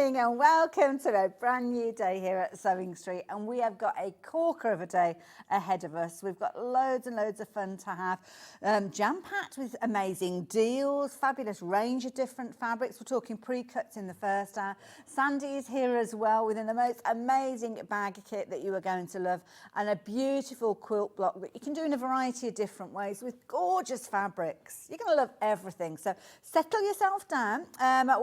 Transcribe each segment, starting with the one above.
morning and welcome to a brand new day here at Sewing Street, and we have got a corker of a day ahead of us. We've got loads and loads of fun to have, jam-packed with amazing deals, fabulous range of different fabrics. We're talking pre-cuts in the first hour. Sandi is here as well with the most amazing bag kit that you are going to love, and a beautiful quilt block that you can do in a variety of different ways with gorgeous fabrics. You're going to love everything, so settle yourself down.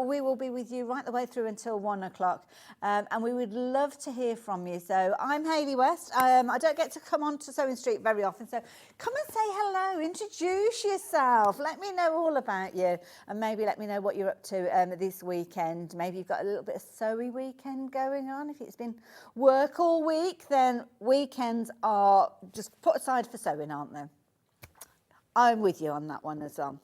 We will be with you right the way through until 1 o'clock, and we would love to hear from you. So I'm Hayley West. I don't get to come on to Sewing Street very often, so come and say hello, introduce yourself, let me know all about you, and maybe let me know what you're up to this weekend. Maybe you've got a little bit of sewy weekend going on. If it's been work all week, then weekends are just put aside for sewing, aren't they? I'm with you on that one as well.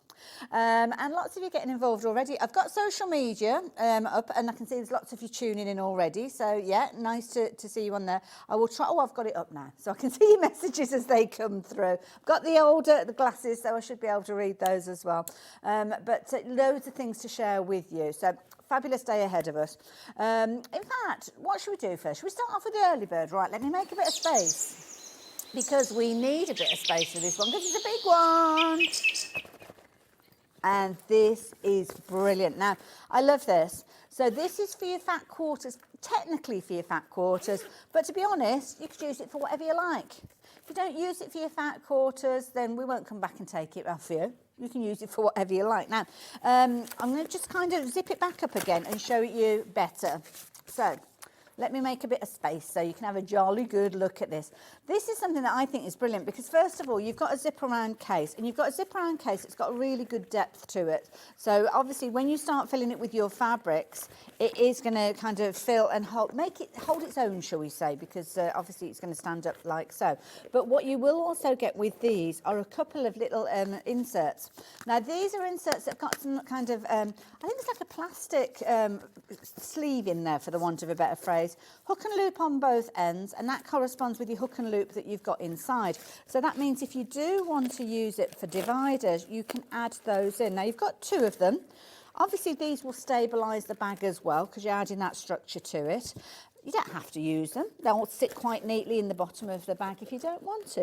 And lots of you getting involved already. I've got social media up, and I can see there's lots of you tuning in already. So yeah, nice to see you on there. I will try. Oh, I've got it up now, so I can see your messages as they come through. I've got the glasses, so I should be able to read those as well. But loads of things to share with you. So fabulous day ahead of us. In fact, what should we do first? Should we start off with the early bird? Right, let me make a bit of space, because we need a bit of space for this one, because it's a big one. And this is brilliant. Now, I love this. So this is for your fat quarters, technically for your fat quarters, but to be honest, you could use it for whatever you like. If you don't use it for your fat quarters, then we won't come back and take it off you. You can use it for whatever you like. Now, I'm going to just kind of zip it back up again and show it you better. So let me make a bit of space so you can have a jolly good look at this. This is something that I think is brilliant, because first of all, you've got a zip around case, and you've got a zip around case that's got a really good depth to it. So obviously when you start filling it with your fabrics, it is going to kind of fill and hold its own, shall we say, because obviously it's going to stand up like so. But what you will also get with these are a couple of little inserts. Now these are inserts that have got some kind of, I think it's like a plastic sleeve in there, for the want of a better phrase. Hook and loop on both ends, and that corresponds with your hook and loop that you've got inside. So that means if you do want to use it for dividers, you can add those in. Now you've got two of them. Obviously these will stabilise the bag as well, because you're adding that structure to it. You don't have to use them. They'll sit quite neatly in the bottom of the bag if you don't want to.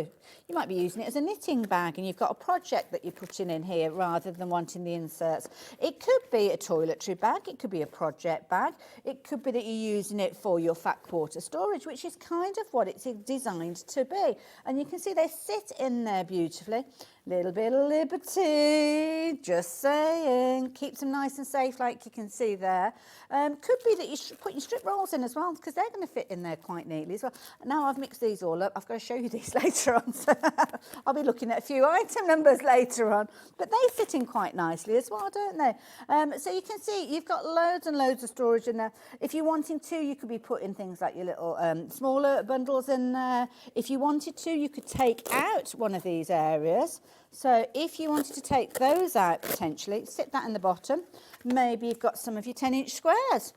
You might be using it as a knitting bag, and you've got a project that you're putting in here rather than wanting the inserts. It could be a toiletry bag. It could be a project bag. It could be that you're using it for your fat quarter storage, which is kind of what it's designed to be. And you can see they sit in there beautifully. Little bit of liberty, just saying. Keeps them nice and safe, like you can see there. Could be that you're putting strip rolls in as well, because they're going to fit in there quite neatly as well. Now I've mixed these all up. I've got to show you these later on. So I'll be looking at a few item numbers later on. But they fit in quite nicely as well, don't they? So you can see you've got loads and loads of storage in there. If you're wanting to, you could be putting things like your little smaller bundles in there. If you wanted to, you could take out one of these areas. So if you wanted to take those out potentially, sit that in the bottom. Maybe you've got some of your 10-inch squares.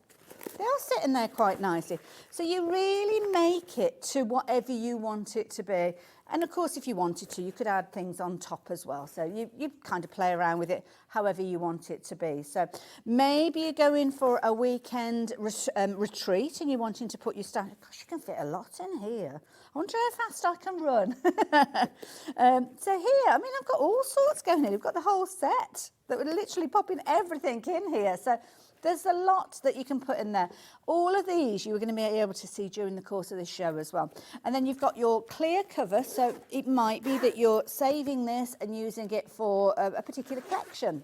They are sitting there quite nicely. So you really make it to whatever you want it to be. And of course, if you wanted to, you could add things on top as well. So you kind of play around with it however you want it to be. So maybe you're going for a weekend retreat and you're wanting to put your stuff. Gosh, you can fit a lot in here. I wonder how fast I can run. So here, I mean, I've got all sorts going in. We've got the whole set that would literally pop in everything in here. So there's a lot that you can put in there. All of these you are going to be able to see during the course of this show as well. And then you've got your clear cover, so it might be that you're saving this and using it for a particular collection.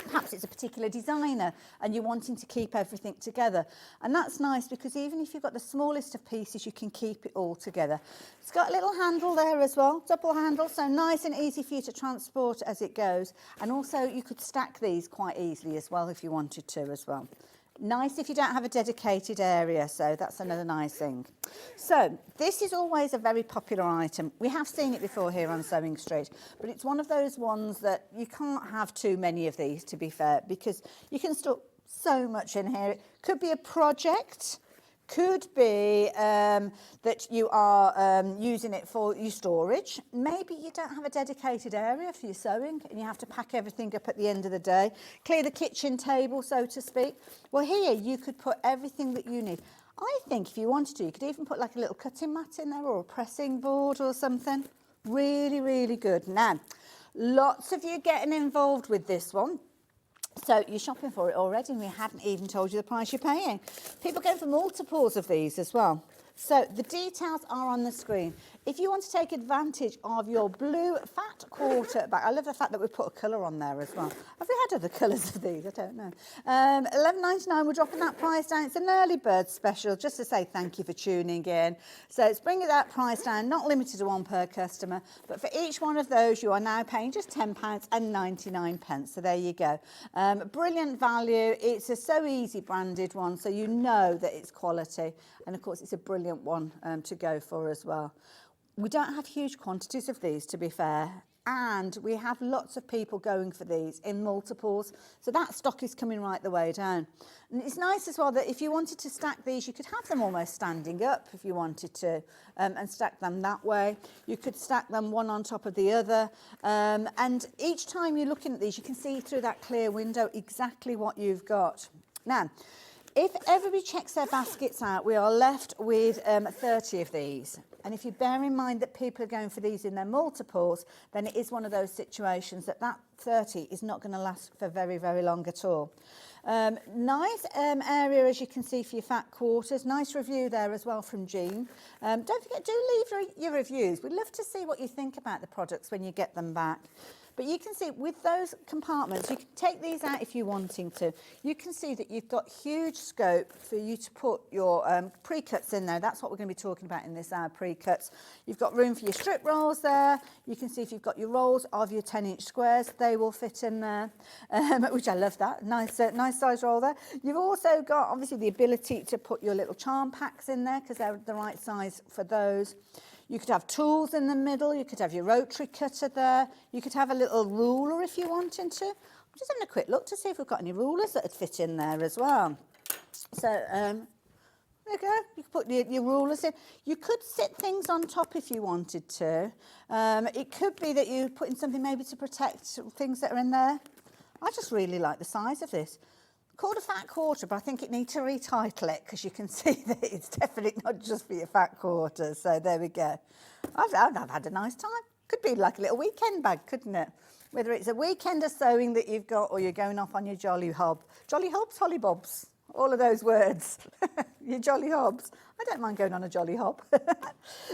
Perhaps it's a particular designer and you're wanting to keep everything together. And that's nice, because even if you've got the smallest of pieces, you can keep it all together. It's got a little handle there as well, double handle, so nice and easy for you to transport as it goes. And also you could stack these quite easily as well if you wanted to as well. Nice if you don't have a dedicated area, so that's another nice thing. So this is always a very popular item. We have seen it before here on Sewing Street, but it's one of those ones that you can't have too many of these, to be fair, because you can store so much in here. It could be a project, Could be that you are using it for your storage. Maybe you don't have a dedicated area for your sewing and you have to pack everything up at the end of the day. Clear the kitchen table, so to speak. Well, here you could put everything that you need. I think if you wanted to, you could even put like a little cutting mat in there or a pressing board or something. Really, really good. Now, lots of you getting involved with this one. So you're shopping for it already and we haven't even told you the price you're paying. People go for multiples of these as well. So the details are on the screen. If you want to take advantage of your blue fat quarter bag, I love the fact that we put a colour on there as well. Have we had other colours of these? I don't know. $11.99, we're dropping that price down. It's an early bird special, just to say thank you for tuning in. So it's bringing that price down, not limited to one per customer, but for each one of those you are now paying just £10.99. So there you go. Brilliant value. It's a So Easy branded one, so you know that it's quality. And of course it's a brilliant one to go for as well. We don't have huge quantities of these, to be fair, and we have lots of people going for these in multiples, so that stock is coming right the way down. And it's nice as well that if you wanted to stack these, you could have them almost standing up if you wanted to, and stack them that way. You could stack them one on top of the other, and each time you're looking at these, you can see through that clear window exactly what you've got. Now, if everybody checks their baskets out, we are left with 30 of these. And if you bear in mind that people are going for these in their multiples, then it is one of those situations that 30 is not going to last for very, very long at all. Nice area, as you can see, for your fat quarters. Nice review there as well from Jean. Don't forget, do leave your reviews. We'd love to see what you think about the products when you get them back. But you can see with those compartments, you can take these out if you're wanting to. You can see that you've got huge scope for you to put your pre-cuts in there. That's what we're going to be talking about in this hour, pre-cuts. You've got room for your strip rolls there. You can see if you've got your rolls of your 10-inch squares, they will fit in there, which I love that. Nice size roll there. You've also got, obviously, the ability to put your little charm packs in there because they're the right size for those. You could have tools in the middle, you could have your rotary cutter there, you could have a little ruler if you wanted to. I'm just having a quick look to see if we've got any rulers that would fit in there as well. So, there you go, you could put your rulers in. You could sit things on top if you wanted to. It could be that you're putting something maybe to protect things that are in there. I just really like the size of this. Called a fat quarter, but I think it needs to retitle it because you can see that it's definitely not just for your fat quarters. So there we go. I've had a nice time. Could be like a little weekend bag, couldn't it? Whether it's a weekend of sewing that you've got or you're going off on your jolly hob. Jolly hobs, holly bobs, all of those words. Your jolly hobs. I don't mind going on a jolly hob.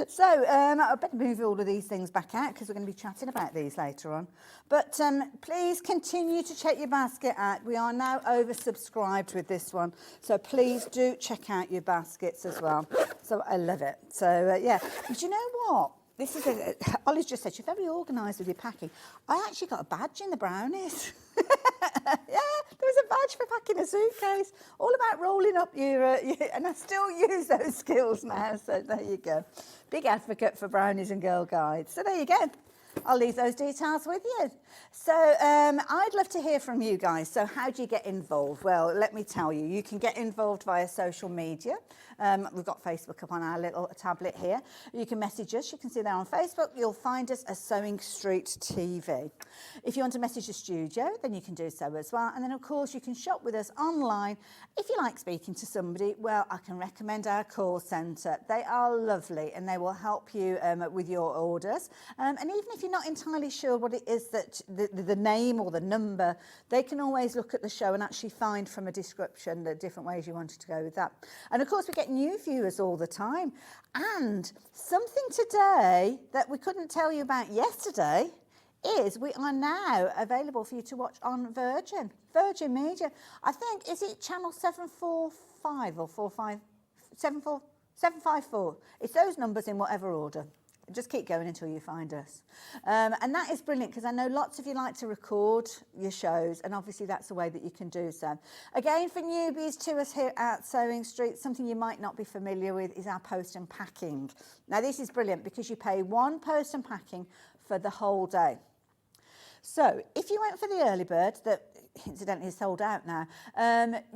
So I better move all of these things back out because we're going to be chatting about these later on. But please continue to check your basket out. We are now oversubscribed with this one. So please do check out your baskets as well. So I love it. So yeah, but you know what? This is Ollie's just said, you're very organised with your packing. I actually got a badge in the brownies. Yeah, there was a badge for packing a suitcase. All about rolling up your and I still use those skills now. So there you go. Big advocate for brownies and Girl Guides. So there you go. I'll leave those details with you. So I'd love to hear from you guys. So how do you get involved? Well, let me tell you, you can get involved via social media. We've got Facebook up on our little tablet here. You can message us. You can see there on Facebook. You'll find us as Sewing Street TV. If you want to message the studio, then you can do so as well. And then, of course, you can shop with us online. If you like speaking to somebody, well, I can recommend our call centre. They are lovely and they will help you with your orders. And even if you're not entirely sure what it is that the name or the number, they can always look at the show and actually find from a description the different ways you wanted to go with that. And of course, we get new viewers all the time. And something today that we couldn't tell you about yesterday is we are now available for you to watch on Virgin Media. I think, is it channel 745 or 754? It's those numbers in whatever order. Just keep going until you find us. And that is brilliant because I know lots of you like to record your shows and obviously that's the way that you can do so. Again, for newbies to us here at Sewing Street, something you might not be familiar with is our post and packing. Now this is brilliant because you pay one post and packing for the whole day. So if you went for the early bird, that incidentally is sold out now,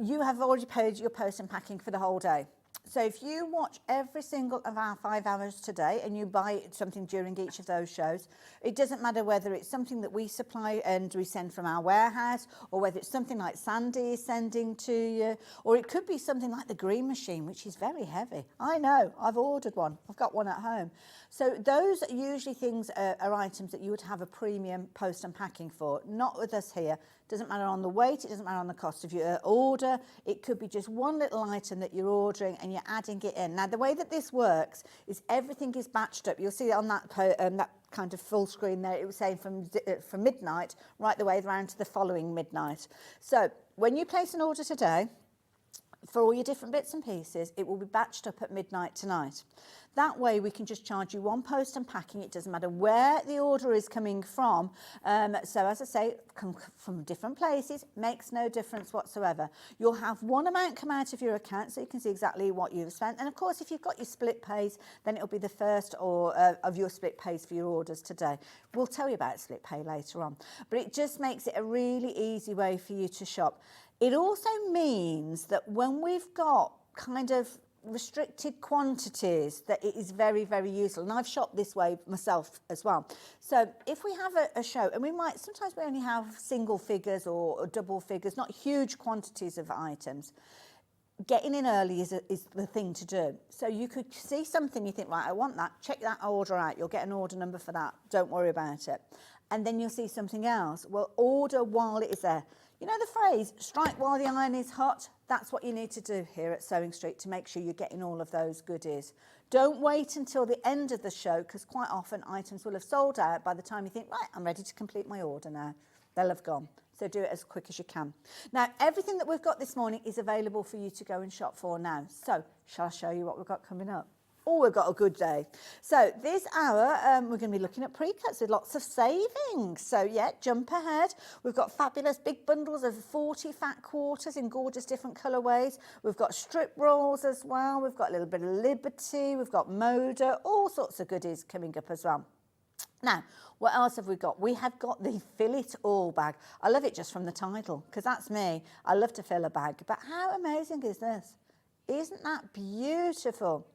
you have already paid your post and packing for the whole day. So if you watch every single of our 5 hours today and you buy something during each of those shows, it doesn't matter whether it's something that we supply and we send from our warehouse, or whether it's something like Sandi is sending to you, or it could be something like the green machine, which is very heavy. I know, I've ordered one. I've got one at home. So those are usually things are items that you would have a premium post and packing for. Not with us here. Doesn't matter on the weight, it doesn't matter on the cost of your order. It could be just one little item that you're ordering and you're adding it in. Now, the way that this works is everything is batched up. You'll see it on that kind of full screen there. It was saying from midnight right the way around to the following midnight. So when you place an order today, for all your different bits and pieces, it will be batched up at midnight tonight. That way we can just charge you one post and packing. It doesn't matter where the order is coming from. So as I say, come from different places, makes no difference whatsoever. You'll have one amount come out of your account so you can see exactly what you've spent. And of course, if you've got your split pays, then it'll be the first of your split pays for your orders today. We'll tell you about split pay later on. But it just makes it a really easy way for you to shop. It also means that when we've got kind of restricted quantities, that it is very, very useful. And I've shopped this way myself as well. So if we have a show, and sometimes we only have single figures or double figures, not huge quantities of items, getting in early is the thing to do. So you could see something, you think, right, I want that, check that order out, you'll get an order number for that, don't worry about it. And then you'll see something else. Well, order while it is there. You know the phrase, strike while the iron is hot? That's what you need to do here at Sewing Street to make sure you're getting all of those goodies. Don't wait until the end of the show, because quite often items will have sold out by the time you think, right, I'm ready to complete my order now. They'll have gone. So do it as quick as you can. Now, everything that we've got this morning is available for you to go and shop for now. So shall I show you what we've got coming up? Oh, we've got a good day. So this hour, we're going to be looking at pre-cuts with lots of savings. So yeah, jump ahead. We've got fabulous big bundles of 40 fat quarters in gorgeous different colourways. We've got strip rolls as well. We've got a little bit of Liberty. We've got Moda, all sorts of goodies coming up as well. Now, what else have we got? We have got the Fill It All bag. I love it just from the title, because that's me. I love to fill a bag. But how amazing is this? Isn't that beautiful?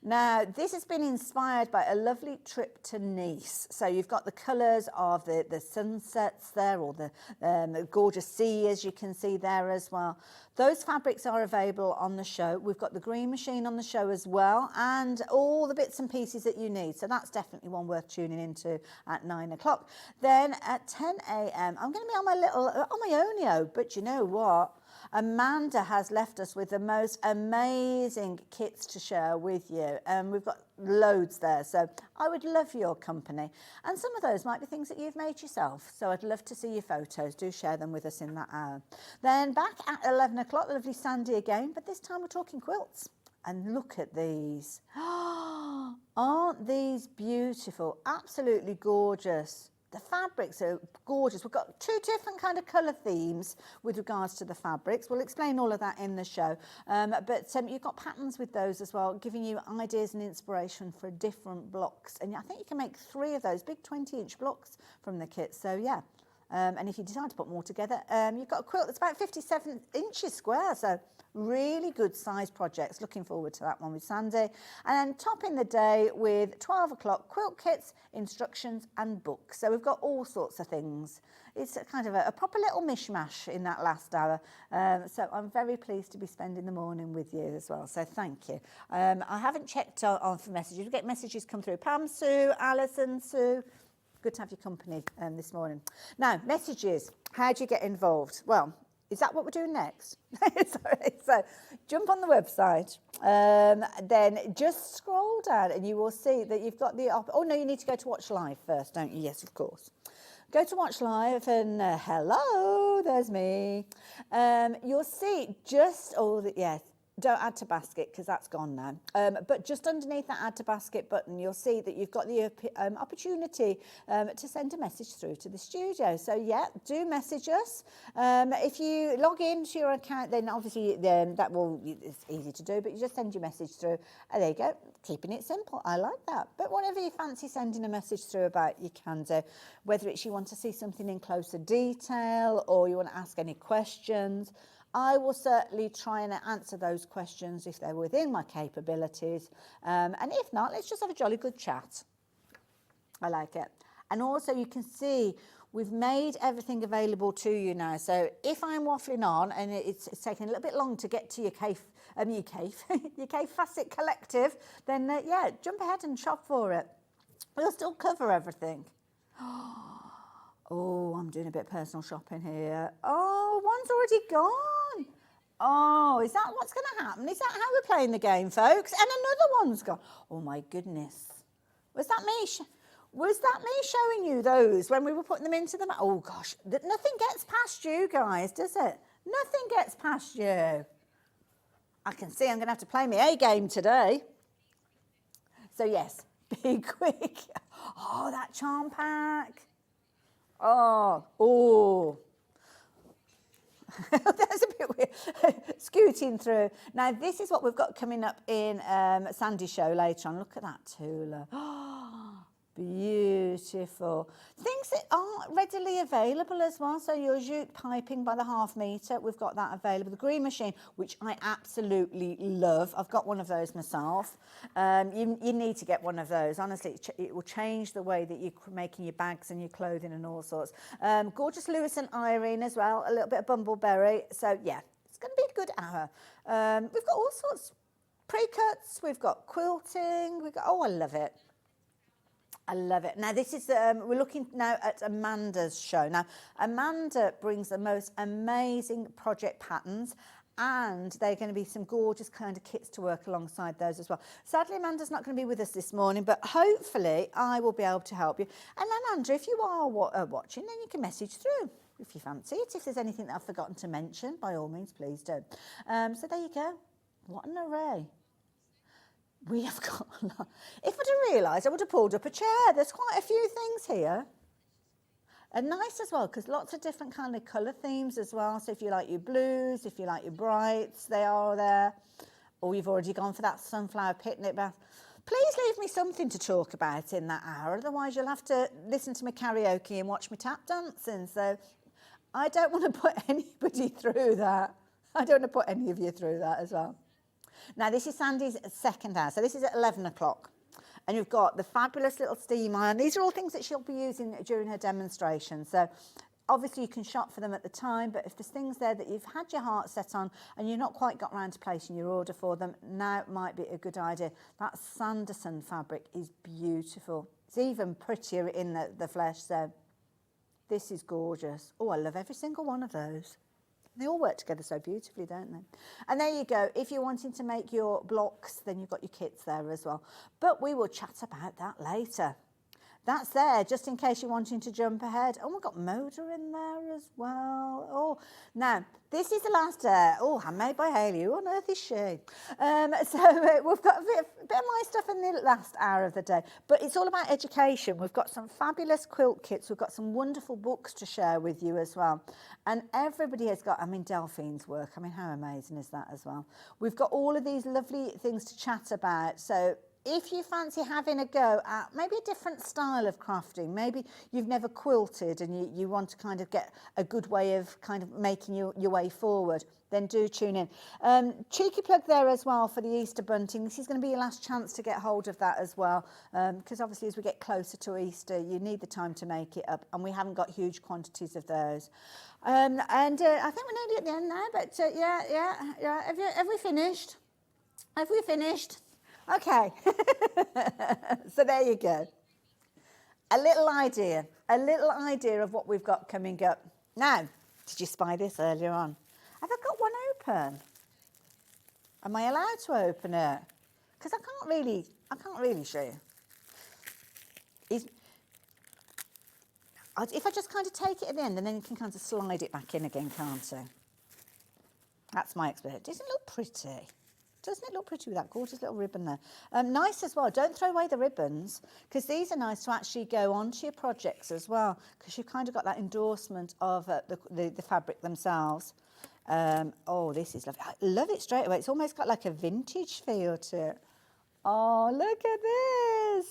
Now, this has been inspired by a lovely trip to Nice. So you've got the colours of the sunsets there, or the gorgeous sea, as you can see there as well. Those fabrics are available on the show. We've got the green machine on the show as well, and all the bits and pieces that you need. So that's definitely one worth tuning into at 9 o'clock. Then at 10 a.m, I'm going to be on my Onio, but you know what? Amanda has left us with the most amazing kits to share with you, and we've got loads there, so I would love your company. And some of those might be things that you've made yourself, so I'd love to see your photos. Do share them with us in that hour. Then back at 11 o'clock, lovely Sandi again, but this time we're talking quilts. And look at these. Aren't these beautiful? Absolutely gorgeous. The fabrics are gorgeous. We've got 2 different kind of colour themes with regards to the fabrics. We'll explain all of that in the show. But you've got patterns with those as well, giving you ideas and inspiration for different blocks. And I think you can make 3 of those big 20-inch blocks from the kit. So, yeah. And if you decide to put more together, you've got a quilt that's about 57 inches square. So really good size projects. Looking forward to that one with Sandi. And then topping the day with 12 o'clock quilt kits, instructions and books. So we've got all sorts of things. It's a kind of a proper little mishmash in that last hour. So I'm very pleased to be spending the morning with you as well. So thank you. I haven't checked on for messages. We get messages come through. Pam Sue, Alison Sue. Good to have your company this morning. Now, messages. How do you get involved? Well, is that what we're doing next? Sorry. So jump on the website, then just scroll down and you will see that you've got the... Oh, no, you need to go to Watch Live first, don't you? Yes, of course. Go to Watch Live and hello, there's me. You'll see just all the... Yes. Don't add to basket because that's gone now. But just underneath that add to basket button, you'll see that you've got the opportunity to send a message through to the studio. So yeah, do message us. If you log into your account, then obviously it's easy to do, but you just send your message through. And there you go, keeping it simple. I like that. But whatever you fancy sending a message through about, you can do. Whether it's you want to see something in closer detail or you want to ask any questions, I will certainly try and answer those questions if they're within my capabilities. And if not, let's just have a jolly good chat. I like it. And also you can see we've made everything available to you now. So if I'm waffling on and it's taking a little bit long to get to your your Cave Facet Collective, then yeah, jump ahead and shop for it. We'll still cover everything. Oh, I'm doing a bit of personal shopping here. Oh, one's already gone. Oh, is that what's going to happen? Is that how we're playing the game, folks? And another one's gone. Oh, my goodness. Was that me? Was that me showing you those when we were putting them into the... Oh, gosh. Nothing gets past you guys, does it? Nothing gets past you. I can see I'm going to have to play my A game today. So, yes, be quick. Oh, that charm pack. Oh. That's a bit weird. Scooting through. Now, this is what we've got coming up in Sandy's show later on. Look at that Tula. Beautiful. Things that aren't readily available as well. So your jute piping by the ½ metre, we've got that available. The green machine, which I absolutely love. I've got one of those myself. You need to get one of those. Honestly, it will change the way that you're making your bags and your clothing and all sorts. Gorgeous Lewis and Irene as well. A little bit of Bumbleberry. So, yeah, it's going to be a good hour. We've got all sorts. Pre-cuts. We've got quilting. We've got... Oh, I love it. I love it. Now, this is, we're looking now at Amanda's show. Now, Amanda brings the most amazing project patterns, and they're going to be some gorgeous kind of kits to work alongside those as well. Sadly, Amanda's not going to be with us this morning, but hopefully I will be able to help you. And Amanda, if you are watching, then you can message through if you fancy it. If there's anything that I've forgotten to mention, by all means, please do. So there you go. What an array. We have got a lot. If I'd have realised, I would have pulled up a chair. There's quite a few things here. And nice as well, because lots of different kind of colour themes as well. So if you like your blues, if you like your brights, they are there. Or you've already gone for that sunflower picnic bath. Please leave me something to talk about in that hour. Otherwise, you'll have to listen to my karaoke and watch me tap dancing. So I don't want to put anybody through that. I don't want to put any of you through that as well. Now, this is Sandy's second hour, so this is at 11 o'clock. And you've got the fabulous little steam iron. These are all things that she'll be using during her demonstration. So, obviously, you can shop for them at the time, but if there's things there that you've had your heart set on and you've not quite got round to placing your order for them, now might be a good idea. That Sanderson fabric is beautiful. It's even prettier in the flesh, so this is gorgeous. Oh, I love every single one of those. They all work together so beautifully, don't they? And there you go. If you're wanting to make your blocks, then you've got your kits there as well. But we will chat about that later. That's there, just in case you're wanting to jump ahead. Oh, we've got Moda in there as well. Oh, now, this is the last, handmade by Hayley. Who on earth is she? We've got a bit of my stuff in the last hour of the day. But it's all about education. We've got some fabulous quilt kits. We've got some wonderful books to share with you as well. And everybody has got, Delphine's work. How amazing is that as well? We've got all of these lovely things to chat about. So if you fancy having a go at maybe a different style of crafting, maybe you've never quilted and you want to kind of get a good way of kind of making your way forward, then do tune in. Cheeky plug there as well for the Easter bunting. This is going to be your last chance to get hold of that as well, because obviously as we get closer to Easter, you need the time to make it up, and we haven't got huge quantities of those. I think we're nearly at the end now, but yeah. Have we finished? Have we finished? Okay, so there you go. A little idea of what we've got coming up. Now, did you spy this earlier on? Have I got one open? Am I allowed to open it? Because I can't really show you. If I just kind of take it at the end and then you can kind of slide it back in again, can't I? That's my experience. Doesn't it look pretty? Doesn't it look pretty with that gorgeous little ribbon there? Nice as well. Don't throw away the ribbons, because these are nice to actually go onto your projects as well, because you've kind of got that endorsement of the fabric themselves. Oh, this is lovely. I love it straight away. It's almost got like a vintage feel to it. Oh, look at this.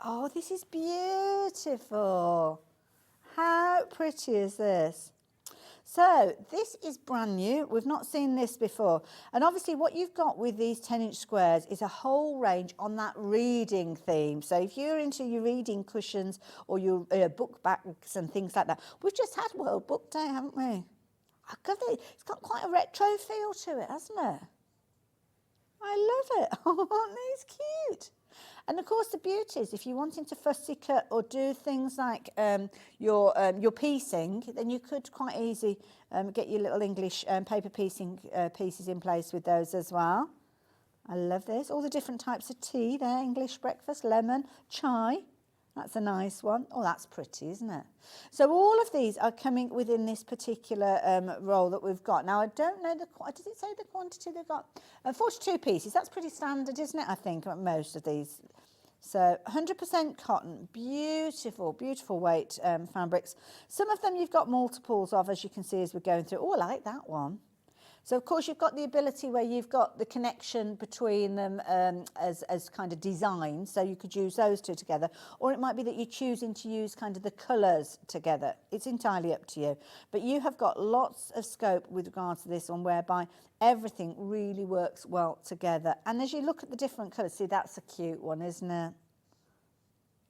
Oh, this is beautiful. How pretty is this? So this is brand new. We've not seen this before. And obviously what you've got with these 10-inch squares is a whole range on that reading theme. So if you're into your reading cushions or your book bags and things like that. We've just had World Book Day, haven't we? It's got quite a retro feel to it, hasn't it? I love it. Oh, aren't these cute? And of course the beauty is if you're wanting to fussy cut or do things like your piecing, then you could quite easily get your little English paper piecing pieces in place with those as well. I love this. All the different types of tea there, English breakfast, lemon, chai. That's a nice one. Oh, that's pretty, isn't it? So all of these are coming within this particular roll that we've got. Now, I don't know does it say the quantity they've got? 42 pieces. That's pretty standard, isn't it? I think most of these. So 100% cotton, beautiful, beautiful weight fabrics. Some of them you've got multiples of, as you can see as we're going through. Oh, I like that one. So, of course, you've got the ability where you've got the connection between them as kind of design, so you could use those two together, or it might be that you're choosing to use kind of the colours together. It's entirely up to you. But you have got lots of scope with regards to this one, whereby everything really works well together. And as you look at the different colours, see, that's a cute one, isn't it?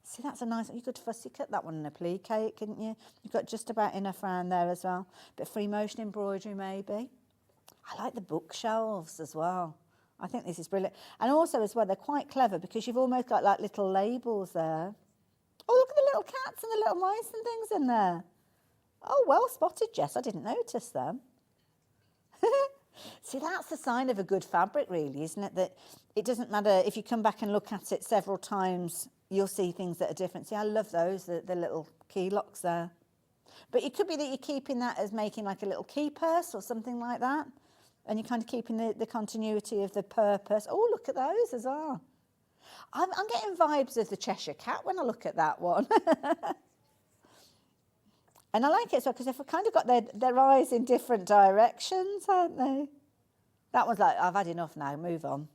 See, that's a nice one. You could fussy cut that one in a applique, couldn't you? You've got just about enough around there as well. Bit of free motion embroidery, maybe. I like the bookshelves as well. I think this is brilliant. And also as well, they're quite clever because you've almost got like little labels there. Oh, look at the little cats and the little mice and things in there. Oh, well spotted, Jess. I didn't notice them. See, that's the sign of a good fabric, really, isn't it? That it doesn't matter if you come back and look at it several times, you'll see things that are different. See, I love those, the little key locks there. But it could be that you're keeping that as making like a little key purse or something like that. And you're kind of keeping the continuity of the purpose. Oh, look at those as well. I'm getting vibes of the Cheshire Cat when I look at that one. And I like it as well because they've kind of got their eyes in different directions, haven't they? That one's like, I've had enough now, move on.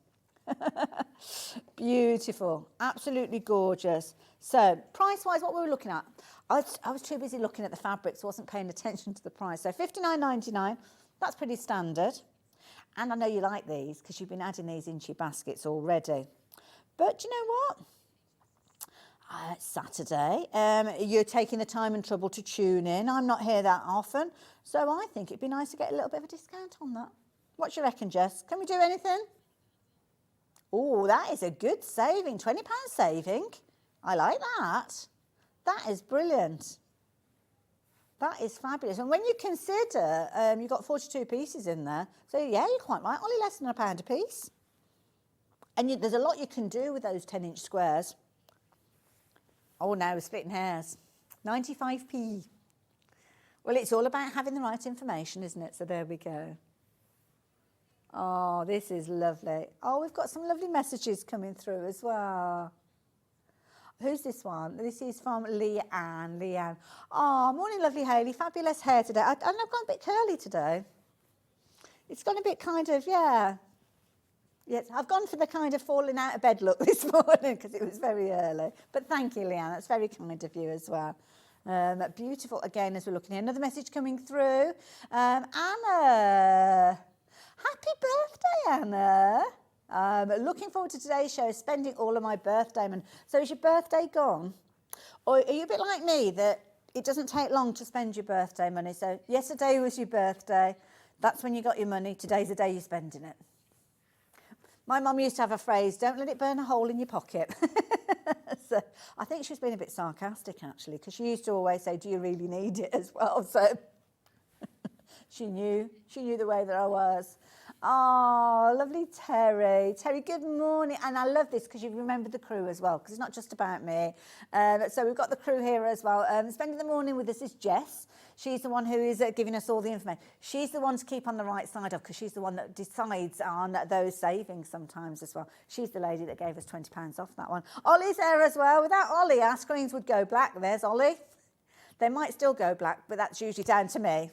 Beautiful, absolutely gorgeous. So price-wise, what were we looking at? I was too busy looking at the fabrics, wasn't paying attention to the price. So £59.99, that's pretty standard. And I know you like these because you've been adding these into your baskets already. But do you know what? It's Saturday. You're taking the time and trouble to tune in. I'm not here that often. So I think it'd be nice to get a little bit of a discount on that. What do you reckon, Jess? Can we do anything? Oh, that is a good saving. £20 saving. I like that. That is brilliant. That is fabulous. And when you consider you've got 42 pieces in there, so yeah, you're quite right, only less than £1 a piece. And there's a lot you can do with those 10-inch squares. Oh, now we're splitting hairs. 95p. Well, it's all about having the right information, isn't it? So there we go. Oh, this is lovely. Oh, we've got some lovely messages coming through as well. Who's this one? This is from Leanne. Leanne. Oh, morning, lovely Hayley. Fabulous hair today. I've gone a bit curly today. It's gone a bit kind of, yeah. Yes, I've gone for the kind of falling out of bed look this morning because it was very early. But thank you, Leanne. That's very kind of you as well. Beautiful again as we're looking here. Another message coming through. Anna. Happy birthday, Anna. Looking forward to today's show, spending all of my birthday money. So is your birthday gone? Or are you a bit like me that it doesn't take long to spend your birthday money? So yesterday was your birthday. That's when you got your money. Today's the day you're spending it. My mum used to have a phrase, don't let it burn a hole in your pocket. So I think she's been a bit sarcastic, actually, because she used to always say, do you really need it as well? So she knew the way that I was. Oh, lovely Terry. Terry, good morning. And I love this because you've remembered the crew as well, because it's not just about me. So we've got the crew here as well. Spending the morning with us is Jess. She's the one who is giving us all the information. She's the one to keep on the right side of because she's the one that decides on those savings sometimes as well. She's the lady that gave us £20 off that one. Ollie's there as well. Without Ollie, our screens would go black. There's Ollie. They might still go black, but that's usually down to me.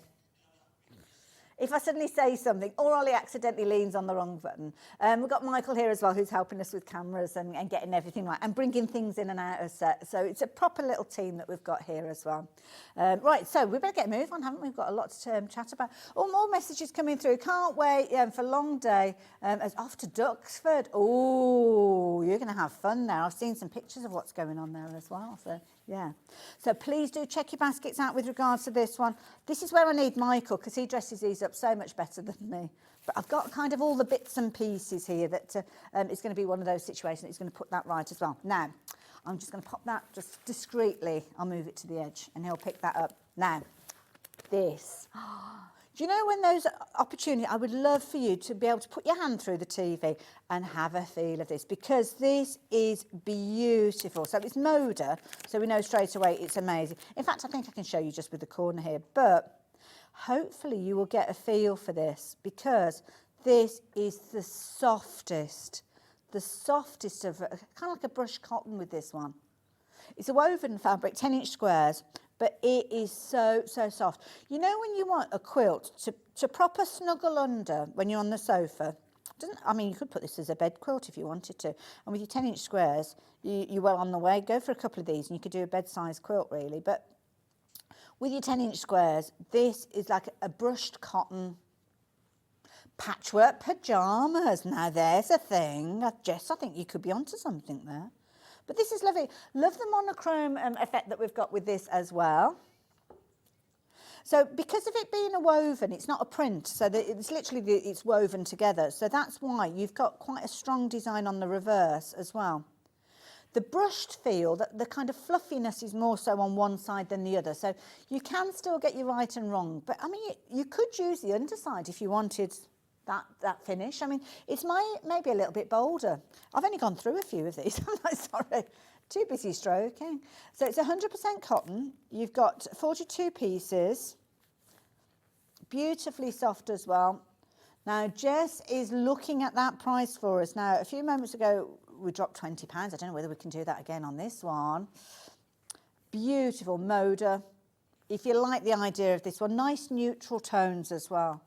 if I suddenly say something, or Ollie accidentally leans on the wrong button. We've got Michael here as well, who's helping us with cameras and getting everything right and bringing things in and out of set. So it's a proper little team that we've got here as well. Right, so we better get a move on, haven't we? We've got a lot to chat about. Oh, more messages coming through. Can't wait for long day. As off to Duxford. Oh, you're going to have fun there. I've seen some pictures of what's going on there as well. So, yeah. So please do check your baskets out with regards to this one. This is where I need Michael because he dresses these up so much better than me. But I've got kind of all the bits and pieces here that it's going to be one of those situations. It's going to put that right as well. Now, I'm just going to pop that just discreetly. I'll move it to the edge and he'll pick that up. Now, this. Do you know when those opportunities, I would love for you to be able to put your hand through the TV and have a feel of this because this is beautiful. So it's Moda, so we know straight away it's amazing. In fact, I think I can show you just with the corner here, but hopefully you will get a feel for this because this is the softest of, kind of like a brushed cotton with this one. It's a woven fabric, 10-inch squares, but it is so soft. You know when you want a quilt to proper snuggle under when you're on the sofa? I mean, you could put this as a bed quilt if you wanted to. And with your 10-inch squares, you're well on the way. Go for a couple of these and you could do a bed-size quilt, really. But with your 10-inch squares, this is like a brushed cotton patchwork pyjamas. Now, there's a thing. Jess, I think you could be onto something there. But this is lovely. Love the monochrome effect that we've got with this as well. So because of it being a woven, it's not a print, so that it's literally it's woven together. So that's why you've got quite a strong design on the reverse as well. The brushed feel, the kind of fluffiness is more so on one side than the other. So you can still get your right and wrong. But I mean, you could use the underside if you wanted that finish. I mean, it's maybe a little bit bolder. I've only gone through a few of these. I'm like, sorry, too busy stroking. So it's 100% cotton. You've got 42 pieces, beautifully soft as well. Now, Jess is looking at that price for us. Now, a few moments ago, we dropped £20. I don't know whether we can do that again on this one. Beautiful Moda. If you like the idea of this one, nice neutral tones as well.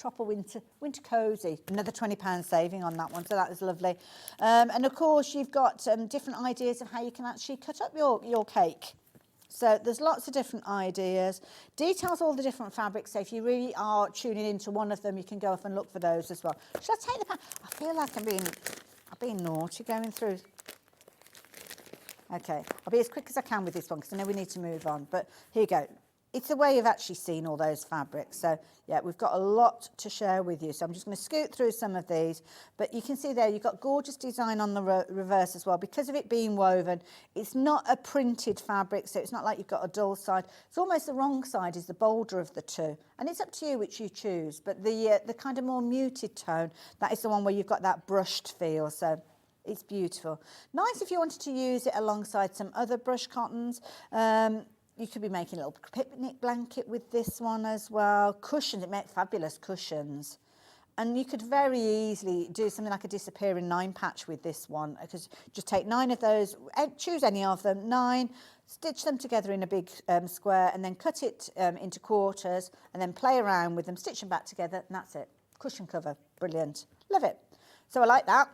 Proper winter cosy. Another £20 saving on that one, so that is lovely. And of course, you've got different ideas of how you can actually cut up your cake. So there's lots of different ideas. Details all the different fabrics, so if you really are tuning into one of them, you can go off and look for those as well. Should I take the pan? I feel like I'm being naughty going through. Okay, I'll be as quick as I can with this one because I know we need to move on. But here you go. It's a way of actually seeing all those fabrics. So, yeah, we've got a lot to share with you. So I'm just going to scoot through some of these. But you can see there, you've got gorgeous design on the reverse as well. Because of it being woven, it's not a printed fabric, so it's not like you've got a dull side. It's almost the wrong side is the bolder of the two. And it's up to you which you choose. But the kind of more muted tone, that is the one where you've got that brushed feel. So it's beautiful. Nice if you wanted to use it alongside some other brush cottons. You could be making a little picnic blanket with this one as well. Cushions, it makes fabulous cushions. And you could very easily do something like a disappearing 9 patch with this one, because just take 9 of those, choose any of them, 9, stitch them together in a big square, and then cut it into quarters, and then play around with them, stitch them back together, and that's it. Cushion cover, brilliant. Love it. So I like that.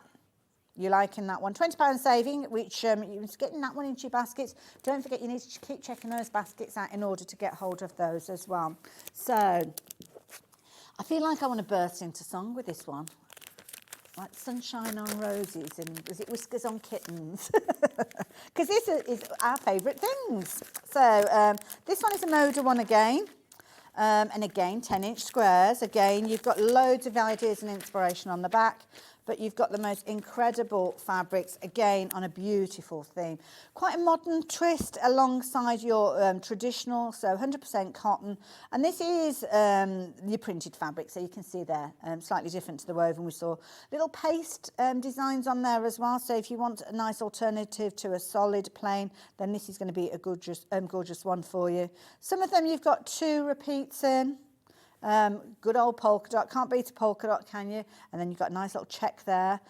You're liking that one. £20 saving, which you're getting that one into your baskets. Don't forget you need to keep checking those baskets out in order to get hold of those as well. So I feel like I want to burst into song with this one. Like sunshine on roses and was it whiskers on kittens? Because this is our favourite things. So this one is a Moda one again. And again, 10-inch squares. Again, you've got loads of ideas and inspiration on the back. But you've got the most incredible fabrics, again, on a beautiful theme. Quite a modern twist alongside your traditional, so 100% cotton. And this is your printed fabric, so you can see there, slightly different to the woven we saw. Little paste designs on there as well, so if you want a nice alternative to a solid plain, then this is going to be a gorgeous one for you. Some of them you've got 2 repeats in. Good old polka dot. Can't beat a polka dot, can you? And then you've got a nice little check there.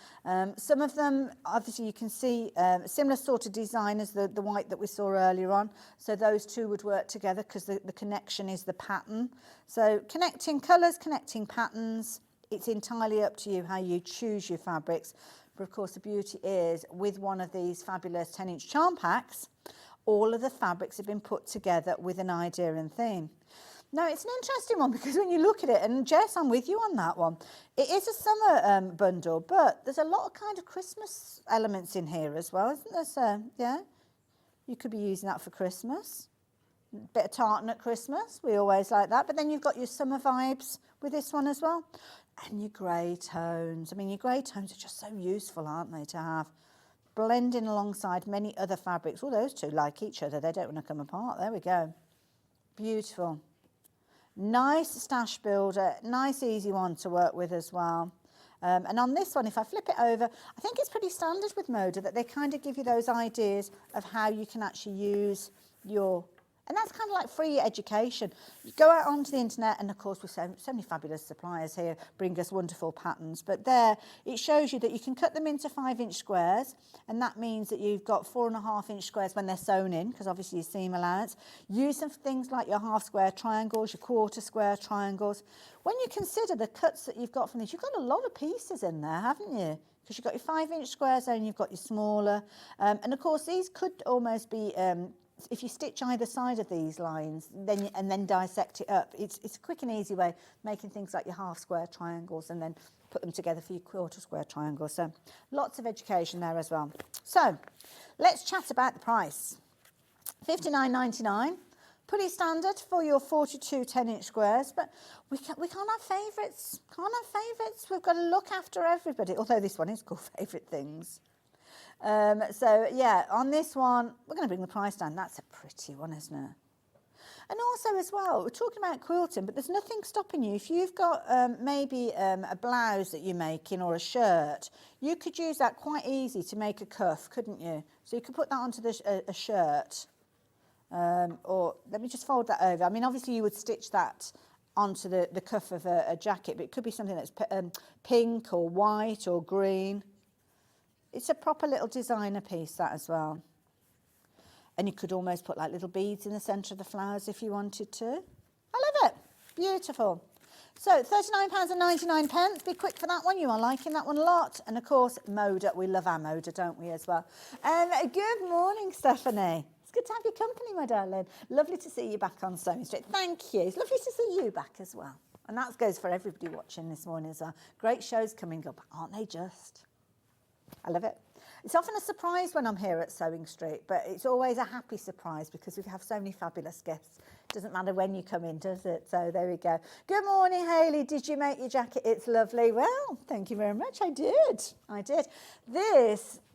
Some of them, obviously, you can see similar sort of design as the white that we saw earlier on. So those two would work together because the connection is the pattern. So connecting colours, connecting patterns. It's entirely up to you how you choose your fabrics. But of course, the beauty is with one of these fabulous 10-inch charm packs, all of the fabrics have been put together with an idea and theme. Now, it's an interesting one because when you look at it, and Jess, I'm with you on that one, it is a summer bundle, but there's a lot of kind of Christmas elements in here as well, isn't there, sir? Yeah, you could be using that for Christmas. Bit of tartan at Christmas, we always like that. But then you've got your summer vibes with this one as well. And your grey tones. I mean, your grey tones are just so useful, aren't they, to have? Blending alongside many other fabrics. All those two like each other. They don't want to come apart. There we go. Beautiful. Nice stash builder. Nice, easy one to work with as well. And on this one, if I flip it over, I think it's pretty standard with Moda that they kind of give you those ideas of how you can actually use your... And that's kind of like free education. You go out onto the internet, and of course, we've so many fabulous suppliers here bring us wonderful patterns. But there, it shows you that you can cut them into 5-inch squares, and that means that you've got 4.5-inch squares when they're sewn in, because obviously your seam allowance. Use them for things like your half square triangles, your quarter square triangles. When you consider the cuts that you've got from these, you've got a lot of pieces in there, haven't you? Because you've got your 5-inch squares there, and you've got your smaller. And of course, these could almost be... if you stitch either side of these lines and then dissect it up, it's a quick and easy way of making things like your half square triangles and then put them together for your quarter square triangles. So lots of education there as well. So let's chat about the price. $59.99, pretty standard for your 42 10-inch squares, but we can't have favourites. Can't have favourites. We've got to look after everybody, although this one is called Favourite Things. So yeah, on this one, we're going to bring the price down. That's a pretty one, isn't it? And also as well, we're talking about quilting, but there's nothing stopping you. If you've got maybe a blouse that you're making or a shirt, you could use that quite easy to make a cuff, couldn't you? So you could put that onto a shirt. Or let me just fold that over. I mean, obviously you would stitch that onto the cuff of a jacket, but it could be something that's pink or white or green. It's a proper little designer piece, that as well. And you could almost put like little beads in the centre of the flowers if you wanted to. I love it. Beautiful. So £39.99. Be quick for that one. You are liking that one a lot. And of course, Moda. We love our Moda, don't we, as well? Good morning, Stephanie. It's good to have your company, my darling. Lovely to see you back on Sewing Street. Thank you. It's lovely to see you back as well. And that goes for everybody watching this morning as well. Great shows coming up, aren't they just? I love it. It's often a surprise when I'm here at Sewing Street, but it's always a happy surprise because we have so many fabulous guests. Doesn't matter when you come in, does it? So there we go. Good morning, Hayley. Did you make your jacket? It's lovely. Well, thank you very much. I did.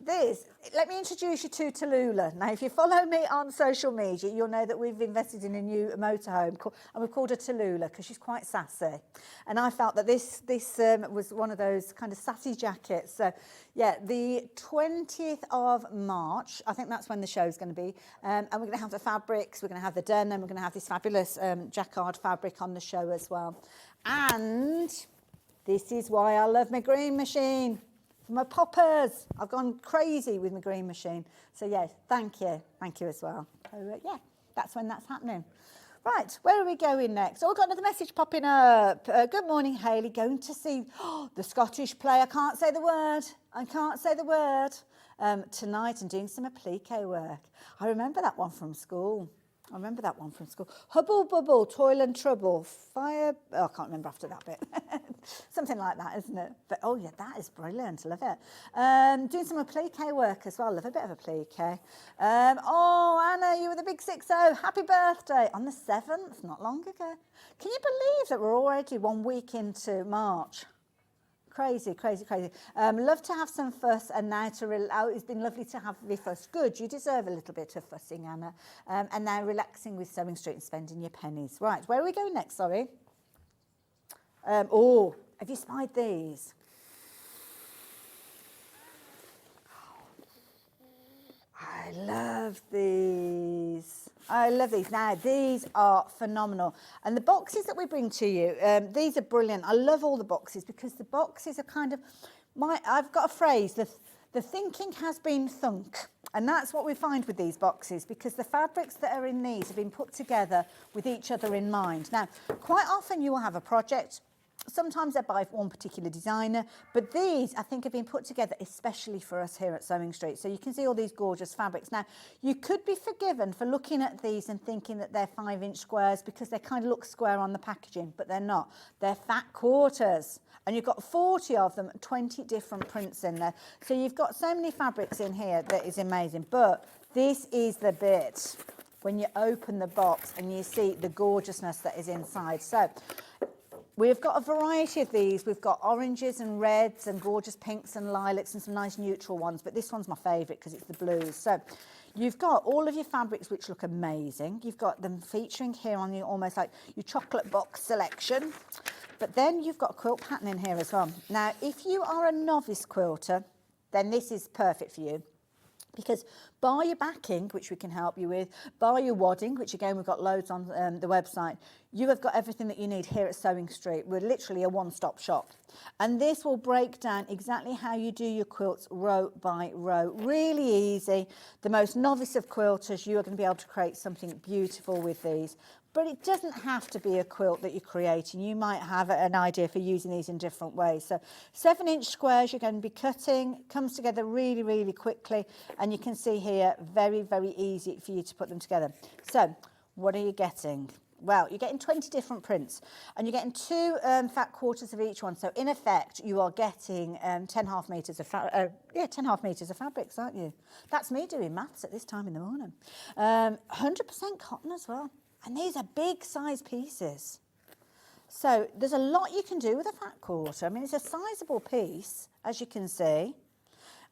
This, let me introduce you to Tallulah. Now, if you follow me on social media, you'll know that we've invested in a new motorhome, and we've called her Tallulah because she's quite sassy. And I felt that this was one of those kind of sassy jackets. So, yeah, the 20th of March, I think that's when the show's going to be. And we're going to have the fabrics, we're going to have the denim, we're going to have this fabulous jacquard fabric on the show as well. And this is why I love my green machine. For my poppers, I've gone crazy with my green machine. So yes, thank you as well. So yeah, that's when that's happening. Right, where are we going next? Oh, I've got another message popping up. Good morning, Hayley. Going to see the Scottish play. I can't say the word. Tonight and doing some applique work. I remember that one from school. Hubble Bubble, Toil and Trouble, Fire... Oh, I can't remember after that bit. Something like that, isn't it? But, oh, yeah, that is brilliant. I love it. Doing some applique work as well. Love a bit of applique. Oh, Anna, you were the big 6-0. Happy birthday. On the 7th, not long ago. Can you believe that we're already 1 week into March? Crazy. Love to have some fuss, and now it's been lovely to have the fuss. Good, you deserve a little bit of fussing, Anna. And now relaxing with Sewing Street and spending your pennies. Right, where are we going next, sorry? Have you spied these? I love these. I love these. Now, these are phenomenal. And the boxes that we bring to you, these are brilliant. I love all the boxes because the boxes are kind of, I've got a phrase, the thinking has been thunk. And that's what we find with these boxes because the fabrics that are in these have been put together with each other in mind. Now, quite often you will have a project. Sometimes they're by one particular designer, but these I think have been put together especially for us here at Sewing Street. So you can see all these gorgeous fabrics. Now, you could be forgiven for looking at these and thinking that they're 5-inch squares because they kind of look square on the packaging, but they're not. They're fat quarters. And you've got 40 of them, 20 different prints in there. So you've got so many fabrics in here that is amazing. But this is the bit when you open the box and you see the gorgeousness that is inside. So we've got a variety of these. We've got oranges and reds and gorgeous pinks and lilacs and some nice neutral ones. But this one's my favourite because it's the blues. So you've got all of your fabrics which look amazing. You've got them featuring here on you almost like your chocolate box selection. But then you've got a quilt pattern in here as well. Now, if you are a novice quilter, then this is perfect for you. Because bar your backing, which we can help you with, bar your wadding, which again we've got loads on the website, you have got everything that you need here at Sewing Street. We're literally a one-stop shop. And this will break down exactly how you do your quilts row by row. Really easy. The most novice of quilters, you are going to be able to create something beautiful with these. But it doesn't have to be a quilt that you're creating. You might have an idea for using these in different ways. So 7-inch squares you're going to be cutting, comes together really, really quickly. And you can see here, very, very easy for you to put them together. So what are you getting? Well, you're getting 20 different prints and you're getting 2 fat quarters of each one. So in effect, you are getting 10 half meters of 10 half meters of fabrics, aren't you? That's me doing maths at this time in the morning. 100% cotton as well. And these are big size pieces. So there's a lot you can do with a fat quarter. I mean, it's a sizable piece, as you can see.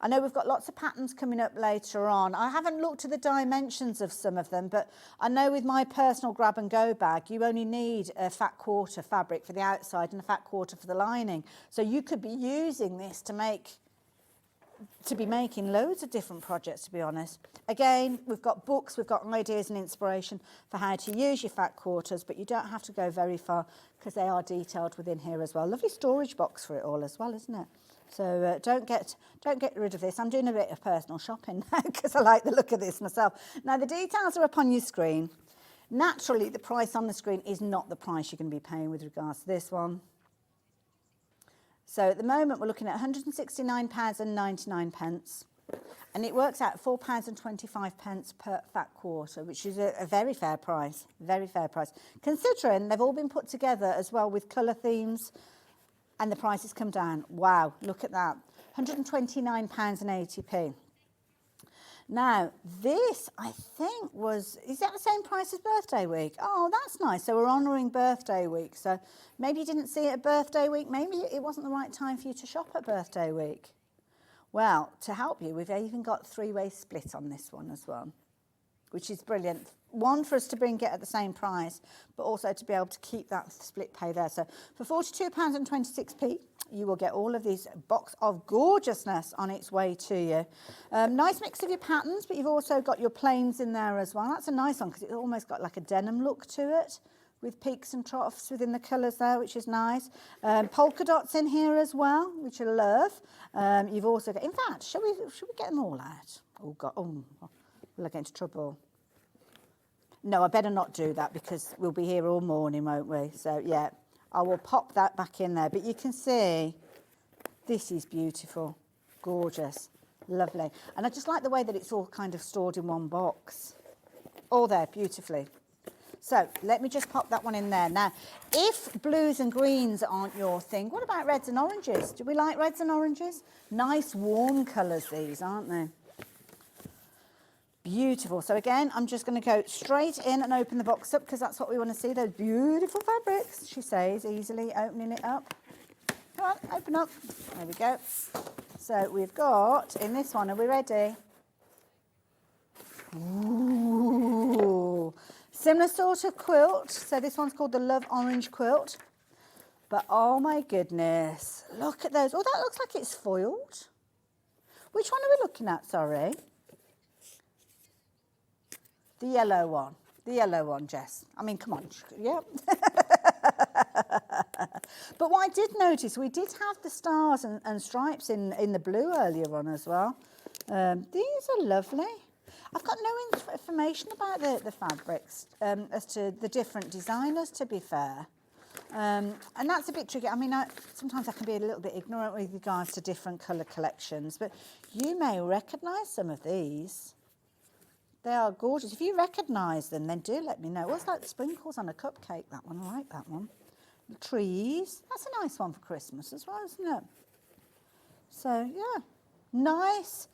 I know we've got lots of patterns coming up later on. I haven't looked at the dimensions of some of them, but I know with my personal grab and go bag, you only need a fat quarter fabric for the outside and a fat quarter for the lining. So you could be using this to be making loads of different projects, to be honest. Again, we've got books, we've got ideas and inspiration for how to use your fat quarters, but you don't have to go very far because they are detailed within here as well. Lovely storage box for it all as well, isn't it? So don't get rid of this. I'm doing a bit of personal shopping now because I like the look of this myself. Now, the details are up on your screen. Naturally, the price on the screen is not the price you're going to be paying with regards to this one. So at the moment, we're looking at £169.99, and it works out £4.25 per fat quarter, which is a very fair price, considering they've all been put together as well with colour themes, and the price has come down. Wow, look at that, £129.80. Now, this, I think, is that the same price as birthday week? Oh, that's nice. So we're honouring birthday week. So maybe you didn't see it at birthday week. Maybe it wasn't the right time for you to shop at birthday week. Well, to help you, we've even got 3-way split on this one as well, which is brilliant. One, for us to bring it at the same price, but also to be able to keep that split pay there. So for £42.26, you will get all of this box of gorgeousness on its way to you. Nice mix of your patterns, but you've also got your plains in there as well. That's a nice one because it's almost got like a denim look to it with peaks and troughs within the colours there, which is nice. Polka dots in here as well, which I love. You've also got, in fact, should we get them all out? Oh, God, will I get into trouble? No, I better not do that because we'll be here all morning, won't we? So, yeah, I will pop that back in there. But you can see this is beautiful, gorgeous, lovely. And I just like the way that it's all kind of stored in one box. All there, beautifully. So let me just pop that one in there. Now, if blues and greens aren't your thing, what about reds and oranges? Do we like reds and oranges? Nice warm colours these, aren't they? Beautiful. So again, I'm just going to go straight in and open the box up because that's what we want to see, those beautiful fabrics, she says, easily opening it up. Come on, open up. There we go. So we've got, in this one, are we ready? Ooh. Similar sort of quilt. So this one's called the Love Orange Quilt. But oh my goodness, look at those. Oh, that looks like it's foiled. Which one are we looking at, sorry? The yellow one. The yellow one, Jess. I mean, come on. Yeah. But what I did notice, we did have the stars and stripes in the blue earlier on as well. These are lovely. I've got no information about the fabrics as to the different designers, to be fair. And that's a bit tricky. I mean, sometimes I can be a little bit ignorant with regards to different colour collections, but you may recognise some of these. They are gorgeous. If you recognise them, then do let me know. What's like sprinkles on a cupcake? That one, I like that one. The trees. That's a nice one for Christmas as well, isn't it? So, yeah, nice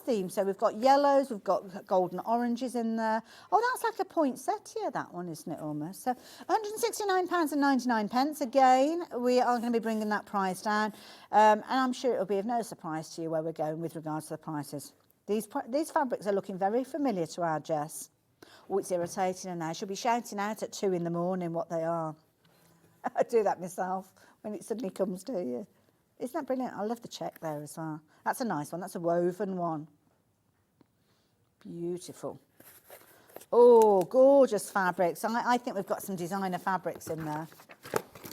theme. So we've got yellows, we've got golden oranges in there. Oh, that's like a poinsettia, that one, isn't it, almost? So £169.99. Again, we are going to be bringing that price down. And I'm sure it'll be of no surprise to you where we're going with regards to the prices. These fabrics are looking very familiar to our Jess. Oh, it's irritating her now. She'll be shouting out at 2 in the morning what they are. I do that myself when it suddenly comes to you. Isn't that brilliant? I love the check there as well. That's a nice one. That's a woven one. Beautiful. Oh, gorgeous fabrics. I think we've got some designer fabrics in there.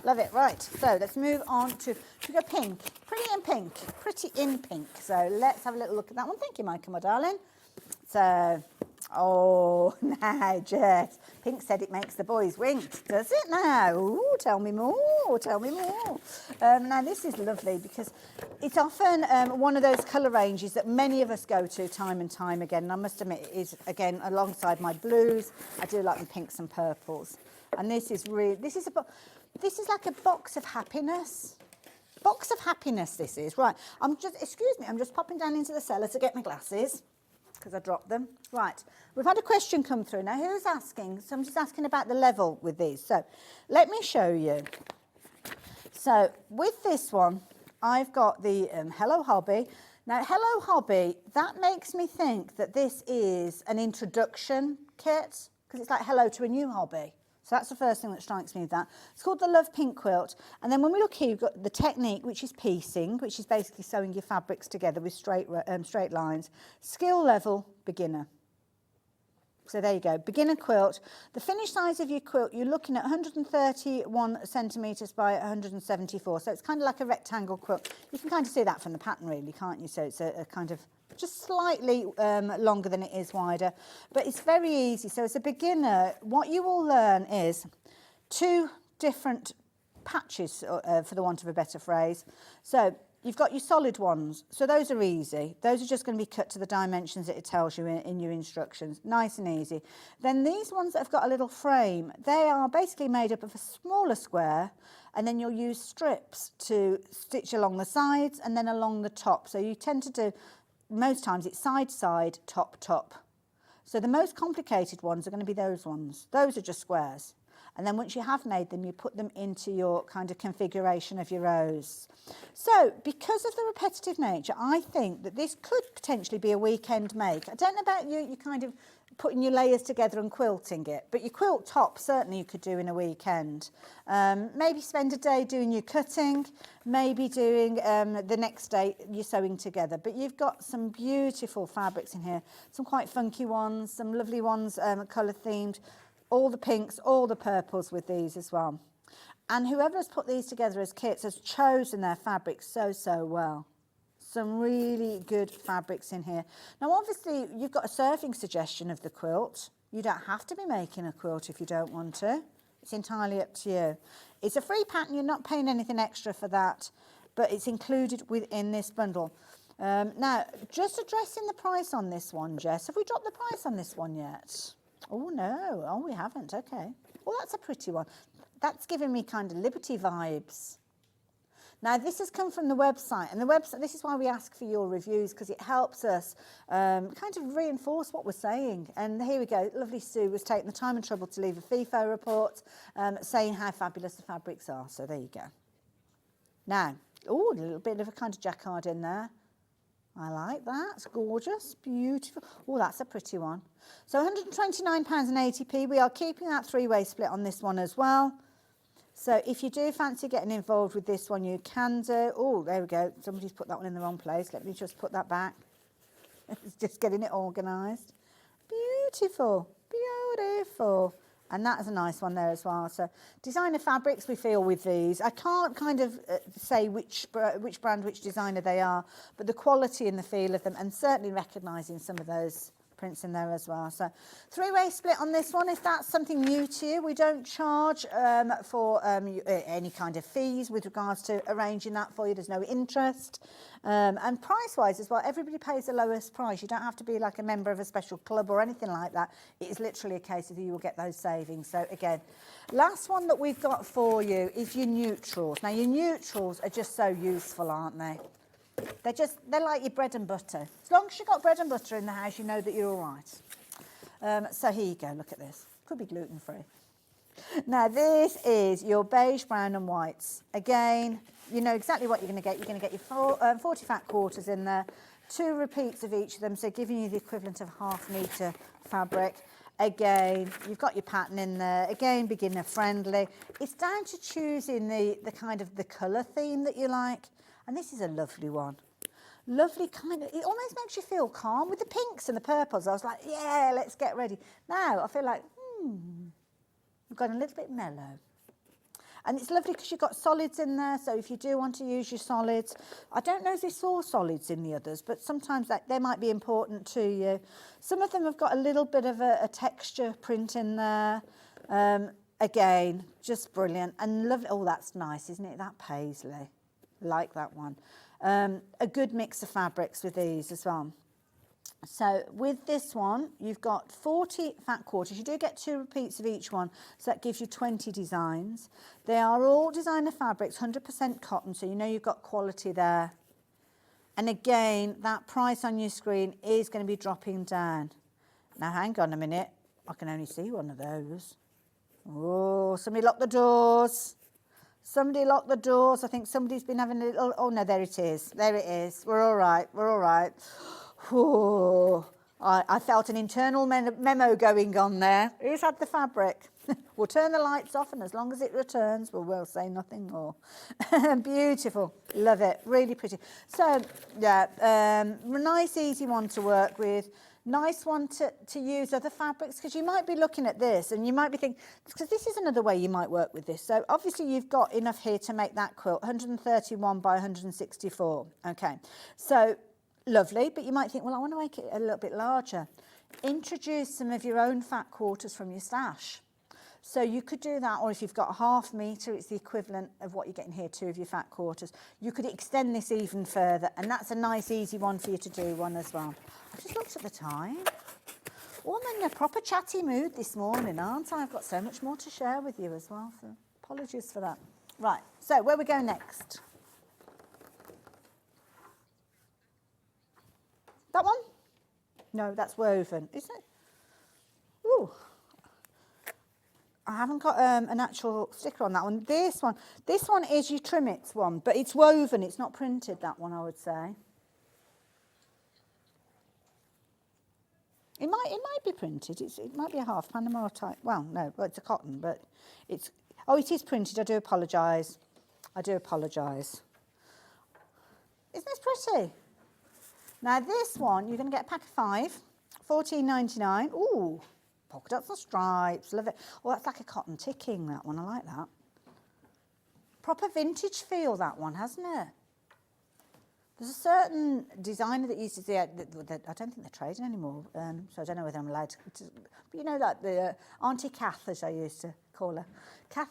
Love it. Right, so let's move on to go pink. Pretty in pink. So let's have a little look at that one. Thank you, Michael, my darling. So, oh, now, Jess. Pink said it makes the boys wink. Does it now? Ooh, tell me more. Now, this is lovely because it's often one of those colour ranges that many of us go to time and time again. And I must admit, it is, again, alongside my blues. I do like the pinks and purples. And this is like a box of happiness. Box of happiness, this is. Right, excuse me, I'm just popping down into the cellar to get my glasses because I dropped them. Right, we've had a question come through. Now, who's asking? So I'm just asking about the level with these. So let me show you. So with this one, I've got the Hello Hobby. Now, Hello Hobby, that makes me think that this is an introduction kit because it's like hello to a new hobby. So that's the first thing that strikes me with that. It's called the Love Pink Quilt. And then when we look here, you've got the technique, which is piecing, which is basically sewing your fabrics together with straight lines. Skill level, beginner. So there you go, beginner quilt. The finished size of your quilt, you're looking at 131 centimetres by 174. So it's kind of like a rectangle quilt. You can kind of see that from the pattern really, can't you? So it's a kind of just slightly longer than it is wider, but it's very easy. So as a beginner, what you will learn is 2 different patches, for the want of a better phrase. So you've got your solid ones, so those are easy. Those are just going to be cut to the dimensions that it tells you in your instructions, nice and easy. Then these ones that have got a little frame, they are basically made up of a smaller square, and then you'll use strips to stitch along the sides and then along the top. So you tend to do, most times it's side, side, top, top. So the most complicated ones are going to be those ones. Those are just squares. And then once you have made them, you put them into your kind of configuration of your rows. So because of the repetitive nature, I think that this could potentially be a weekend make. I don't know about you, you're kind of putting your layers together and quilting it, but your quilt top certainly you could do in a weekend. Maybe spend a day doing your cutting, maybe doing the next day you're sewing together. But you've got some beautiful fabrics in here, some quite funky ones, some lovely ones, colour themed, all the pinks, all the purples with these as well. And whoever has put these together as kits has chosen their fabrics so, so well. Some really good fabrics in here. Now, obviously, you've got a serving suggestion of the quilt. You don't have to be making a quilt if you don't want to. It's entirely up to you. It's a free pattern. You're not paying anything extra for that, but it's included within this bundle. Now, just addressing the price on this one, Jess. Have we dropped the price on this one yet? Oh, no. Oh, we haven't. Okay. Well, that's a pretty one. That's giving me kind of Liberty vibes. Now, this has come from the website, and the website, this is why we ask for your reviews, because it helps us kind of reinforce what we're saying. And here we go. Lovely Sue was taking the time and trouble to leave a FIFO report saying how fabulous the fabrics are. So there you go. Now, oh, a little bit of a kind of jacquard in there. I like that. It's gorgeous, beautiful. Oh, that's a pretty one. So £129.80. We are keeping that 3-way split on this one as well. So if you do fancy getting involved with this one, you can do. Oh, there we go. Somebody's put that one in the wrong place. Let me just put that back. It's just getting it organised. Beautiful. Beautiful. And that is a nice one there as well. So designer fabrics we feel with these. I can't kind of say which brand, which designer they are, but the quality and the feel of them, and certainly recognising some of those prints in there as well. So three-way split on this one. If that's something new to you, we don't charge for any kind of fees with regards to arranging that for you. There's no interest. And price-wise as well, everybody pays the lowest price. You don't have to be like a member of a special club or anything like that. It is literally a case of you will get those savings. So again, last one that we've got for you is your neutrals. Now your neutrals are just so useful, aren't they? They're like your bread and butter. As long as you've got bread and butter in the house, you know that you're all right. So here you go, look at this. Could be gluten-free. Now this is your beige, brown and whites. Again, you know exactly what you're going to get. You're going to get your 40 fat quarters in there, 2 repeats of each of them, so giving you the equivalent of ½ metre fabric. Again, you've got your pattern in there. Again, beginner friendly. It's down to choosing the kind of the colour theme that you like. And this is a lovely one. Lovely kind of, it almost makes you feel calm with the pinks and the purples. I was like, yeah, let's get ready. Now I feel like, I've gone a little bit mellow. And it's lovely because you've got solids in there. So if you do want to use your solids, I don't know if they saw solids in the others, but sometimes they might be important to you. Some of them have got a little bit of a texture print in there. Again, just brilliant and lovely. Oh, that's nice, isn't it? That paisley. Like that one. A good mix of fabrics with these as well. So with this one, you've got 40 fat quarters. You do get 2 repeats of each one, so that gives you 20 designs. They are all designer fabrics, 100% cotton, so you know you've got quality there. And again, that price on your screen is going to be dropping down. Now hang on a minute, I can only see one of those. Oh, somebody lock the doors. Somebody lock the doors. I think somebody's been having a little... Oh, no, there it is. There it is. We're all right. We're all right. Whew. I felt an internal memo going on there. Who's had the fabric? We'll turn the lights off, and as long as it returns, we'll say nothing more. Beautiful. Love it. Really pretty. So, yeah, nice, easy one to work with. Nice one to use other fabrics, because you might be looking at this and you might be thinking, because this is another way you might work with this. So obviously you've got enough here to make that quilt, 131 by 164. Okay, so lovely, but you might think, well, I want to make it a little bit larger. Introduce some of your own fat quarters from your stash. So you could do that, or if you've got ½ metre, it's the equivalent of what you're getting here, 2 of your fat quarters. You could extend this even further, and that's a nice, easy one for you to do one as well. I just looked at the time. Oh, I'm in a proper chatty mood this morning, aren't I? I've got so much more to share with you as well, so apologies for that. Right, so where we go next? That one? No, that's woven, isn't it? Ooh. I haven't got an actual sticker on that one. This one is your Trimmets one, but it's woven, it's not printed, that one, I would say. It might be printed. It might be a half Panama type. Well, no, it's a cotton, but it's... Oh, it is printed. I do apologise. I do apologise. Isn't this pretty? Now, this one, you're going to get a pack of 5, $14.99. Ooh, polka dots and stripes. Love it. Oh, that's like a cotton ticking, that one. I like that. Proper vintage feel, that one, hasn't it? There's a certain designer that used to do it, I don't think they're trading anymore, so I don't know whether I'm allowed to, but you know that, the Auntie Kath, as I used to call her. Kath,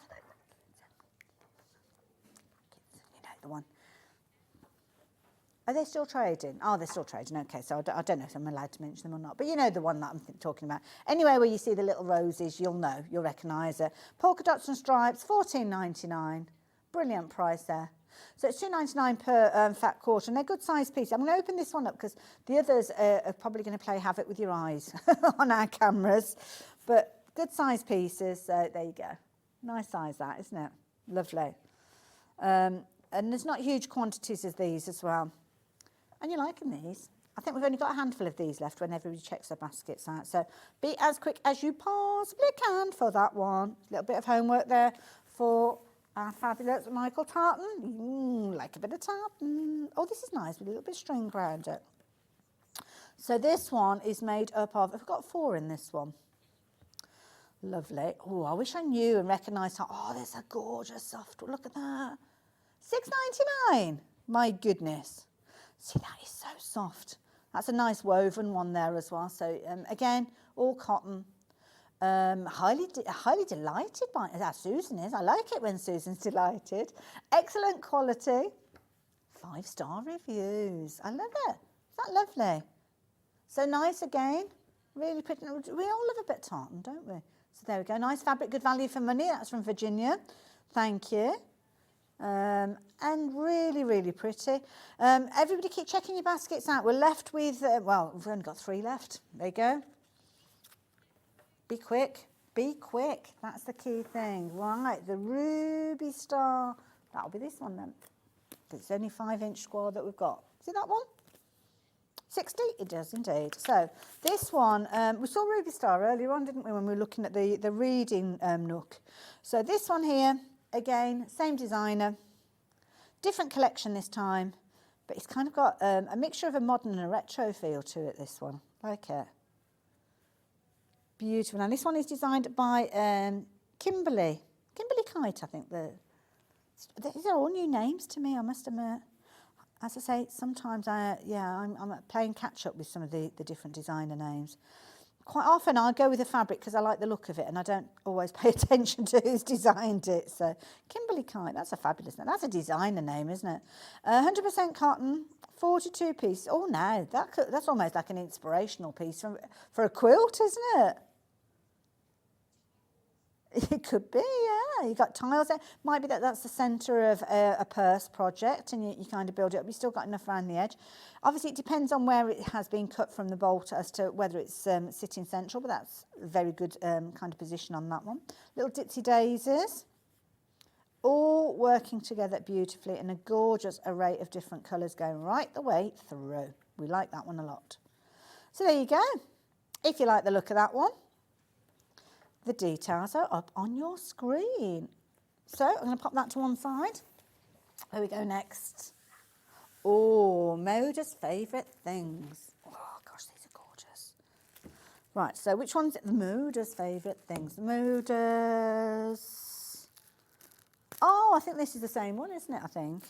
you know the one. Are they still trading? Oh, they're still trading, okay, so I don't know if I'm allowed to mention them or not, but you know the one that I'm talking about. Anywhere where you see the little roses, you'll know, you'll recognise it. Polka dots and stripes, $14.99, brilliant price there. So it's $2.99 per fat quarter, and they're good sized pieces. I'm going to open this one up because the others are probably going to play havoc with your eyes on our cameras. But good sized pieces, so there you go. Nice size that, isn't it? Lovely. And there's not huge quantities of these as well. And you're liking these. I think we've only got a handful of these left when everybody checks their baskets out. So be as quick as you possibly can for that one. A little bit of homework there for our fabulous Michael tartan. Like a bit of tartan. Oh, this is nice with a little bit of string around it. So this one is made up of, I've got 4 in this one. Lovely. Oh, I wish I knew and recognised how, oh, there's a gorgeous soft, look at that. $6.99. My goodness. See, that is so soft. That's a nice woven one there as well. So again, all cotton. Highly delighted by that. Susan is. I like it when Susan's delighted. Excellent quality. 5-star reviews. I love it. Is that lovely? So nice again. Really pretty. We all love a bit of tartan, don't we? So there we go. Nice fabric, good value for money. That's from Virginia. Thank you. And really, really pretty. Everybody keep checking your baskets out. We're left with, well, we've only got 3 left. There you go. Be quick. Be quick. That's the key thing. Right, the Ruby Star. That'll be this one then. It's only 5-inch square that we've got. See that one? 60? It does indeed. So this one, we saw Ruby Star earlier on, didn't we, when we were looking at the reading nook. So this one here, again, same designer, different collection this time, but it's kind of got a mixture of a modern and a retro feel to it, this one. Like it. Beautiful. And this one is designed by Kimberly Kite, I think. These are all new names to me, I must admit. As I say, sometimes I'm playing catch up with some of the different designer names. Quite often I'll go with the fabric because I like the look of it and I don't always pay attention to who's designed it. So Kimberly Kite, that's a fabulous name. That's a designer name, isn't it? 100% cotton, 42 pieces. Oh no, that's almost like an inspirational piece for a quilt, isn't it? It could be, yeah. You got tiles there. Might be that's the centre of a purse project and you kind of build it up. You've still got enough around the edge. Obviously, it depends on where it has been cut from the bolt as to whether it's sitting central, but that's a very good kind of position on that one. Little ditzy daisies. All working together beautifully in a gorgeous array of different colours going right the way through. We like that one a lot. So there you go. If you like the look of that one, the details are up on your screen. So I'm going to pop that to one side. There we go next. Oh, Moda's favourite things. Oh gosh, these are gorgeous. Right, so which one's it? The Moda's favourite things. The Moda's. Oh, I think this is the same one, isn't it? I think.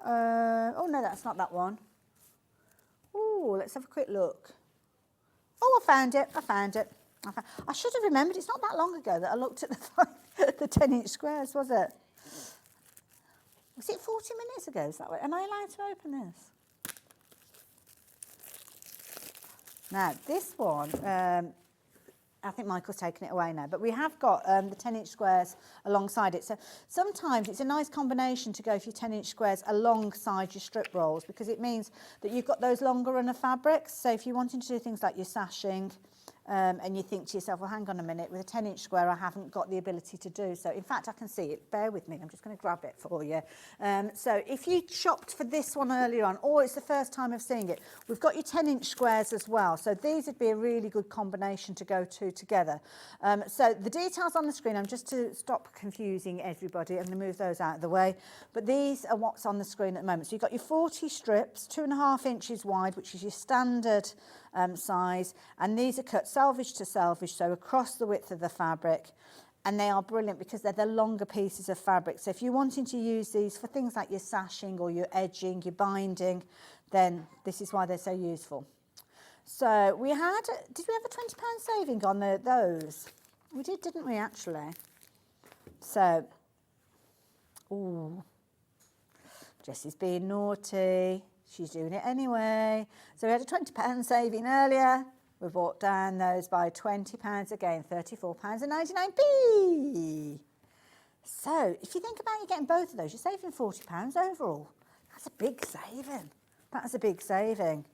Oh no, that's not that one. Oh, let's have a quick look. Oh, I found it. I should have remembered, it's not that long ago that I looked at the 10-inch squares, was it? Was it 40 minutes ago? Is that way? Am I allowed to open this? Now, this one, I think Michael's taken it away now, but we have got the 10-inch squares alongside it. So sometimes it's a nice combination to go for your 10-inch squares alongside your strip rolls because it means that you've got those longer runner fabrics. So if you're wanting to do things like your sashing, and you think to yourself, well, hang on a minute, with a 10-inch square, I haven't got the ability to do so. In fact, I can see it. Bear with me. I'm just going to grab it for you. So if you shopped for this one earlier on, or it's the first time of seeing it, we've got your 10-inch squares as well. So these would be a really good combination to go to together. So the details on the screen, I'm just to stop confusing everybody, I'm going to move those out of the way. But these are what's on the screen at the moment. So you've got your 40 strips, 2.5 inches wide, which is your standard size, and these are cut selvage to selvage, so across the width of the fabric, and they are brilliant because they're the longer pieces of fabric. So if you're wanting to use these for things like your sashing or your edging, your binding, then this is why they're so useful. So we had, did we have a £20 saving on those? We did, didn't we, actually? So, ooh, Jessie's being naughty. She's doing it anyway. So we had a £20 saving earlier. We brought down those by £20 again, £34.99p. So if you think about you getting both of those, you're saving £40 overall. That's a big saving. That is a big saving.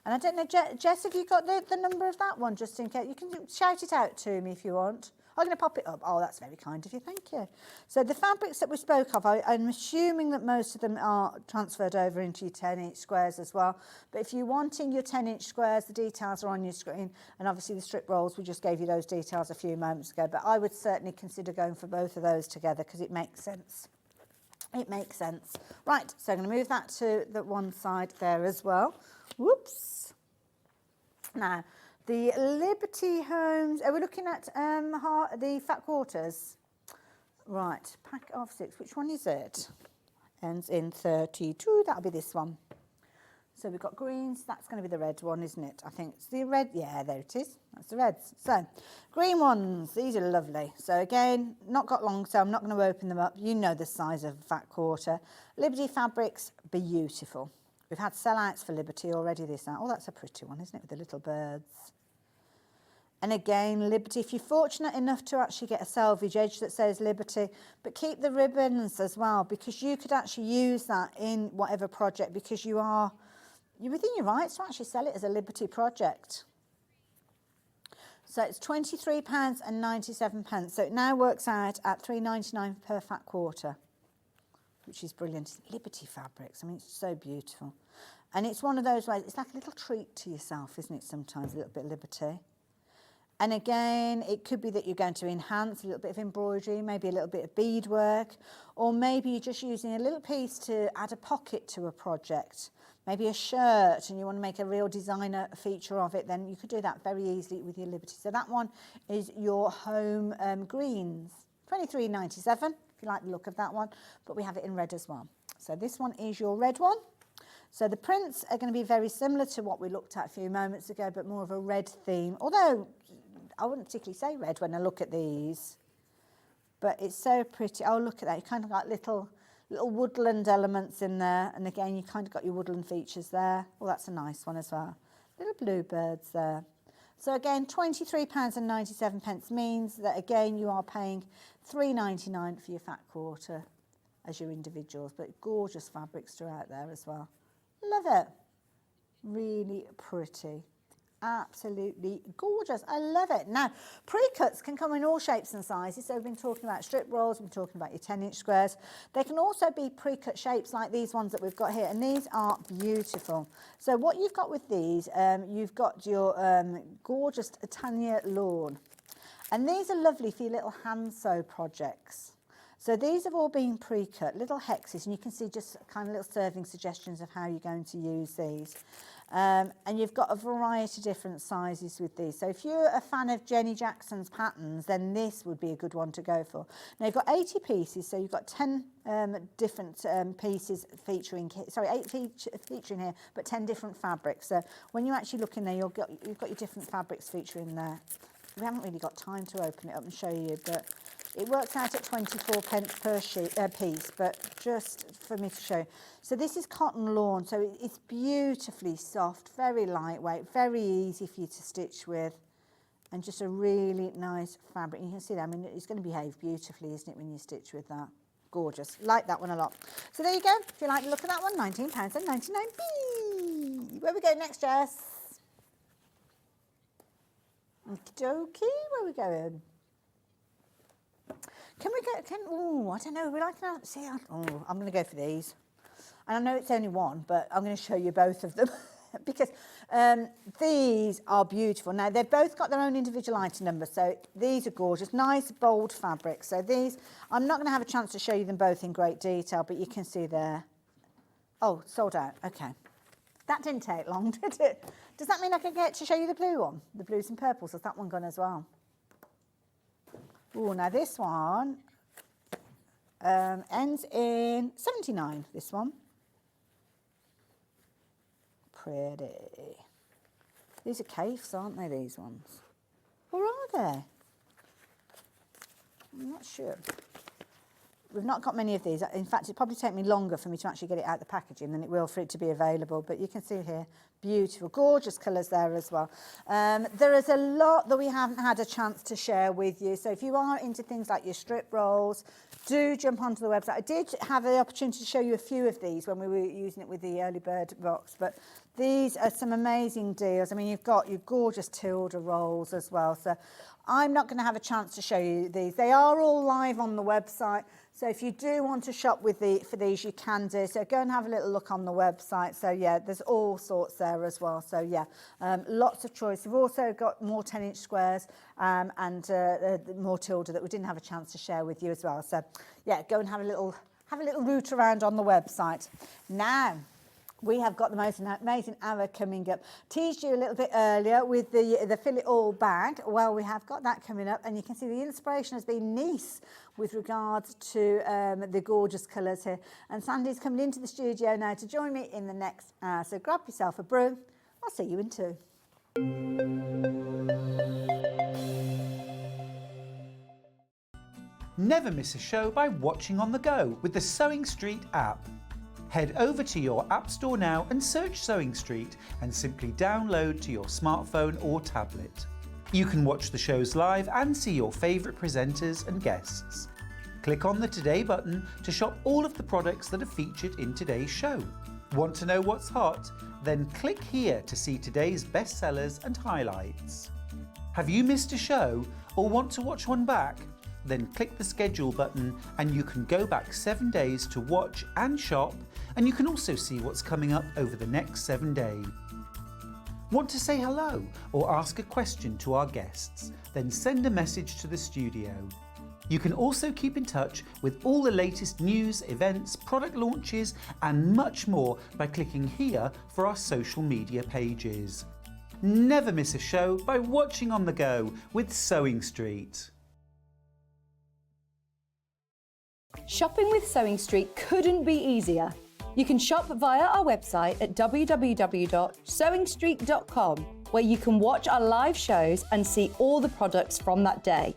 And I don't know, Jess, have you got the number of that one, just in case? You can shout it out to me if you want. I'm going to pop it up. Oh, that's very kind of you. Thank you. So the fabrics that we spoke of, I'm assuming that most of them are transferred over into your 10-inch squares as well. But if you're wanting your 10-inch squares, the details are on your screen. And obviously the strip rolls, we just gave you those details a few moments ago. But I would certainly consider going for both of those together because it makes sense. It makes sense. Right, so I'm going to move that to the one side there as well. Whoops. Now, The Liberty Homes, are we looking at the fat quarters? Right, pack of 6, which one is it? Ends in 32, that'll be this one. So we've got greens, that's going to be the red one, isn't it? I think it's the red, yeah, there it is. That's the reds. So, green ones, these are lovely. So again, not got long, so I'm not going to open them up. You know the size of a fat quarter. Liberty fabrics, beautiful. We've had sellouts for Liberty already this out. Oh, that's a pretty one, isn't it, with the little birds? And again, Liberty, if you're fortunate enough to actually get a selvage edge that says Liberty, but keep the ribbons as well, because you could actually use that in whatever project, because you're within your rights to actually sell it as a Liberty project. So it's £23.97. So it now works out at £3.99 per fat quarter, which is brilliant. Liberty fabrics, I mean, it's so beautiful. And it's one of those ways, it's like a little treat to yourself, isn't it, sometimes, a little bit of Liberty. And again, it could be that you're going to enhance a little bit of embroidery, maybe a little bit of beadwork, or maybe you're just using a little piece to add a pocket to a project. Maybe a shirt and you want to make a real designer feature of it, then you could do that very easily with your Liberty. So that one is your home greens, £23.97 if you like the look of that one, but we have it in red as well. So this one is your red one. So the prints are going to be very similar to what we looked at a few moments ago, but more of a red theme, although I wouldn't particularly say red when I look at these, but it's so pretty. Oh, look at that, you kind of got little woodland elements in there, and again you kind of got your woodland features there. Well, that's a nice one as well. Little bluebirds there. So again, £23.97 means that again you are paying £3.99 for your fat quarter as your individuals, but gorgeous fabrics throughout there as well. Love it. Really pretty. Absolutely gorgeous. I love it. Now, pre-cuts can come in all shapes and sizes. So we've been talking about strip rolls, we've been talking about your 10-inch squares. They can also be pre-cut shapes like these ones that we've got here, and these are beautiful. So what you've got with these, you've got your gorgeous Tanya lawn, and these are lovely for your little hand sew projects. So these have all been pre-cut, little hexes, and you can see just kind of little serving suggestions of how you're going to use these. And you've got a variety of different sizes with these. So if you're a fan of Jenny Jackson's patterns, then this would be a good one to go for. Now you've got 80 pieces, so you've got 10 different pieces featuring, sorry, 8 featuring here, but 10 different fabrics. So when you actually look in there, you've got your different fabrics featuring there. We haven't really got time to open it up and show you, but it works out at 24 pence per piece, but just for me to show you. So this is cotton lawn, so it's beautifully soft, very lightweight, very easy for you to stitch with, and just a really nice fabric. You can see that, I mean, it's going to behave beautifully, isn't it, when you stitch with that? Gorgeous. Like that one a lot. So there you go. If you like the look of that one, £19.99. Where we go next, Jess? Okie dokie, where are we going? Can we go, oh, I don't know, we like to see, oh, I'm going to go for these. And I know it's only one, but I'm going to show you both of them because these are beautiful. Now, they've both got their own individual item number, so these are gorgeous, nice, bold fabrics. So these, I'm not going to have a chance to show you them both in great detail, but you can see there. Oh, sold out, okay. That didn't take long, did it? Does that mean I can get to show you the blue one? The blues and purples, has that one gone as well? Oh, now this one ends in 79, this one. Pretty. These are caves, aren't they, these ones? Or are they? I'm not sure. We've not got many of these. In fact, it'd probably take me longer for me to actually get it out the packaging than it will for it to be available. But you can see here, beautiful, gorgeous colours there as well. There is a lot that we haven't had a chance to share with you. So if you are into things like your strip rolls, do jump onto the website. I did have the opportunity to show you a few of these when we were using it with the early bird box, but these are some amazing deals. I mean, you've got your gorgeous Tilda rolls as well. So I'm not going to have a chance to show you these. They are all live on the website. So if you do want to shop with for these, you can do. So go and have a little look on the website. So yeah, there's all sorts there as well. So yeah, lots of choice. We've also got more 10-inch squares and more Tilda that we didn't have a chance to share with you as well. So yeah, go and have a little root around on the website. Now, We have got the most amazing hour coming up. Teased you a little bit earlier with the Fill It All bag. Well, we have got that coming up, and you can see the inspiration has been Nice with regards to the gorgeous colours here. And Sandy's coming into the studio now to join me in the next hour. So grab yourself a brew. I'll see you in 2. Never miss a show by watching on the go with the Sewing Street app. Head over to your App Store now and search Sewing Street and simply download to your smartphone or tablet. You can watch the shows live and see your favourite presenters and guests. Click on the Today button to shop all of the products that are featured in today's show. Want to know what's hot? Then click here to see today's bestsellers and highlights. Have you missed a show or want to watch one back? Then click the schedule button and you can go back 7 days to watch and shop, and you can also see what's coming up over the next 7 days. Want to say hello or ask a question to our guests? Then send a message to the studio. You can also keep in touch with all the latest news, events, product launches and much more by clicking here for our social media pages. Never miss a show by watching on the go with Sewing Street. Shopping with Sewing Street couldn't be easier. You can shop via our website at www.sewingstreet.com, where you can watch our live shows and see all the products from that day.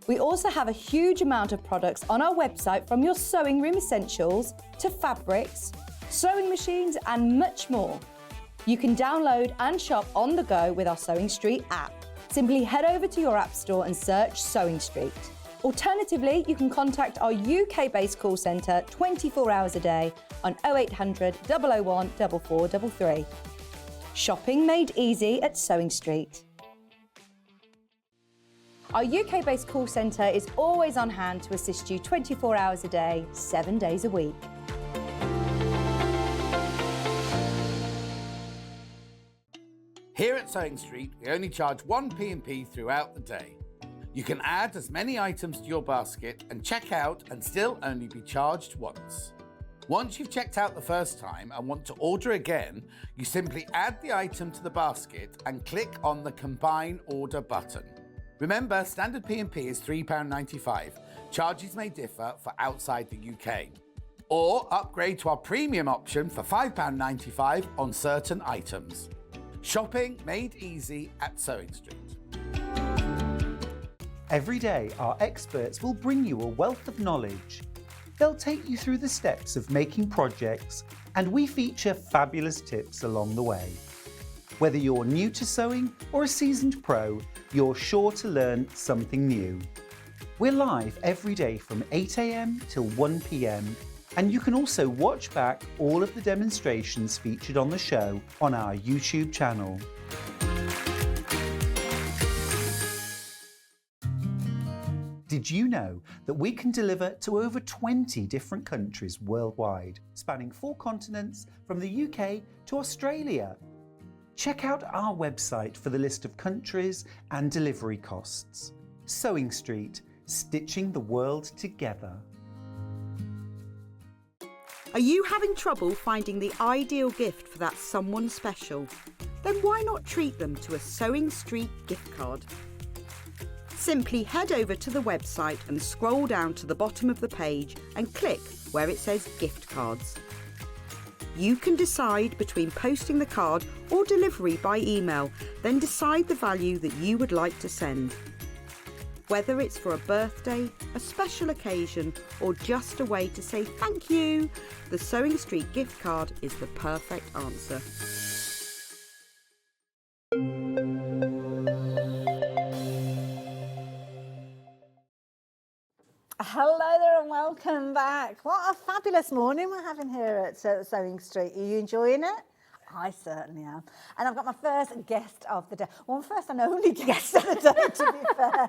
We also have a huge amount of products on our website, from your sewing room essentials to fabrics, sewing machines and much more. You can download and shop on the go with our Sewing Street app. Simply head over to your app store and search Sewing Street. Alternatively, you can contact our UK-based call centre 24 hours a day on 0800 001 4433. Shopping made easy at Sewing Street. Our UK-based call centre is always on hand to assist you 24 hours a day, 7 days a week. Here at Sewing Street, we only charge 1 P&P throughout the day. You can add as many items to your basket and check out and still only be charged once. Once you've checked out the first time and want to order again, you simply add the item to the basket and click on the Combine Order button. Remember, standard P&P is £3.95. Charges may differ for outside the UK. Or upgrade to our premium option for £5.95 on certain items. Shopping made easy at Sewing Street. Every day, our experts will bring you a wealth of knowledge. They'll take you through the steps of making projects, and we feature fabulous tips along the way. Whether you're new to sewing or a seasoned pro, you're sure to learn something new. We're live every day from 8 AM till 1 PM, and you can also watch back all of the demonstrations featured on the show on our YouTube channel. Did you know that we can deliver to over 20 different countries worldwide, spanning 4 continents from the UK to Australia? Check out our website for the list of countries and delivery costs. Sewing Street, stitching the world together. Are you having trouble finding the ideal gift for that someone special? Then why not treat them to a Sewing Street gift card? Simply head over to the website and scroll down to the bottom of the page and click where it says gift cards. You can decide between posting the card or delivery by email, then decide the value that you would like to send. Whether it's for a birthday, a special occasion, or just a way to say thank you, the Sewing Street gift card is the perfect answer. Hello there and welcome back. What a fabulous morning we're having here at Sewing Street. Are you enjoying it? I certainly am. And I've got my first guest of the day. Well, first and only guest of the day, to be fair.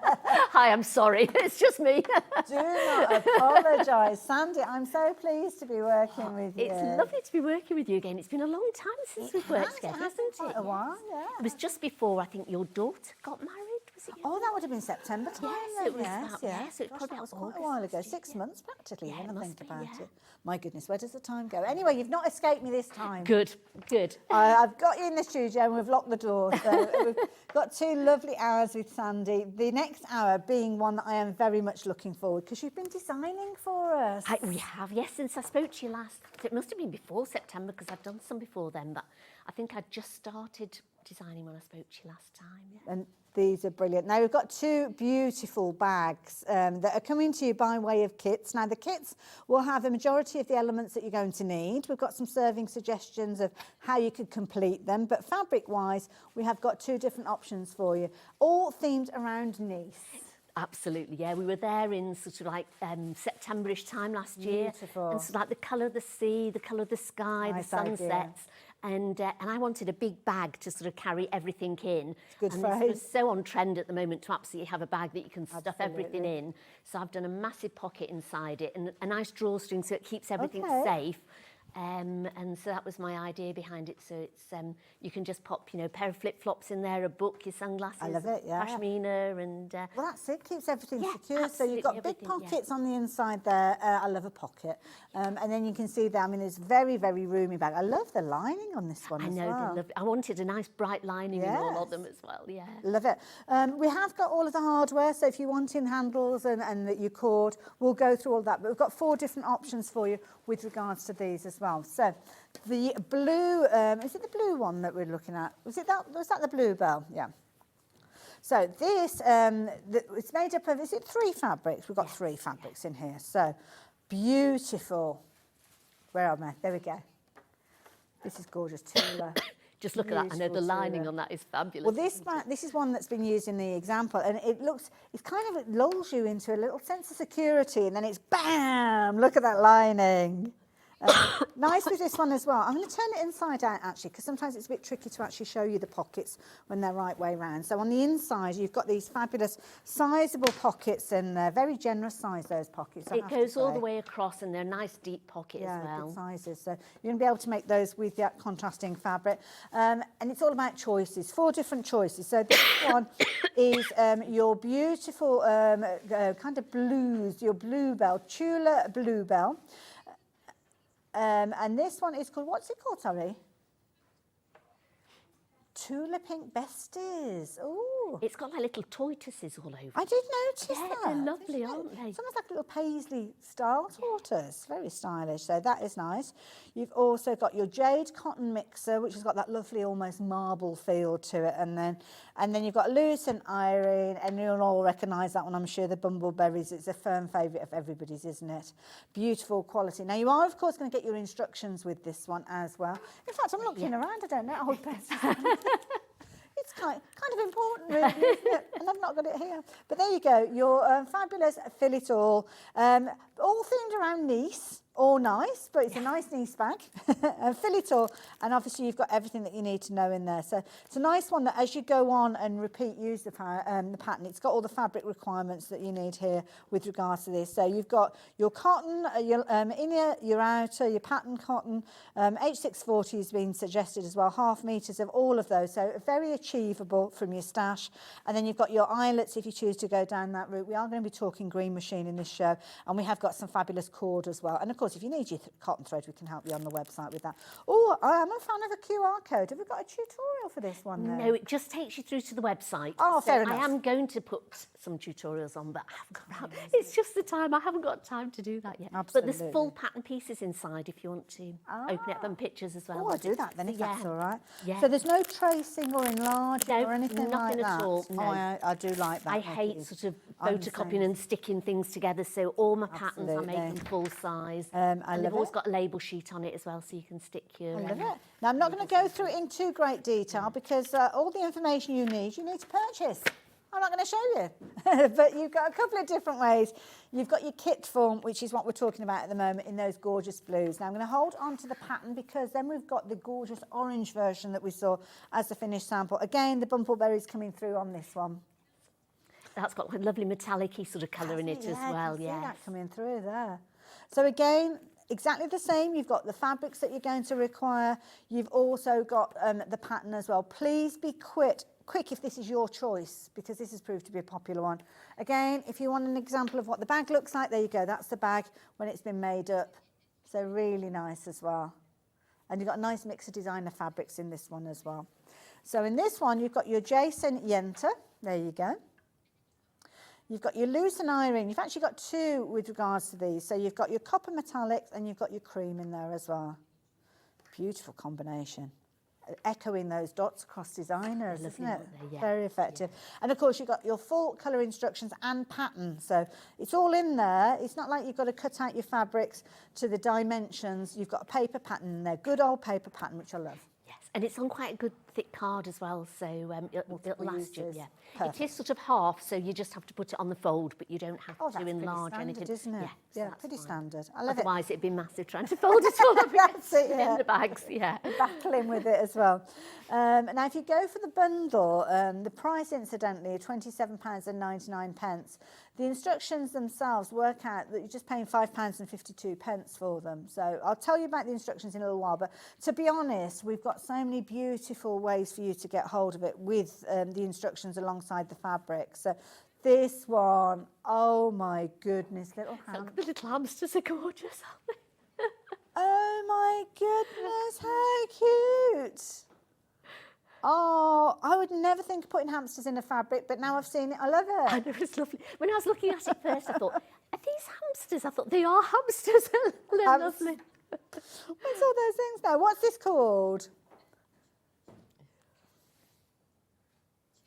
Hi, I'm sorry. It's just me. Do not apologise. Sandy, I'm so pleased to be working with you. It's lovely to be working with you again. It's been a long time since we've worked together, hasn't it? Quite a while, yeah. It was just before, I think, your daughter got married, was was it? Oh, that would have been September time. Yes, then, it was yes, about- yes. yeah, so it's Gosh, probably that was about quite a August while ago. last year, 6 yeah. months practically, Yeah, when it I must think be, about yeah. it. My goodness, where does the time go? Anyway, you've not escaped me this time. Good, good. I've got you in the studio and we've locked the door. So we've got 2 lovely hours with Sandy. The next hour being one that I am very much looking forward, because you've been designing for us. We have, yes, since I spoke to you last. It must have been before September because I've done some before then, but I think I just started designing when I spoke to you last time. Yeah. And these are brilliant. Now we've got 2 beautiful bags that are coming to you by way of kits. Now the kits will have the majority of the elements that you're going to need. We've got some serving suggestions of how you could complete them, but fabric wise we have got 2 different options for you, all themed around Nice. Absolutely, yeah. We were there in sort of like September-ish time last year. Beautiful. And so like the colour of the sea, the colour of the sky, Nice the idea. sunsets. And I wanted a big bag to sort of carry everything in. Good and it's sort of phrase. so on trend at the moment to absolutely have a bag that you can stuff everything Absolutely. in. So I've done a massive pocket inside it and a nice drawstring so it keeps everything Okay. safe. And so that was my idea behind it. So it's you can just pop, you know, a pair of flip-flops in there, a book, your sunglasses, I love it, yeah. pashmina, and Well, that's it, keeps everything Yeah, secure. So you've got absolutely big everything, yeah. pockets on the inside there. I love a pocket. And then you can see there, I mean, it's very, very roomy bag. I love the lining on this one I as know well. they love it. I wanted a nice bright lining in all Yes. of them as well. Yeah. Love it. We have got all of the hardware, so if you want in handles and that you cord, we'll go through all that. But we've got 4 different options for you with regards to these as well. So the blue, is it the blue one that we're looking at? Was that the bluebell? Yeah. So this, it's made up of, is it 3 fabrics? We've got 3 fabrics in here. So beautiful. Where am I? There we go. This is gorgeous. Tula. Just look at that. I know the Beautiful lining tula. on that is fabulous. Well, this is one that's been used in the example, and it's kind of, it lulls you into a little sense of security, and then it's bam, look at that lining. Nice with this one as well. I'm going to turn it inside out actually, because sometimes it's a bit tricky to actually show you the pockets when they're right way round. So on the inside, you've got these fabulous sizable pockets, and they're very generous size, those pockets. I It have to goes all say. the way across, and they're a nice deep pocket Yeah, as well. good sizes. So you're going to be able to make those with that contrasting fabric. And it's all about choices, 4 different choices. So this one is your beautiful kind of blues, your bluebell, Tula bluebell. And this one is called, what's it called, sorry? Tula Pink Besties. Ooh. It's got like little tortoises all over. I did notice Yeah, that. they're Did lovely, you know? aren't they? It's almost like a little paisley style tortoise. Very stylish. So that is nice. You've also got your jade cotton mixer, which has got that lovely almost marble feel to it. And then you've got Lucent Irene, and you'll all recognise that one, I'm sure, the Bumbleberries. It's a firm favourite of everybody's, isn't it? Beautiful quality. Now, you are, of course, going to get your instructions with this one as well. In fact, I'm looking around. I don't know. Old person. It's kind of important, really, isn't it? And I've not got it here. But there you go, your fabulous Fill It All themed around Nice, all nice, but it's a nice Nice bag. Fill It All, and obviously you've got everything that you need to know in there. So it's a nice one that as you go on and repeat, use the pattern, it's got all the fabric requirements that you need here with regards to this. So you've got your cotton, your inner, your outer, your pattern cotton, H640 has been suggested as well, 1/2 meters of all of those, so very achievable from your stash. And then you've got your eyelets if you choose to go down that route. We are going to be talking green machine in this show, and we have got some fabulous cord as well. And of course, if you need your cotton thread, we can help you on the website with that. Oh, I am a fan of a QR code. Have we got a tutorial for this one then? No, it just takes you through to the website. Oh, So fair I enough. am going to put some tutorials on, but I haven't got round. It's just the time. I haven't got time to do that yet. But there's Absolutely. full pattern pieces inside if you want to open it up and pictures as well. Oh, I'll do that then if that's all right. Yeah. So there's no tracing or enlarging No, or anything like nothing that? at all, Oh, no. I do like that. I thank hate you. sort of I'm the photocopying same. and sticking things together, so all my patterns I make Absolutely. them full size. I and love they've always it. got a label sheet on it as well, so you can stick your... I love it. Now, I'm not going to go through it in too great detail because all the information you need to purchase. I'm not going to show you, but you've got a couple of different ways. You've got your kit form, which is what we're talking about at the moment in those gorgeous blues. Now, I'm going to hold on to the pattern because then we've got the gorgeous orange version that we saw as the finished sample. Again, the bumbleberries coming through on this one. That's got like lovely metallic-y sort of colour in it as well, I can see yeah. that coming through there. So again, exactly the same. You've got the fabrics that you're going to require. You've also got the pattern as well. Please be quick quick if this is your choice, because this has proved to be a popular one. Again, if you want an example of what the bag looks like, there you go. That's the bag when it's been made up. So really nice as well. And you've got a nice mix of designer fabrics in this one as well. So in this one, you've got your Jason Yenta. There you go. You've got your loose and iron. You've actually got two with regards to these. So you've got your copper metallics and you've got your cream in there as well. Beautiful combination. Echoing those dots across designers, isn't it? Yeah. Very effective. And of course, you've got your full colour instructions and pattern. So it's all in there. It's not like you've got to cut out your fabrics to the dimensions. You've got a paper pattern in there, good old paper pattern, which I love. Yes, and it's on quite a good thick card as well, so it'll last you. uses. Yeah, Perfect. it is sort of half, so you just have to put it on the fold, but you don't have Oh, to that's enlarge pretty standard, anything. isn't it? Yeah, so Yeah, that's pretty fine. standard. I love it. Otherwise, it'd be massive trying to fold it all up That's it, yeah. in the bags. Yeah. Battling with it as well. Now, if you go for the bundle, the price, incidentally, £27.99. The instructions themselves work out that you're just paying £5.52 for them. So I'll tell you about the instructions in a little while. But to be honest, we've got so many beautiful ways for you to get hold of it with the instructions alongside the fabric. So this one, oh my goodness, little hand. Look, the little hamsters are gorgeous, aren't they? Oh my goodness, how cute. Oh, I would never think of putting hamsters in a fabric, but now I've seen it, I love I it. know, it's lovely. When I was looking at it first, I thought, are these hamsters? I thought, they are hamsters. They're lovely. What's all those things now? What's this called?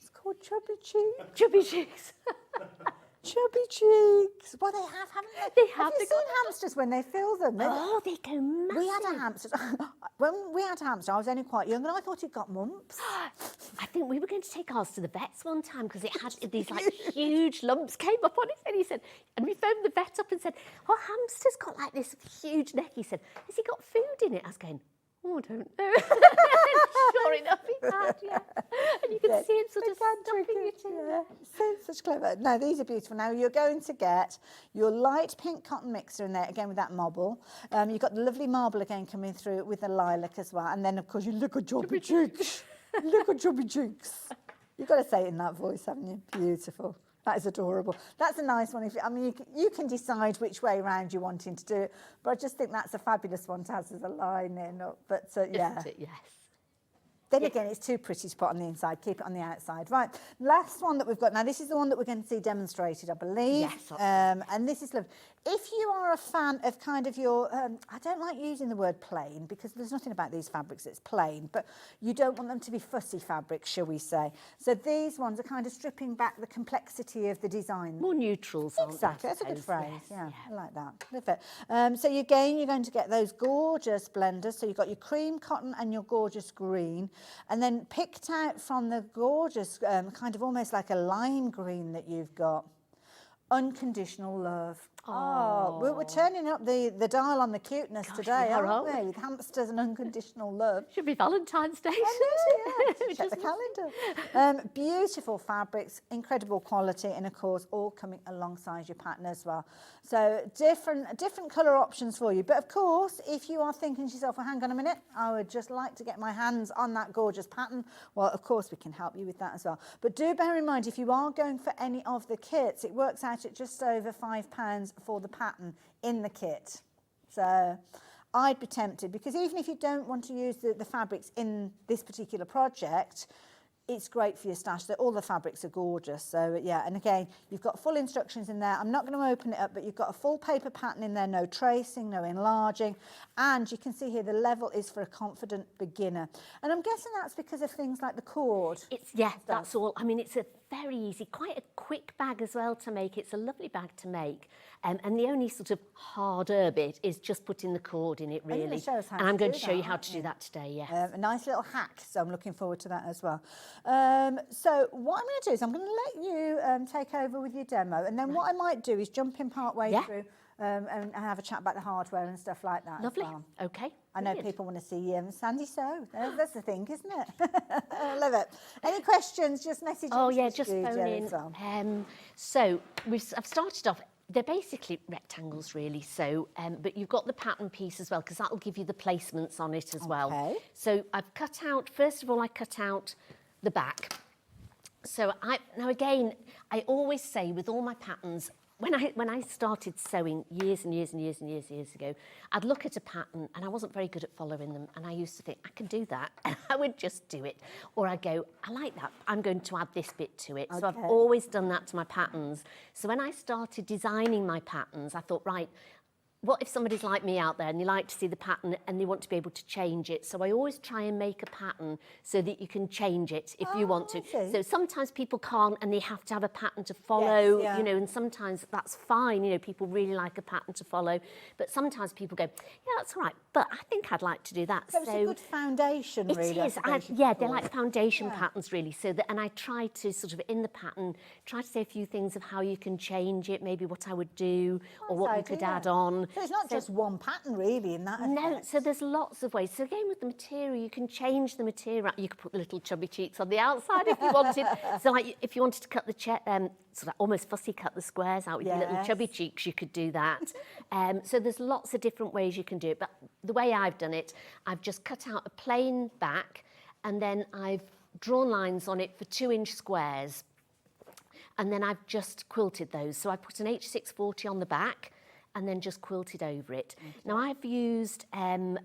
It's called Chubby Cheeks. Chubby cheeks. Chubby Cheeks. Well, they have, haven't they? They have, you they've seen got- hamsters when they fill them? Oh, they go massive. We had a hamster. When we had a hamster, I was only quite young, and I thought it got mumps. I think we were going to take ours to the vets one time because it had these like huge lumps came up on it, and he said, and we phoned the vet up and said, "Oh, hamster's got like this huge neck." He said, "Has he got food in it?" I was going, "Oh, I don't know." Sure enough, he had, yeah. And you can see it sort of stuffing it in. Yeah, so such clever. No, these are beautiful. Now you're going to get your light pink cotton mixer in there again with that marble. You've got the lovely marble again coming through with the lilac as well, and then of course you look at Chubby Cheeks. Look at Chubby Cheeks. You've got to say it in that voice, haven't you? Beautiful. That is adorable. That's a nice one. I mean, you can decide which way around you're wanting to do it, but I just think that's a fabulous one to have as a line in. But yeah. Isn't it? Yes. Then again, it's too pretty to put on the inside. Keep it on the outside. Right, last one that we've got. Now, this is the one that we're going to see demonstrated, I believe. Yes, absolutely. And this is lovely. If you are a fan of kind of your, I don't like using the word plain because there's nothing about these fabrics that's plain, but you don't want them to be fussy fabrics, shall we say. So these ones are kind of stripping back the complexity of the design. More neutrals, aren't they, Exactly, I that's a good suppose? phrase. Yes, Yeah, I like that. Love it. So again, you're going to get those gorgeous blenders. So you've got your cream cotton and your gorgeous green, and then picked out from the gorgeous kind of almost like a lime green that you've got. Unconditional love. Oh, we're turning up the dial on the cuteness today, we are, aren't aren't we? With hamsters and unconditional love. Should be Valentine's Day. Check the calendar. Beautiful fabrics, incredible quality, and of course, all coming alongside your pattern as well. So different colour options for you. But of course, if you are thinking to yourself, well, hang on a minute, I would just like to get my hands on that gorgeous pattern. Well, of course, we can help you with that as well. But do bear in mind, if you are going for any of the kits, it works out at just over £5 for the pattern in the kit. So I'd be tempted, because even if you don't want to use the fabrics in this particular project, it's great for your stash. All the fabrics are gorgeous. So yeah, and again, you've got full instructions in there. I'm not going to open it up, but you've got a full paper pattern in there, no tracing, no enlarging. And you can see here the level is for a confident beginner. And I'm guessing that's because of things like the cord. That's all. I mean, it's a very easy, quite a quick bag as well to make. It's a lovely bag to make. And the only sort of harder bit is just putting the cord in it, You're really. gonna show us how And I'm to going do to show you that, how aren't to you? do that today, yes. A nice little hack, so I'm looking forward to that as well. So what I'm going to do is I'm going to let you take over with your demo, and then what I might do is jump in part way through and have a chat about the hardware and stuff like that. Lovely. As well. Okay. I know brilliant. people want to see Sandi sew. That's the thing, isn't it? I love it. Any questions? Just message. Oh, into yeah, the just studio phone in. as well. So I've started off, they're basically rectangles, really. So, but you've got the pattern piece as well, because that will give you the placements on it as well. Okay. So I've cut out, first of all, I cut out the back. So now again, I always say with all my patterns, when I started sewing years ago, I'd look at a pattern and I wasn't very good at following them, and I used to think, I can do that. I would just do it. Or I go, I like that, I'm going to add this bit to it. So I've always done that to my patterns. So when I started designing my patterns, I thought, right, what if somebody's like me out there and they like to see the pattern and they want to be able to change it? So I always try and make a pattern so that you can change it if you want to. So sometimes people can't and they have to have a pattern to follow, you know, and sometimes that's fine. You know, people really like a pattern to follow. But sometimes people go, yeah, that's all right, but I think I'd like to do that. So it's a good foundation, really. It is. Yeah, they're like foundation patterns, really. So that, and I try to sort of, in the pattern, try to say a few things of how you can change it, maybe what I would do or what you could add on. So it's not just one pattern, really, in that effect. No, so there's lots of ways. So again, with the material, you can change the material. You could put the little chubby cheeks on the outside if you wanted. So like, if you wanted to cut the sort of almost fussy cut the squares out with your little chubby cheeks, you could do that. So there's lots of different ways you can do it. But the way I've done it, I've just cut out a plain back, and then I've drawn lines on it for 2-inch squares. And then I've just quilted those. So I put an H640 on the back, and then just quilted over it. Okay. Now I've used a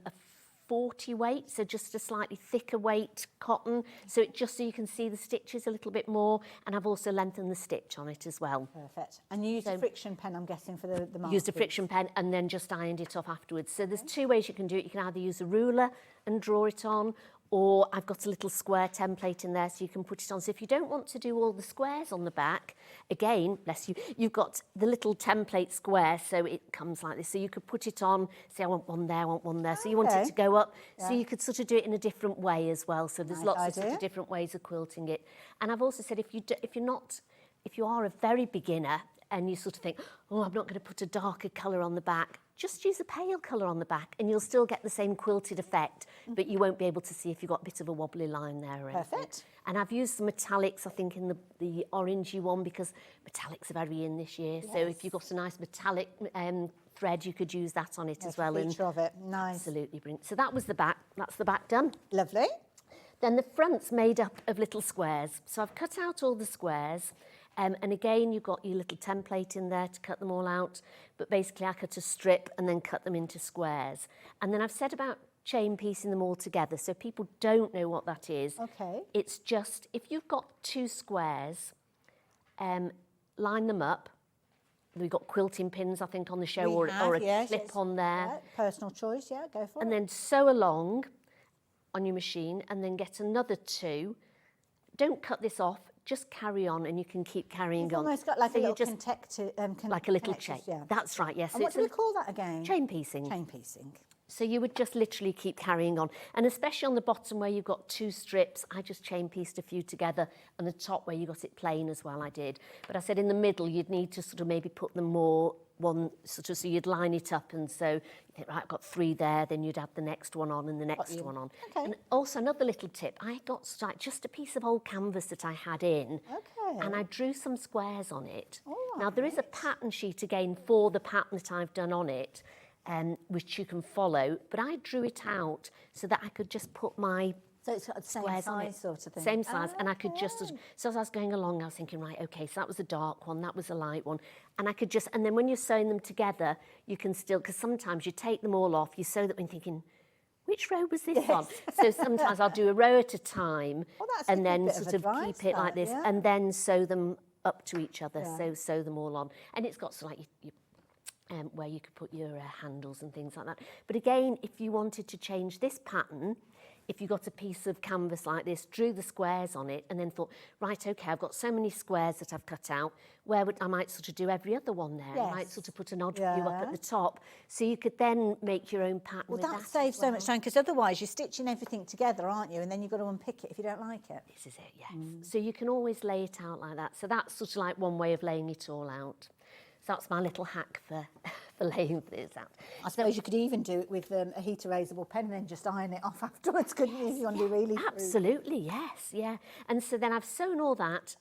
40 weight, so just a slightly thicker weight cotton, so you can see the stitches a little bit more, and I've also lengthened the stitch on it as well. Perfect. And you used a friction pen, I'm guessing, for the mark. Used a friction pen and then just ironed it off afterwards. So there's 2 ways you can do it. You can either use a ruler and draw it on, or I've got a little square template in there so you can put it on. So if you don't want to do all the squares on the back, again, bless you, you've got the little template square, so it comes like this. So you could put it on, say I want one there, I want one there. So you want it to go up, so you could sort of do it in a different way as well. So there's lots of sort of different ways of quilting it. And I've also said if you are a very beginner and you sort of think, oh, I'm not going to put a darker colour on the back, just use a pale colour on the back and you'll still get the same quilted effect, but you won't be able to see if you've got a bit of a wobbly line there. Or Perfect. And I've used some metallics, I think, in the orangey one, because metallics are very in this year. Yes. So if you've got a nice metallic thread, you could use that on it as well. Feature of it. Nice. Absolutely brilliant. So that was the back. That's the back done. Lovely. Then the front's made up of little squares. So I've cut out all the squares. And again, you've got your little template in there to cut them all out. But basically, I cut a strip and then cut them into squares. And then I've said about chain piecing them all together, so people don't know what that is. Okay. It's just, if you've got 2 squares, line them up. We've got quilting pins, I think, on the show, or a clip on there. Yeah, personal choice, yeah, go for it. And then sew along on your machine, and then get another 2. Don't cut this off. Just carry on, and you can keep carrying on. You've almost got like a little like a little chain. Yeah. That's right, yes. And what do we call that again? Chain piecing. Chain piecing. So you would just literally keep carrying on. And especially on the bottom where you've got 2 strips, I just chain pieced a few together, and the top where you got it plain as well, I did. But I said in the middle, you'd need to sort of maybe put them more one sort of, so you'd line it up, and so you think, right, I've got 3 there, then you'd add the next one on and the next one on. Okay. And also another little tip, I got like just a piece of old canvas that I had in, and I drew some squares on it. Now there is a pattern sheet again for the pattern that I've done on it, which you can follow, but I drew it out so that I could just put my So it's got the same size sort of thing. Same size, and I could just, so as I was going along, I was thinking, right, okay, so that was a dark one, that was a light one, and I could just, and then when you're sewing them together, you can still, because sometimes you take them all off, you sew them and thinking, which row was this on? So sometimes I'll do a row at a time, and then sort of keep it like this, and then sew them up to each other, so sew them all on. And it's got sort of like where you could put your handles and things like that. But again, if you wanted to change this pattern, if you got a piece of canvas like this, drew the squares on it, and then thought, right, okay, I've got so many squares that I've cut out, where would I might sort of do every other one there. I might sort of put an odd view up at the top, so you could then make your own pattern with that. Well, that saves so much time, because otherwise you're stitching everything together, aren't you? And then you've got to unpick it if you don't like it. This is it, yes. So you can always lay it out like that. So that's sort of like one way of laying it all out. So that's my little hack for laying this out. I suppose you could even do it with a heat erasable pen and then just iron it off afterwards, couldn't you? If you want to be really Absolutely, yes, yeah. And so then I've sewn all that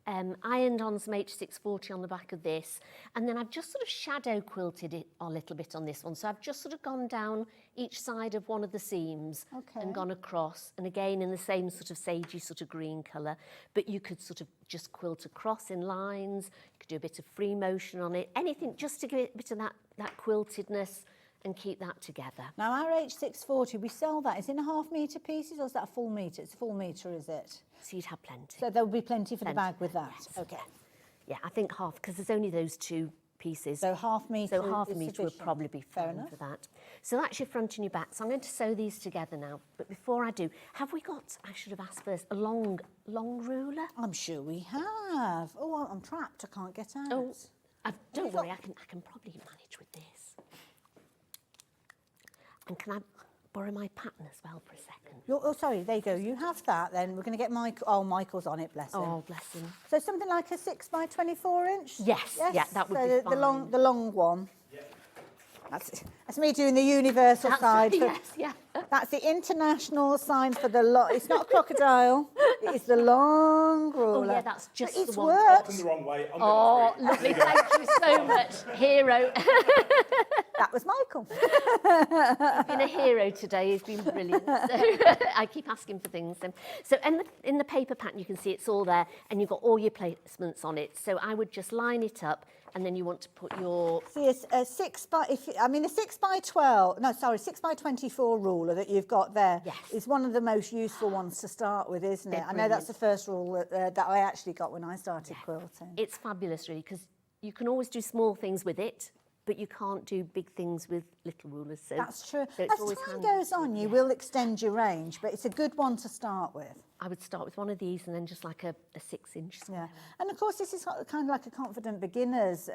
ironed on some H640 on the back of this, and then I've just sort of shadow quilted it a little bit on this one. So I've just sort of gone down each side of one of the seams and gone across, and again in the same sort of sagey sort of green colour. But you could sort of just quilt across in lines, you could do a bit of free motion on it, anything just to give it a bit of that quiltedness and keep that together. Now our H640, we sell that. Is it in a half metre pieces or is that a full metre? It's a full metre, is it? So you'd have plenty. So there'll be plenty for the bag with that. Yes. Okay. Yeah, I think half, because there's only those two pieces. So half metre. So half a is metre would sufficient. probably be Fair fine enough. for that. So that's your front and your back. So I'm going to sew these together now. But before I do, have we got, I should have asked first, a long ruler? I'm sure we have. Oh, I'm trapped. I can't get out. Oh, don't you worry, got? I can probably manage with this. And can I borrow my pattern as well for a second? Oh, sorry, there you go. You have that then. We're going to get Michael. Oh, Michael's on it, bless him. Oh, bless him. So something like a 6 by 24 inch? Yes, yeah, that would be the long, fine. the long one. That's me doing the universal side. Yes, yeah. That's the international sign for the long. It's not a crocodile. It is the long ruler. Oh, yeah, that's just It's the one. worked. The wrong way. I'm Oh, lovely. Thank you so much, hero. That was Michael. He's been a hero today. He's been brilliant. So I keep asking for things. So in the paper pattern, you can see it's all there, and you've got all your placements on it. So I would just line it up, and then you want to put your... See, a 6 by, a 6 by 12, no, sorry, 6 by 24 ruler that you've got there is one of the most useful ones to start with, isn't it? They're I know that's brilliant. the first rule that I actually got when I started quilting. It's fabulous, really, because you can always do small things with it, but you can't do big things with little rulers. So That's true. So it's As always time handy. goes on, you will extend your range, but it's a good one to start with. I would start with one of these and then just like a 6-inch Yeah, square. and of course this is kind of like a confident beginners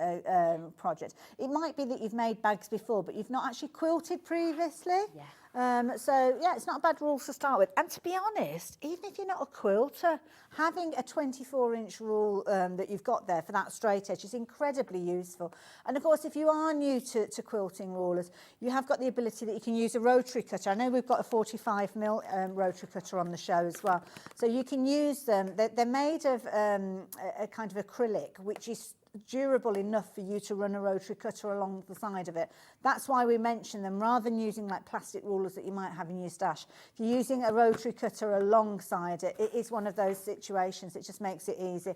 project. It might be that you've made bags before, but you've not actually quilted previously. Yeah. So yeah, it's not a bad rule to start with. And to be honest, even if you're not a quilter, having a 24-inch rule that you've got there for that straight edge is incredibly useful. And of course, if you are new to quilting rulers, you have got the ability that you can use a rotary cutter. I know we've got a 45mm rotary cutter on the show as well. So you can use them. They're made of a kind of acrylic, which is durable enough for you to run a rotary cutter along the side of it. That's why we mention them rather than using like plastic rulers that you might have in your stash. If you're using a rotary cutter alongside it, it is one of those situations. It just makes it easy.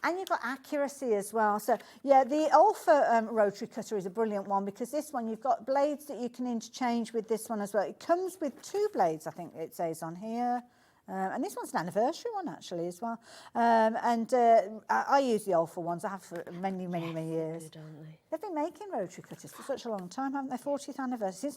And you've got accuracy as well. So yeah, the Alpha rotary cutter is a brilliant one because this one, you've got blades that you can interchange with this one as well. It comes with 2 blades, I think it says on here. And this one's an anniversary one actually as well. I use the Alpha ones. I have for many years. Good, aren't they? They've been making rotary cutters for such a long time, haven't they? 40th anniversary.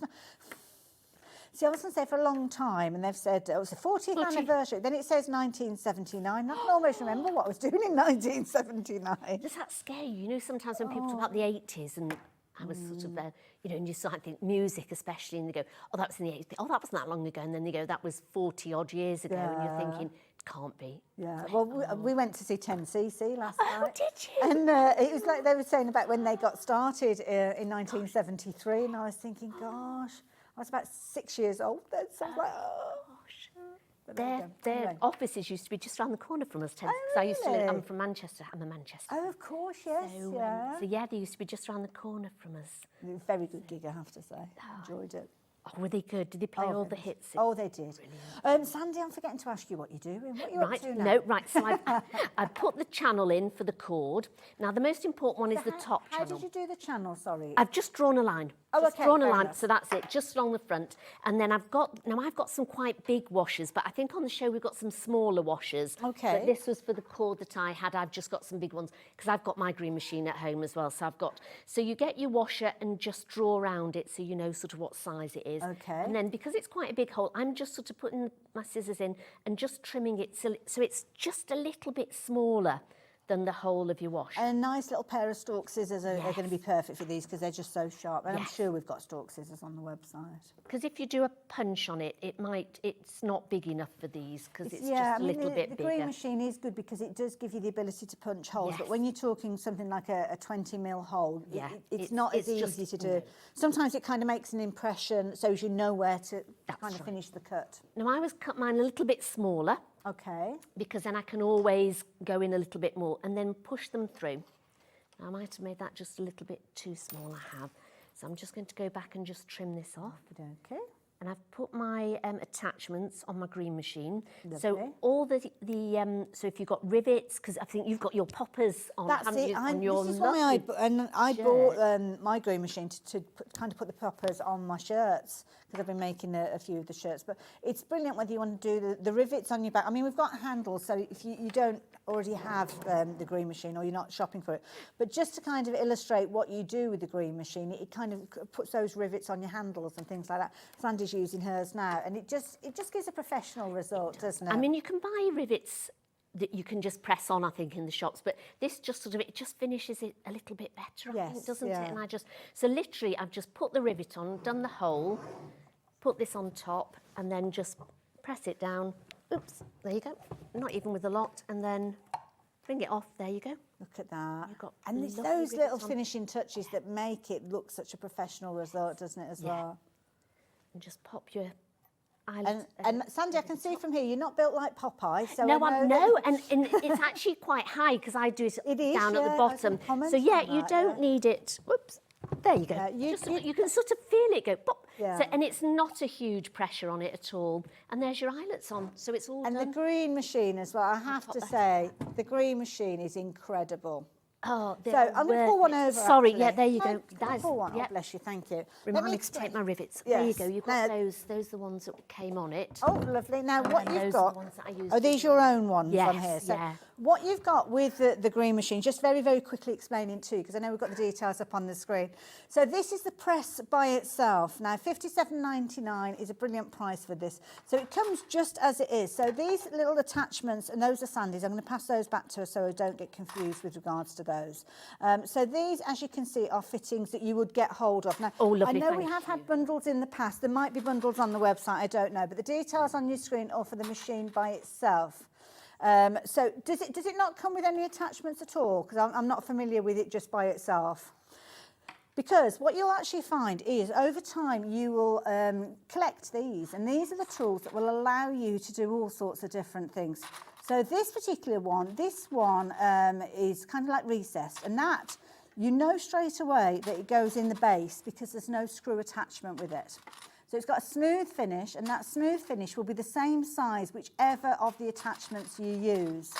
See, I was going to say for a long time, and they've said it was the 40th anniversary. Then it says 1979. I can almost remember what I was doing in 1979. Does that scare you? You know, sometimes when people talk about the 80s and I was sort of there, you know, and you sort of think music especially, and they go, oh, that was in the 80s. Oh, that wasn't that long ago. And then they go, that was 40 odd years ago. And you're thinking, it can't be. Yeah, well, we went to see 10cc last night. Oh, did you? And it was like they were saying about when they got started in 1973, and I was thinking, gosh, I was about 6 years old then, so I was like, oh. But there you go. Their Anyway. offices used to be just around the corner from us, because I used to live, I'm from Manchester, I'm a Manchester. Oh, of course, yes, So yeah, they used to be just around the corner from us. Very good gig, I have to say. Enjoyed it. Oh, were they good? Did they play all the goodness. hits? Oh, they did. Sandy, I'm forgetting to ask you what you're doing. What are you up to now? No, right. So I've put the channel in for the cord. Now, the most important one is the top How channel. did you do the channel, sorry? I've just drawn a line. Oh, Just okay, drawn a fair line, enough. so that's it, just along the front. And then I've got some quite big washers, but I think on the show we've got some smaller washers. Okay. But this was for the cord that I had. I've just got some big ones because I've got my green machine at home as well. So you get your washer and just draw around it so you know sort of what size it is. Okay. And then because it's quite a big hole, I'm just sort of putting my scissors in and just trimming it so it's just a little bit smaller than the whole of your wash. A nice little pair of stalk scissors are going to be perfect for these because they're just so sharp. And I'm Yes. sure we've got stalk scissors on the website. Because if you do a punch on it, it's not big enough for these because it's yeah, just a little bit the bigger. green machine is good because it does give you the ability to punch holes. But Yes. when you're talking something like a 20mm hole, Yeah, it's not as it's just- easy to do. Sometimes it kind of makes an impression so as you know where to kind of right. finish the cut. Now I was cut mine a little bit smaller Okay. because then I can always go in a little bit more and then push them through. Now, I might have made that just a little bit too small, I have. So I'm just going to go back and just trim this off. Okay. And I've put my attachments on my green machine. Lovely. So all so if you've got rivets, because I think you've got your poppers on, That's haven't it. you, on your This is why I bought shirt. my green machine to kind of put the poppers on my shirts, because I've been making a few of the shirts. But it's brilliant whether you want to do the rivets on your back. I mean, we've got handles, so if you don't already have the green machine or you're not shopping for it, but just to kind of illustrate what you do with the green machine, it kind of puts those rivets on your handles and things like that. Sandy's using hers now, and it just gives a professional result, doesn't it? I mean, you can buy rivets that you can just press on, I think, in the shops, but this just sort of, it just finishes it a little bit better, I think, doesn't it? And so literally, I've just put the rivet on, done the hole, put this on top, and then just press it down. Oops, there you go. Not even with a lot, and then bring it off. There you go. Look at that. You've got And it's lovely those little rivets on. finishing touches that make it look such a professional result, doesn't it, as well? And just pop your eyelid. And Sandy, I can see from here, you're not built like Popeye. So No, I know no, that- and it's actually quite high because I do it, It is, down at yeah, the I bottom. can comment So yeah, on you that, don't yeah. need it. Whoops. There you go. Yeah, You can sort of feel it go pop. Yeah. So, and it's not a huge pressure on it at all. And there's your eyelets on. So it's all And the done. green machine as well, I have to say, the green machine is incredible. Oh, So I'm going to pull one over. Sorry, actually. yeah, there you No, go. I'll That's, pull one. yeah. Oh, bless you, thank you. Remind me to explain. take my rivets. There you Yes. go. You've got Now- those. Those are the ones that came on it. Oh, lovely. Now, And what then you've those are got... the ones that I used Are these your own ones on Yes, here? So yeah. what you've got with the green machine, just very, very quickly explaining too, because I know we've got the details up on the screen. So this is the press by itself. Now, $57.99 is a brilliant price for this. So it comes just as it is. So these little attachments, and those are Sandy's, I'm going to pass those back to her so I don't get confused with regards to those. So these, as you can see, are fittings that you would get hold of. Now, Oh, lovely, I know we thank have you. had bundles in the past. There might be bundles on the website, I don't know. But the details on your screen are for the machine by itself. So does it not come with any attachments at all? Because I'm not familiar with it just by itself. Because what you'll actually find is over time you will collect these, and these are the tools that will allow you to do all sorts of different things. So this particular one, is kind of like recessed, and that you know straight away that it goes in the base because there's no screw attachment with it. So it's got a smooth finish, and that smooth finish will be the same size whichever of the attachments you use.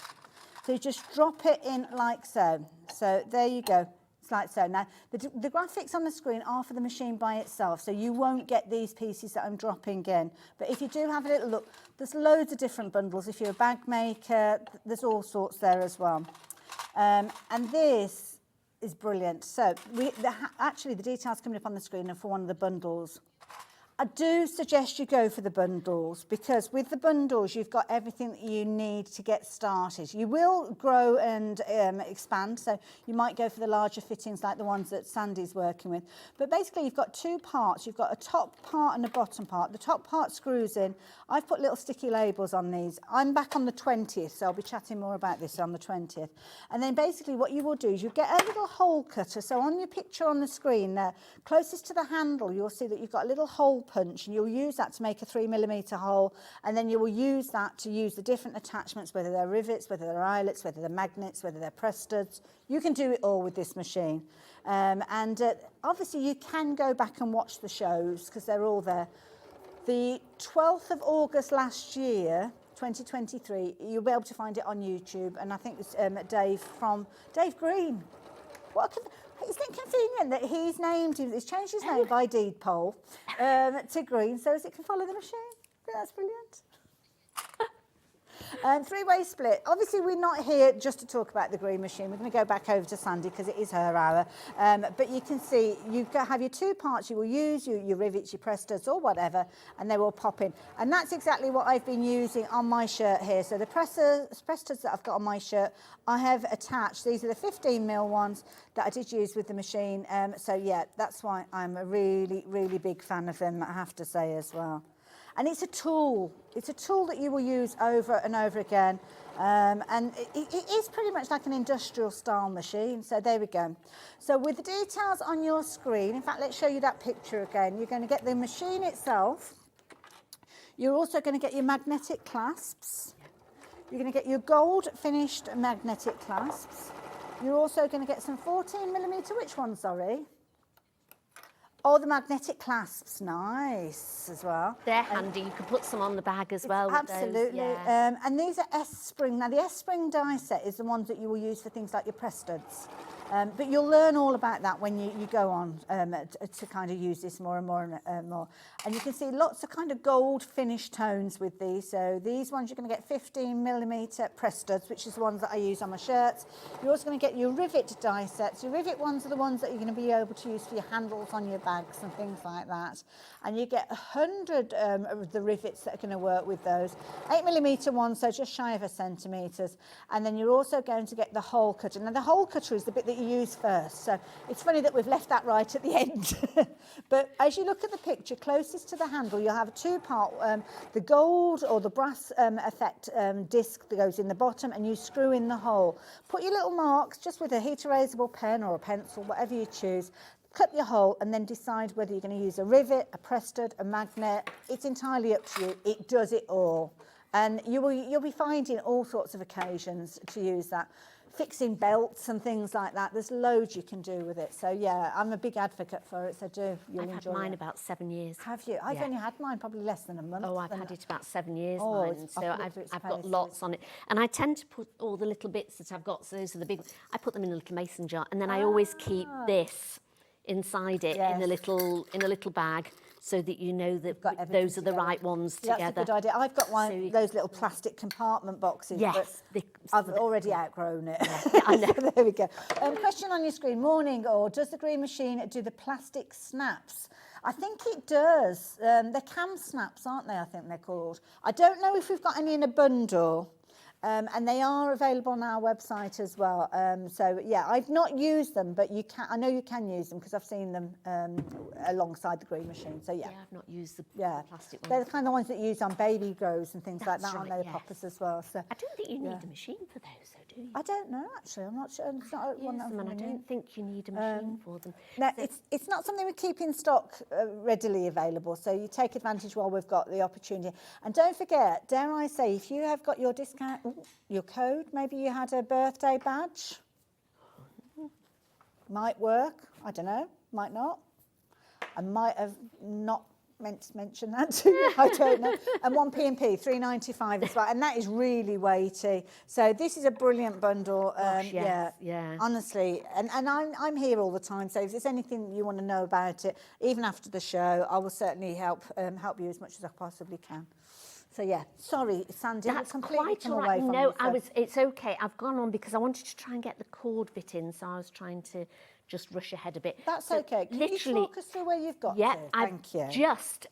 So you just drop it in like so. So there you go. It's like so. Now, the graphics on the screen are for the machine by itself, so you won't get these pieces that I'm dropping in. But if you do have a little look, there's loads of different bundles. If you're a bag maker, there's all sorts there as well. And this is brilliant. So actually, the details coming up on the screen are for one of the bundles. I do suggest you go for the bundles, because with the bundles you've got everything that you need to get started. You will grow and expand, so you might go for the larger fittings like the ones that Sandy's working with. But basically you've got two parts. You've got a top part and a bottom part. The top part screws in. I've put little sticky labels on these. I'm back on the 20th, so I'll be chatting more about this on the 20th. And then basically what you will do is you get a little hole cutter. So on your picture on the screen there, closest to the handle, you'll see that you've got a little hole punch, and you'll use that to make a 3mm hole, and then you will use that to use the different attachments, whether they're rivets, whether they're eyelets, whether they're magnets, whether they're press studs. You can do it all with this machine. Obviously you can go back and watch the shows because they're all there. The 12th of August last year, 2023, you'll be able to find it on YouTube, and I think it's Dave Green. Isn't it convenient that he's changed his name by deed poll to Green so as it can follow the machine? I think that's brilliant. Three-way split. Obviously, we're not here just to talk about the green machine. We're going to go back over to Sandy because it is her hour. But you can see you have your two parts you will use, your rivets, your press studs or whatever, and they will pop in. And that's exactly what I've been using on my shirt here. So the press studs that I've got on my shirt, I have attached. These are the 15mm ones that I did use with the machine. So yeah, that's why I'm a really, really big fan of them, I have to say as well. And it's a tool. It's a tool that you will use over and over again. And it is pretty much like an industrial style machine. So there we go. So with the details on your screen, in fact, let's show you that picture again. You're going to get the machine itself. You're also going to get your magnetic clasps. You're going to get your gold finished magnetic clasps. You're also going to get some 14mm, which one, sorry? Oh, the magnetic clasps, nice as well. They're handy. You can put some on the bag as well. with those, Absolutely. yeah. And these are S-Spring. Now, the S-Spring die set is the ones that you will use for things like your press studs. But you'll learn all about that when you go on to kind of use this more and more and more. And you can see lots of kind of gold finish tones with these. So these ones you're going to get 15mm press studs, which is the ones that I use on my shirts. You're also going to get your rivet die sets. Your rivet ones are the ones that you're going to be able to use for your handles on your bags and things like that. And you get 100 of the rivets that are going to work with those. 8mm ones, so just shy of 1 centimetre. And then you're also going to get the hole cutter. Now the hole cutter is the bit that you use first. So it's funny that we've left that right at the end. But as you look at the picture, closest to the handle, you'll have a two-part, the gold or the brass effect disc that goes in the bottom, and you screw in the hole. Put your little marks just with a heat erasable pen or a pencil, whatever you choose. Cut your hole and then decide whether you're going to use a rivet, a press stud, a magnet. It's entirely up to you. It does it all. And you'll be finding all sorts of occasions to use that. Fixing belts and things like that. There's loads you can do with it. So yeah, I'm a big advocate for it. So you'll I've had enjoy mine it. about 7 years. Have you? I've Yeah. only had mine probably less than a month. Oh, I've had it about 7 years, Oh, mine. it's- So I've looked through its I've got pages. lots on it. And I tend to put all the little bits that I've got, so those are the big, I put them in a little mason jar, and then I always keep this inside it in Yes. a little bag, so that you know that got everything those are the together. right ones Yeah, together. that's a good idea. I've got one So you- those little plastic compartment boxes. Yes, but the- I've already outgrown it. I know. So there we go. Question on your screen. Morning, or does the green machine do the plastic snaps? I think it does. They're cam snaps, aren't they? I think they're called. I don't know if we've got any in a bundle. And they are available on our website as well. So yeah, I've not used them, but you can. I know you can use them because I've seen them alongside the green machine. So yeah, Yeah, I've not used the yeah. plastic They're ones. the kind of ones that you use on baby grows and things like That's that, aren't right, they? The yes. poppers as well. So I don't think you need Yeah. a machine for those, though, do you? I don't know actually. I'm not sure. It's not one Use that them, and I I'm don't think you need a machine for them. No, So- it's not something we keep in stock readily available, so you take advantage while we've got the opportunity. And don't forget, dare I say, if you have got your discount, your code, maybe you had a birthday badge, might work, I don't know, might not. I might have not meant to mention that to you, I don't know. And 1 P&P, £3.95 as well, and that is really weighty. So this is a brilliant bundle. Gosh, yes, yeah. Honestly, and I'm here all the time, so if there's anything you want to know about it, even after the show, I will certainly help you as much as I possibly can. So yeah, sorry, Sandy, That's I've completely quite come all away right. from No, you, so- it's okay. I've gone on because I wanted to try and get the cord bit in, so I was trying to just rush ahead a bit. That's So okay. Can literally, you talk us through where you've got yeah, to? I've Thank you. just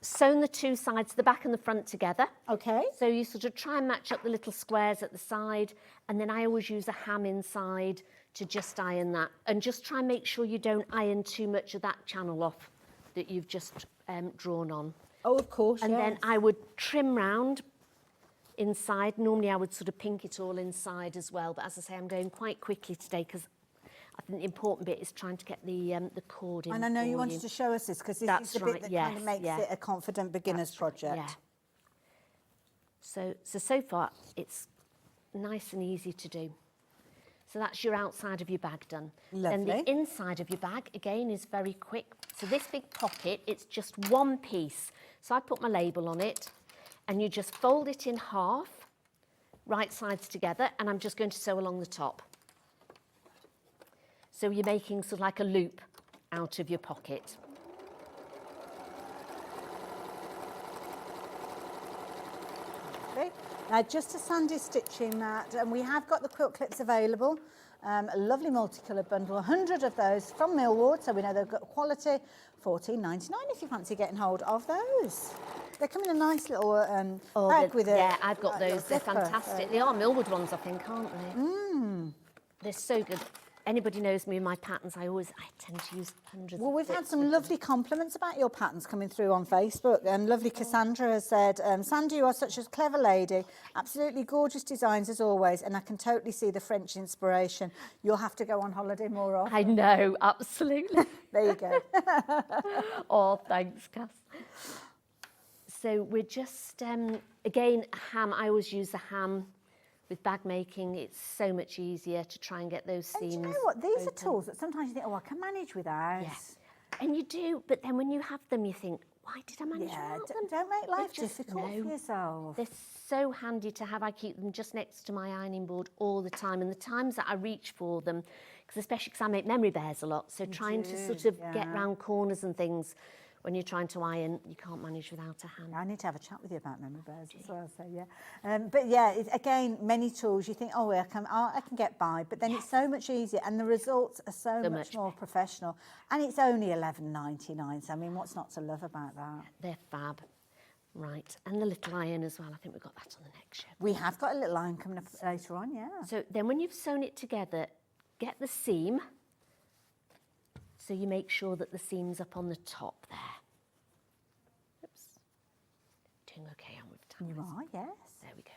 sewn the two sides, the back and the front together. Okay. So you sort of try and match up the little squares at the side, and then I always use a ham inside to just iron that, and just try and make sure you don't iron too much of that channel off that you've just drawn on. Oh, of course, And then yes. I would trim round inside. Normally I would sort of pink it all inside as well, but as I say, I'm going quite quickly today because I think the important bit is trying to get the cord in. And I know you for wanted to show us this because this That's is the bit right, that yes, kind of makes yeah. it a confident beginner's project. Yeah. So far it's nice and easy to do. So that's your outside of your bag done. Then Lovely. the inside of your bag, again, is very quick. So this big pocket, it's just one piece. So I put my label on it, and you just fold it in half, right sides together, and I'm just going to sew along the top. So you're making sort of like a loop out of your pocket. Okay. Now, just a Sandy stitching that, and we have got the quilt clips available. A lovely multicoloured bundle, 100 of those from Millward, so we know they've got quality. $14.99 if you fancy getting hold of those. They come in a nice little bag with a... Yeah, I've got little those. They're zipper, fantastic. so- They are Millward ones, I think, aren't they? They're so good. Anybody knows me and my patterns, I tend to use hundreds Well, of we've had bits some with them. lovely compliments about your patterns coming through on Facebook. Lovely Cassandra has said, Sandy, you are such a clever lady. Absolutely gorgeous designs as always, and I can totally see the French inspiration. You'll have to go on holiday more often. I know, absolutely. There you go. Oh, thanks, Cass. So we're just, again, ham. I always use the ham with bag making. It's so much easier to try and get those seams. And do you know what? These open. are tools that sometimes you think, oh, I can manage without. Yes. And you do, but then when you have them, you think, why did I manage Yeah, without them? don't make life They're just- difficult for no. yourself. They're so handy to have. I keep them just next to my ironing board all the time. And the times that I reach for them, especially because I make memory bears a lot, so trying to sort of get round corners and things when you're trying to iron, you can't manage without a hand. I need to have a chat with you about memory bears as well. So yeah, but yeah, again, many tools you think, oh, I can get by, but then it's so much easier, and the results are so much more professional, and it's only $11.99. So I mean, what's not to love about that? They're fab. Right, and the little iron as well. I think we've got that on the next show. We have got a little iron coming up later on, yeah. So then when you've sewn it together, get the seam. So you make sure that the seam's up on the top there. Oops. Doing okay on with time. You are, yes. There we go.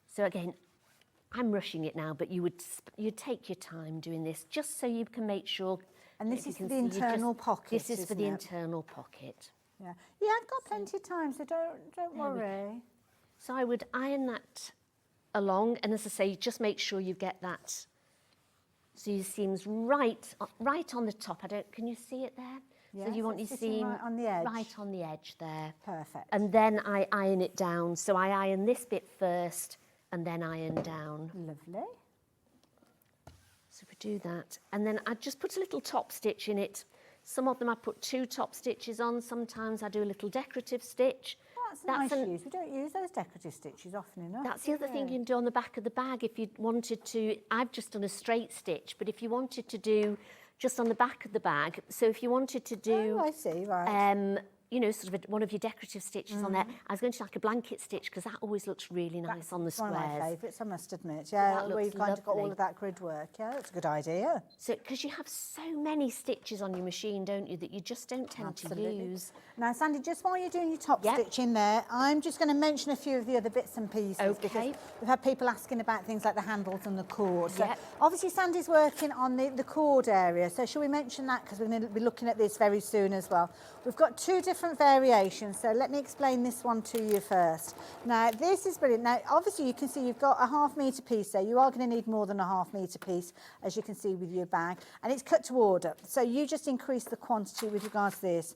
So again, I'm rushing it now, but you'd take your time doing this just so you can make sure. And this you is can for the see internal pocket. This is for isn't the it? internal pocket. Yeah, yeah, I've got plenty of time, so don't worry. So I would iron that along, and as I say, just make sure you get that. So your seam's right on the top. Can you see it there? Yes, so you want your it's sitting seam right on the edge. right on the edge there. Perfect. And then I iron it down. So I iron this bit first, and then iron down. Lovely. So we do that, and then I just put a little top stitch in it. Some of them I put 2 top stitches on. Sometimes I do a little decorative stitch. That's nice use. We don't use those decorative stitches often enough. That's the other thing you can do on the back of the bag if you wanted to. I've just done a straight stitch, but if you wanted to do just on the back of the bag, so if you wanted to do, Oh, I see, right. you know, sort of one of your decorative stitches on there, I was going to do like a blanket stitch because that always looks really nice on the It's one squares. of my favourites, I must admit. Yeah, that where looks you've kind of got all lovely. of that grid work. Yeah, that's a good idea. So, because you have so many stitches on your machine, don't you, that you just don't tend to use. Now, Sandy, just while you're doing your top Yep. stitch in there, I'm just going to mention a few of the other bits and pieces. Okay. Because we've had people asking about things like the handles and the cord. So Yep. obviously, Sandy's working on the cord area. So shall we mention that? Because we're going to be looking at this very soon as well. We've got 2 different variations. So let me explain this one to you first. Now, this is brilliant. Now, obviously, you can see you've got a ½ metre piece there. You are going to need more than a ½ metre piece, as you can see with your bag. And it's cut to order. So you just increase the quantity with regards to this.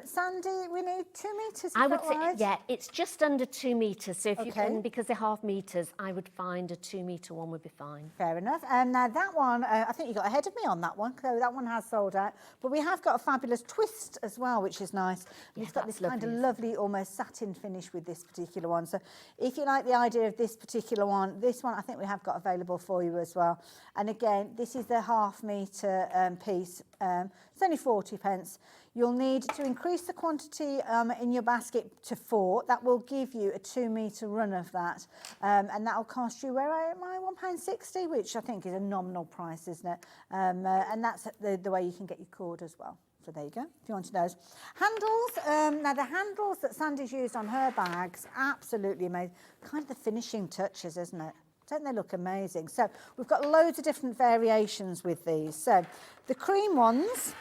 Sandy, we need 2 metres, I would that say, right? yeah, it's just under 2 metres. So if you Okay. can, because they're ½ metres, I would find a 2 metre one would be fine. Fair enough. Now that one, I think you got ahead of me on that one, so that one has sold out. But we have got a fabulous twist as well, which is nice. Yeah, It's got that's this kind of lovely, lovely, almost satin finish with this particular one. So if you like the idea of this particular one, this one I think we have got available for you as well. And again, this is the ½ metre piece. It's only 40p. You'll need to increase the quantity in your basket to 4. That will give you a 2 metre run of that. And that will cost you, where am I, £1.60, which I think is a nominal price, isn't it? And that's the way you can get your cord as well. So there you go, if you wanted those. Handles, now the handles that Sandy's used on her bags, absolutely amazing. Kind of the finishing touches, isn't it? Don't they look amazing? So we've got loads of different variations with these. So the cream ones,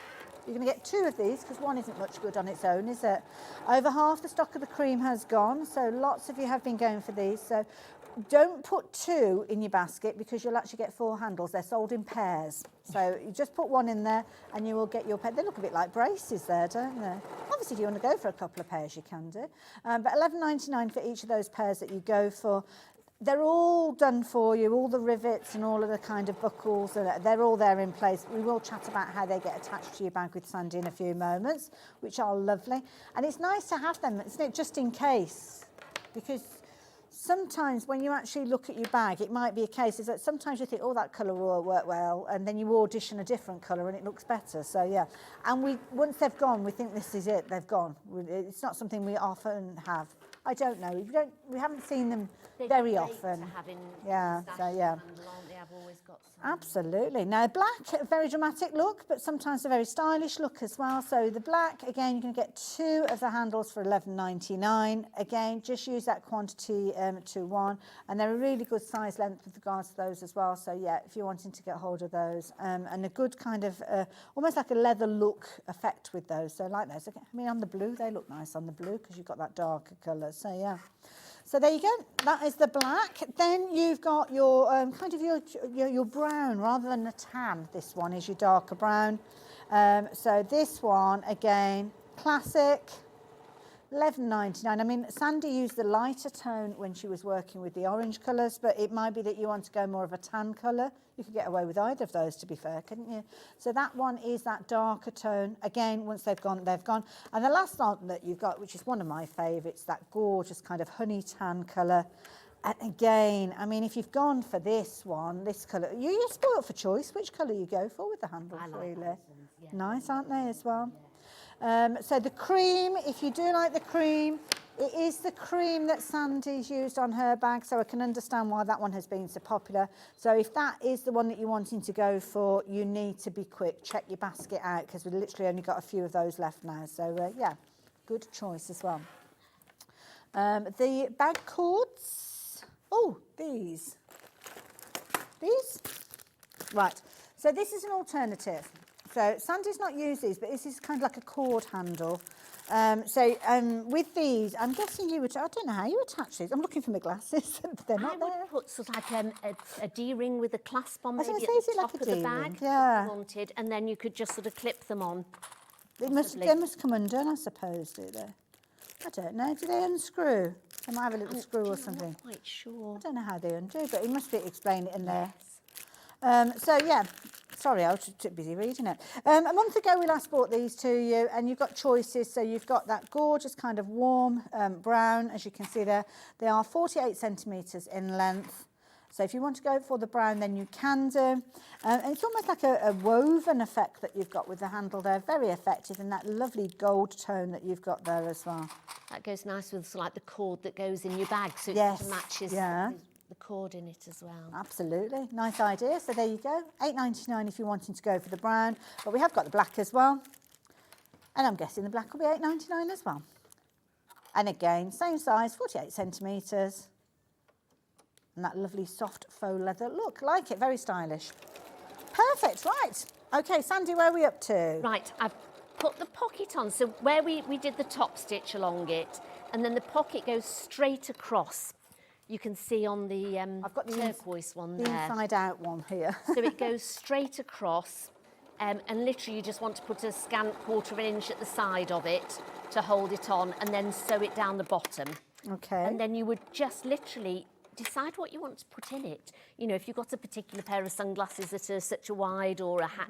you're going to get 2 of these because one isn't much good on its own, is it? Over half the stock of the cream has gone, so lots of you have been going for these. So don't put 2 in your basket because you'll actually get 4 handles. They're sold in pairs. So you just put 1 in there and you will get your pair. They look a bit like braces there, don't they? Obviously, if you want to go for a couple of pairs, you can do. But £11.99 for each of those pairs that you go for. They're all done for you, all the rivets and all of the kind of buckles, they're all there in place. We will chat about how they get attached to your bag with Sandy in a few moments, which are lovely. And it's nice to have them, isn't it, just in case, because sometimes when you actually look at your bag, it might be a case is that sometimes you think, oh, that colour will work well, and then you audition a different colour and it looks better. So yeah, and once they've gone, we think this is it. They've gone. It's not something we often have. I don't know. We haven't seen them very often. Yeah. So yeah. have always got some. Absolutely. Now, black, a very dramatic look, but sometimes a very stylish look as well. So the black, again, you're going to get 2 of the handles for $11.99. Again, just use that quantity to 1. And they're a really good size length with regards to those as well. So, yeah, if you're wanting to get hold of those. And a good kind of, almost like a leather look effect with those. So I like those. I mean, on the blue, they look nice on the blue because you've got that darker colour. So, yeah. So there you go, that is the black. Then you've got your kind of your brown rather than a tan. This one is your darker brown. So this one, again, classic, $11.99. I mean, Sandi used the lighter tone when she was working with the orange colours, but it might be that you want to go more of a tan colour. You could get away with either of those, to be fair, couldn't you? So that one is that darker tone. Again, once they've gone, they've gone. And the last one that you've got, which is one of my favourites, that gorgeous kind of honey tan colour. And again, I mean, if you've gone for this one, this colour, you're spoilt for choice. Which colour you go for with the handles, really? Yeah. Nice, aren't they, as well? So the cream, if you do like the cream, it is the cream that Sandi's used on her bag, so I can understand why that one has been so popular. So if that is the one that you're wanting to go for, you need to be quick. Check your basket out because we've literally only got a few of those left now. So yeah, good choice as well. The bag cords, oh, these. Right, so this is an alternative. So Sandi's not used these, but this is kind of like a cord handle. With these, I'm guessing you would, I don't know how you attach these. I'm looking for my glasses. They're not there. I would put sort of like a D-ring with a clasp on maybe at is the it top like a of the D-ring? bag Yeah. if you wanted, and then you could just sort of clip them on. They must come undone, I suppose, do they? I don't know. Do they unscrew? They might have a little screw or something. I'm not quite sure. I don't know how they undo, but he must be explaining it in there. So yeah, sorry, I was too busy reading it. A month ago we last bought these to you, and you've got choices. So you've got that gorgeous kind of warm brown, as you can see there. They are 48 centimetres in length. So if you want to go for the brown, then you can do. And it's almost like a woven effect that you've got with the handle there. Very effective, and that lovely gold tone that you've got there as well. That goes nice with sort of like the cord that goes in your bag, so it Yes, sort of matches yeah. the cord in it as well. Absolutely, nice idea. So there you go, $8.99 if you're wanting to go for the brown, but we have got the black as well, and I'm guessing the black will be $8.99 as well. And again, same size, 48 centimetres, and that lovely soft faux leather look. Like it, very stylish. Perfect, right. Okay, Sandi, where are we up to? Right, I've put the pocket on, so where we did the top stitch along it, and then the pocket goes straight across. You can see on the I've got the turquoise one the there. inside out one here. So it goes straight across, and literally you just want to put a scant quarter of an inch at the side of it to hold it on, and then sew it down the bottom. Okay. And then you would just literally decide what you want to put in it. You know, if you've got a particular pair of sunglasses that are such a wide, or a hat,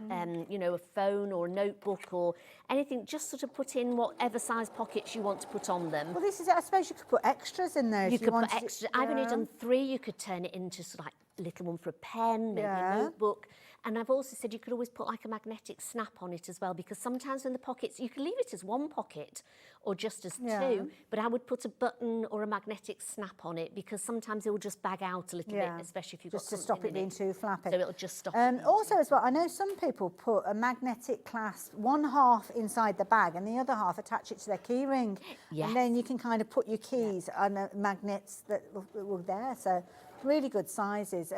you know, a phone or a notebook or anything, just sort of put in whatever size pockets you want to put on them. Well, this is it. I suppose you could put extras in there. You if could wanted put it- extra. I've only yeah. done 3. You could turn it into sort of like a little one for a pen, maybe Yeah. a notebook. And I've also said you could always put like a magnetic snap on it as well, because sometimes in the pockets, you can leave it as one pocket or just as Yeah. 2, but I would put a button or a magnetic snap on it, because sometimes it will just bag out a little bit, especially if you've just got to stop something it being in too flappy. So it'll just stop it. Also, as well, I know some people put a magnetic clasp, one half inside the bag and the other half attach it to their key ring. Yes. And then you can kind of put your keys on the magnets that were there. So really good sizes.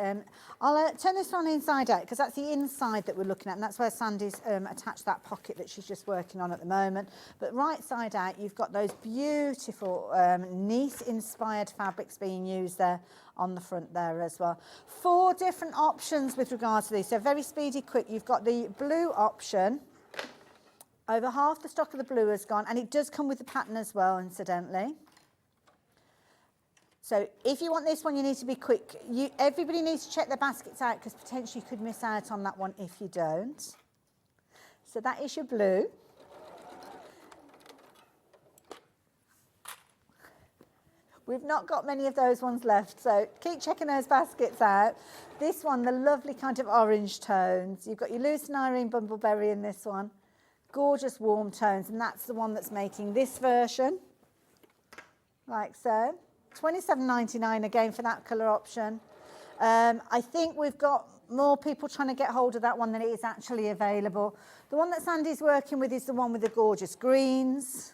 I'll turn this one inside out because that's the inside that we're looking at, and that's where Sandi's attached that pocket that she's just working on at the moment. But right side out, you've got those beautiful Nice-inspired fabrics being used there on the front there as well. 4 different options with regards to these. So very speedy, quick. You've got the blue option. Over half the stock of the blue has gone, and it does come with the pattern as well, incidentally. So if you want this one, you need to be quick. Everybody needs to check their baskets out, because potentially you could miss out on that one if you don't. So that is your blue. We've not got many of those ones left, so keep checking those baskets out. This one, the lovely kind of orange tones. You've got your Loose and Irene Bumbleberry in this one. Gorgeous warm tones, and that's the one that's making this version, like so. $27.99 again for that colour option. I think we've got more people trying to get hold of that one than it is actually available. The one that Sandy's working with is the one with the gorgeous greens.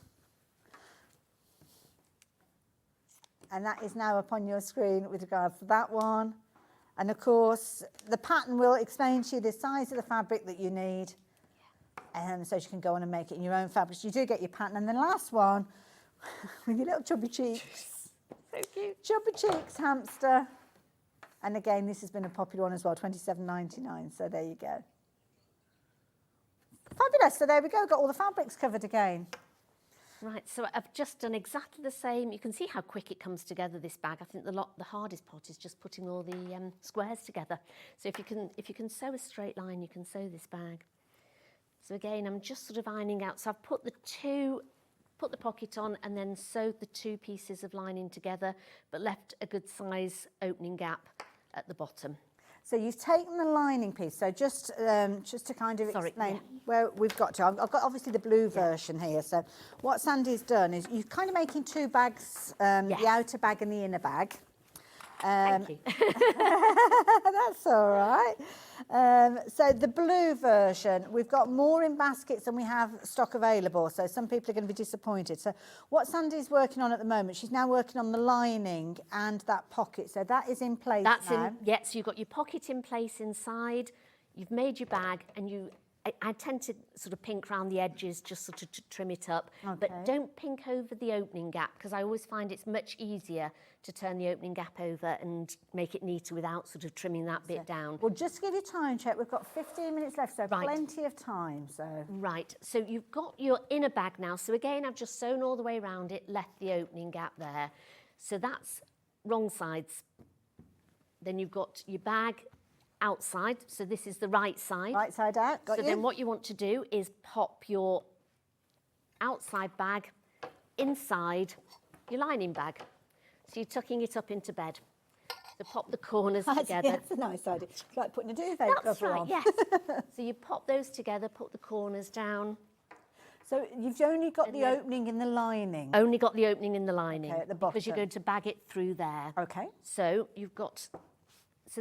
And that is now up on your screen with regards to that one. And of course, the pattern will explain to you the size of the fabric that you need. So you can go on and make it in your own fabrics. You do get your pattern. And the last one, with your little chubby cheeks. So cute. Chubby cheeks hamster. And again, this has been a popular one as well, $27.99. So there you go. Fabulous. So there we go. Got all the fabrics covered again. Right, so I've just done exactly the same. You can see how quick it comes together, this bag. I think the hardest part is just putting all the squares together. So if you can sew a straight line, you can sew this bag. So again, I'm just sort of ironing out. So I've put the pocket on and then sewed the two pieces of lining together, but left a good size opening gap at the bottom. So you've taken the lining piece. So just to kind of explain where we've got to. I've got obviously the blue version here. So what Sandy's done is you're kind of making two bags, the outer bag and the inner bag. Thank you. That's all right. So the blue version, we've got more in baskets than we have stock available. So some people are going to be disappointed. So what Sandy's working on at the moment, she's now working on the lining and that pocket. So that is in place now. So you've got your pocket in place inside. You've made your bag and I tend to sort of pink around the edges just sort of to trim it up. Okay. But don't pink over the opening gap because I always find it's much easier to turn the opening gap over and make it neater without sort of trimming that bit down. Well, just to give you a time check, we've got 15 minutes left, so plenty of time. Right, so you've got your inner bag now. So again, I've just sewn all the way around it, left the opening gap there. So that's wrong sides. Then you've got your bag outside, so this is the right side. Right side out, got you. So then what you want to do is pop your outside bag inside your lining bag. So you're tucking it up into bed. So pop the corners together. That's a nice idea. It's like putting a duvet That's cover right, on. yes. So you pop those together, put the corners down. So you've only got the opening in the lining. Only got the opening in the lining. Okay, at the because you're bottom. going to bag it through there. Okay. So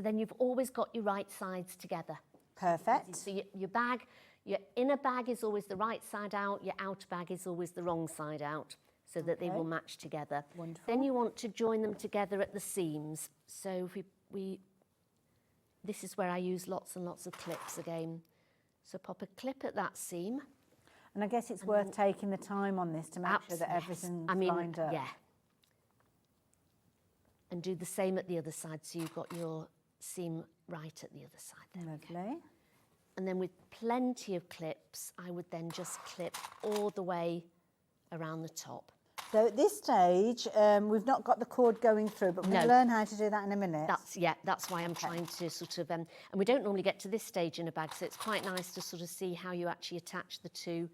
then you've always got your right sides together. Perfect. So your bag, your inner bag is always the right side out, your outer bag is always the wrong side out, so that they will match together. Wonderful. Then you want to join them together at the seams. So this is where I use lots and lots of clips again. So pop a clip at that seam. And I guess it's worth taking the time on this to make sure that everything's lined up. Yeah. And do the same at the other side, so you've got your seam right at the other side. There Lovely. And then with plenty of clips, I would then just clip all the way around the top. So at this stage, we've not got the cord going through, but we'll learn how to do that in a minute. That's why I'm trying to sort of, and we don't normally get to this stage in a bag, so it's quite nice to sort of see how you actually attach the two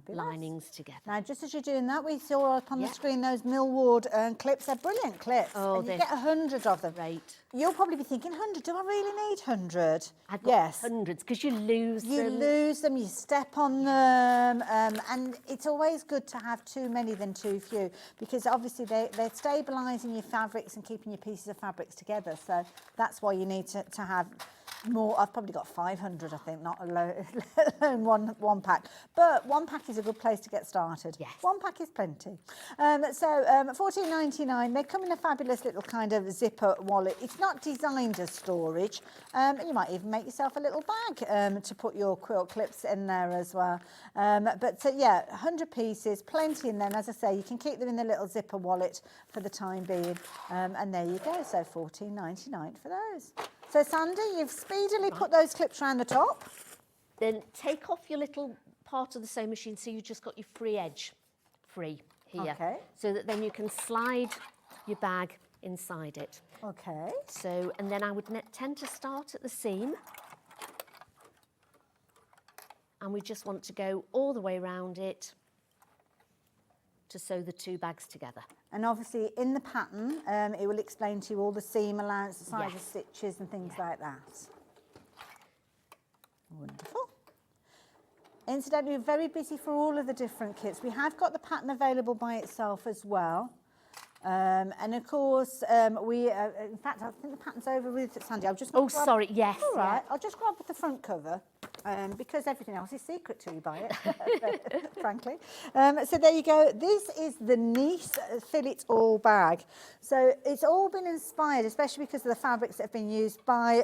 linings together. Now, just as you're doing that, we saw up on the screen those millward clips. They're brilliant clips. Oh, and you get 100 of them. Great. You'll probably be thinking, 100, do I really need 100? I've got hundreds, because you lose them. You lose them, you step on them, and it's always good to have too many than too few, because obviously they're stabilising your fabrics and keeping your pieces of fabrics together. So that's why you need to have more. I've probably got 500, I think, not alone one pack. But one pack is a good place to get started. Yes. One pack is plenty. $14.99. They come in a fabulous little kind of zipper wallet. It's not designed as storage. You might even make yourself a little bag to put your quilt clips in there as well. But 100 pieces, plenty in there. And as I say, you can keep them in the little zipper wallet for the time being. And there you go. So $14.99 for those. So Sandy, you've speedily put those clips around the top. Then take off your little part of the sewing machine, so you've just got your free edge free here. Okay. So that then you can slide your bag inside it. Okay. So, and then I would tend to start at the seam. And we just want to go all the way around it to sew the two bags together. And obviously in the pattern, it will explain to you all the seam allowance, the size of stitches and things like that. Wonderful. Incidentally, we're very busy for all of the different kits. We have got the pattern available by itself as well. And of course, in fact, I think the pattern's over with Sandy. I'll just. Oh, sorry, yes. All right, yeah. I'll just grab the front cover because everything else is secret till you buy it, frankly. So there you go. This is the Nice Fill It All bag. So it's all been inspired, especially because of the fabrics that have been used by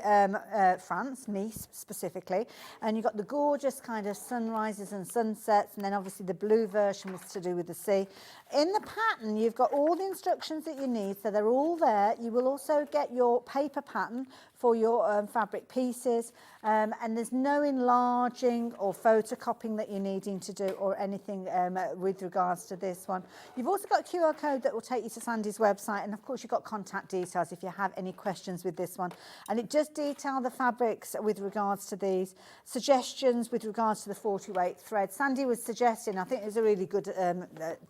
France, Nice specifically. And you've got the gorgeous kind of sunrises and sunsets, and then obviously the blue version was to do with the sea. In the pattern, you've got all the instructions that you need, so they're all there. You will also get your paper pattern for your fabric pieces, and there's no enlarging or photocopying that you're needing to do or anything with regards to this one. You've also got a QR code that will take you to Sandy's website, and of course you've got contact details if you have any questions with this one. And it does detail the fabrics with regards to these, suggestions with regards to the 40 weight thread. Sandy was suggesting, I think it was a really good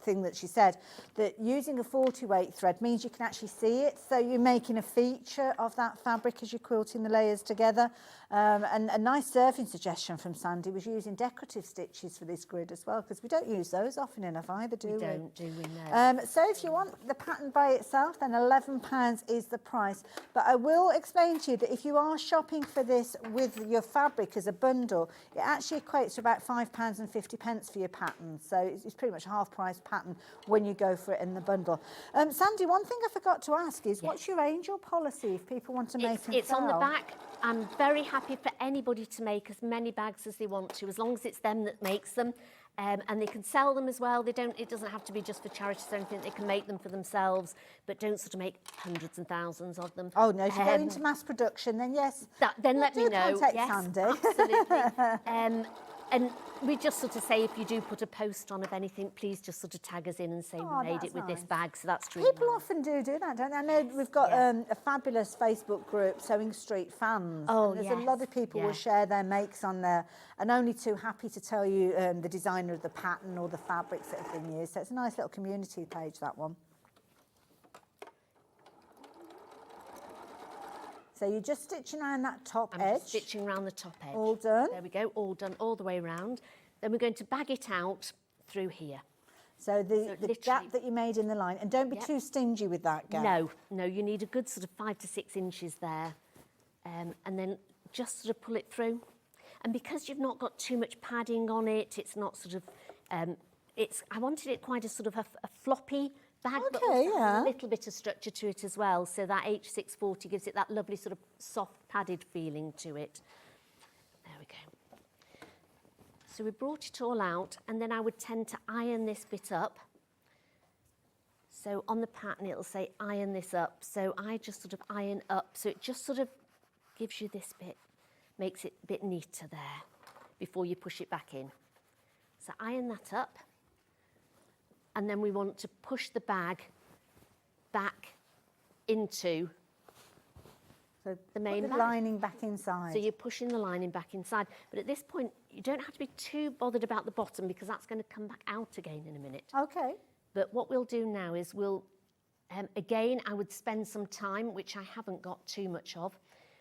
thing that she said, that using a 40 weight thread means you can actually see it, so you're making a feature of that fabric as you're quilting the layers together. And a nice surfing suggestion from Sandy was using decorative stitches for this grid as well, because we don't use those often enough either, do we? We don't, do we? No. So if you want the pattern by itself, then £11 is the price. But I will explain to you that if you are shopping for this with your fabric as a bundle, it actually equates to about £5.50 for your pattern. So it's pretty much a half price pattern when you go for it in the bundle. Sandy, one thing I forgot to ask is, what's your angel policy if people want to make and It's sell? on the back. I'm very happy for anybody to make as many bags as they want to, as long as it's them that makes them. And they can sell them as well. It doesn't have to be just for charities or anything. They can make them for themselves, but don't sort of make hundreds and thousands of them. Oh no, if you go into mass production, then yes. Then let me know. Contact Yes, Sandy. absolutely. And we just sort of say, if you do put a post on of anything, please just sort of tag us in and say we made that's it with nice. this bag. So that's true. People often do that, don't they? I know we've got a fabulous Facebook group, Sewing Street Fans. Oh, and there's a lot of people will share their makes on there, and only too happy to tell you the designer of the pattern or the fabrics that have been used. So it's a nice little community page, that one. So you're just stitching around that top edge. Just stitching around the top edge. All done. There we go, all done, all the way around. Then we're going to bag it out through here. So the gap that you made in the line, and don't be too stingy with that gap. No, you need a good sort of 5 to 6 inches there. And then just sort of pull it through. And because you've not got too much padding on it, it's not sort of, I wanted it quite a sort of a floppy bag, but also has a little bit of structure to it as well. So that H640 gives it that lovely sort of soft padded feeling to it. There we go. So we brought it all out, and then I would tend to iron this bit up. So on the pattern, it'll say iron this up. So I just sort of iron up. So it just sort of gives you this bit, makes it a bit neater there before you push it back in. So iron that up. And then we want to push the bag back into the main bag. Lining back inside. So you're pushing the lining back inside. But at this point, you don't have to be too bothered about the bottom, because that's going to come back out again in a minute. Okay. But what we'll do now is again, I would spend some time, which I haven't got too much of,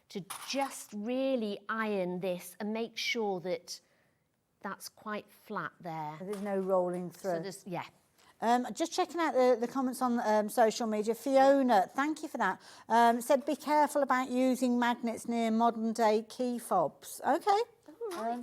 to just really iron this and make sure that that's quite flat there. There's no rolling through. So there's, just checking out the comments on social media. Fiona, thank you for that. Said be careful about using magnets near modern day key fobs. Okay.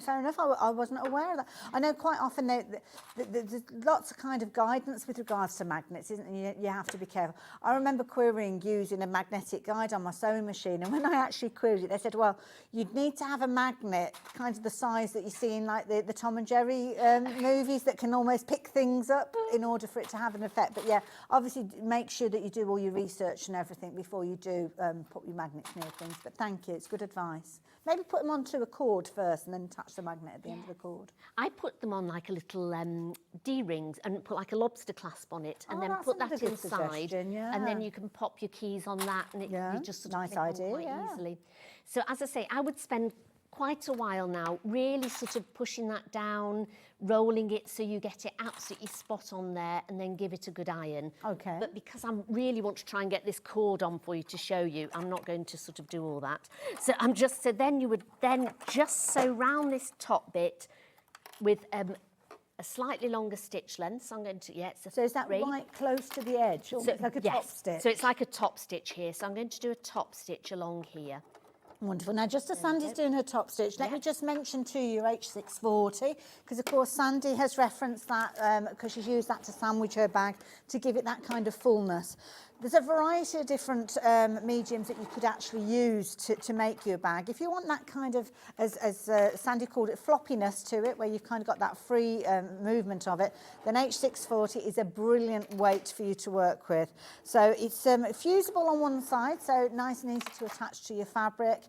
Fair enough. I wasn't aware of that. I know quite often there's lots of kind of guidance with regards to magnets, isn't there? You have to be careful. I remember querying using a magnetic guide on my sewing machine, and when I actually queried it, they said, well, you'd need to have a magnet kind of the size that you see in like the Tom and Jerry movies that can almost pick things up in order for it to have an effect. But yeah, obviously make sure that you do all your research and everything before you do put your magnets near things. But thank you, it's good advice. Maybe put them onto a cord first and then attach the magnet at the end of the cord. I put them on like a little D-rings and put like a lobster clasp on it, and then that's put another that good inside, suggestion, and then you can pop your keys on that, and it you just sort of nice clip on idea, quite easily. So as I say, I would spend quite a while now really sort of pushing that down, rolling it so you get it absolutely spot on there, and then give it a good iron. Okay. But because I really want to try and get this cord on for you to show you, I'm not going to sort of do all that. So then you would then just sew round this top bit with a a slightly longer stitch length. So I'm going to, it's a So is that 3. right close to the edge, almost like a top stitch? So it's like a top stitch here. So I'm going to do a top stitch along here. Wonderful. Now, just as Sandy's doing her top stitch, let me just mention to you H640, because of course Sandy has referenced that because she's used that to sandwich her bag to give it that kind of fullness. There's a variety of different mediums that you could actually use to make your bag. If you want that kind of, as Sandy called it, floppiness to it, where you've kind of got that free movement of it, then H640 is a brilliant weight for you to work with. So it's fusible on one side, so nice and easy to attach to your fabric.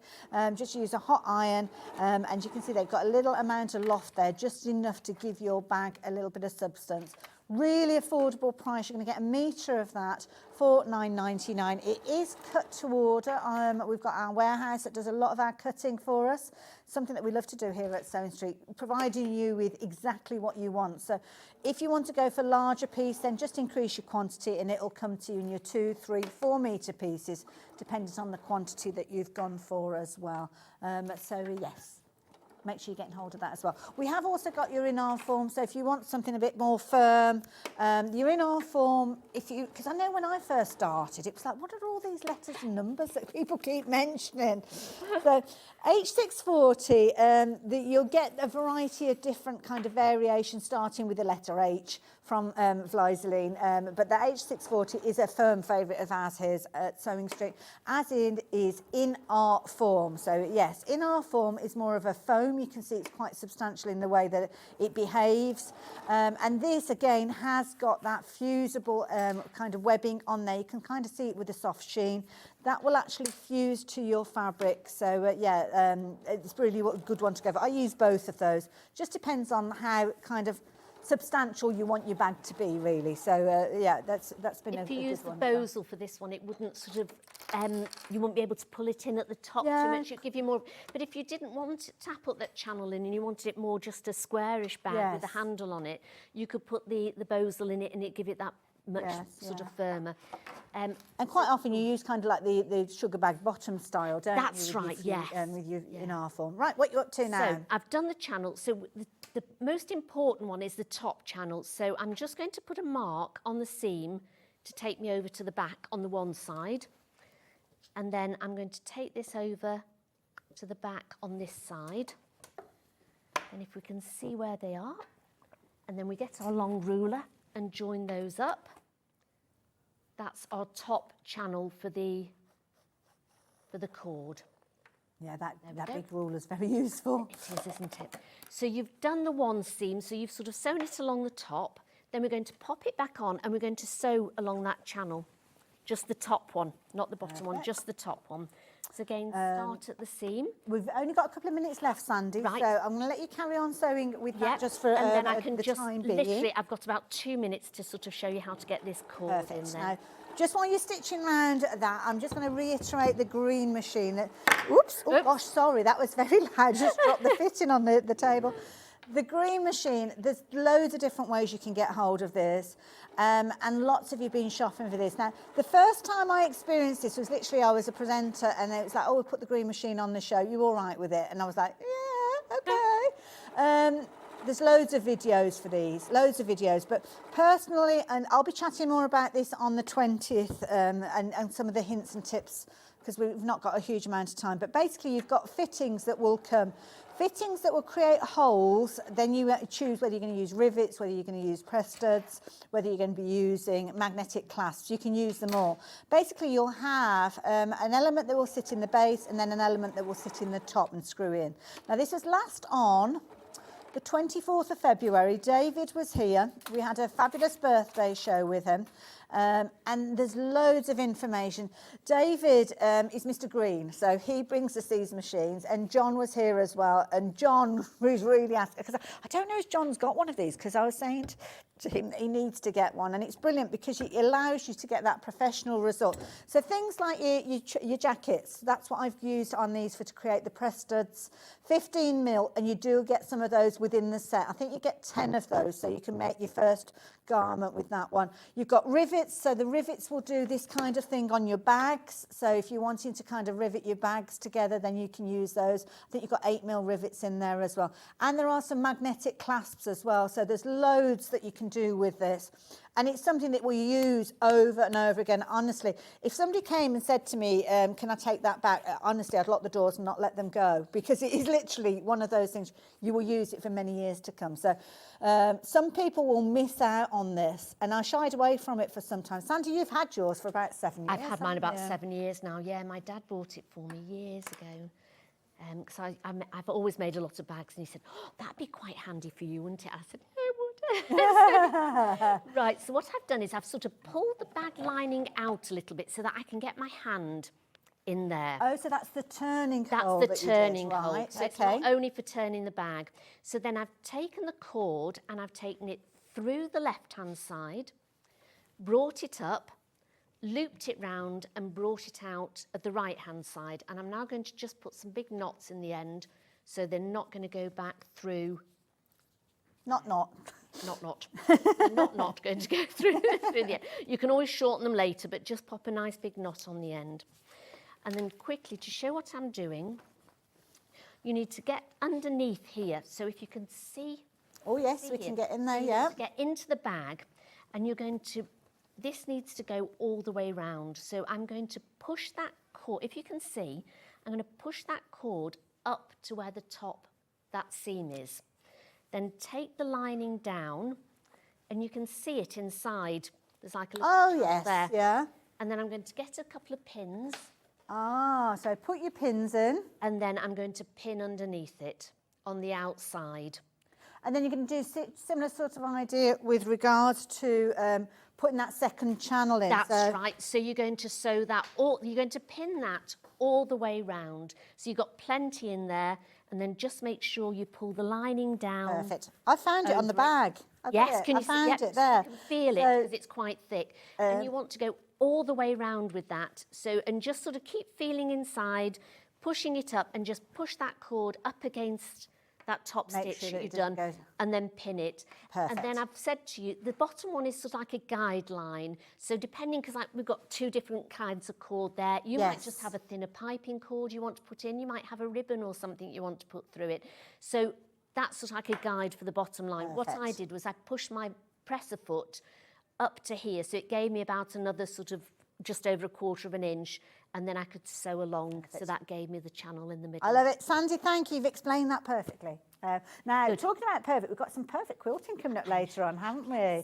Just use a hot iron, and you can see they've got a little amount of loft there, just enough to give your bag a little bit of substance. Really affordable price. You're going to get a metre of that for £9.99. It is cut to order. We've got our warehouse that does a lot of our cutting for us. Something that we love to do here at Sewing Street, providing you with exactly what you want. So if you want to go for larger piece, then just increase your quantity and it'll come to you in your 2, 3, 4 metre pieces, depending on the quantity that you've gone for as well. So yes. Make sure you're getting hold of that as well. We have also got your in-arm form, so if you want something a bit more firm, your in-arm form, because I know when I first started, it was like, what are all these letters and numbers that people keep mentioning? So H640, you'll get a variety of different kind of variations, starting with the letter H from Vlizeline, but the H640 is a firm favourite of ours here at Sewing Street, as is in art form. So yes, in art form is more of a foam. You can see it's quite substantial in the way that it behaves, and this again has got that fusible kind of webbing on there. You can kind of see it with a soft sheen that will actually fuse to your fabric. So it's really a good one to go for. I use both of those. Just depends on how kind of substantial you want your bag to be, really. So that's been a good one. If you use the bosal for this one, it wouldn't sort of you wouldn't be able to pull it in at the top too much. It'd give you more. But if you didn't want to tap up that channel in and you wanted it more just a squarish bag with a handle on it, you could put the bosal in it and it'd give it that much sort of firmer. And quite often you use kind of like the sugar bag bottom style, don't you? That's right, yes. With your in our form. Right, what you up to now? So I've done the channel. So the most important one is the top channel. So I'm just going to put a mark on the seam to take me over to the back on the one side. And then I'm going to take this over to the back on this side. And if we can see where they are, and then we get our long ruler and join those up. That's our top channel for the cord. Yeah, that big ruler is very useful. It is, isn't it? So you've done the one seam, so you've sort of sewn it along the top. Then we're going to pop it back on and we're going to sew along that channel. Just the top one, not the bottom one, just the top one. So again, start at the seam. We've only got a couple of minutes left, Sandy, right. So I'm going to let you carry on sewing with that just for and then I can the just time being. literally, I've got about 2 minutes to sort of show you how to get this cord in there. Now, just while you're stitching around that, I'm just going to reiterate the green machine. Oops. Oh gosh, sorry, that was very loud. Just dropped the fitting on the table. The green machine, there's loads of different ways you can get hold of this, and lots of you have been shopping for this. Now, the first time I experienced this was literally I was a presenter and it was like, oh, we put the green machine on the show, you all right with it? And I was like, yeah, okay. There's loads of videos for these, loads of videos, but personally, and I'll be chatting more about this on the 20th and some of the hints and tips because we've not got a huge amount of time, but basically you've got fittings that will come. Fittings that will create holes, then you choose whether you're going to use rivets, whether you're going to use press studs, whether you're going to be using magnetic clasps. You can use them all. Basically, you'll have an element that will sit in the base and then an element that will sit in the top and screw in. Now, this was last on the 24th of February. David was here. We had a fabulous birthday show with him. And there's loads of information. David is Mr. Green, so he brings us these machines, and John was here as well, and John was really asking, because I don't know if John's got one of these, because I was saying to him that he needs to get one, and it's brilliant because it allows you to get that professional result. So things like your jackets, that's what I've used on these to create the press studs, 15 mil, and you do get some of those within the set. I think you get 10 of those, so you can make your first garment with that one. You've got rivets, so the rivets will do this kind of thing on your bags. So if you're wanting to kind of rivet your bags together, then you can use those. I think you've got 8 mil rivets in there as well. And there are some magnetic clasps as well. So there's loads that you can do with this. And it's something that we use over and over again. Honestly, if somebody came and said to me, can I take that back? Honestly, I'd lock the doors and not let them go, because it is literally one of those things. You will use it for many years to come. So some people will miss out on this, and I shied away from it for some time. Sandy, you've had yours for about 7 years. I've had mine about 7 years now. Yeah, my dad bought it for me years ago. Because I've always made a lot of bags, and he said, oh, that'd be quite handy for you, wouldn't it? I said, yeah, it would. Right, so what I've done is I've sort of pulled the bag lining out a little bit so that I can get my hand in there. Oh, so that's the turning hole. That's the turning hole. Right, So it's not only for turning the bag. So then I've taken the cord and I've taken it through the left-hand side, brought it up, looped it round and brought it out at the right-hand side. And I'm now going to just put some big knots in the end so they're not going to go back through. Not. They're not going to go through the end. You can always shorten them later, but just pop a nice big knot on the end. And then quickly, to show what I'm doing, you need to get underneath here. So if you can see. Oh, yes, we can get in there, yeah. Get into the bag, and you're going to, this needs to go all the way round. So I'm going to push that cord, if you can see, I'm going to push that cord up to where the top, that seam is. Then take the lining down, and you can see it inside. There's like a little yes, there. Yeah. And then I'm going to get a couple of pins. Ah, so put your pins in. And then I'm going to pin underneath it on the outside. And then you're going to do similar sort of idea with regards to putting that second channel in. That's right. So you're going to sew that, you're going to pin that all the way round. So you've got plenty in there, and then just make sure you pull the lining down. Perfect. I found it on the bag. Yes, can you see? I found it there. You can feel it because it's quite thick. And you want to go all the way round with that. So, and just sort of keep feeling inside, pushing it up, and just push that cord up against that top stitch that you've done, and then pin it. Perfect. And then I've said to you, the bottom one is sort of like a guideline. So depending, because we've got 2 different kinds of cord there, you might just have a thinner piping cord you want to put in, you might have a ribbon or something you want to put through it. So that's sort of like a guide for the bottom line. Perfect. What I did was I pushed my presser foot up to here, so it gave me about another sort of just over 1/4 inch, and then I could sew along. So that gave me the channel in the middle. I love it. Sandy, thank you. You've explained that perfectly. Now, talking about perfect, we've got some perfect quilting coming up later on, haven't we? Yes.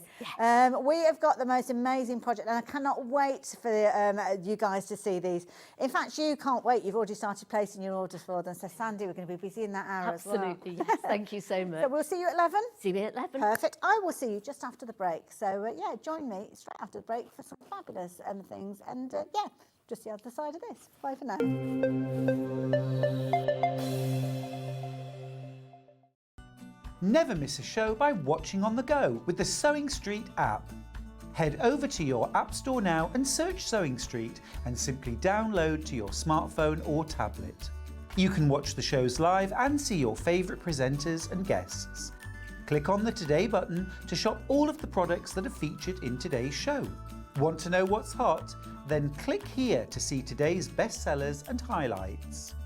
We have got the most amazing project, and I cannot wait for you guys to see these. In fact, you can't wait. You've already started placing your orders for them. So, Sandy, we're going to be busy in that hour as well. Absolutely, yes. Thank you so much. So we'll see you at 11? See you at 11. Perfect. I will see you just after the break. So, yeah, join me straight after the break for some fabulous things. And, yeah, just the other side of this. Bye for now. Never miss a show by watching on the go with the Sewing Street app. Head over to your App Store now and search Sewing Street and simply download to your smartphone or tablet. You can watch the shows live and see your favourite presenters and guests. Click on the Today button to shop all of the products that are featured in today's show. Want to know what's hot? Then click here to see today's bestsellers and highlights.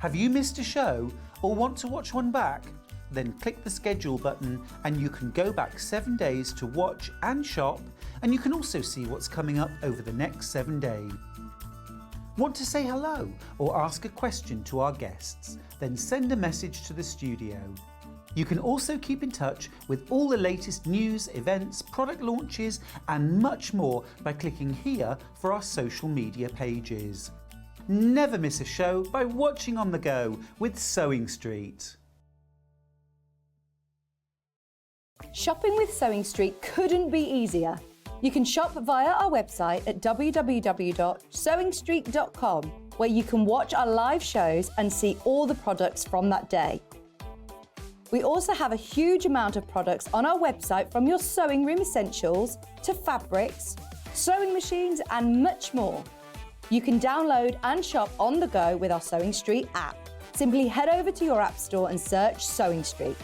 Have you missed a show or want to watch one back? Then click the schedule button and you can go back 7 days to watch and shop, and you can also see what's coming up over the next 7 days. Want to say hello or ask a question to our guests? Then send a message to the studio. You can also keep in touch with all the latest news, events, product launches and much more by clicking here for our social media pages. Never miss a show by watching on the go with Sewing Street. Shopping with Sewing Street couldn't be easier. You can shop via our website at www.sewingstreet.com, where you can watch our live shows and see all the products from that day. We also have a huge amount of products on our website, from your sewing room essentials to fabrics, sewing machines and much more. You can download and shop on the go with our Sewing Street app. Simply head over to your app store and search Sewing Street.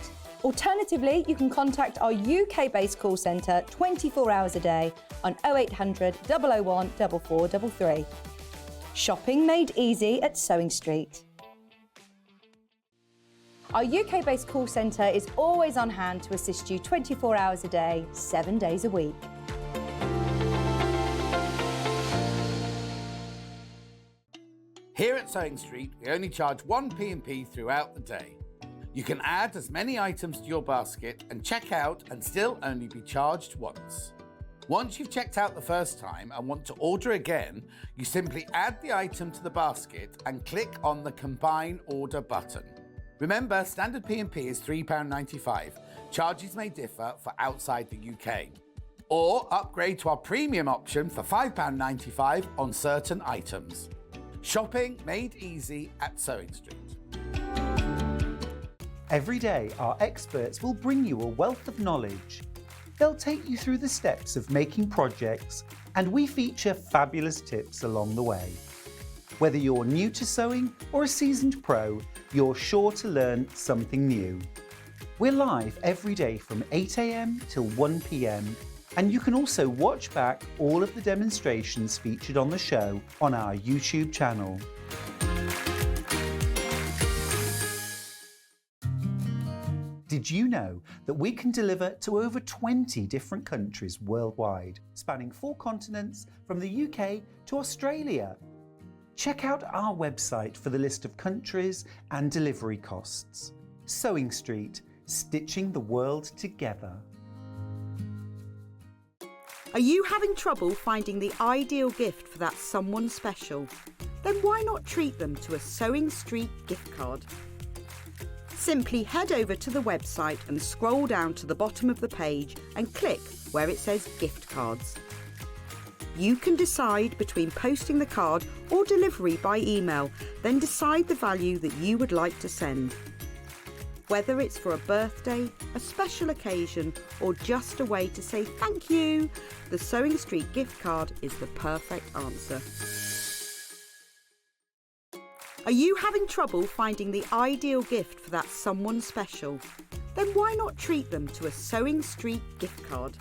Alternatively, you can contact our UK-based call centre 24 hours a day on 0800 001 4433. Shopping made easy at Sewing Street. Our UK-based call centre is always on hand to assist you 24 hours a day, 7 days a week. Here at Sewing Street, we only charge 1 P&P throughout the day. You can add as many items to your basket and check out and still only be charged once. Once you've checked out the first time and want to order again, you simply add the item to the basket and click on the Combine Order button. Remember, standard P&P is £3.95. Charges may differ for outside the UK. Or upgrade to our premium option for £5.95 on certain items. Shopping made easy at Sewing Street. Every day, our experts will bring you a wealth of knowledge. They'll take you through the steps of making projects, and we feature fabulous tips along the way. Whether you're new to sewing or a seasoned pro, you're sure to learn something new. We're live every day from 8 AM till 1 PM, and you can also watch back all of the demonstrations featured on the show on our YouTube channel. Did you know that we can deliver to over 20 different countries worldwide, spanning 4 continents from the UK to Australia? Check out our website for the list of countries and delivery costs. Sewing Street, stitching the world together. Are you having trouble finding the ideal gift for that someone special? Then why not treat them to a Sewing Street gift card? Simply head over to the website and scroll down to the bottom of the page and click where it says Gift Cards. You can decide between posting the card or delivery by email, then decide the value that you would like to send. Whether it's for a birthday, a special occasion, or just a way to say thank you, the Sewing Street gift card is the perfect answer. Are you having trouble finding the ideal gift for that someone special? Then why not treat them to a Sewing Street gift card?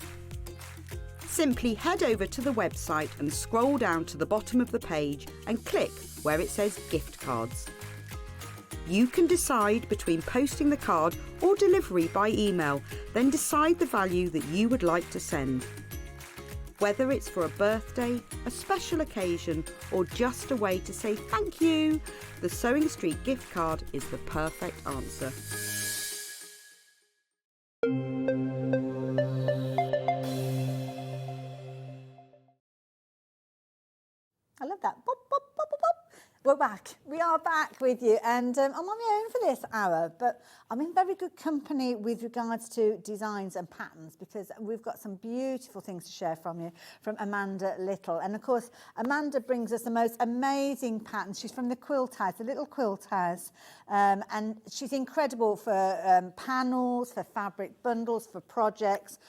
Simply head over to the website and scroll down to the bottom of the page and click where it says Gift Cards. You can decide between posting the card or delivery by email, then decide the value that you would like to send. Whether it's for a birthday, a special occasion, or just a way to say thank you, the Sewing Street gift card is the perfect answer. I love that. Bop, bop, bop, bop, bop. We're back. We are back with you, and I'm on my own for this hour, but I'm in very good company with regards to designs and patterns, because we've got some beautiful things to share from you, from Amanda Little. And of course, Amanda brings us the most amazing patterns. She's from the Quilt House, the Little Quilt House, and she's incredible for panels, for fabric bundles, for projects.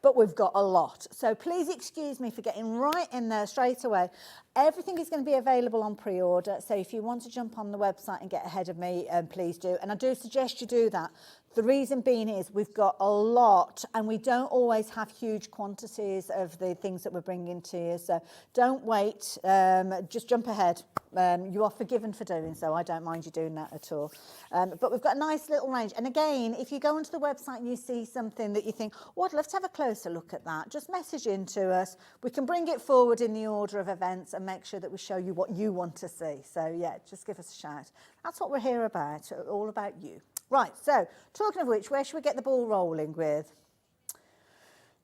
But we've got a lot. So please excuse me for getting right in there straight away. Everything is going to be available on pre-order. So if you want to jump on the website and get ahead of me, please do. And I do suggest you do that. The reason being is we've got a lot, and we don't always have huge quantities of the things that we're bringing to you. So don't wait, just jump ahead. You are forgiven for doing so. I don't mind you doing that at all. But we've got a nice little range. And again, if you go onto the website and you see something that you think, oh, I'd love to have a closer look at that, just message in to us. We can bring it forward in the order of events and make sure that we show you what you want to see. So yeah, just give us a shout. That's what we're here about, all about you. Right, so talking of which, where should we get the ball rolling with?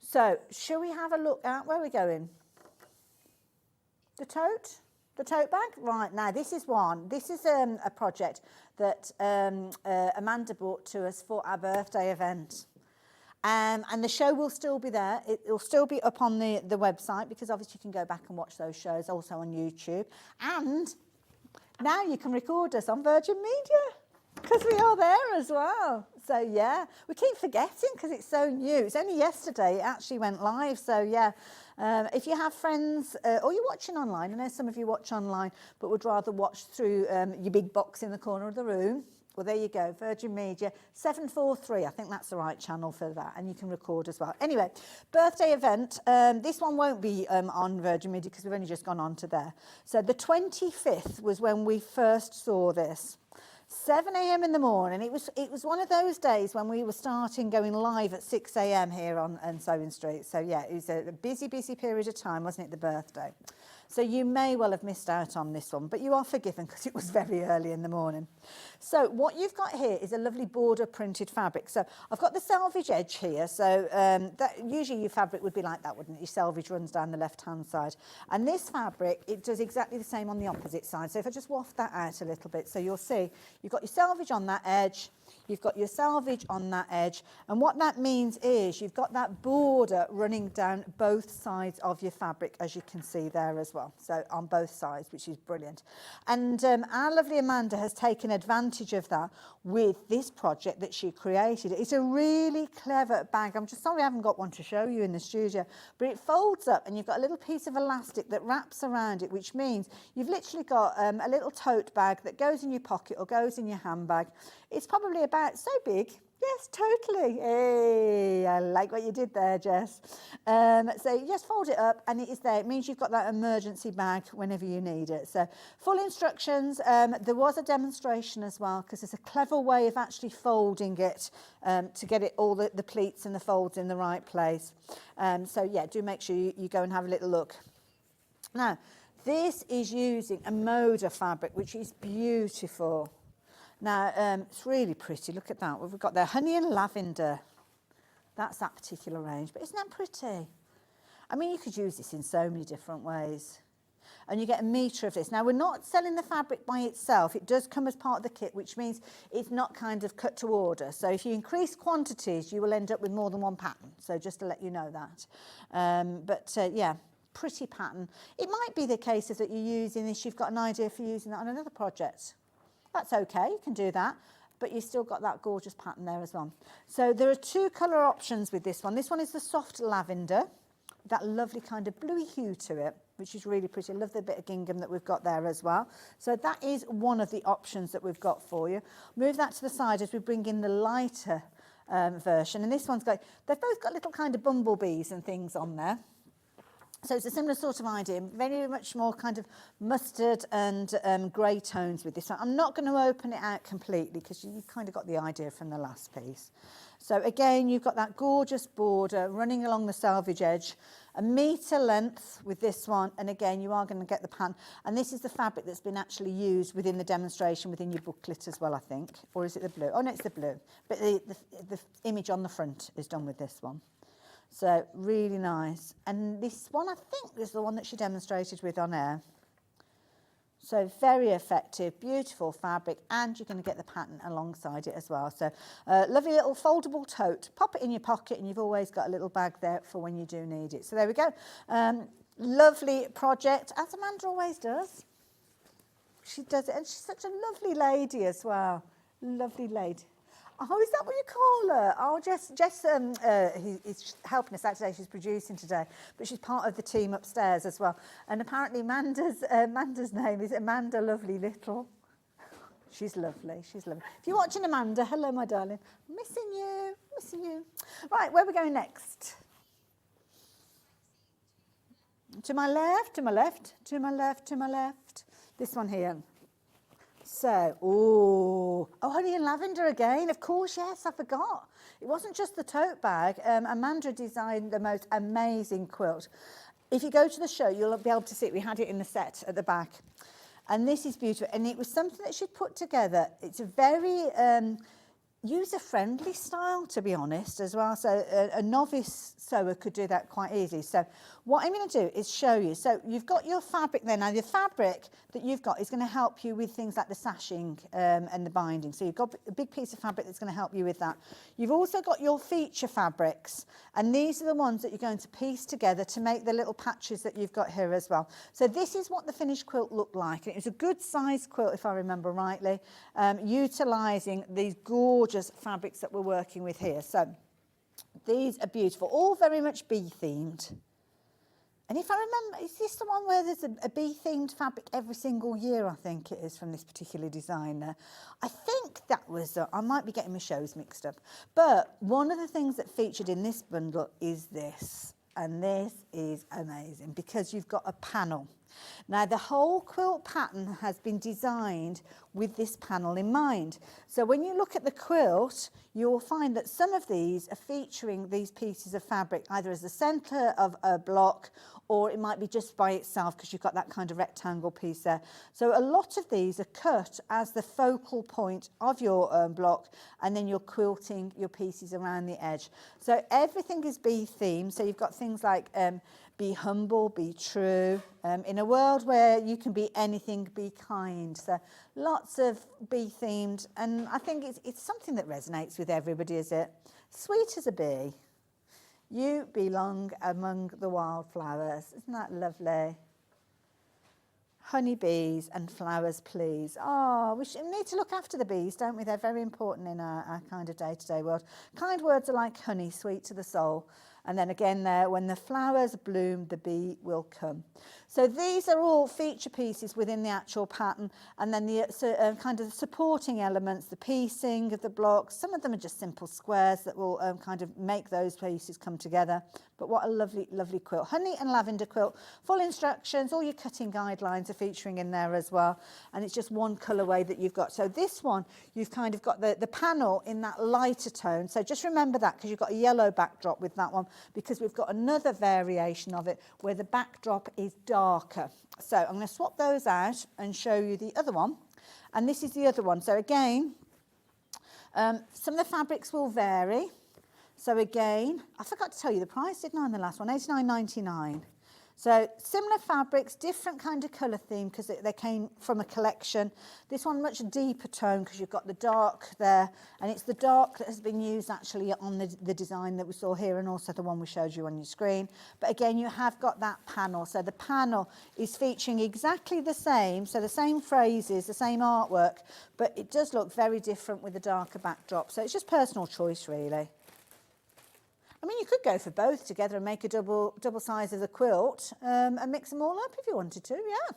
So, shall we have a look at where we're going? The tote? The tote bag? Right, now this is one. This is a project that Amanda brought to us for our birthday event. And the show will still be there. It will still be up on the website, because obviously you can go back and watch those shows also on YouTube. And now you can record us on Virgin Media. Because we are there as well. So, yeah, we keep forgetting because it's so new. It's only yesterday it actually went live. So, yeah, if you have friends or you're watching online, I know some of you watch online but would rather watch through your big box in the corner of the room. Well, there you go, Virgin Media 743. I think that's the right channel for that, and you can record as well. Anyway, birthday event. This one won't be on Virgin Media because we've only just gone on to there. So the 25th was when we first saw this. 7 a.m. in the morning. It was one of those days when we were starting going live at 6 a.m. here on Sewing Street. So yeah, it was a busy period of time, wasn't it, the birthday? So you may well have missed out on this one, but you are forgiven because it was very early in the morning. So what you've got here is a lovely border printed fabric. So I've got the selvage edge here. So usually your fabric would be like that, wouldn't it? Your selvage runs down the left-hand side. And this fabric, it does exactly the same on the opposite side. So if I just waft that out a little bit, so you'll see you've got your selvage on that edge, you've got your selvage on that edge, and what that means is you've got that border running down both sides of your fabric, as you can see there as well. So on both sides, which is brilliant. And our lovely Amanda has taken advantage of that with this project that she created. It's a really clever bag. I'm just sorry I haven't got one to show you in the studio, but it folds up and you've got a little piece of elastic that wraps around it, which means you've literally got a little tote bag that goes in your pocket or goes in your handbag. It's probably about so big. Yes, totally. Hey, I like what you did there, Jess. So you just fold it up and it is there. It means you've got that emergency bag whenever you need it. So full instructions. There was a demonstration as well because there's a clever way of actually folding it to get it all the pleats and the folds in the right place. So yeah, do make sure you go and have a little look. Now, this is using a Moda fabric, which is beautiful. Now, it's really pretty. Look at that. We've got there honey and lavender. That's that particular range. But isn't that pretty? I mean, you could use this in so many different ways. And you get a metre of this. Now, we're not selling the fabric by itself. It does come as part of the kit, which means it's not kind of cut to order. So if you increase quantities, you will end up with more than one pattern. So just to let you know that. Yeah, pretty pattern. It might be the case that you're using this, you've got an idea for using that on another project. That's okay, you can do that, but you've still got that gorgeous pattern there as well. So there are two colour options with this one. This one is the soft lavender, that lovely kind of bluey hue to it, which is really pretty. I love the bit of gingham that we've got there as well. So that is one of the options that we've got for you. Move that to the side as we bring in the lighter version. And this one's got, they've both got little kind of bumblebees and things on there. So it's a similar sort of idea, very much more kind of mustard and grey tones with this one. I'm not going to open it out completely because you kind of got the idea from the last piece. So again, you've got that gorgeous border running along the selvage edge, a metre length with this one, and again, you are going to get the pattern. And this is the fabric that's been actually used within the demonstration, within your booklet as well, I think. Or is it the blue? Oh, no, it's the blue. But the image on the front is done with this one. So really nice. And this one, I think, is the one that she demonstrated with on air. So very effective, beautiful fabric, and you're going to get the pattern alongside it as well. So lovely little foldable tote. Pop it in your pocket and you've always got a little bag there for when you do need it. So there we go. Lovely project, as Amanda always does. She does it, and she's such a lovely lady as well. Lovely lady. Oh, is that what you call her? Oh, Jess is helping us out today. She's producing today, but she's part of the team upstairs as well. And apparently Amanda's name is Amanda Lovely Little. She's lovely. She's lovely. If you're watching, Amanda, hello, my darling. Missing you. Missing you. Right, where are we going next? To my left, to my left, to my left, to my left. This one here. So, oh, honey and lavender again. Of course, yes, I forgot. It wasn't just the tote bag. Amanda designed the most amazing quilt. If you go to the show, you'll be able to see it. We had it in the set at the back. And this is beautiful. And it was something that she'd put together. It's a very user-friendly style, to be honest, as well. So a novice sewer could do that quite easy. So what I'm going to do is show you. So you've got your fabric there. Now, the fabric that you've got is going to help you with things like the sashing and the binding. So you've got a big piece of fabric that's going to help you with that. You've also got your feature fabrics, and these are the ones that you're going to piece together to make the little patches that you've got here as well. So this is what the finished quilt looked like. It was a good sized quilt, if I remember rightly, utilising these gorgeous fabrics that we're working with here. So these are beautiful, all very much bee themed. And if I remember, is this the one where there's a bee-themed fabric every single year, I think it is, from this particular designer? I think that was, I might be getting my shows mixed up. But one of the things that featured in this bundle is this. And this is amazing because you've got a panel. Now, the whole quilt pattern has been designed with this panel in mind. So when you look at the quilt, you'll find that some of these are featuring these pieces of fabric either as the centre of a block, or it might be just by itself because you've got that kind of rectangle piece there. So a lot of these are cut as the focal point of your block, and then you're quilting your pieces around the edge. So everything is bee themed. So you've got things like be humble, be true. In a world where you can be anything, be kind. So lots of bee themed, and I think it's something that resonates with everybody, is it? Sweet as a bee. You belong among the wildflowers. Isn't that lovely? Honeybees and flowers, please. Oh, we need to look after the bees, don't we? They're very important in our kind of day-to-day world. Kind words are like honey, sweet to the soul. And then again there, when the flowers bloom, the bee will come. So these are all feature pieces within the actual pattern, and then the kind of supporting elements, the piecing of the blocks. Some of them are just simple squares that will kind of make those pieces come together. But what a lovely, lovely quilt. Honey and lavender quilt. Full instructions, all your cutting guidelines are featuring in there as well. And it's just one colourway that you've got. So this one, you've kind of got the panel in that lighter tone. So just remember that, because you've got a yellow backdrop with that one, because we've got another variation of it where the backdrop is darker. So I'm going to swap those out and show you the other one. And this is the other one. So again, some of the fabrics will vary. So again, I forgot to tell you the price, didn't I, on the last one? $89.99. So similar fabrics, different kind of colour theme because they came from a collection. This one much deeper tone because you've got the dark there, and it's the dark that has been used actually on the design that we saw here, and also the one we showed you on your screen. But again, you have got that panel. So the panel is featuring exactly the same, so the same phrases, the same artwork, but it does look very different with the darker backdrop. So it's just personal choice, really. I mean, you could go for both together and make a double size of the quilt and mix them all up if you wanted to, yeah.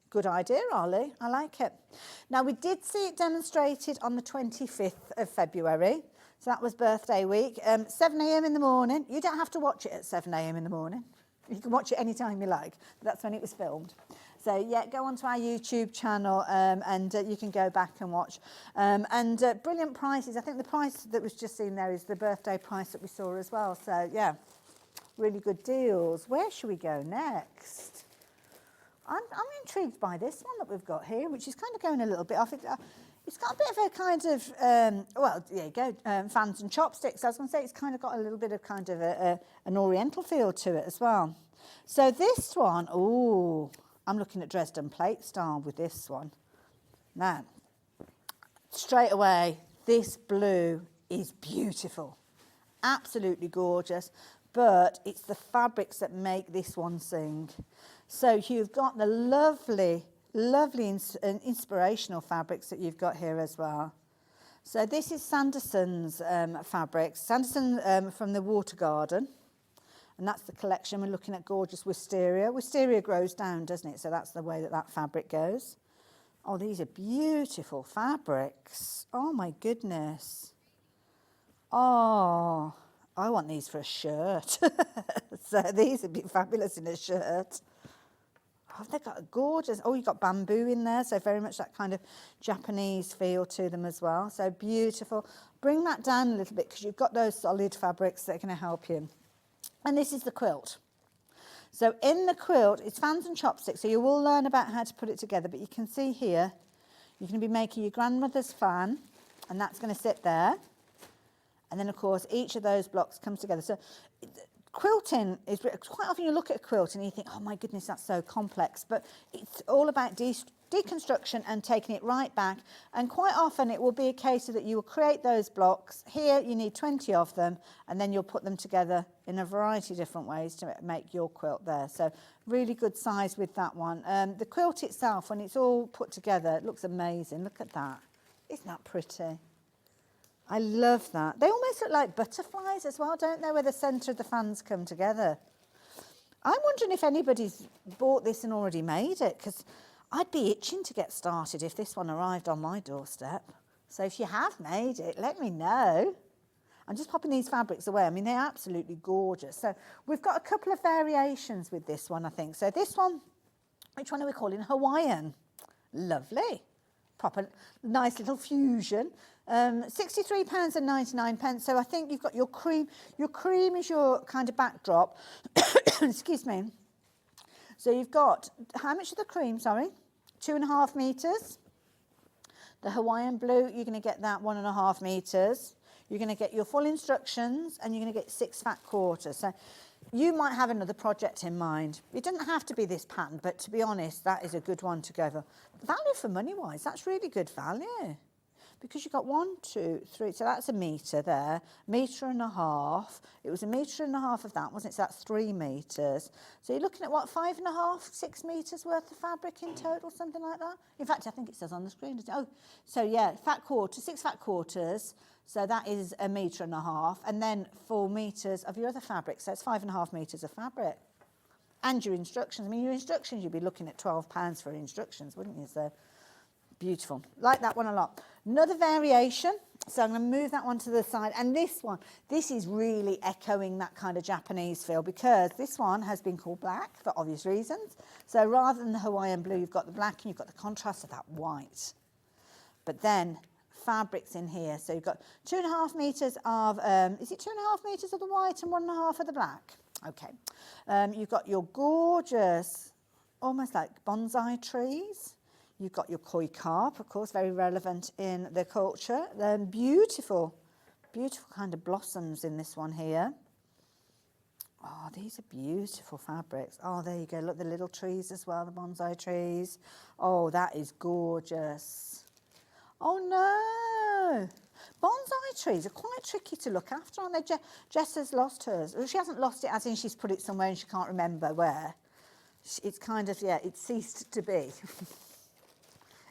Good idea, Ollie. I like it. Now, we did see it demonstrated on the 25th of February. So that was birthday week. 7 a.m. in the morning. You don't have to watch it at 7 a.m. in the morning. You can watch it any time you like. But that's when it was filmed. So, yeah, go onto our YouTube channel and you can go back and watch. Brilliant prices. I think the price that was just seen there is the birthday price that we saw as well. So, yeah, really good deals. Where should we go next? I'm intrigued by this one that we've got here, which is kind of going a little bit off. It's got a bit of a kind of, well, there you go, fans and chopsticks. I was going to say it's kind of got a little bit of kind of an oriental feel to it as well. So this one, ooh, I'm looking at Dresden plate style with this one. Now, straight away, this blue is beautiful. Absolutely gorgeous. But it's the fabrics that make this one sing. So you've got the lovely inspirational fabrics that you've got here as well. So this is Sanderson's fabrics. Sanderson from the Water Garden. And that's the collection. We're looking at gorgeous wisteria. Wisteria grows down, doesn't it? So that's the way that fabric goes. Oh, these are beautiful fabrics. Oh, my goodness. Oh, I want these for a shirt. So these would be fabulous in a shirt. Oh, they've got a gorgeous, oh, you've got bamboo in there, so very much that kind of Japanese feel to them as well. So beautiful. Bring that down a little bit because you've got those solid fabrics that are going to help you. And this is the quilt. So in the quilt, it's fans and chopsticks, so you will learn about how to put it together, but you can see here, you're going to be making your grandmother's fan, and that's going to sit there. And then, of course, each of those blocks comes together. So quilting is quite often you look at a quilt and you think, oh my goodness, that's so complex. But it's all about deconstruction and taking it right back. And quite often it will be a case of that you will create those blocks. Here you need 20 of them, and then you'll put them together in a variety of different ways to make your quilt there. So really good size with that one. The quilt itself, when it's all put together, it looks amazing. Look at that. Isn't that pretty? I love that. They almost look like butterflies as well, don't they, where the centre of the fans come together. I'm wondering if anybody's bought this and already made it, because I'd be itching to get started if this one arrived on my doorstep. So if you have made it, let me know. I'm just popping these fabrics away. I mean, they're absolutely gorgeous. So we've got a couple of variations with this one, I think. So this one, which one are we calling? Hawaiian. Lovely. Proper, nice little fusion. £63.99. So I think you've got your cream. Your cream is your kind of backdrop. Excuse me. So you've got, how much of the cream, sorry? 2.5 metres. The Hawaiian blue, you're going to get that 1.5 metres. You're going to get your full instructions, and you're going to get 6 fat quarters. So you might have another project in mind. It doesn't have to be this pattern, but to be honest, that is a good one to go for. Value for money-wise, that's really good value. Because you've got 1, 2, 3, so that's a metre there, 1.5 metres. It was 1.5 metres of that, wasn't it? So that's 3 metres. So you're looking at what, 5.5, 6 metres worth of fabric in total, something like that? In fact, I think it says on the screen, doesn't it? Oh, so yeah, 6 fat quarters. So that is 1.5 metres, and then 4 metres of your other fabric. So it's 5.5 metres of fabric. And your instructions. I mean, your instructions, you'd be looking at £12 for instructions, wouldn't you? So beautiful. Like that one a lot. Another variation. So I'm going to move that one to the side. And this one, this is really echoing that kind of Japanese feel, because this one has been called black for obvious reasons. So rather than the Hawaiian blue, you've got the black and you've got the contrast of that white. But then fabrics in here. So you've got 2.5 metres of, is it 2.5 metres of the white and 1.5 of the black? Okay. You've got your gorgeous, almost like bonsai trees. You've got your koi carp, of course, very relevant in the culture. Beautiful, beautiful kind of blossoms in this one here. Oh, these are beautiful fabrics. Oh, there you go. Look, the little trees as well, the bonsai trees. Oh, that is gorgeous. Oh, no. Bonsai trees are quite tricky to look after, aren't they? Jess has lost hers. Well, she hasn't lost it as in she's put it somewhere and she can't remember where. It's kind of, yeah, it ceased to be.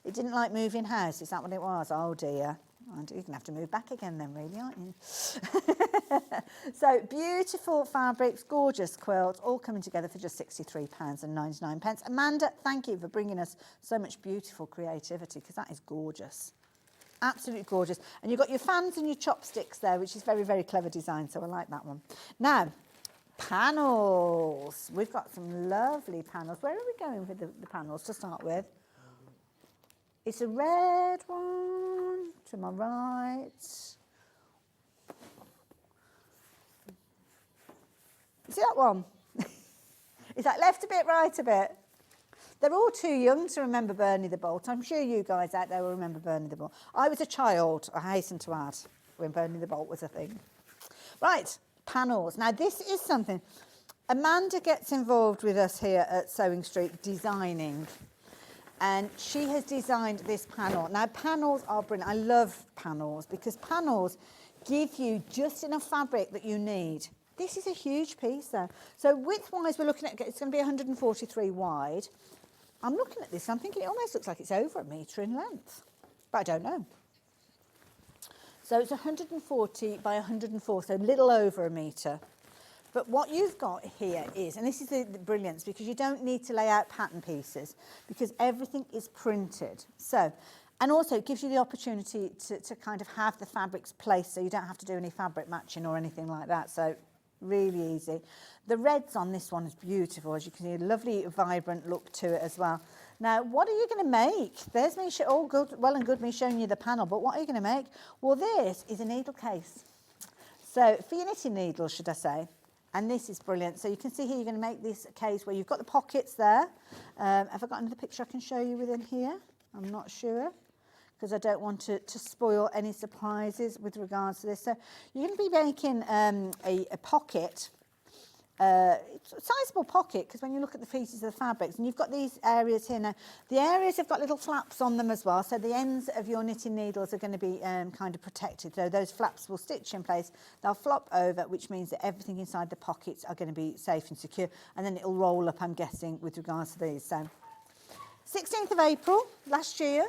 It didn't like moving house. Is that what it was? Oh, dear. You're going to have to move back again then, really, aren't you? So, beautiful fabrics, gorgeous quilts, all coming together for just £63.99. Amanda, thank you for bringing us so much beautiful creativity, because that is gorgeous. Absolutely gorgeous. And you've got your fans and your chopsticks there, which is very, very clever design, so I like that one. Now, panels. We've got some lovely panels. Where are we going with the panels to start with? It's a red one to my right. You see that one? Is that left a bit, right a bit? They're all too young to remember Bernie the Bolt. I'm sure you guys out there will remember Bernie the Bolt. I was a child, I hasten to add, when Bernie the Bolt was a thing. Right, panels. Now, this is something. Amanda gets involved with us here at Sewing Street designing. And she has designed this panel. Now, panels are brilliant. I love panels because panels give you just enough fabric that you need. This is a huge piece, though. So width-wise, we're looking at, it's going to be 143 wide. I'm looking at this, I'm thinking it almost looks like it's over 1 metre in length, but I don't know. So it's 140 by 104, so a little over 1 metre. But what you've got here is, and this is the brilliance, because you don't need to lay out pattern pieces, because everything is printed. So, and also it gives you the opportunity to kind of have the fabrics placed, so you don't have to do any fabric matching or anything like that. So really easy. The reds on this one is beautiful, as you can see, a lovely vibrant look to it as well. Now, what are you going to make? There's me, all good, well and good me showing you the panel, but what are you going to make? Well, this is a needle case. So for your knitting needles, should I say. And this is brilliant. So you can see here, you're going to make this case where you've got the pockets there. Have I got another picture I can show you within here? I'm not sure. because I don't want to spoil any surprises with regards to this. So you're going to be making a pocket, it's a sizable pocket, because when you look at the pieces of the fabrics, and you've got these areas here now, the areas have got little flaps on them as well, so the ends of your knitting needles are going to be kind of protected. So those flaps will stitch in place, they'll flop over, which means that everything inside the pockets are going to be safe and secure, and then it'll roll up, I'm guessing, with regards to these. So 16th of April last year,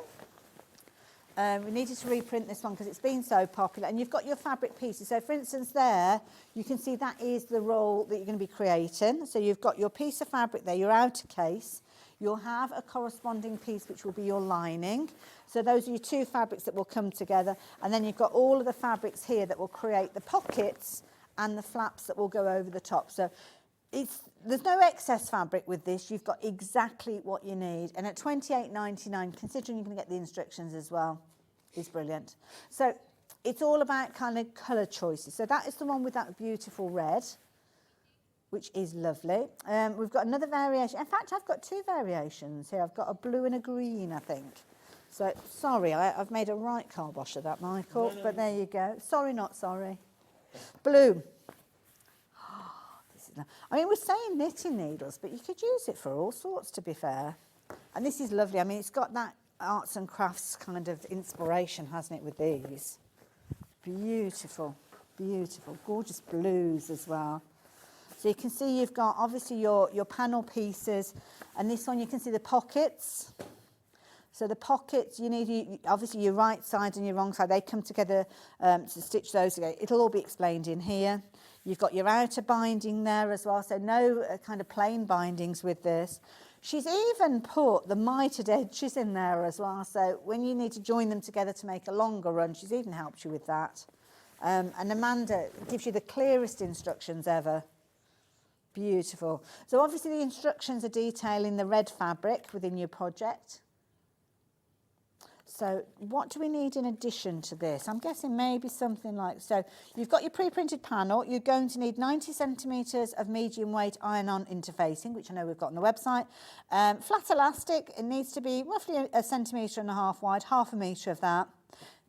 we needed to reprint this one because it's been so popular, and you've got your fabric pieces. So for instance there, you can see that is the roll that you're going to be creating. So you've got your piece of fabric there, your outer case. You'll have a corresponding piece which will be your lining. So those are your two fabrics that will come together, and then you've got all of the fabrics here that will create the pockets and the flaps that will go over the top. So there's no excess fabric with this. You've got exactly what you need. And at £28.99, considering you're going to get the instructions as well, is brilliant. So it's all about kind of colour choices. So that is the one with that beautiful red, which is lovely. We've got another variation. In fact, I've got two variations here. I've got a blue and a green, I think. So, sorry, I've made a right carbosh of that, Michael. No. But there you go. Sorry, not sorry. Blue. I mean, we're saying knitting needles, but you could use it for all sorts, to be fair. And this is lovely. I mean, it's got that arts and crafts kind of inspiration, hasn't it, with these? Beautiful, beautiful. Gorgeous blues as well. So you can see you've got, obviously, your panel pieces. And this one, you can see the pockets. So the pockets, you need, obviously, your right side and your wrong side. They come together to stitch those together. It'll all be explained in here. You've got your outer binding there as well, so no kind of plain bindings with this. She's even put the mitered edges in there as well, so when you need to join them together to make a longer run, she's even helped you with that. And Amanda gives you the clearest instructions ever. Beautiful. So obviously the instructions are detailing the red fabric within your project. So what do we need in addition to this? I'm guessing maybe something like, so you've got your pre-printed panel. You're going to need 90 centimetres of medium weight iron-on interfacing, which I know we've got on the website. Flat elastic, it needs to be roughly 1.5 centimetres wide, half a metre of that.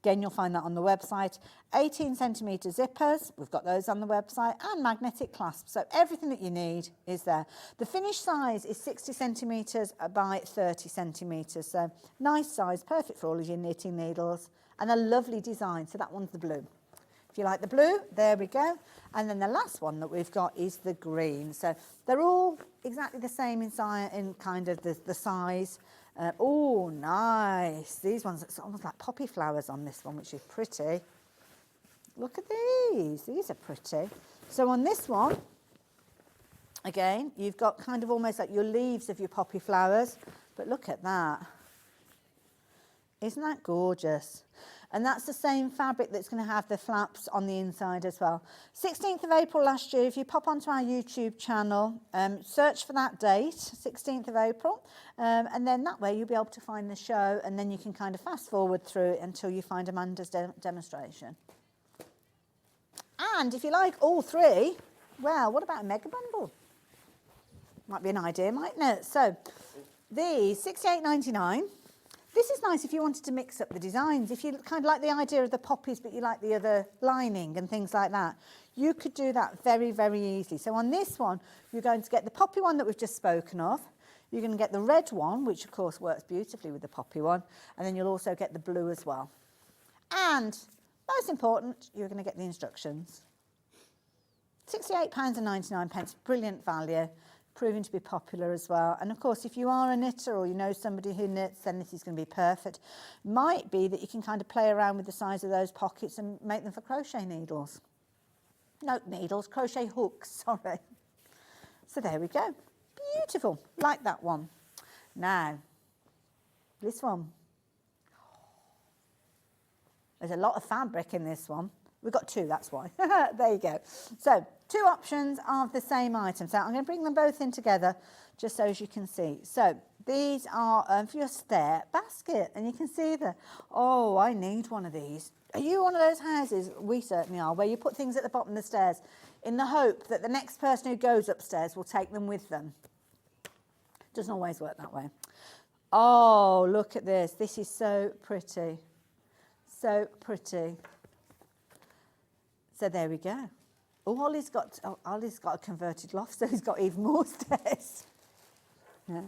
Again, you'll find that on the website. 18 centimetre zippers, we've got those on the website, and magnetic clasps. So everything that you need is there. The finished size is 60 centimetres by 30 centimetres. So nice size, perfect for all of your knitting needles, and a lovely design. So that one's the blue. If you like the blue, there we go. And then the last one that we've got is the green. So they're all exactly the same in size, in kind of the size. Oh, nice. These ones, it's almost like poppy flowers on this one, which is pretty. Look at these. These are pretty. So on this one, again, you've got kind of almost like your leaves of your poppy flowers. But look at that. Isn't that gorgeous? And that's the same fabric that's going to have the flaps on the inside as well. 16th of April last year, if you pop onto our YouTube channel, search for that date, 16th of April, and then that way you'll be able to find the show, and then you can kind of fast forward through it until you find Amanda's demonstration. And if you like all three, well, what about a mega bundle? Might be an idea, mightn't it? So these, £68.99. This is nice if you wanted to mix up the designs. If you kind of like the idea of the poppies, but you like the other lining and things like that, you could do that very, very easily. So on this one, you're going to get the poppy one that we've just spoken of. You're going to get the red one, which of course works beautifully with the poppy one. And then you'll also get the blue as well. And most important, you're going to get the instructions. £68.99, brilliant value. Proving to be popular as well. And of course, if you are a knitter or you know somebody who knits, then this is going to be perfect. Might be that you can kind of play around with the size of those pockets and make them for crochet needles. No, needles, crochet hooks, sorry. So there we go. Beautiful, like that one. Now, this one. There's a lot of fabric in this one. We've got two, that's why. There you go. So, two options of the same item. So I'm going to bring them both in together just so as you can see. So these are for your stair basket, and you can see oh, I need one of these. Are you one of those houses? We certainly are, where you put things at the bottom of the stairs in the hope that the next person who goes upstairs will take them with them. Doesn't always work that way. Oh, look at this. This is so pretty. So pretty. So there we go. Oh, Ollie's got a converted loft, so he's got even more stairs. Yeah.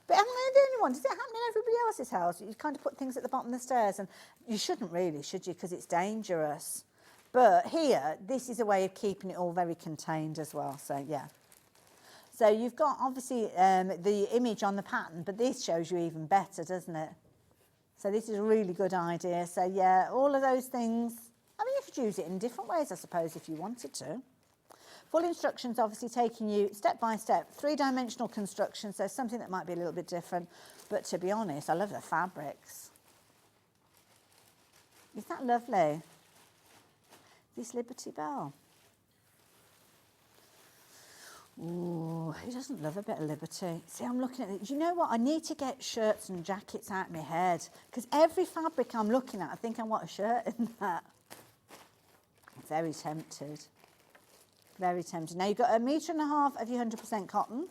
But am I the only one? Does it happen in everybody else's house? You kind of put things at the bottom of the stairs, and you shouldn't really, should you? Because it's dangerous. But here, this is a way of keeping it all very contained as well. So yeah. So you've got obviously the image on the pattern, but this shows you even better, doesn't it? So this is a really good idea. So yeah, all of those things. I mean, you could use it in different ways, I suppose, if you wanted to. Full instructions obviously taking you step by step, three-dimensional construction, so something that might be a little bit different. But to be honest, I love the fabrics. Isn't that lovely? This Liberty Bell. Ooh, who doesn't love a bit of Liberty? See, I'm looking at it. Do you know what? I need to get shirts and jackets out of my head, because every fabric I'm looking at, I think I want a shirt in that. I'm very tempted. Very tempted. Now, you've got 1.5 metres of your 100% cotton.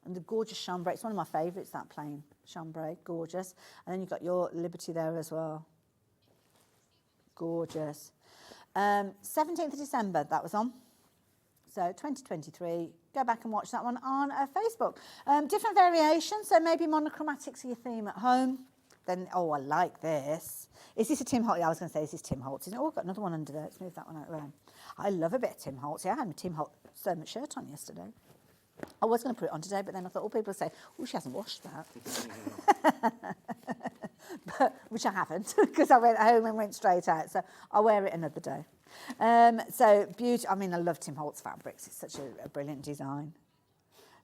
And the gorgeous chambray. It's one of my favourites, that plain chambray. Gorgeous. And then you've got your Liberty there as well. Gorgeous. 17th of December, that was on. So 2023, go back and watch that one on Facebook. Different variations, so maybe monochromatics are your theme at home. Then, oh, I like this. Is this a Tim Holtz? Yeah, I was going to say, this is Tim Holtz. Oh, I've got another one under there. Let's move that one out of the way. I love a bit of Tim Holtz. Yeah, I had my Tim Holtz Sermon shirt on yesterday. I was going to put it on today, but then I thought, people say, oh, she hasn't washed that. But, which I haven't, because I went home and went straight out. So I'll wear it another day. So beauty. I mean, I love Tim Holtz fabrics. It's such a brilliant design.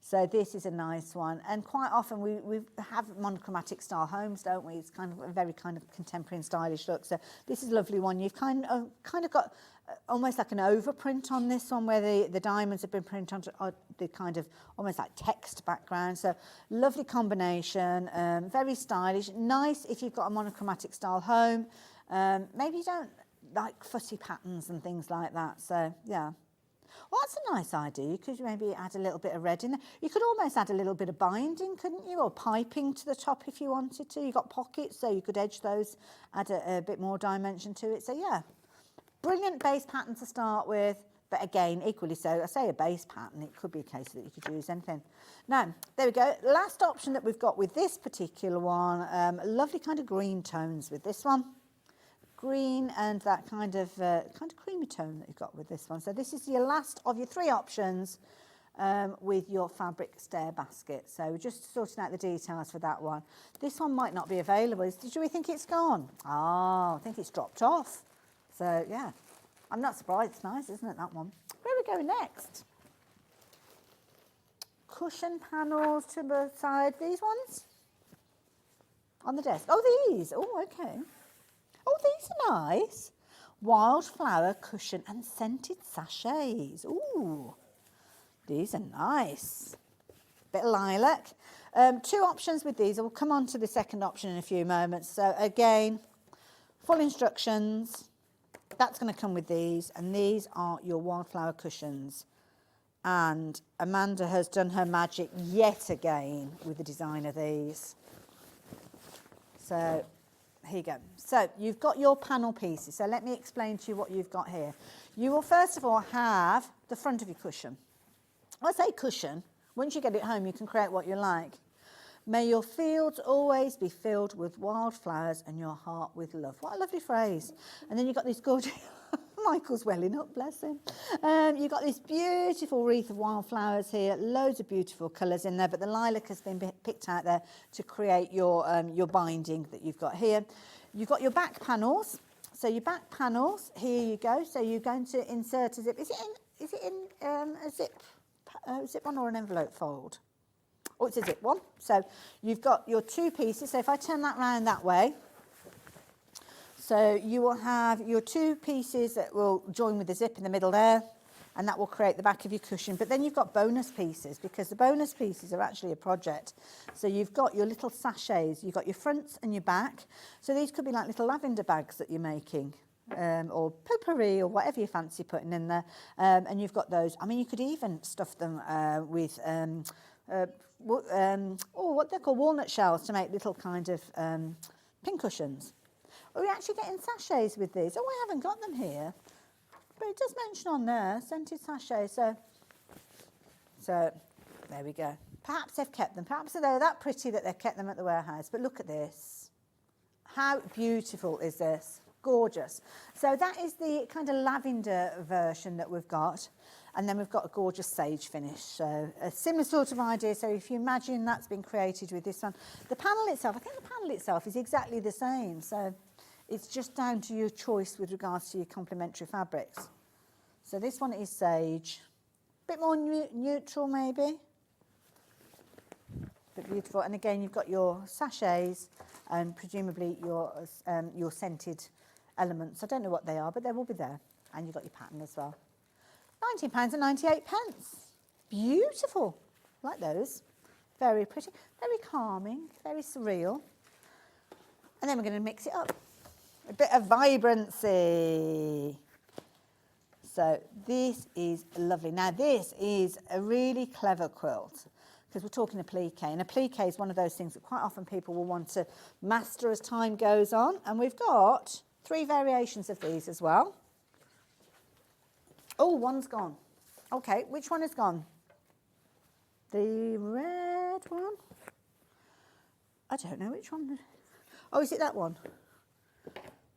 So this is a nice one, and quite often we have monochromatic style homes, don't we? It's kind of a very kind of contemporary and stylish look. So this is a lovely one. You've kind of got almost like an overprint on this one, where the diamonds have been printed on the kind of almost like text background. So lovely combination, very stylish, nice if you've got a monochromatic style home. Maybe you don't like fussy patterns and things like that. So yeah. Well, that's a nice idea. You could maybe add a little bit of red in there. You could almost add a little bit of binding, couldn't you? Or piping to the top if you wanted to. You've got pockets, so you could edge those, add a bit more dimension to it. So, yeah, brilliant base pattern to start with. But again, equally so, I say a base pattern, it could be a case that you could use anything. Now, there we go. Last option that we've got with this particular one, lovely kind of green tones with this one. Green and that kind of creamy tone that you've got with this one. So this is your last of your three options with your fabric stair basket. So we're just sorting out the details for that one. This one might not be available. Do we think it's gone? Oh, I think it's dropped off. So yeah, I'm not surprised. It's nice, isn't it, that one? Where are we going next? Cushion panels to the side. These ones? On the desk. Oh, these. Oh, okay. Oh, these are nice. Wildflower cushion and scented sachets. Ooh, these are nice. Bit of lilac. Two options with these. We'll come on to the second option in a few moments. So again, full instructions. That's going to come with these. And these are your wildflower cushions. And Amanda has done her magic yet again with the design of these. So here you go. So you've got your panel pieces. So let me explain to you what you've got here. You will first of all have the front of your cushion. I say cushion. Once you get it home, you can create what you like. May your fields always be filled with wildflowers and your heart with love. What a lovely phrase. And then you've got this gorgeous... Michael's welling up, bless him. You've got this beautiful wreath of wildflowers here, loads of beautiful colours in there, but the lilac has been picked out there to create your binding that you've got here. You've got your back panels. So your back panels, here you go. So you're going to insert a zip. Is it in a zip one or an envelope fold? Oh, it's a zip one. So you've got your two pieces. So if I turn that round that way, so you will have your two pieces that will join with the zip in the middle there, and that will create the back of your cushion. But then you've got bonus pieces, because the bonus pieces are actually a project. So you've got your little sachets, you've got your fronts and your back. So these could be like little lavender bags that you're making, or potpourri, or whatever you fancy putting in there. And you've got those. I mean, you could even stuff them with what they're called, walnut shells, to make little kind of pin cushions. Are we actually getting sachets with these? Oh, I haven't got them here. But it does mention on there, scented sachets. So there we go. Perhaps they've kept them. Perhaps they're that pretty that they've kept them at the warehouse. But look at this. How beautiful is this? Gorgeous. So that is the kind of lavender version that we've got. And then we've got a gorgeous sage finish. So a similar sort of idea. So if you imagine that's been created with this one. The panel itself, I think the panel itself is exactly the same. So it's just down to your choice with regards to your complementary fabrics. So this one is sage. A bit more neutral maybe. But beautiful. And again, you've got your sachets and presumably your scented elements. I don't know what they are, but they will be there. And you've got your pattern as well. £19.98. Beautiful. Like those. Very pretty. Very calming. Very surreal. And then we're going to mix it up. A bit of vibrancy. So this is lovely. Now this is a really clever quilt because we're talking applique, and applique is one of those things that quite often people will want to master as time goes on, and we've got 3 variations of these as well. Oh, one's gone. Okay, which one is gone? The red one? I don't know which one. Oh, is it that one?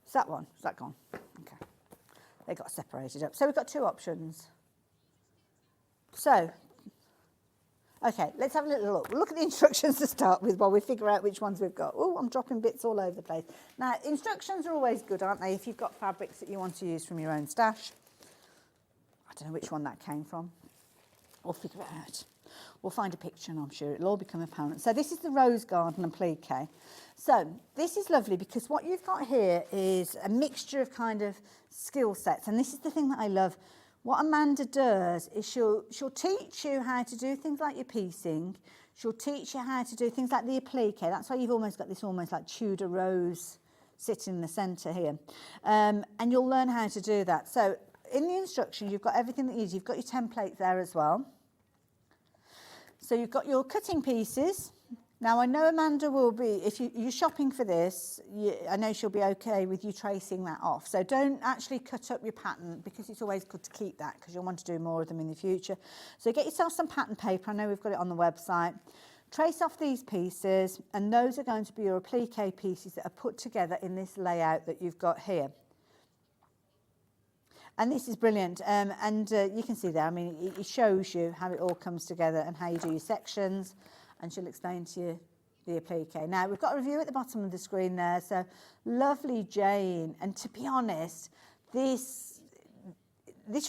Is that one? Is that gone? Okay. They got separated up. So we've got 2 options. So, okay, let's have a little look. We'll look at the instructions to start with while we figure out which ones we've got. Oh, I'm dropping bits all over the place. Now, instructions are always good, aren't they, if you've got fabrics that you want to use from your own stash. I don't know which one that came from. We'll figure it out. We'll find a picture and I'm sure it'll all become apparent. So this is the Rose Garden applique. So this is lovely because what you've got here is a mixture of kind of skill sets. And this is the thing that I love. What Amanda does is she'll teach you how to do things like your piecing. She'll teach you how to do things like the applique. That's why you've almost got this almost like Tudor rose sitting in the centre here. And you'll learn how to do that. So in the instructions, you've got everything that you need. You've got your template there as well. So you've got your cutting pieces. Now, I know Amanda will be, if you're shopping for this, I know she'll be okay with you tracing that off. So don't actually cut up your pattern because it's always good to keep that because you'll want to do more of them in the future. So get yourself some pattern paper. I know we've got it on the website. Trace off these pieces, and those are going to be your applique pieces that are put together in this layout that you've got here. And this is brilliant, you can see there, I mean, it shows you how it all comes together and how you do your sections, and she'll explain to you the applique. Now, we've got a review at the bottom of the screen there, so lovely Jane, and to be honest, this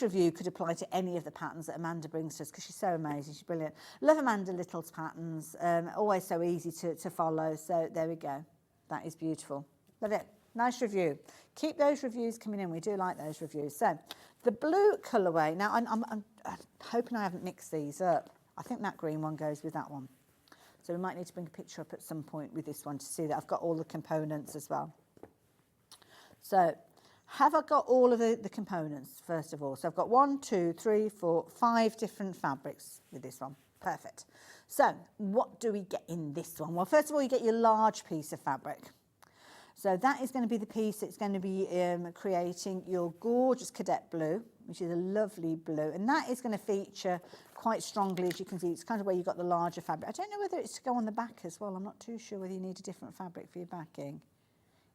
review could apply to any of the patterns that Amanda brings to us because she's so amazing, she's brilliant. Love Amanda Little's patterns, always so easy to follow, so there we go. That is beautiful. Love it. Nice review. Keep those reviews coming in. We do like those reviews. So the blue colourway. Now, I'm hoping I haven't mixed these up. I think that green one goes with that one. So we might need to bring a picture up at some point with this one to see that I've got all the components as well. So have I got all of the components, first of all? So I've got 1, 2, 3, 4, 5 different fabrics with this one. Perfect. So what do we get in this one? Well, first of all, you get your large piece of fabric. So that is going to be the piece that's going to be creating your gorgeous cadet blue, which is a lovely blue. And that is going to feature quite strongly, as you can see. It's kind of where you've got the larger fabric. I don't know whether it's to go on the back as well. I'm not too sure whether you need a different fabric for your backing.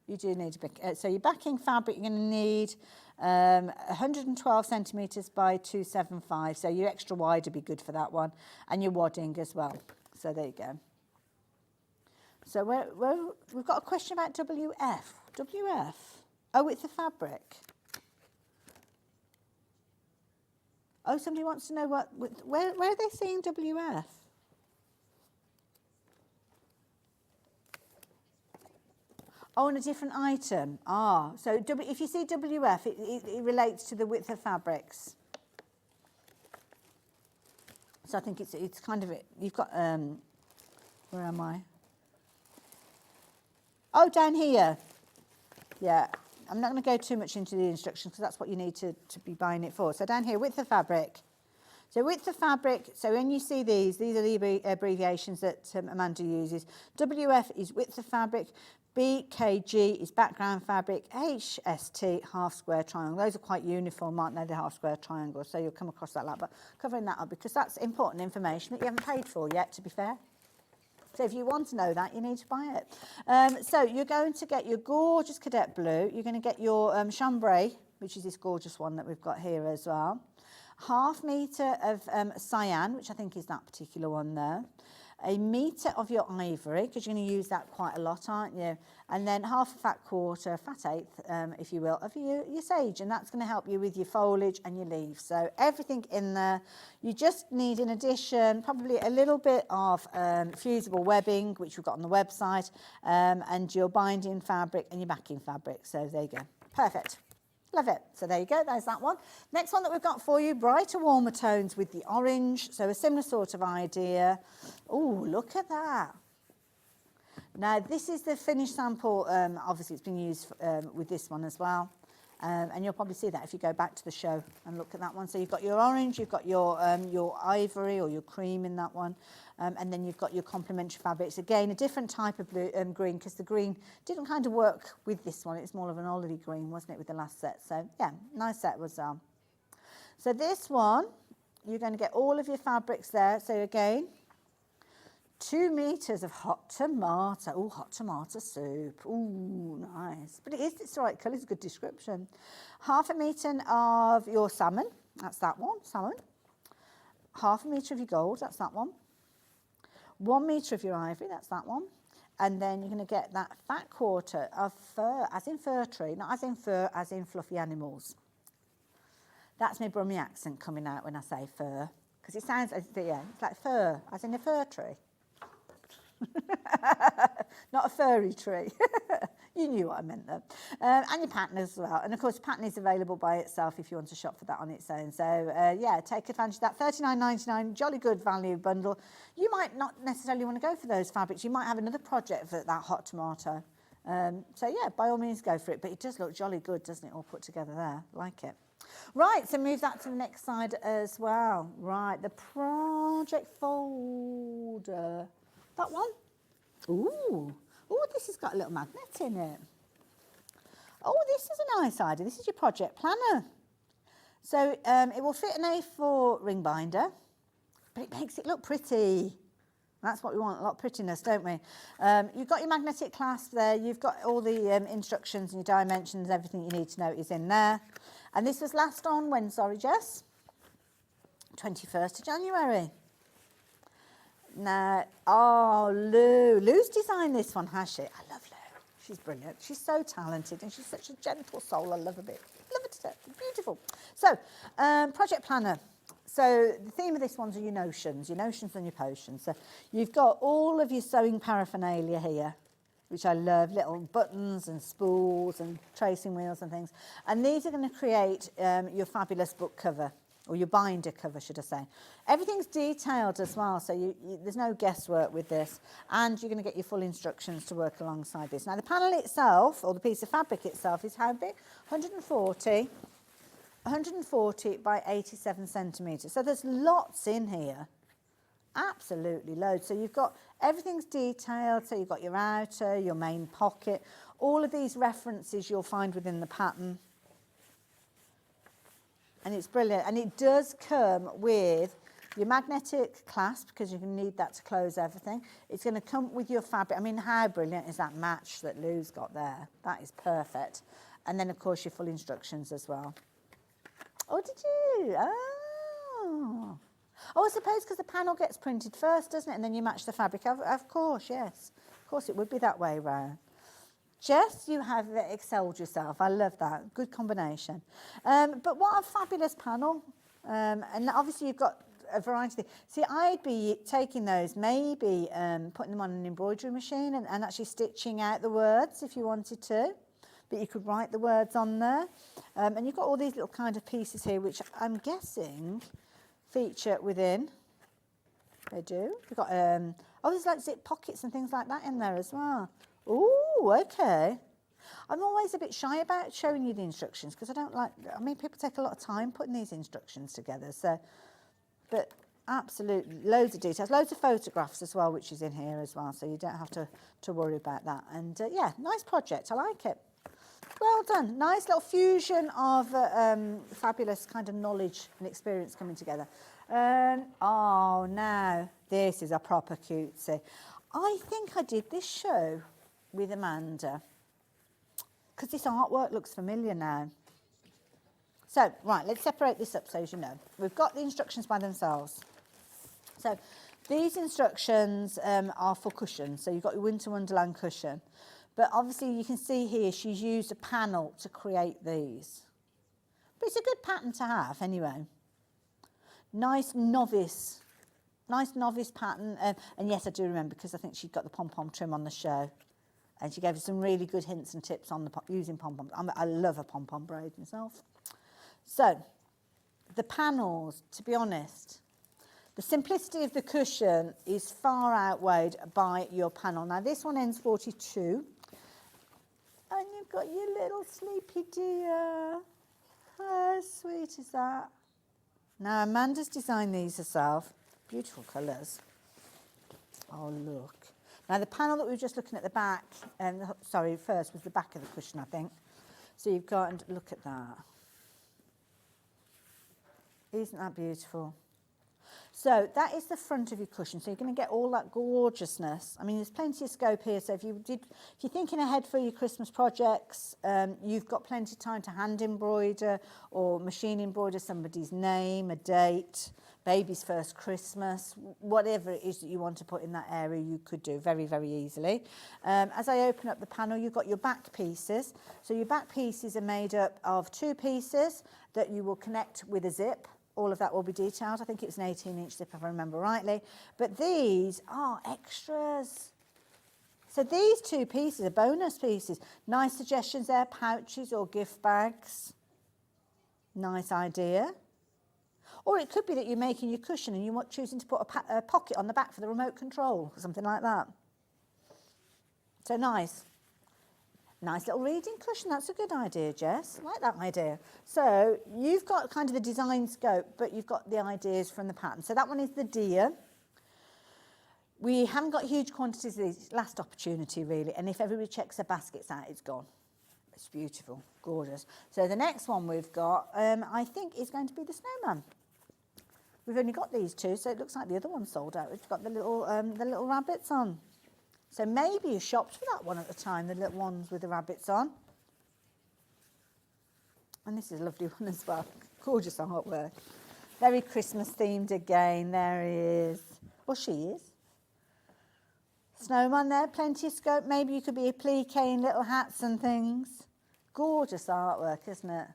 You do need a bit. So your backing fabric, you're going to need 112 centimetres by 275. So your extra wide would be good for that one. And your wadding as well. So there you go. So we've got a question about WF. WF? Oh, it's the fabric. Oh, somebody wants to know where are they seeing WF? Oh, on a different item. Ah, so if you see WF, it relates to the width of fabrics. So I think it's kind of, you've got, where am I? Oh, down here. Yeah, I'm not going to go too much into the instructions because that's what you need to be buying it for. So down here, width of fabric. So width of fabric, so when you see these are the abbreviations that Amanda uses. WF is width of fabric. BKG is background fabric, HST, half square triangle. Those are quite uniform, aren't they, the half square triangle, so you'll come across that a lot, but covering that up because that's important information that you haven't paid for yet, to be fair. So if you want to know that, you need to buy it. So you're going to get your gorgeous cadet blue. You're going to get your chambray, which is this gorgeous one that we've got here as well. 1/2 metre of cyan, which I think is that particular one there. 1 metre of your ivory, because you're going to use that quite a lot, aren't you? And then 1/2 fat quarter, fat eighth, if you will, of your sage. And that's going to help you with your foliage and your leaves. So everything in there. You just need, in addition, probably a little bit of fusible webbing, which we've got on the website, and your binding fabric and your backing fabric. So there you go. Perfect. Love it. So there you go, there's that one. Next one that we've got for you, brighter, warmer tones with the orange. So a similar sort of idea. Oh, look at that. Now, this is the finished sample. Obviously, it's been used with this one as well. And you'll probably see that if you go back to the show and look at that one. So you've got your orange, you've got your ivory or your cream in that one. And then you've got your complementary fabrics. Again, a different type of blue, green, because the green didn't kind of work with this one. It's more of an olivey green, wasn't it, with the last set? So, yeah, nice set was So this one, you're going to get all of your fabrics there. So, again, 2 metres of hot tomato. Oh, hot tomato soup. Oh, nice. But it's the right colour. It's a good description. 1/2 metre of your salmon. That's that one, salmon. 1/2 metre of your gold. That's that one. 1 metre of your ivory, that's that one. And then you're going to get that fat quarter of fur, as in fir tree, not as in fur, as in fluffy animals. That's my Brummie accent coming out when I say fur, because it sounds, yeah, it's like fur, as in a fir tree. Not a furry tree. You knew what I meant there. And your pattern as well. And of course, the pattern is available by itself if you want to shop for that on its own. So yeah, take advantage of that. £39.99, jolly good value bundle. You might not necessarily want to go for those fabrics. You might have another project for that hot tomato. So yeah, by all means go for it. But it does look jolly good, doesn't it, all put together there? Like it. Right, so move that to the next side as well. Right, the project folder. That one? Ooh. Oh, this has got a little magnet in it. Oh, this is a nice idea. This is your project planner. So it will fit an A4 ring binder, but it makes it look pretty. That's what we want, a lot of prettiness, don't we? You've got your magnetic clasp there. You've got all the instructions and your dimensions, everything you need to know is in there. And this was last on when, sorry, Jess? 21st of January. Now, oh, Lou's designed this one, has she? I love Lou. She's brilliant. She's so talented and she's such a gentle soul. I love her bit. Love her to death. Beautiful. So, project planner. So the theme of this one's are your notions and your potions. So you've got all of your sewing paraphernalia here, which I love, little buttons and spools and tracing wheels and things. And these are going to create your fabulous book cover. Or your binder cover, should I say. Everything's detailed as well, so there's no guesswork with this. And you're going to get your full instructions to work alongside this. Now, the panel itself, or the piece of fabric itself, is how big? 140 by 87 centimetres. So there's lots in here. Absolutely loads. So you've got, everything's detailed. So you've got your outer, your main pocket. All of these references you'll find within the pattern. And it's brilliant. And it does come with your magnetic clasp, because you're going to need that to close everything. It's going to come with your fabric. I mean, how brilliant is that match that Lou's got there? That is perfect. And then, of course, your full instructions as well. Oh, did you? Oh. Oh, I suppose because the panel gets printed first, doesn't it? And then you match the fabric. Of course, yes. Of course, it would be that way round. Jess, you have excelled yourself. I love that. Good combination. But what a fabulous panel. And obviously you've got a variety. See, I'd be taking those, maybe putting them on an embroidery machine and actually stitching out the words if you wanted to. But you could write the words on there. And you've got all these little kind of pieces here, which I'm guessing feature within. They do. You've got, oh, there's like zip pockets and things like that in there as well. Oh, okay. I'm always a bit shy about showing you the instructions because I don't like, I mean, people take a lot of time putting these instructions together. So, but Absolutely, loads of details, loads of photographs as well, which is in here as well, so you don't have to worry about that. And yeah, nice project, I like it. Well done, nice little fusion of fabulous kind of knowledge and experience coming together. Oh, now this is a proper cutesy. I think I did this show with Amanda, because this artwork looks familiar now. So, right, let's separate this up so as you know. We've got the instructions by themselves. So, these instructions are for cushions. So, you've got your Winter Wonderland cushion. But obviously, you can see here, she's used a panel to create these. But it's a good pattern to have anyway. Nice novice pattern. And yes, I do remember, because I think she got the pom-pom trim on the show. And she gave us some really good hints and tips on using pom-poms. I love a pom-pom braid myself. So, the panels, to be honest, the simplicity of the cushion is far outweighed by your panel. Now, this one ends 42. And you've got your little sleepy dear. How sweet is that? Now, Amanda's designed these herself. Beautiful colours. Oh, look. Now, the panel that we were just looking at the back, sorry, first was the back of the cushion, I think. So you've got, and look at that. Isn't that beautiful? So that is the front of your cushion. So you're going to get all that gorgeousness. I mean, there's plenty of scope here. So if you're thinking ahead for your Christmas projects, you've got plenty of time to hand embroider or machine embroider somebody's name, a date, baby's first Christmas, whatever it is that you want to put in that area, you could do very, very easily. As I open up the panel, you've got your back pieces. So your back pieces are made up of 2 pieces that you will connect with a zip. All of that will be detailed. I think it was an 18-inch zip, if I remember rightly. But these are extras. So these 2 pieces are bonus pieces. Nice suggestions there, pouches or gift bags. Nice idea. Or it could be that you're making your cushion and you're choosing to put a pocket on the back for the remote control, or something like that. So nice. Nice little reading cushion. That's a good idea, Jess. I like that idea. So you've got kind of the design scope, but you've got the ideas from the pattern. So that one is the deer. We haven't got huge quantities of these. Last opportunity, really. And if everybody checks their baskets out, it's gone. It's beautiful, gorgeous. So the next one we've got, I think, is going to be the snowman. We've only got these 2, so it looks like the other one's sold out. We've got the little rabbits on. So maybe you shopped for that one at the time, the little ones with the rabbits on. And this is a lovely one as well. Gorgeous artwork. Very Christmas themed again. There he is. Well, she is. Snowman there, plenty of scope. Maybe you could be appliquing little hats and things. Gorgeous artwork, isn't it?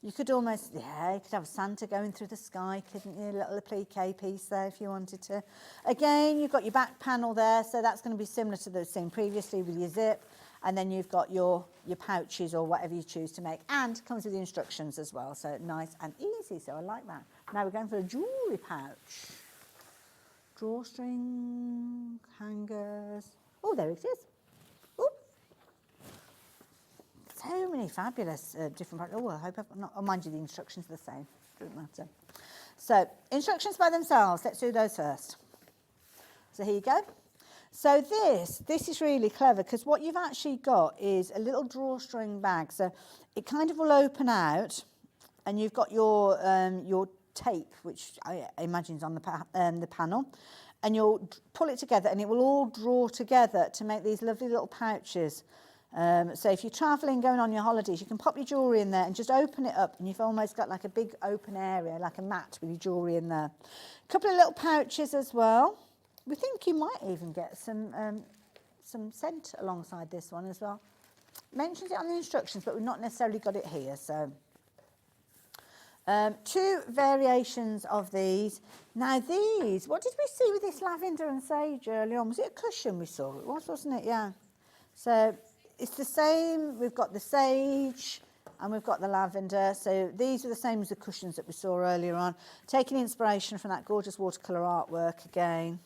You could almost, yeah, you could have Santa going through the sky, couldn't you? A little applique piece there if you wanted to. Again, you've got your back panel there, so that's going to be similar to the same previously with your zip. And then you've got your pouches or whatever you choose to make. And comes with the instructions as well, so nice and easy, so I like that. Now we're going for a jewellery pouch. Drawstring, hangers. Oh, there it is. Ooh. So many fabulous different. Oh, I hope I've not. Oh, mind you, the instructions are the same. Doesn't matter. So, instructions by themselves. Let's do those first. So here you go. So this is really clever because what you've actually got is a little drawstring bag. So it kind of will open out, and you've got your tape, which I imagine is on the panel, and you'll pull it together, and it will all draw together to make these lovely little pouches. So if you're travelling, going on your holidays, you can pop your jewellery in there and just open it up, and you've almost got like a big open area, like a mat with your jewellery in there. A couple of little pouches as well. We think you might even get some scent alongside this one as well. Mentions it on the instructions, but we've not necessarily got it here. So 2 variations of these. Now these, what did we see with this lavender and sage early on? Was it a cushion we saw? It was, wasn't it? Yeah. So it's the same. We've got the sage and we've got the lavender. So these are the same as the cushions that we saw earlier on. Taking inspiration from that gorgeous watercolour artwork again.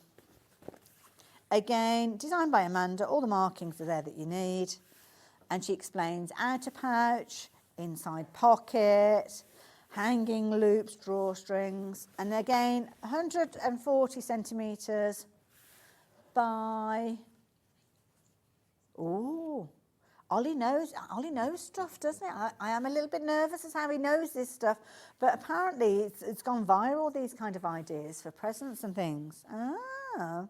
Again, designed by Amanda. All the markings are there that you need. And she explains outer pouch, inside pocket, hanging loops, drawstrings, and again 140 centimetres by, ooh, Ollie knows stuff, doesn't it? I am a little bit nervous as how he knows this stuff, but apparently it's gone viral, these kind of ideas for presents and things. Ah.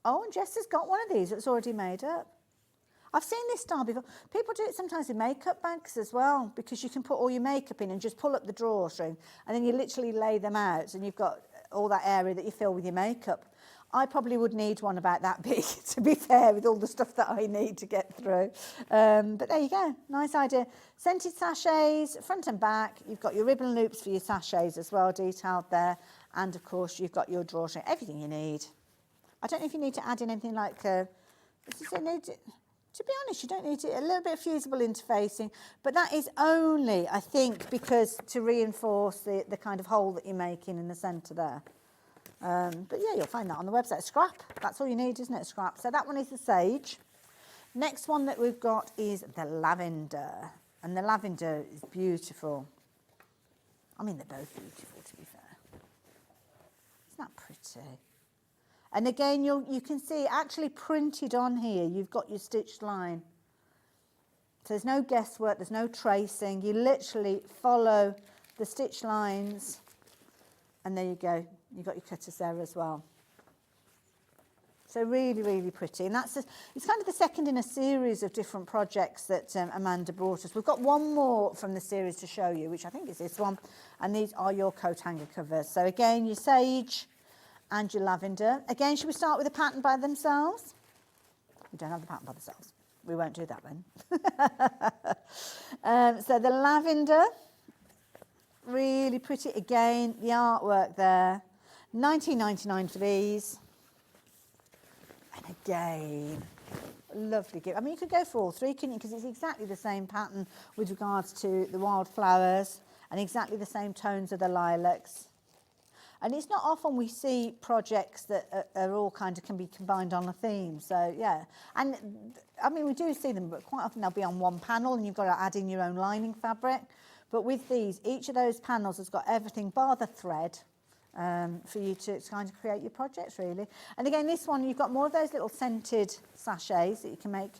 Oh, and Jess has got one of these that's already made up. I've seen this style before. People do it sometimes in makeup bags as well, because you can put all your makeup in and just pull up the drawstring, and then you literally lay them out, and you've got all that area that you fill with your makeup. I probably would need one about that big, to be fair, with all the stuff that I need to get through. But there you go, nice idea. Scented sachets, front and back. You've got your ribbon loops for your sachets as well, detailed there. And of course, you've got your drawstring, everything you need. I don't know if you need to add in anything like, to be honest, you don't need a little bit of fusible interfacing, but that is only, I think, because to reinforce the kind of hole that you're making in the centre there. But yeah, you'll find that on the website. Scrap, that's all you need, isn't it? Scrap. So that one is the sage. Next one that we've got is the lavender. And the lavender is beautiful. I mean, they're both beautiful, to be fair. Isn't that pretty? And again, you can see actually printed on here, you've got your stitched line. So there's no guesswork, there's no tracing. You literally follow the stitch lines, and there you go. You've got your cutters there as well. So really, really pretty. And it's kind of the second in a series of different projects that Amanda brought us. We've got one more from the series to show you, which I think is this one. And these are your coat hanger covers. So again, your sage and your lavender. Again, should we start with the pattern by themselves? We don't have the pattern by themselves. We won't do that then. So the lavender, really pretty. Again, the artwork there. $19.99 for these. And again, lovely gift. I mean, you could go for all three, couldn't you? Because it's exactly the same pattern with regards to the wildflowers and exactly the same tones of the lilacs. And it's not often we see projects that are all kind of can be combined on a theme. So, yeah. And, I mean, we do see them, but quite often they'll be on one panel and you've got to add in your own lining fabric. But with these, each of those panels has got everything bar the thread for you to kind of create your projects, really. And again, this one, you've got more of those little scented sachets that you can make,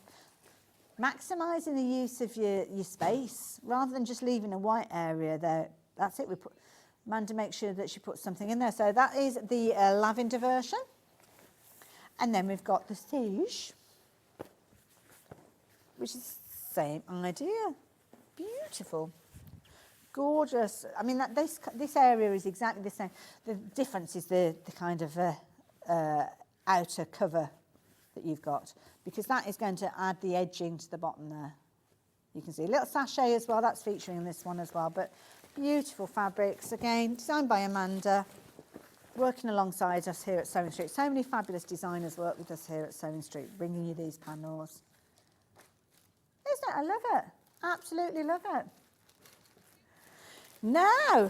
maximising the use of your space rather than just leaving a white area there. That's it. Amanda makes sure that she puts something in there. So that is the lavender version. And then we've got the sage, which is the same idea. Beautiful. Gorgeous. I mean, this area is exactly the same. The difference is the kind of outer cover that you've got, because that is going to add the edging to the bottom there. You can see a little sachet as well. That's featuring in this one as well. But beautiful fabrics. Again, designed by Amanda, working alongside us here at Sewing Street. So many fabulous designers work with us here at Sewing Street, bringing you these panels. Isn't it? I love it. Absolutely love it. Now,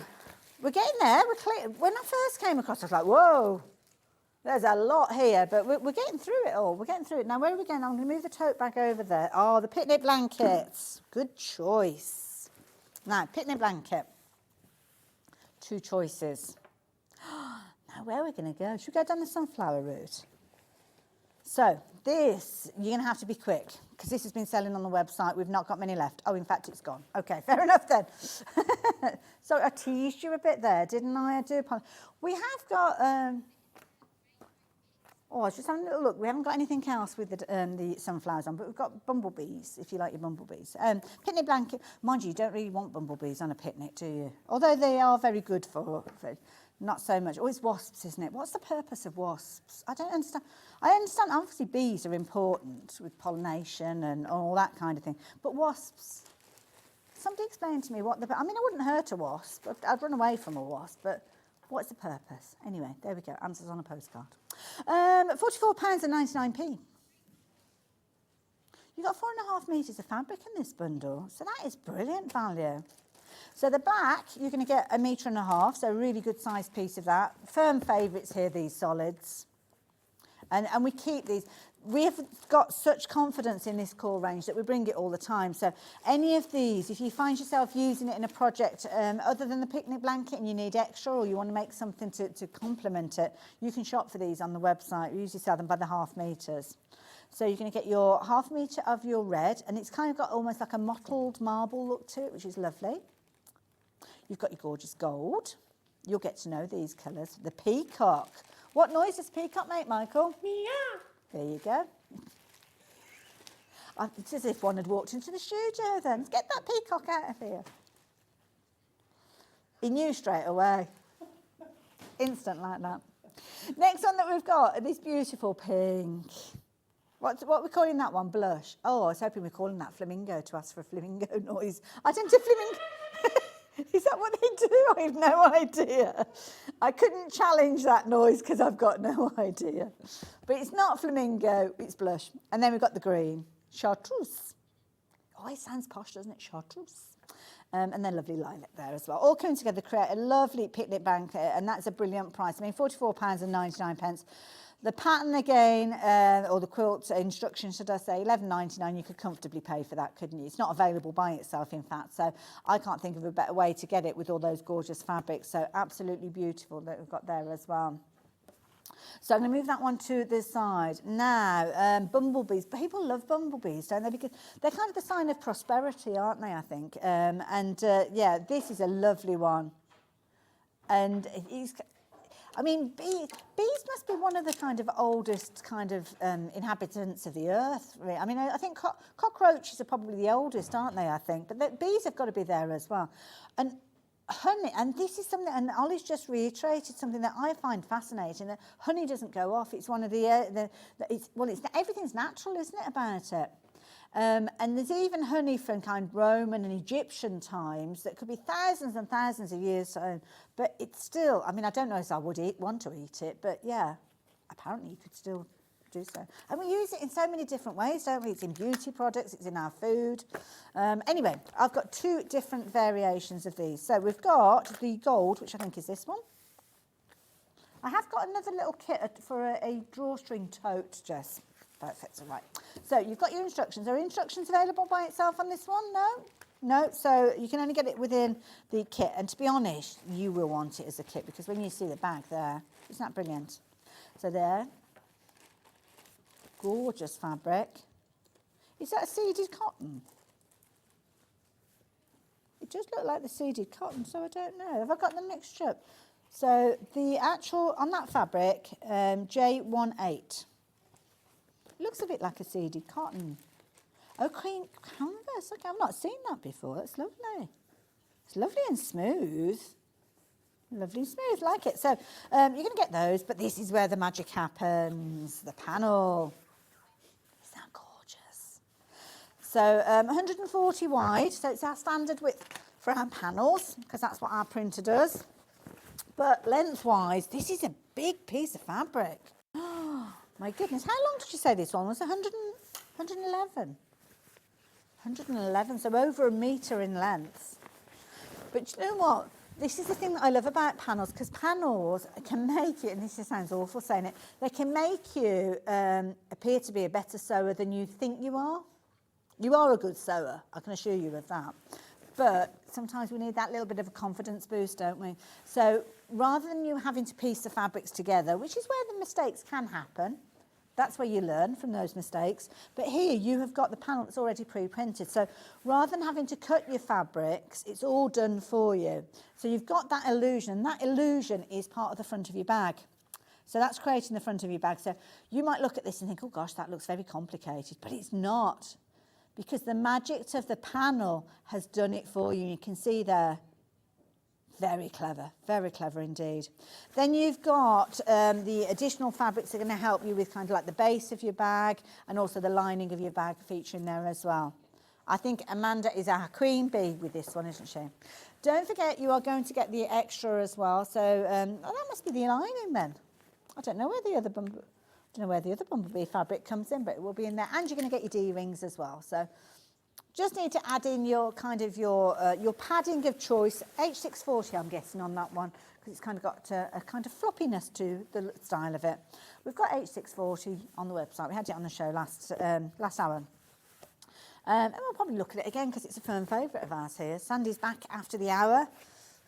we're getting there. We're clear. When I first came across, I was like, whoa, there's a lot here, but we're getting through it all. We're getting through it. Now, where are we going? I'm going to move the tote bag over there. Oh, the picnic blankets. Good choice. Now, picnic blanket. Two choices. Now, where are we going to go? Should we go down the sunflower route? So, this, you're going to have to be quick, because this has been selling on the website. We've not got many left. Oh, in fact, it's gone. Okay, fair enough then. So I teased you a bit there, didn't I? I do apologize. We have got, I was just having a little look. We haven't got anything else with the sunflowers on, but we've got bumblebees, if you like your bumblebees. Picnic blanket. Mind you, you don't really want bumblebees on a picnic, do you? Although they are very good for not so much. Oh, it's wasps, isn't it? What's the purpose of wasps? I don't understand. I understand, obviously, bees are important with pollination and all that kind of thing. But wasps, somebody explain to me what the... I mean, I wouldn't hurt a wasp. I'd run away from a wasp, but what's the purpose? Anyway, there we go. Answers on a postcard. £44.99. You've got 4.5 metres of fabric in this bundle. So that is brilliant value. So the back, you're going to get 1.5 metres, so a really good sized piece of that. Firm favourites here, these solids. And we keep these. we have got such confidence in this core range that we bring it all the time. So any of these, if you find yourself using it in a project other than the picnic blanket and you need extra, or you want to make something to complement it, you can shop for these on the website. We usually sell them by the half meters. So you're going to get your half metre of your red, and it's kind of got almost like a mottled marble look to it, which is lovely. You've got your gorgeous gold. You'll get to know these colours. The peacock. What noise does peacock make, Michael? Meow. There you go. It's as if one had walked into the studio then. Let's get that peacock out of here. He knew straight away. Instant like that. Next one that we've got, this beautiful pink. What are we calling that one? Blush. Oh, I was hoping we were calling that flamingo to ask for a flamingo noise. I don't do flamingo. Is that what they do? I have no idea. I couldn't challenge that noise because I've got no idea. But it's not flamingo, it's blush. And then we've got the green, chartreuse. Oh, it sounds posh, doesn't it? Chartreuse. And then lovely lilac there as well. All coming together to create a lovely picnic blanket, and that's a brilliant price. I mean, £44.99. The pattern again, or the quilt instructions, should I say, £11.99. You could comfortably pay for that, couldn't you? It's not available by itself, in fact, so I can't think of a better way to get it with all those gorgeous fabrics. So absolutely beautiful that we've got there as well. So I'm going to move that one to the side. Now, bumblebees. People love bumblebees, don't they? Because they're kind of the sign of prosperity, aren't they, I think? Yeah, this is a lovely one. And it's... I mean, bees must be one of the kind of oldest kind of inhabitants of the earth. Really. I mean, I think cockroaches are probably the oldest, aren't they, I think? But bees have got to be there as well. And honey, and this is something, and Ollie's just reiterated something that I find fascinating, that honey doesn't go off. It's one of everything's natural, isn't it, about it? And there's even honey from kind of Roman and Egyptian times that could be thousands and thousands of years old, but it's still, I mean, I don't know if I would want to eat it, but yeah, apparently you could still do so. And we use it in so many different ways, don't we? It's in beauty products, it's in our food. Anyway, I've got two different variations of these. So we've got the gold, which I think is this one. I have got another little kit for a drawstring tote, Jess. Perfect, all right. So you've got your instructions. Are instructions available by itself on this one? No? No, so you can only get it within the kit. And to be honest, you will want it as a kit, because when you see the bag there, isn't that brilliant? So there, gorgeous fabric. Is that a seeded cotton? It does look like the seeded cotton, so I don't know. Have I got them mixed up? So the actual, on that fabric, J18. Looks a bit like a seeded cotton. Oh, cream canvas. Okay, I've not seen that before. That's lovely. It's lovely and smooth. Lovely and smooth, like it. So you're going to get those, but this is where the magic happens. The panel. Isn't that gorgeous? So 140 wide. So it's our standard width for our panels, because that's what our printer does. But lengthwise, this is a big piece of fabric. My goodness, how long did you say this one was? 111. 111, so over a metre in length. But you know what? This is the thing that I love about panels, because panels can make you, and this just sounds awful saying it, they can make you appear to be a better sewer than you think you are. You are a good sewer, I can assure you of that. But sometimes we need that little bit of a confidence boost, don't we? So rather than you having to piece the fabrics together, which is where the mistakes can happen, that's where you learn from those mistakes. But here you have got the panel that's already pre-printed. So rather than having to cut your fabrics, it's all done for you. So you've got that illusion, and that illusion is part of the front of your bag. So that's creating the front of your bag. So you might look at this and think, oh gosh, that looks very complicated, but it's not. Because the magic of the panel has done it for you. You can see there, very clever indeed. Then you've got the additional fabrics that are going to help you with kind of like the base of your bag, and also the lining of your bag featuring there as well. I think Amanda is our queen bee with this one, isn't she? Don't forget, you are going to get the extra as well. So that must be the lining then. I don't know where the other bumblebee fabric comes in, but it will be in there. And you're going to get your D-rings as well. So just need to add in your kind of your padding of choice. H640, I'm guessing, on that one, because it's kind of got a kind of floppiness to the style of it. We've got H640 on the website. We had it on the show last hour. And we'll probably look at it again because it's a firm favourite of ours here. Sandy's back after the hour,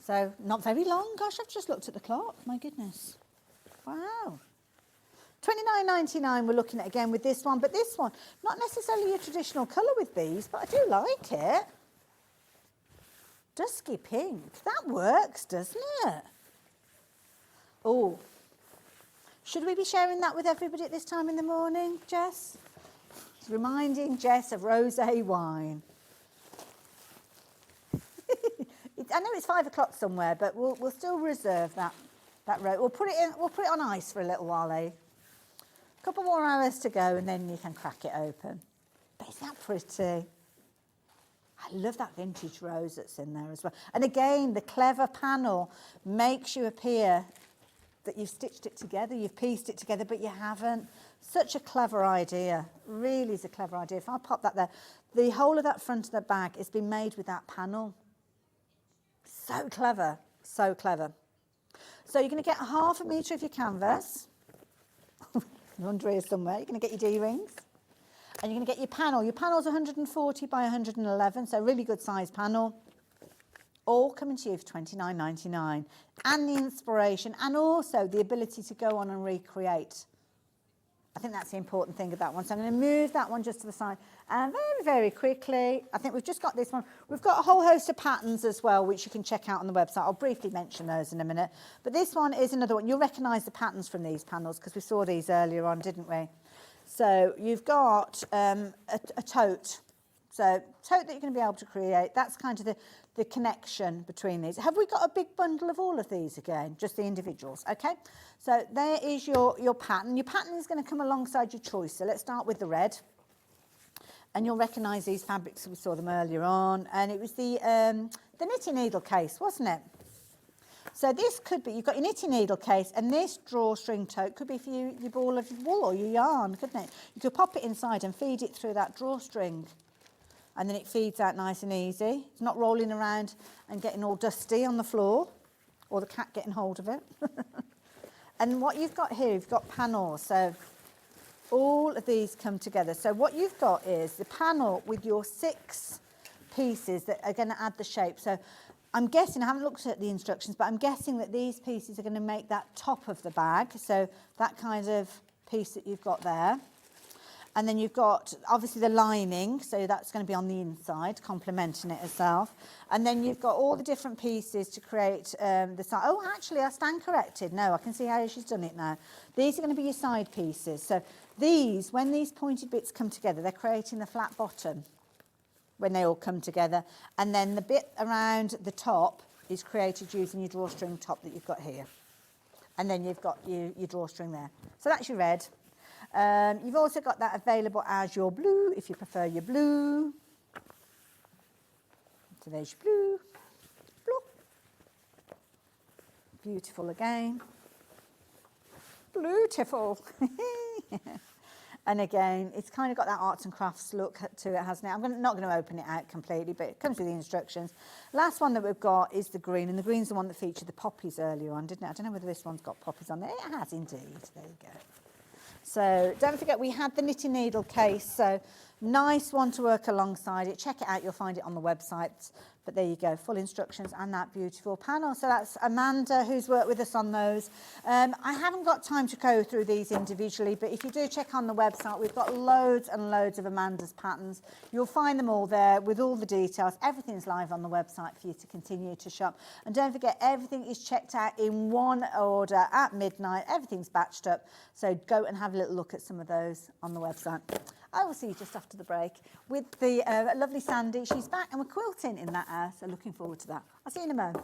so not very long. Gosh, I've just looked at the clock. My goodness. Wow. $29.99 we're looking at again with this one, but this one, not necessarily a traditional colour with bees, but I do like it. Dusky pink. That works, doesn't it? Oh. Should we be sharing that with everybody at this time in the morning, Jess? It's reminding Jess of rosé wine. I know it's 5 o'clock somewhere, but we'll still reserve that We'll put it on ice for a little while, eh? A couple more hours to go, and then you can crack it open. But isn't that pretty? I love that vintage rose that's in there as well. And again, the clever panel makes you appear that you've stitched it together, you've pieced it together, but you haven't. Such a clever idea. Really is a clever idea. If I pop that there, the whole of that front of the bag has been made with that panel. So clever, so clever. So you're going to get 1/2 metre of your canvas. Under here somewhere. You're going to get your D-rings. And you're going to get your panel. Your panel's 140 by 111, so really good size panel. All coming to you for $29.99. And the inspiration, and also the ability to go on and recreate. I think that's the important thing of that one. So I'm going to move that one just to the side. And very, very quickly, I think we've just got this one. We've got a whole host of patterns as well, which you can check out on the website. I'll briefly mention those in a minute. But this one is another one. You'll recognise the patterns from these panels because we saw these earlier on, didn't we? So you've got a tote. So tote that you're going to be able to create. That's kind of the connection between these. Have we got a big bundle of all of these again? Just the individuals, okay? So there is your pattern. Your pattern is going to come alongside your choice. So let's start with the red. And you'll recognise these fabrics. We saw them earlier on. And it was the knitting needle case, wasn't it? So this could be, you've got your knitting needle case, and this drawstring tote could be for your ball of wool or your yarn, couldn't it? You could pop it inside and feed it through that drawstring. And then it feeds out nice and easy. It's not rolling around and getting all dusty on the floor, or the cat getting hold of it. And what you've got here, you've got panels. So all of these come together. So what you've got is the panel with your 6 pieces that are going to add the shape. So I'm guessing, I haven't looked at the instructions, but I'm guessing that these pieces are going to make that top of the bag. So that kind of piece that you've got there. And then you've got, obviously, the lining, so that's going to be on the inside, complementing it itself. And then you've got all the different pieces to create the side. Oh, actually, I stand corrected. No, I can see how she's done it now. These are going to be your side pieces. So these, when these pointed bits come together, they're creating the flat bottom when they all come together. And then the bit around the top is created using your drawstring top that you've got here. And then you've got your drawstring there. So that's your red. You've also got that available as your blue, if you prefer your blue. So there's your blue. Blue. Beautiful again. Beautiful. And again, it's kind of got that arts and crafts look to it, hasn't it? I'm not going to open it out completely, but it comes with the instructions. Last one that we've got is the green, and the green's the one that featured the poppies earlier on, didn't it? I don't know whether this one's got poppies on there. It has indeed. There you go. So don't forget, we had the knitting needle case, so nice one to work alongside it. Check it out, you'll find it on the website. But there you go, full instructions and that beautiful panel. So that's Amanda who's worked with us on those. I haven't got time to go through these individually, but if you do check on the website, we've got loads and loads of Amanda's patterns. You'll find them all there with all the details. Everything's live on the website for you to continue to shop. And don't forget, everything is checked out in one order at midnight. Everything's batched up. So go and have a little look at some of those on the website. I will see you just after the break with the lovely Sandy. She's back and we're quilting in that hour, so looking forward to that. I'll see you in a moment.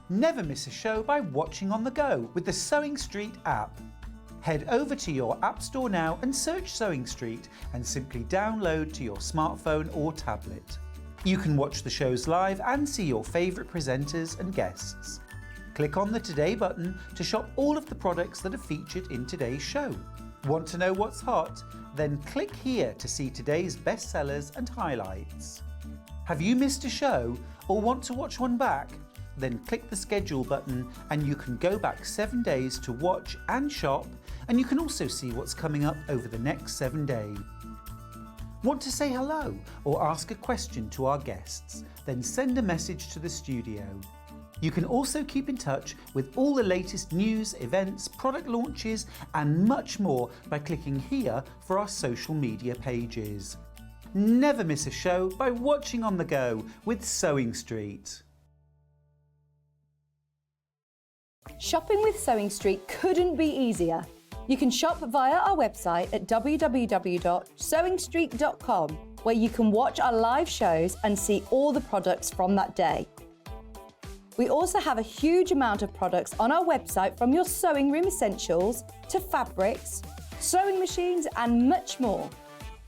Never miss a show by watching on the go with the Sewing Street app. Head over to your App Store now and search Sewing Street and simply download to your smartphone or tablet. You can watch the shows live and see your favourite presenters and guests. Click on the Today button to shop all of the products that are featured in today's show. Want to know what's hot? Then click here to see today's bestsellers and highlights. Have you missed a show or want to watch one back? Then click the schedule button and you can go back 7 days to watch and shop, and you can also see what's coming up over the next 7 days. Want to say hello or ask a question to our guests? Then send a message to the studio. You can also keep in touch with all the latest news, events, product launches and much more by clicking here for our social media pages. Never miss a show by watching on the go with Sewing Street. Shopping with Sewing Street couldn't be easier. You can shop via our website at www.sewingstreet.com, where you can watch our live shows and see all the products from that day. We also have a huge amount of products on our website, from your sewing room essentials to fabrics, sewing machines and much more.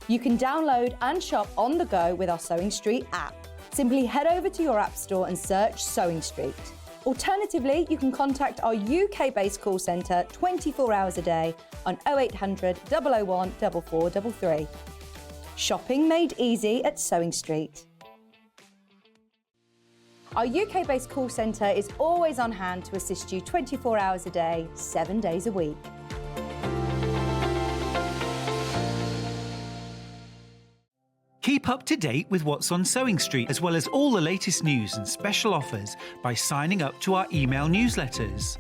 You can download and shop on the go with our Sewing Street app. Simply head over to your app store and search Sewing Street. Alternatively, you can contact our UK-based call centre 24 hours a day on 0800 001 4433. Shopping made easy at Sewing Street. Our UK-based call centre is always on hand to assist you 24 hours a day, 7 days a week. Keep up to date with what's on Sewing Street, as well as all the latest news and special offers, by signing up to our email newsletters.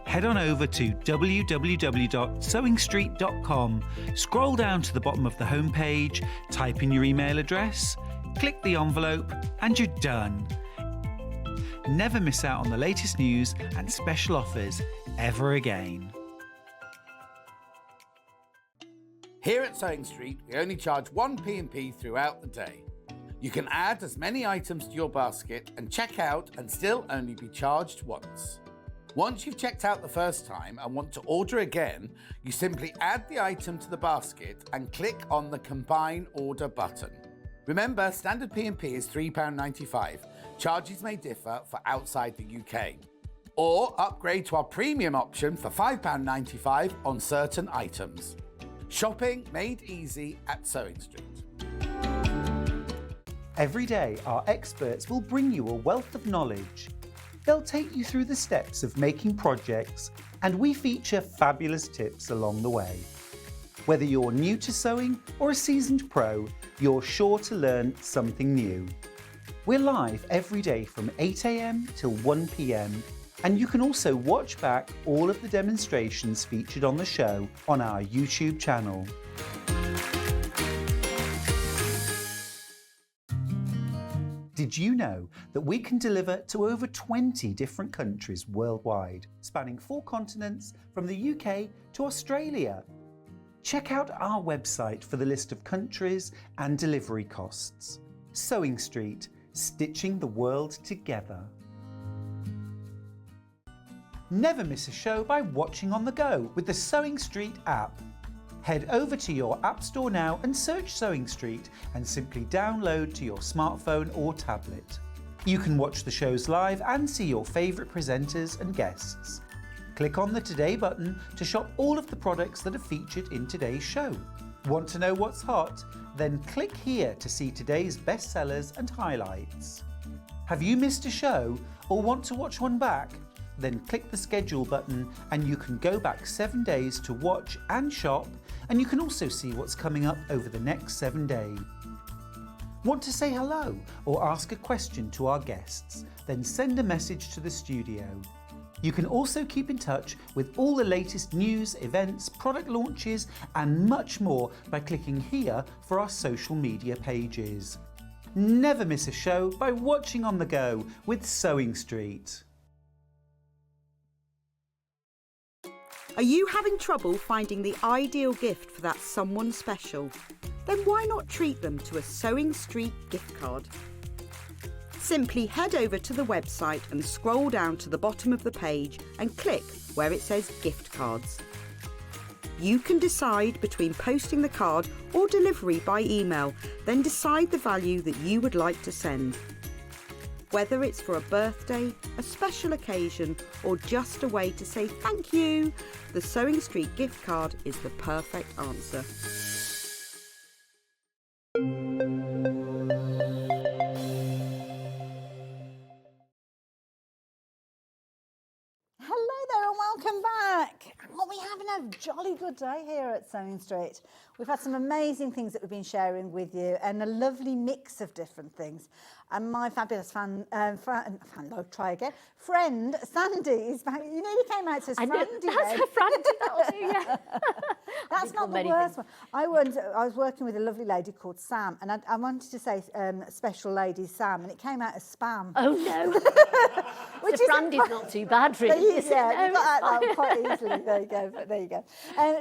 Head on over to www.sewingstreet.com, scroll down to the bottom of the homepage, type in your email address, click the envelope, and you're done. Never miss out on the latest news and special offers ever again. Here at Sewing Street, we only charge 1 P&P throughout the day. You can add as many items to your basket and check out and still only be charged once. Once you've checked out the first time and want to order again, you simply add the item to the basket and click on the Combine Order button. Remember, standard P&P is £3.95. Charges may differ for outside the UK. Or upgrade to our premium option for £5.95 on certain items. Shopping made easy at Sewing Street. Every day, our experts will bring you a wealth of knowledge. They'll take you through the steps of making projects, and we feature fabulous tips along the way. Whether you're new to sewing or a seasoned pro, you're sure to learn something new. We're live every day from 8 AM till 1 PM, and you can also watch back all of the demonstrations featured on the show on our YouTube channel. Did you know that we can deliver to over 20 different countries worldwide, spanning 4 continents from the UK to Australia? Check out our website for the list of countries and delivery costs. Sewing Street, stitching the world together. Never miss a show by watching on the go with the Sewing Street app. Head over to your app store now and search Sewing Street and simply download to your smartphone or tablet. You can watch the shows live and see your favourite presenters and guests. Click on the Today button to shop all of the products that are featured in today's show. Want to know what's hot? Then click here to see today's bestsellers and highlights. Have you missed a show or want to watch one back? Then click the schedule button and you can go back 7 days to watch and shop, and you can also see what's coming up over the next 7 days. Want to say hello or ask a question to our guests? Then send a message to the studio. You can also keep in touch with all the latest news, events, product launches and much more by clicking here for our social media pages. Never miss a show by watching on the go with Sewing Street. Are you having trouble finding the ideal gift for that someone special? Then why not treat them to a Sewing Street gift card? Simply head over to the website and scroll down to the bottom of the page and click where it says gift cards. You can decide between posting the card or delivery by email, then decide the value that you would like to send. Whether it's for a birthday, a special occasion, or just a way to say thank you, the Sewing Street gift card is the perfect answer. there and welcome back. Well, we're having a jolly good day here at Sewing Street. We've had some amazing things that we've been sharing with you and a lovely mix of different things. And my fabulous friend Sandi is back. You nearly came out as Frandy. That's her Frandy, that'll do, yeah. That's not the worst one. I was working with a lovely lady called Sam, and I wanted to say special lady Sam, and it came out as spam. Oh no. Which so Frandy's not too bad, really. Yeah, you got that quite easily. There you go. But there you go.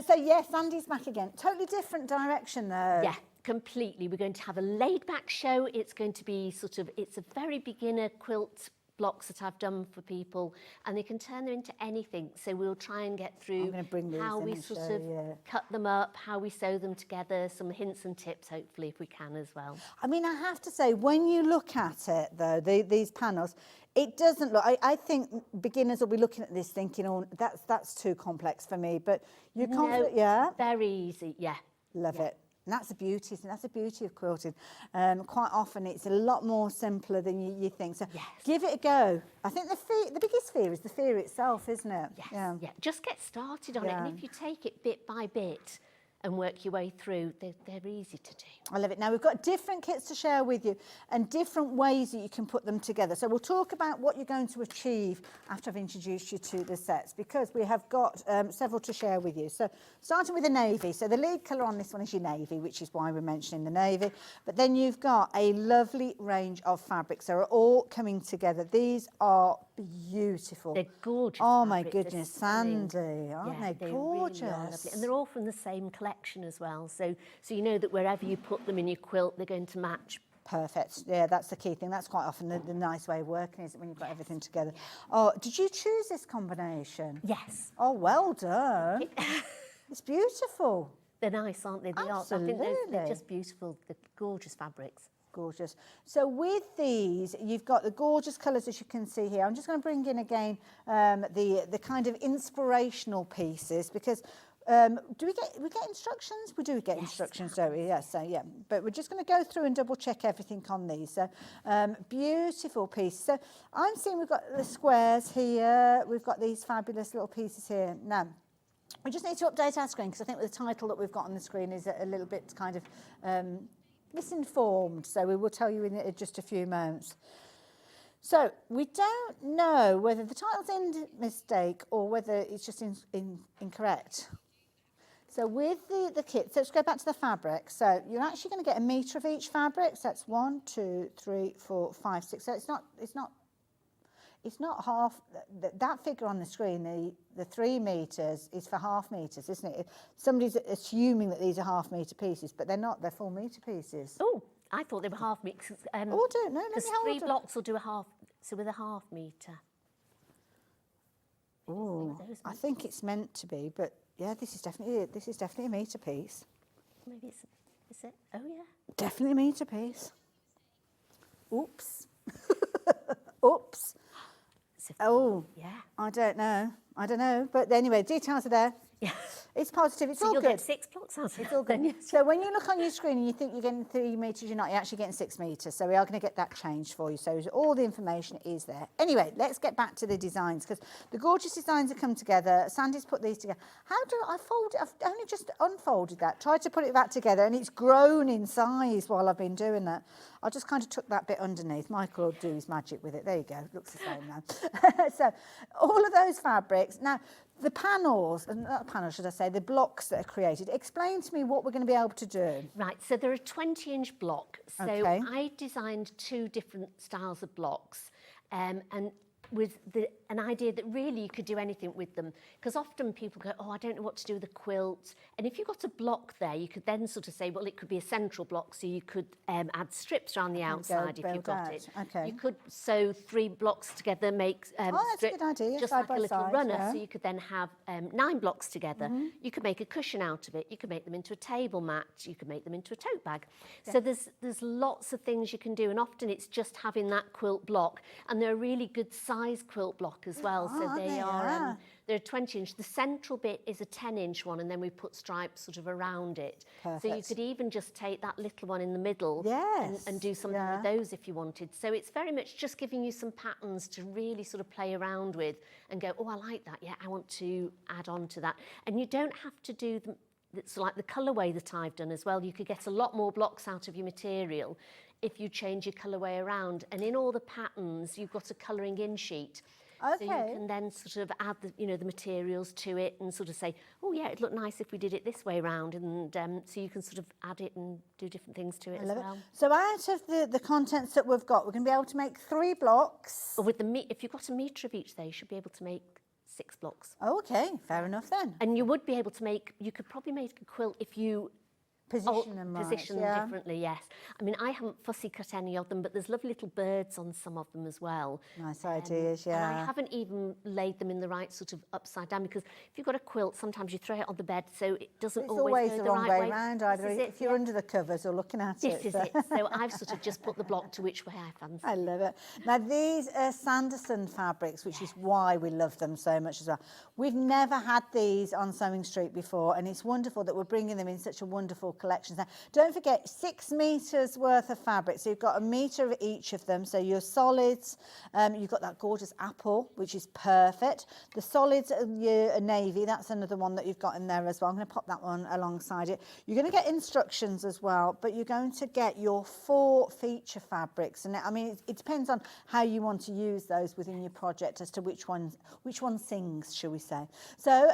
So yes, Sandy's back again. Totally different direction though. Yeah. Completely. We're going to have a laid-back show. It's going to be it's a very beginner quilt blocks that I've done for people, and they can turn them into anything. So we'll try and get through how we cut them up, how we sew them together, some hints and tips, hopefully, if we can as well. I mean, I have to say, when you look at it, though, these panels, it doesn't look, I think beginners will be looking at this thinking, oh, that's too complex for me, but you're confident, yeah? Very easy, yeah. Love it. And that's the beauty, that's the beauty of quilting. Quite often it's a lot more simpler than you think. So give it a go. I think the biggest fear is the fear itself, isn't it? Yes, yeah. Just get started on it. And if you take it bit by bit and work your way through, they're easy to do. I love it. Now, we've got different kits to share with you and different ways that you can put them together. So we'll talk about what you're going to achieve after I've introduced you to the sets, because we have got several to share with you. So starting with the navy. So the lead colour on this one is your navy, which is why we're mentioning the navy. But then you've got a lovely range of fabrics that are all coming together. These are beautiful. They're gorgeous. Oh my goodness, Sandi, aren't they gorgeous? Really are lovely. And they're all from the same collection as well. So you know that wherever you put them in your quilt, they're going to match. Perfect. Yeah, that's the key thing. That's quite often the nice way of working, is it, when you've got everything together. Oh, did you choose this combination? Yes. Oh, well done. It's beautiful. They're nice, aren't they? Absolutely. I think they're just beautiful. They're gorgeous fabrics. Gorgeous. So with these, you've got the gorgeous colours, as you can see here. I'm just going to bring in again the kind of inspirational pieces, because do we get instructions? We do get instructions, don't we? Yes. So yeah, but we're just going to go through and double check everything on these. So beautiful pieces. So I'm seeing we've got the squares here. We've got these fabulous little pieces here. Now, we just need to update our screen, because I think the title that we've got on the screen is a little bit kind of misinformed, so we will tell you in just a few moments. So we don't know whether the title's in mistake or whether it's just incorrect. So with the kit, so let's go back to the fabric. So you're actually going to get a metre of each fabric. So that's 1, 2, 3, 4, 5, 6. So it's not half. That figure on the screen, the 3 metres, is for half metres, isn't it? Somebody's assuming that these are half metre pieces, but they're not. They're full metre pieces. Oh, I thought they were half meters. No, because 3 blocks will do a half. So with a half metre. Oh, I think it's meant to be, but yeah, this is definitely a metre piece. Maybe is it? Oh yeah. Definitely a metre piece. Oops. Oops. Oh, yeah. I don't know. But anyway, details are there. Yeah. It's positive. It's so all you'll good. Get 6 blocks out of it. It's all good. So when you look on your screen and you think you're getting 3 metres, you're not. You're actually getting 6 metres. So we are going to get that changed for you. So all the information is there. Anyway, let's get back to the designs, because the gorgeous designs have come together. Sandi's put these together. How do I fold it? I've only just unfolded that. Tried to put it back together, and it's grown in size while I've been doing that. I just kind of took that bit underneath. Michael will do his magic with it. There you go. Looks the same now. So all of those fabrics. Now, the panels, not panels, should I say, the blocks that are created. Explain to me what we're going to be able to do. Right, so they're a 20-inch block. So okay. I designed 2 different styles of blocks, and with an idea that really you could do anything with them. Because often people go, oh, I don't know what to do with a quilt. And if you've got a block there, you could then sort of say, well, it could be a central block, so you could add strips around the outside if you've got it. Okay. You could sew 3 blocks together, make that's a good idea. just side like a little side, runner, yeah. so you could then have 9 blocks together. You could make a cushion out of it. You could make them into a table mat. You could make them into a tote bag. Yeah. So there's lots of things you can do, and often it's just having that quilt block, and they're a really good size size quilt block as well. So aren't they they? are, Yeah. they're a 20-inch. The central bit is a 10-inch one, and then we put stripes sort of around it. So you Perfect. could even just take that little one in the middle Yes, and do something yeah. with those if you wanted. So it's very much just giving you some patterns to really sort of play around with and go, oh, I like that. Yeah, I want to add on to that. And you don't have to do them. It's like the colourway that I've done as well. You could get a lot more blocks out of your material if you change your colourway around. And in all the patterns, you've got a colouring in sheet. So you Okay. can then sort of add the, the materials to it and sort of say, oh yeah, it'd look nice if we did it this way around. And so you can sort of add it and do different things to it I as love well. it. So out of the contents that we've got, we're going to be able to make 3 blocks. But with if you've got a metre of each there, you should be able to make 6 blocks. Okay, fair enough then. And you would be able to you could probably make a quilt if you Position them right. position them yeah. differently, yes. I mean, I haven't fussy cut any of them, but there's lovely little birds on some of them as well. Nice ideas, yeah. And I haven't even laid them in the right sort of upside down, because if you've got a quilt, sometimes you throw it on the bed, so it doesn't It's always always go the the wrong right way round, either This is if you're under the covers or looking at This it. is so. it. So I've sort of just put the block to which way I fancy. I love it. Now, these are Sanderson fabrics, which is why we love them so much as well. We've never had these on Sewing Street before, and it's wonderful that we're bringing them in such a wonderful collection. Now, don't forget, 6 metres worth of fabric. So you've got a metre of each of them. So your solids, you've got that gorgeous apple, which is perfect. The solids are your navy. That's another one that you've got in there as well. I'm going to pop that one alongside it. You're going to get instructions as well, but you're going to get your 4 feature fabrics. And I mean, it depends on how you want to use those within your project as to which one sings, shall we say. So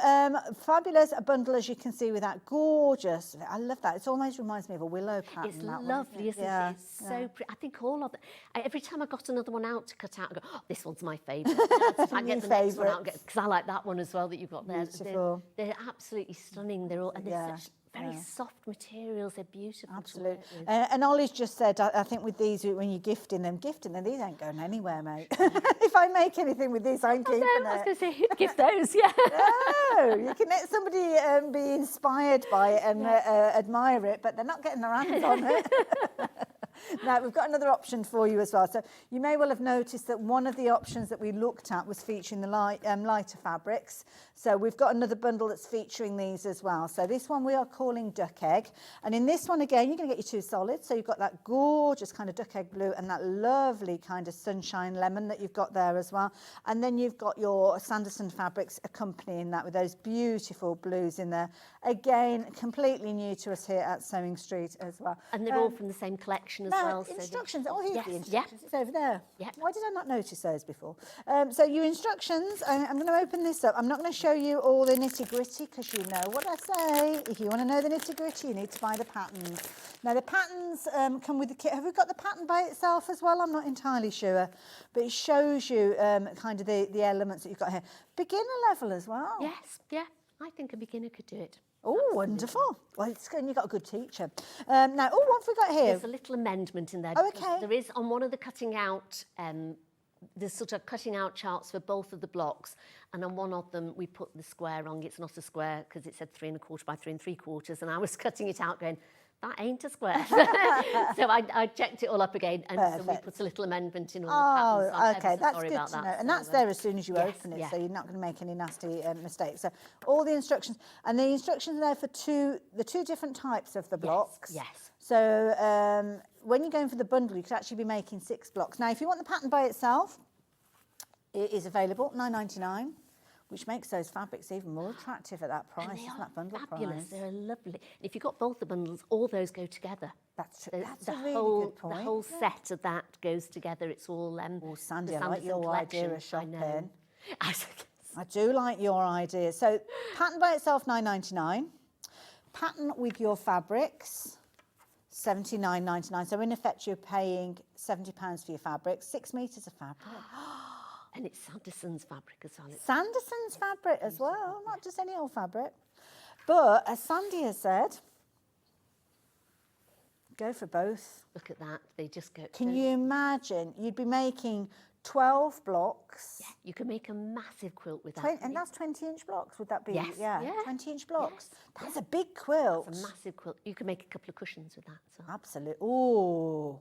fabulous bundle, as you can see, with that gorgeous, I love that. It almost reminds me of a willow pattern. It's that one, lovely, isn't Yeah, it? It's so pretty. I think all of them. Every time I got another one out to cut out, I go, oh, this one's my favourite. If I get the next one out, because I like that one as well that you've got there. Beautiful. They're absolutely stunning. They're all, and they're Yeah, such very soft materials. They're beautiful. Absolutely. To work with. And Ollie's just said, I think with these, when you're gifting them, these ain't going anywhere, mate. If I make anything with this, I'm keeping I was it. going to say, who'd give those? Yeah. No, you can let somebody be inspired by it and admire it, but they're not getting their hands on it. Now, we've got another option for you as well. So you may well have noticed that one of the options that we looked at was featuring the lighter fabrics. So we've got another bundle that's featuring these as well. So this one we are calling Duck Egg. And in this one, again, you're going to get your 2 solids. So you've got that gorgeous kind of duck egg blue and that lovely kind of sunshine lemon that you've got there as well. And then you've got your Sanderson fabrics accompanying that with those beautiful blues in there. Again, completely new to us here at Sewing Street as well. And they're all from the same collection as well. So Instructions. Oh, here's the Yes, instructions. It's over there. Yep. Why did I not notice those before? So your instructions, I'm going to open this up. I'm not going to show you all the nitty-gritty because you know what I say. If you want to know the nitty-gritty, you need to buy the patterns. Now, the patterns come with the kit. Have we got the pattern by itself as well? I'm not entirely sure. But it shows you kind of the elements that you've got here. Beginner level as well. yes, yeah. I think a beginner could do it. Oh, wonderful. Well, it's good. You've got a good teacher. Now, what have we got here? There's a little amendment in there. Oh, because okay. There is on one of the cutting out, there's sort of cutting out charts for both of the blocks, and on one of them we put the square wrong. It's not a square because it said 3 1/4 by 3 3/4, and I was cutting it out going, that ain't a square. So I checked it all up again, and so we put a little amendment in all the patterns. So I'm okay, ever so that's sorry good about to that. know. And So, that's there as soon as you yes, open it, yeah. so you're not going to make any nasty mistakes. So all the instructions, and the instructions are there for the 2 different types of the blocks. yes. So when you're going for the bundle, you could actually be making 6 blocks. Now, if you want the pattern by itself, it is available, £9.99. Which makes those fabrics even more attractive at that price, And they isn't are that bundle fabulous. price? They're lovely. And if you've got both the bundles, all those go together. That's So a the really whole, good point. The whole set of that goes together. It's all Oh, Sandy, the I like Sanderson your idea collection. of shopping. I I do like your idea. So pattern by itself, £9.99. Pattern with your fabrics, $79.99. So in effect, you're paying £70 for your fabric, 6 metres of fabric. And it's Sanderson's fabric as well. It's Sanderson's fabric as well, not just any old fabric. But as Sandy has said, go for both. Look at that. They just go. Can you imagine? You'd be making 12 blocks. Yeah, you can make a massive quilt with that. And that's 20-inch blocks, would that be? Yes, Yeah, yeah. 20-inch blocks. Yes, That's a big quilt. It's a massive quilt. You can make a couple of cushions with that. So. Absolutely. Oh,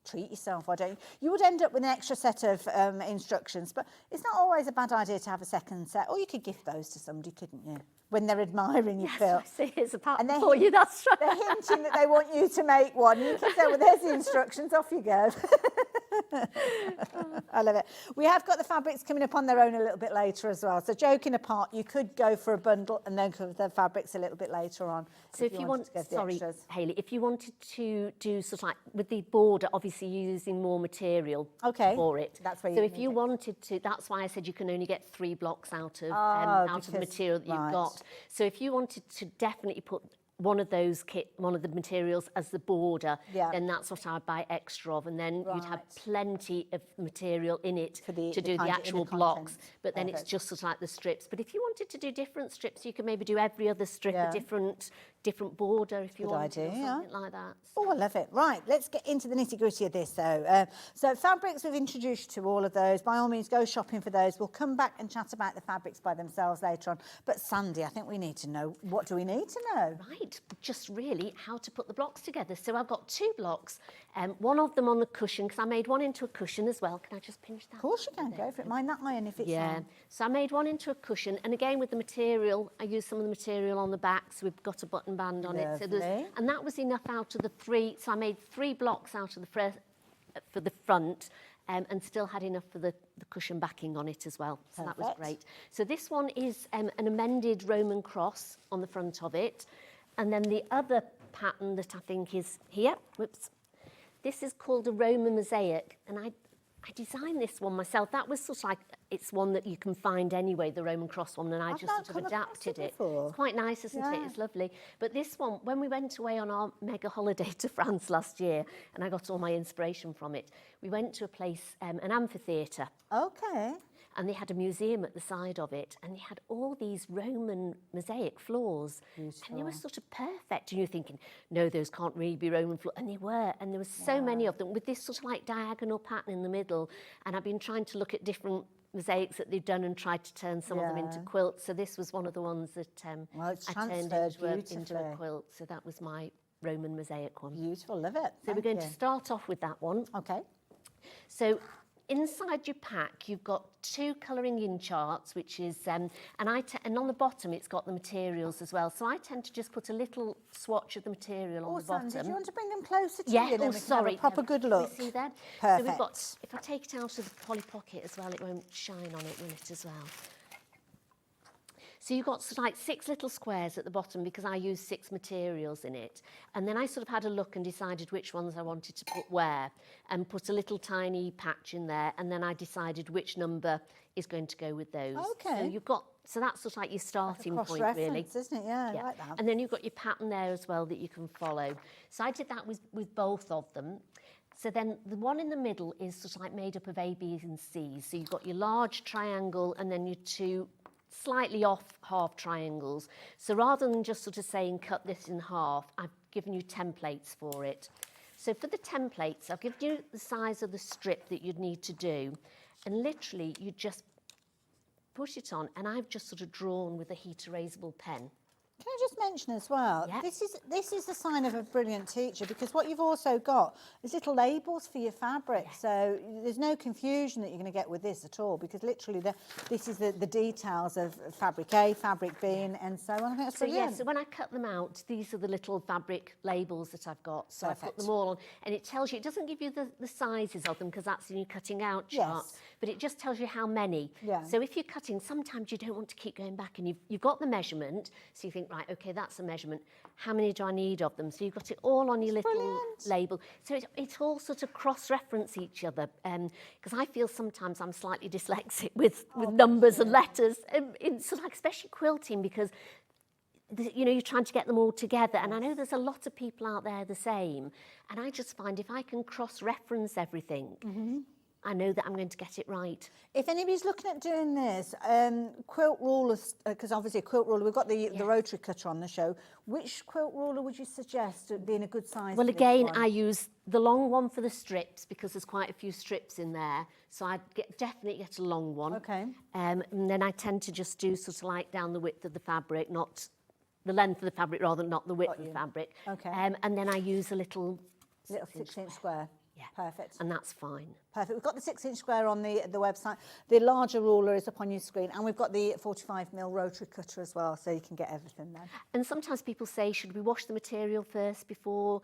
treat yourself, why don't you? You would end up with an extra set of instructions, but it's not always a bad idea to have a second set, or you could gift those to somebody, couldn't you? When they're admiring your quilt. I see, it's a pattern And for you, that's right. They're hinting that they want you to make one. You can say, well, there's the instructions, off you go. I love it. We have got the fabrics coming up on their own a little bit later as well. So joking apart, you could go for a bundle and then cover the fabrics a little bit later on. So if you want, sorry, extras. Hayley, if you wanted to do sort of like with the border, obviously you're using more material for it. That's where so you if you wanted to, that's why I said you can only get 3 blocks out of the material that you've got. So if you wanted to definitely put one of the materials as the border, then that's what I'd buy extra of, and then you'd have plenty of material in it to do the actual blocks. But then it's just sort of like the strips. But if you wanted to do different strips, you could maybe do every other strip a different border if you wanted, or something like that. Oh, I love it. Right, let's get into the nitty-gritty of this, though. So fabrics, we've introduced you to all of those. By all means, go shopping for those. We'll come back and chat about the fabrics by themselves later on. But Sandy, I think we need to know, what do we need to know? Right, just really how to put the blocks together. So I've got 2 blocks, one of them on the cushion, because I made one into a cushion as well. Can I just pinch that? Of course you can, go for it. Mind that iron if it's on. So I made one into a cushion, and again with the material, I used some of the material on the back, so we've got a button band on it. So and that was enough out of the 3, so I made 3 blocks out of the for the front, and still had enough for the cushion backing on it as well. So that was great. So this one is an amended Roman cross on the front of it. And then the other pattern that I think is here, this is called a Roman mosaic. And I designed this one myself. That was sort of like, it's one that you can find anyway, the Roman cross one, and I just sort of adapted it. It's quite nice, isn't it? It's lovely. But this one, when we went away on our mega holiday to France last year, and I got all my inspiration from it, we went to a place, an amphitheatre. Okay. And they had a museum at the side of it, and they had all these Roman mosaic floors. Beautiful. And they were sort of perfect. And you're thinking, no, those can't really be Roman floors. And they were. And there were so many of them with this sort of like diagonal pattern in the middle. And I've been trying to look at different mosaics that they've done and tried to turn some of them into quilts. So this was one of the ones that I turned into a quilt. So that was my Roman mosaic one. Beautiful, love it. So we're going to start off with that one. Okay. So inside your pack, you've got 2 colouring in charts, which is, and on the bottom, it's got the materials as well. So I tend to just put a little swatch of the material on the bottom. Sandy, do you want to bring them closer to you? Yeah, then we can have a proper good look. You see that? Perfect. So we've got, if I take it out of the Polly Pocket as well, it won't shine on it, will it, as well? So you've got sort of like 6 little squares at the bottom because I used 6 materials in it. And then I sort of had a look and decided which ones I wanted to put where and put a little tiny patch in there. And then I decided which number is going to go with those. Okay. So you've got, so that's sort of like your starting point, really. Isn't it? Yeah, I like that. And then you've got your pattern there as well that you can follow. So I did that with both of them. So then the one in the middle is sort of like made up of A, B and C's. So you've got your large triangle and then your 2 slightly off half triangles. So rather than just sort of saying cut this in half, I've given you templates for it. So for the templates, I've given you the size of the strip that you'd need to do. And literally you just push it on, and I've just sort of drawn with a heat erasable pen. Can I just mention as well, this is the sign of a brilliant teacher, because what you've also got is little labels for your fabric. So there's no confusion that you're going to get with this at all, because literally this is the details of fabric A, fabric B, and so on. I think that's brilliant. Yeah, so when I cut them out, these are the little fabric labels that I've got. So I put them all on, and it tells you, it doesn't give you the sizes of them because that's in your cutting out chart, but it just tells you how many. Yeah. So if you're cutting, sometimes you don't want to keep going back, and you've got the measurement, so you think, right, okay, that's a measurement. How many do I need of them? So you've got it all on your little label. So it all sort of cross-reference each other. Because I feel sometimes I'm slightly dyslexic with numbers and letters, in sort of like, especially quilting, because you know, you're trying to get them all together. And I know there's a lot of people out there the same. And I just find if I can cross-reference everything, I know that I'm going to get it right. If anybody's looking at doing this, quilt rulers, because obviously a quilt ruler, we've got the rotary cutter on the show. Which quilt ruler would you suggest being a good size? Well, again, I use the long one for the strips because there's quite a few strips in there. So I'd definitely get a long one. Okay. And then I tend to just do sort of like down the width of the fabric, not the length of the fabric, rather not the width of the fabric. Okay. And then I use a little 6-inch square. Yeah. Perfect. And that's fine. Perfect. We've got the 6-inch square on the website. The larger ruler is up on your screen, and we've got the 45mm rotary cutter as well, so you can get everything then. And sometimes people say, should we wash the material first before?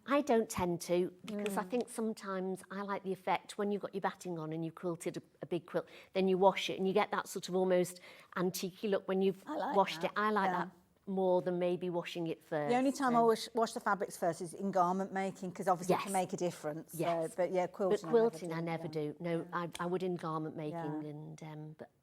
I don't tend to, because I think sometimes I like the effect when you've got your batting on and you've quilted a big quilt, then you wash it and you get that sort of almost antique look when you've washed it. I like that more than maybe washing it first. The only time I wash the fabrics first is in garment making, because obviously it can make a difference. Yes. But yeah, quilting. But quilting I never do. No, I would in garment making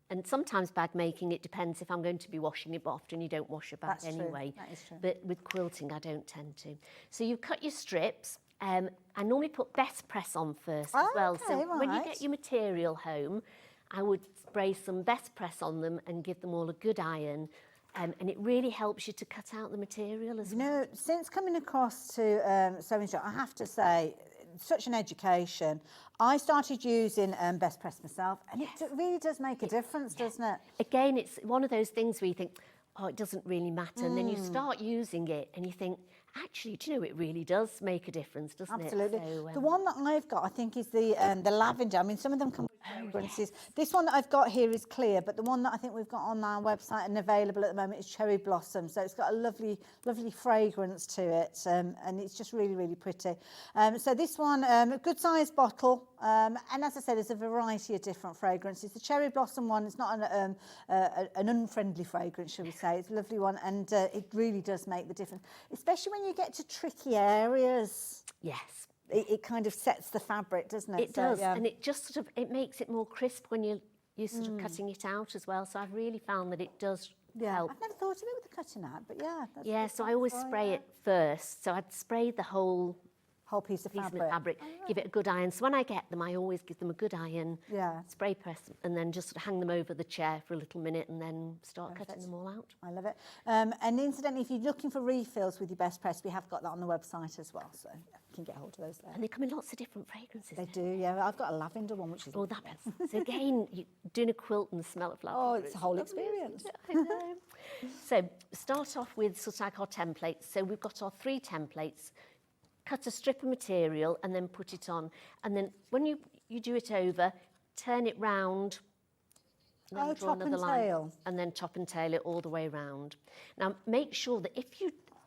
and sometimes bag making. It depends if I'm going to be washing it, but often you don't wash a bag anyway. That is true. But with quilting, I don't tend to. So you cut your strips. I normally put best press on first as well. So when you get your material home, I would spray some best press on them and give them all a good iron. And it really helps you to cut out the material as well. You know, since coming across to Sewing Street, I have to say, such an education. I started using Best Press myself, and it really does make a difference, doesn't it? Again, it's one of those things where you think, oh, it doesn't really matter. And then you start using it and you think, actually, do you know, it really does make a difference, doesn't it? Absolutely. So, the one that I've got, I think, is the lavender. I mean, some of them come with fragrances. This one that I've got here is clear, but the one that I think we've got on our website and available at the moment is cherry blossom. So it's got a lovely, lovely fragrance to it, and it's just really, really pretty. So this one, a good sized bottle, and as I said, there's a variety of different fragrances. The cherry blossom one is not an unfriendly fragrance, shall we say. It's a lovely one, and it really does make the difference, especially when you get to tricky areas. yes. It kind of sets the fabric, doesn't it? It does, and it just sort of, it makes it more crisp when you're sort of cutting it out as well. So I've really found that it does help. I've never thought of it with the cutting out, but yeah. Yeah, so I always spray it first. So I'd spray the whole piece of fabric, give it a good iron. So when I get them, I always give them a good iron, spray press, and then just sort of hang them over the chair for a little minute and then start cutting them all out. I love it. And incidentally, if you're looking for refills with your Best Press, we have got that on the website as well, so you can get hold of those there. And they come in lots of different fragrances. They do, yeah. I've got a lavender one, which is... Oh, that's... So again, you doing a quilt and the smell of lavender. Oh, it's a whole experience. I know. So start off with sort of like our templates. So we've got our 3 templates. Cut a strip of material and then put it on. And then when you do it over, turn it round. And then draw top and another line, tail. and then top and tail it all the way round. Now, make sure that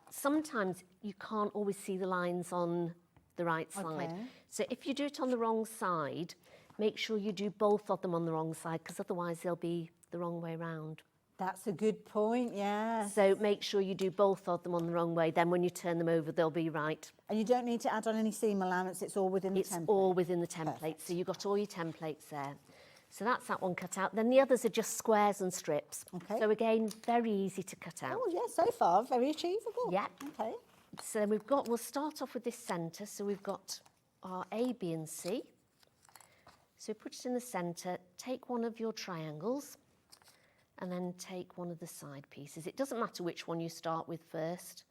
sometimes you can't always see the lines on the right side. So if you do it on the wrong side, make sure you do both of them on the wrong side, because otherwise they'll be the wrong way round. That's a good point, yeah. So make sure you do both of them on the wrong way. Then when you turn them over, they'll be right. And you don't need to add on any seam allowance. It's all within the template. It's all within the template. Perfect. So you've got all your templates there. So that's that one cut out. Then the others are just squares and strips. Okay. So again, very easy to cut out. Oh, yeah, so far, very achievable. Yeah. Okay. So we'll start off with this centre. So we've got our A, B and C. So put it in the centre, take one of your triangles, and then take one of the side pieces. It doesn't matter which one you start with first.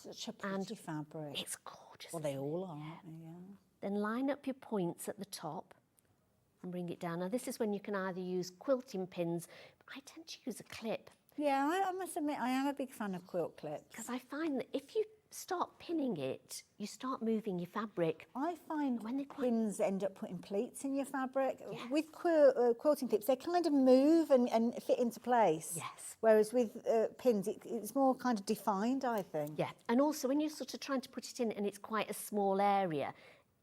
Such a pretty fabric. It's gorgeous. Well, they all are, aren't they? Yeah. Then line up your points at the top and bring it down. Now, this is when you can either use quilting pins. I tend to use a clip. Yeah, I must admit, I am a big fan of quilt clips. Because I find that if you start pinning it, you start moving your fabric. I find when pins end up putting pleats in your fabric. Yes. With quilting clips, they kind of move and fit into place. Yes. Whereas with pins, it's more kind of defined, I think. Yeah, and also when you're sort of trying to put it in and it's quite a small area,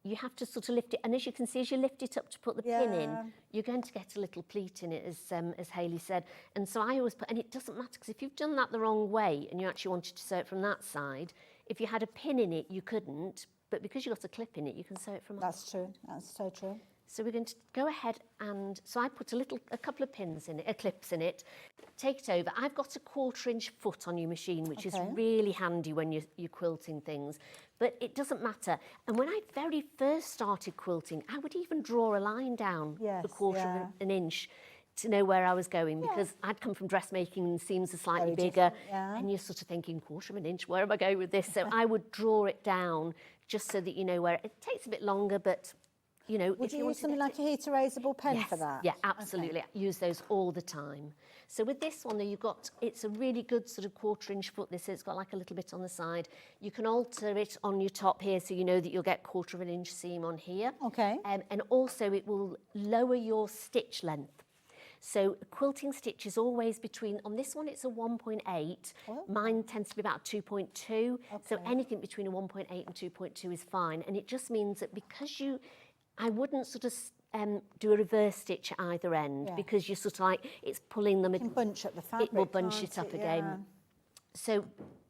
you have to sort of lift it, and as you can see, as you lift it up to put the pin in, you're going to get a little pleat in it, as Hayley said. And so I always put, and it doesn't matter, because if you've done that the wrong way and you actually wanted to sew it from that side, if you had a pin in it, you couldn't, but because you've got a clip in it, you can sew it from That's true, that's so true. So we're going to go ahead and, so I put a couple of pins in it, clips in it, take it over. I've got a 1/4-inch foot on your machine, which is really handy when you're quilting things, but it doesn't matter. And when I very first started quilting, I would even draw a line down the 1/4 of an inch to know where I was going, because I'd come from dressmaking and the seams are slightly bigger, and you're sort of thinking, 1/4 of an inch, where am I going with this? So I would draw it down just so that you know where. It takes a bit longer, but you know, Would if you you use wanted something it like a heat erasable pen yes, for that? yeah, absolutely. I use those all the time. So with this one, you've got, it's a really good sort of 1/4 inch foot. This has got like a little bit on the side. You can alter it on your top here, so you know that you'll get 1/4 inch seam on here. Okay. And also it will lower your stitch length. So a quilting stitch is always between, on this one it's a 1.8, mine tends to be about 2.2, so anything between a 1.8 and 2.2 is fine. And it just means that because I wouldn't sort of do a reverse stitch at either end, because you're sort of like, it's pulling them. You can bunch up the fabric, it will bunch can't it up it? again. Yeah. So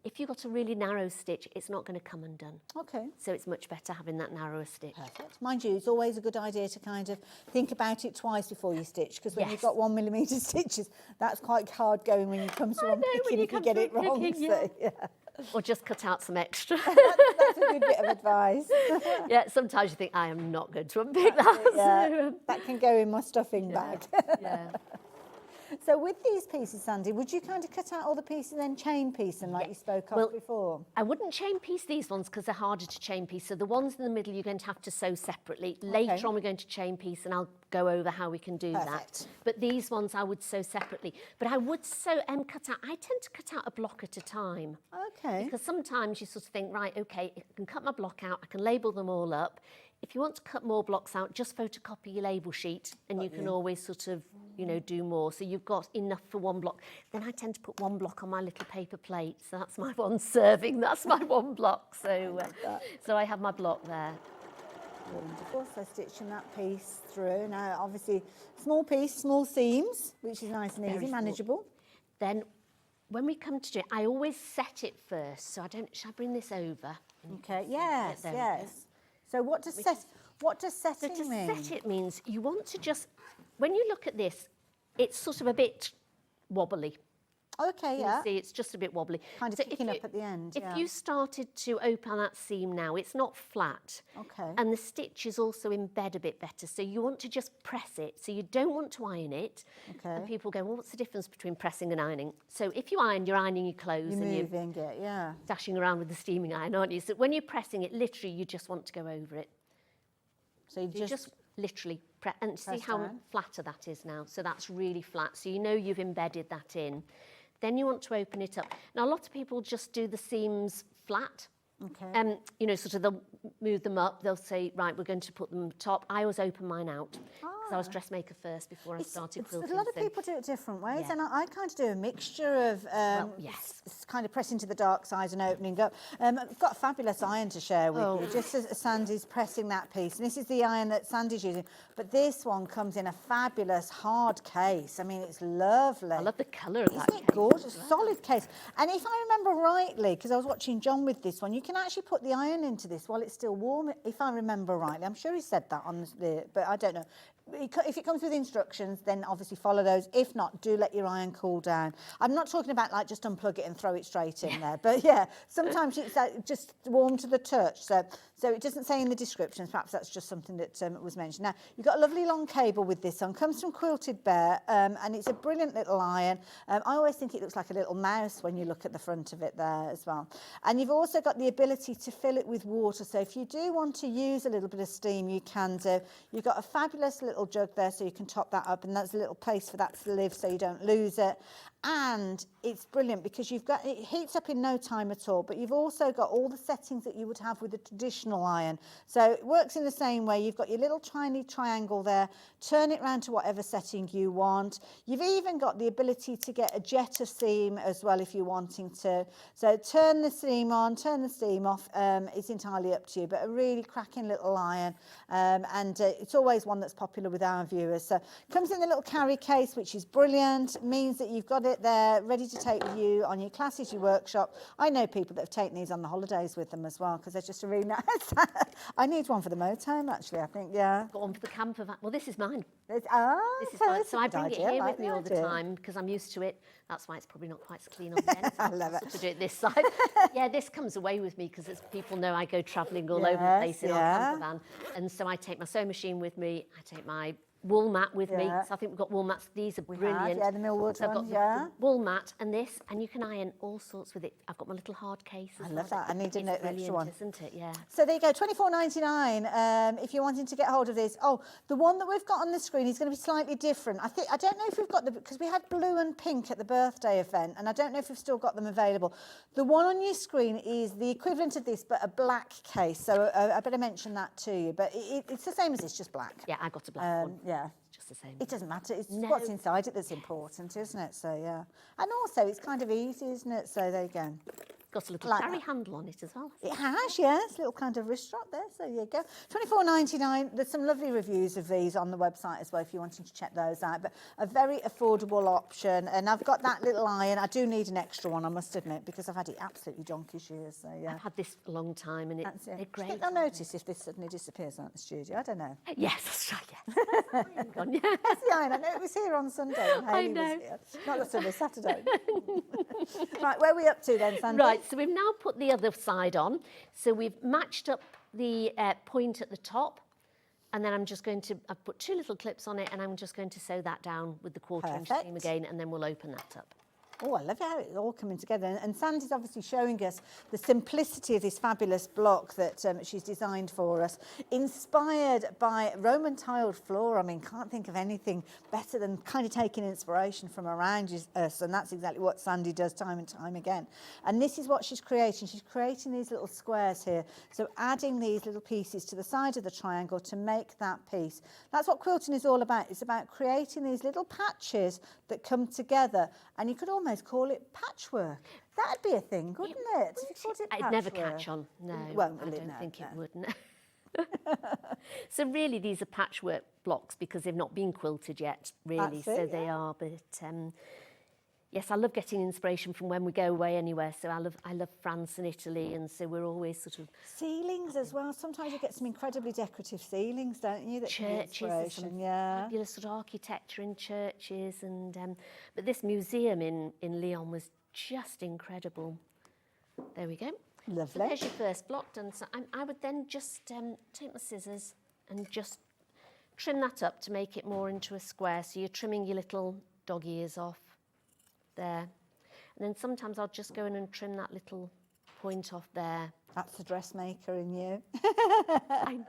if you've got a really narrow stitch, it's not going to come undone. Okay. So it's much better having that narrower stitch. Perfect. Mind you, it's always a good idea to kind of think about it twice before you stitch, because when you've Yes. got 1mm stitches, that's quite hard going when you come to unpicking if you get it wrong. So, yeah. Or just cut out some extra. That's a good bit of advice. Yeah, sometimes you think, I am not going to unpick that. Yeah, So, that can go in my stuffing bag. yeah. So with these pieces, Sandy, would you kind of cut out all the pieces and then chain piece them like you spoke of before? I wouldn't chain piece these ones because they're harder to chain piece. So the ones in the middle you're going to have to sew separately. Later on we're going to chain piece and I'll go over how we can do that. But these ones I would sew separately. But I would sew and cut out, I tend to cut out a block at a time. Okay. Because sometimes you sort of think, right, okay, I can cut my block out, I can label them all up. If you want to cut more blocks out, just photocopy your label sheet and you can always sort of, you know, do more. So you've got enough for one block. Then I tend to put one block on my little paper plate. So that's my one serving, that's my one block. So, so I have my block there. Wonderful. So stitching that piece through. Now, obviously, small piece, small seams, which is nice and Very easy, small. manageable. Then when we come to do it, I always set it first. So I don't, shall I bring this over? Okay, yes, there we go. yes. So what does setting So to mean? set it means you want to just, when you look at this, it's sort of a bit wobbly. Okay, You yeah. see, it's just a bit wobbly. Kind of So if kicking you- up at the end, If yeah. you started to open that seam now, it's not flat. Okay. And the stitch is also in bed a bit better. So you want to just press it. So you don't want to iron it. Okay. And people go, well, what's the difference between pressing and ironing? So if you iron, you're ironing your clothes You're and you're moving it, yeah. dashing around with the steaming iron, aren't you? So when you're pressing it, literally, you just want to go over it. So you So you just literally press, and see how down. flatter that is now. So that's really flat. So you know you've embedded that in. Then you want to open it up. Now, a lot of people just do the seams flat. Okay. You know, sort of they'll move them up. They'll say, right, we're going to put them top. I always open mine out because I was dressmaker first before I started quilting. A lot of so- people do it different ways, Yeah. and I kind of do a mixture of yes. kind of pressing to the dark side and opening up. I've got a fabulous iron to share with you, just as Sandy's pressing that piece. And this is the iron that Sandy's using, but this one comes in a fabulous hard case. I mean, it's lovely. I love the colour of that Isn't it case. gorgeous? Solid case. And if I remember rightly, because I was watching John with this one, you can actually put the iron into this while it's still warm, if I remember rightly. I'm sure he said that on the, but I don't know. If it comes with instructions, then obviously follow those. If not, do let your iron cool down. I'm not talking about like just unplug it and throw it straight in there, but yeah, sometimes it's just warm to the touch. So it doesn't say in the descriptions, perhaps that's just something that was mentioned. Now, you've got a lovely long cable with this on, comes from Quilted Bear, and it's a brilliant little iron. I always think it looks like a little mouse when you look at the front of it there as well. And you've also got the ability to fill it with water. So if you do want to use a little bit of steam, you can do. You've got a fabulous little jug there, so you can top that up, and that's a little place for that to live so you don't lose it. And it's brilliant because you've got, it heats up in no time at all, but you've also got all the settings that you would have with a traditional iron. So it works in the same way. You've got your little tiny triangle there, turn it round to whatever setting you want. You've even got the ability to get a jet of steam as well if you're wanting to. So turn the steam on, turn the steam off, it's entirely up to you, but a really cracking little iron. And it's always one that's popular with our viewers. So it comes in the little carry case, which is brilliant. It means that you've got it there ready to take with you on your classes, your workshop. I know people that have taken these on the holidays with them as well because they're just a really nice. I need one for the motorhome actually, I think, yeah. Got one for the camper van. Well, this is mine. This is This is mine. that's So a I good bring idea, it here like with me all the idea. time because I'm used to it. That's why it's probably not quite so clean on the end. I love it. Sort of do it this side. Yeah, this comes away with me because people know I go travelling all over the Yes, place in our camper van. And so I take my sewing machine with me. I take my wool mat with me. Yeah. So I think we've got wool mats. These are We have, brilliant. yeah, the Millwood so I've got ones, yeah. the wool mat and this, and you can iron all sorts with it. I've got my little hard case as I well. love that. I need an It's extra brilliant, one. isn't it? Yeah. So there you go, $24.99 if you're wanting to get hold of this. Oh, the one that we've got on the screen is going to be slightly different. I don't know if we've got because we had blue and pink at the birthday event, and I don't know if we've still got them available. The one on your screen is the equivalent of this, but a black case. So I better mention that to you. But it's the same as this, just black. Yeah, I got a black one. Yeah. Just the same. It doesn't matter. It's No. what's inside it that's important, isn't it? So, yeah. And also, it's kind of easy, isn't it? So, there you go. Got a little Like carry that. handle on it as well. It has, yes, little kind of wrist strap there. So there you go. $24.99. There's some lovely reviews of these on the website as well if you're wanting to check those out. But a very affordable option. And I've got that little iron. I do need an extra one, I must admit, because I've had it absolutely donkey's years. So yeah. I've had this a long time, and That's it. they're Do you great. think they'll notice if this suddenly disappears out the studio? I don't know. Yes, that's right. Yes. Gone, yeah. That's the iron. I know it was here on Sunday. And I Hayley know. was here. Not the Sunday, Saturday. Right, where are we up to then, Sandy? Right, so we've now put the other side on. So we've matched up the point at the top, and then I've put two little clips on it, and I'm just going to sew that down with the 1/4 inch Perfect. seam again, and then we'll open that up. Oh, I love how it's all coming together. And Sandy's obviously showing us the simplicity of this fabulous block that she's designed for us. Inspired by Roman tiled floor. I mean, can't think of anything better than kind of taking inspiration from around us. And that's exactly what Sandy does time and time again. And this is what she's creating. She's creating these little squares here. So adding these little pieces to the side of the triangle to make that piece. That's what quilting is all about. It's about creating these little patches that come together. And you could almost call it patchwork. That'd be a thing, wouldn't it? If you called it It'd never patchwork. catch on. No, It won't, will I it? don't No, think it no. would. No. So really, these are patchwork blocks because they've not been quilted yet, really. That's it, So they yeah. are. But yes, I love getting inspiration from when we go away anywhere. So I love France and Italy, and so we're always sort of Ceilings as well. Sometimes you get some incredibly decorative ceilings, don't you? That can be churches. There's inspiration. some Yeah. fabulous sort of architecture in churches, and but this museum in Lyon was just incredible. There we go. So Lovely. there's your first block done. So I would then just take my scissors and just trim that up to make it more into a square. So you're trimming your little dog ears off there. And then sometimes I'll just go in and trim that little point off there. That's the dressmaker in you. I know.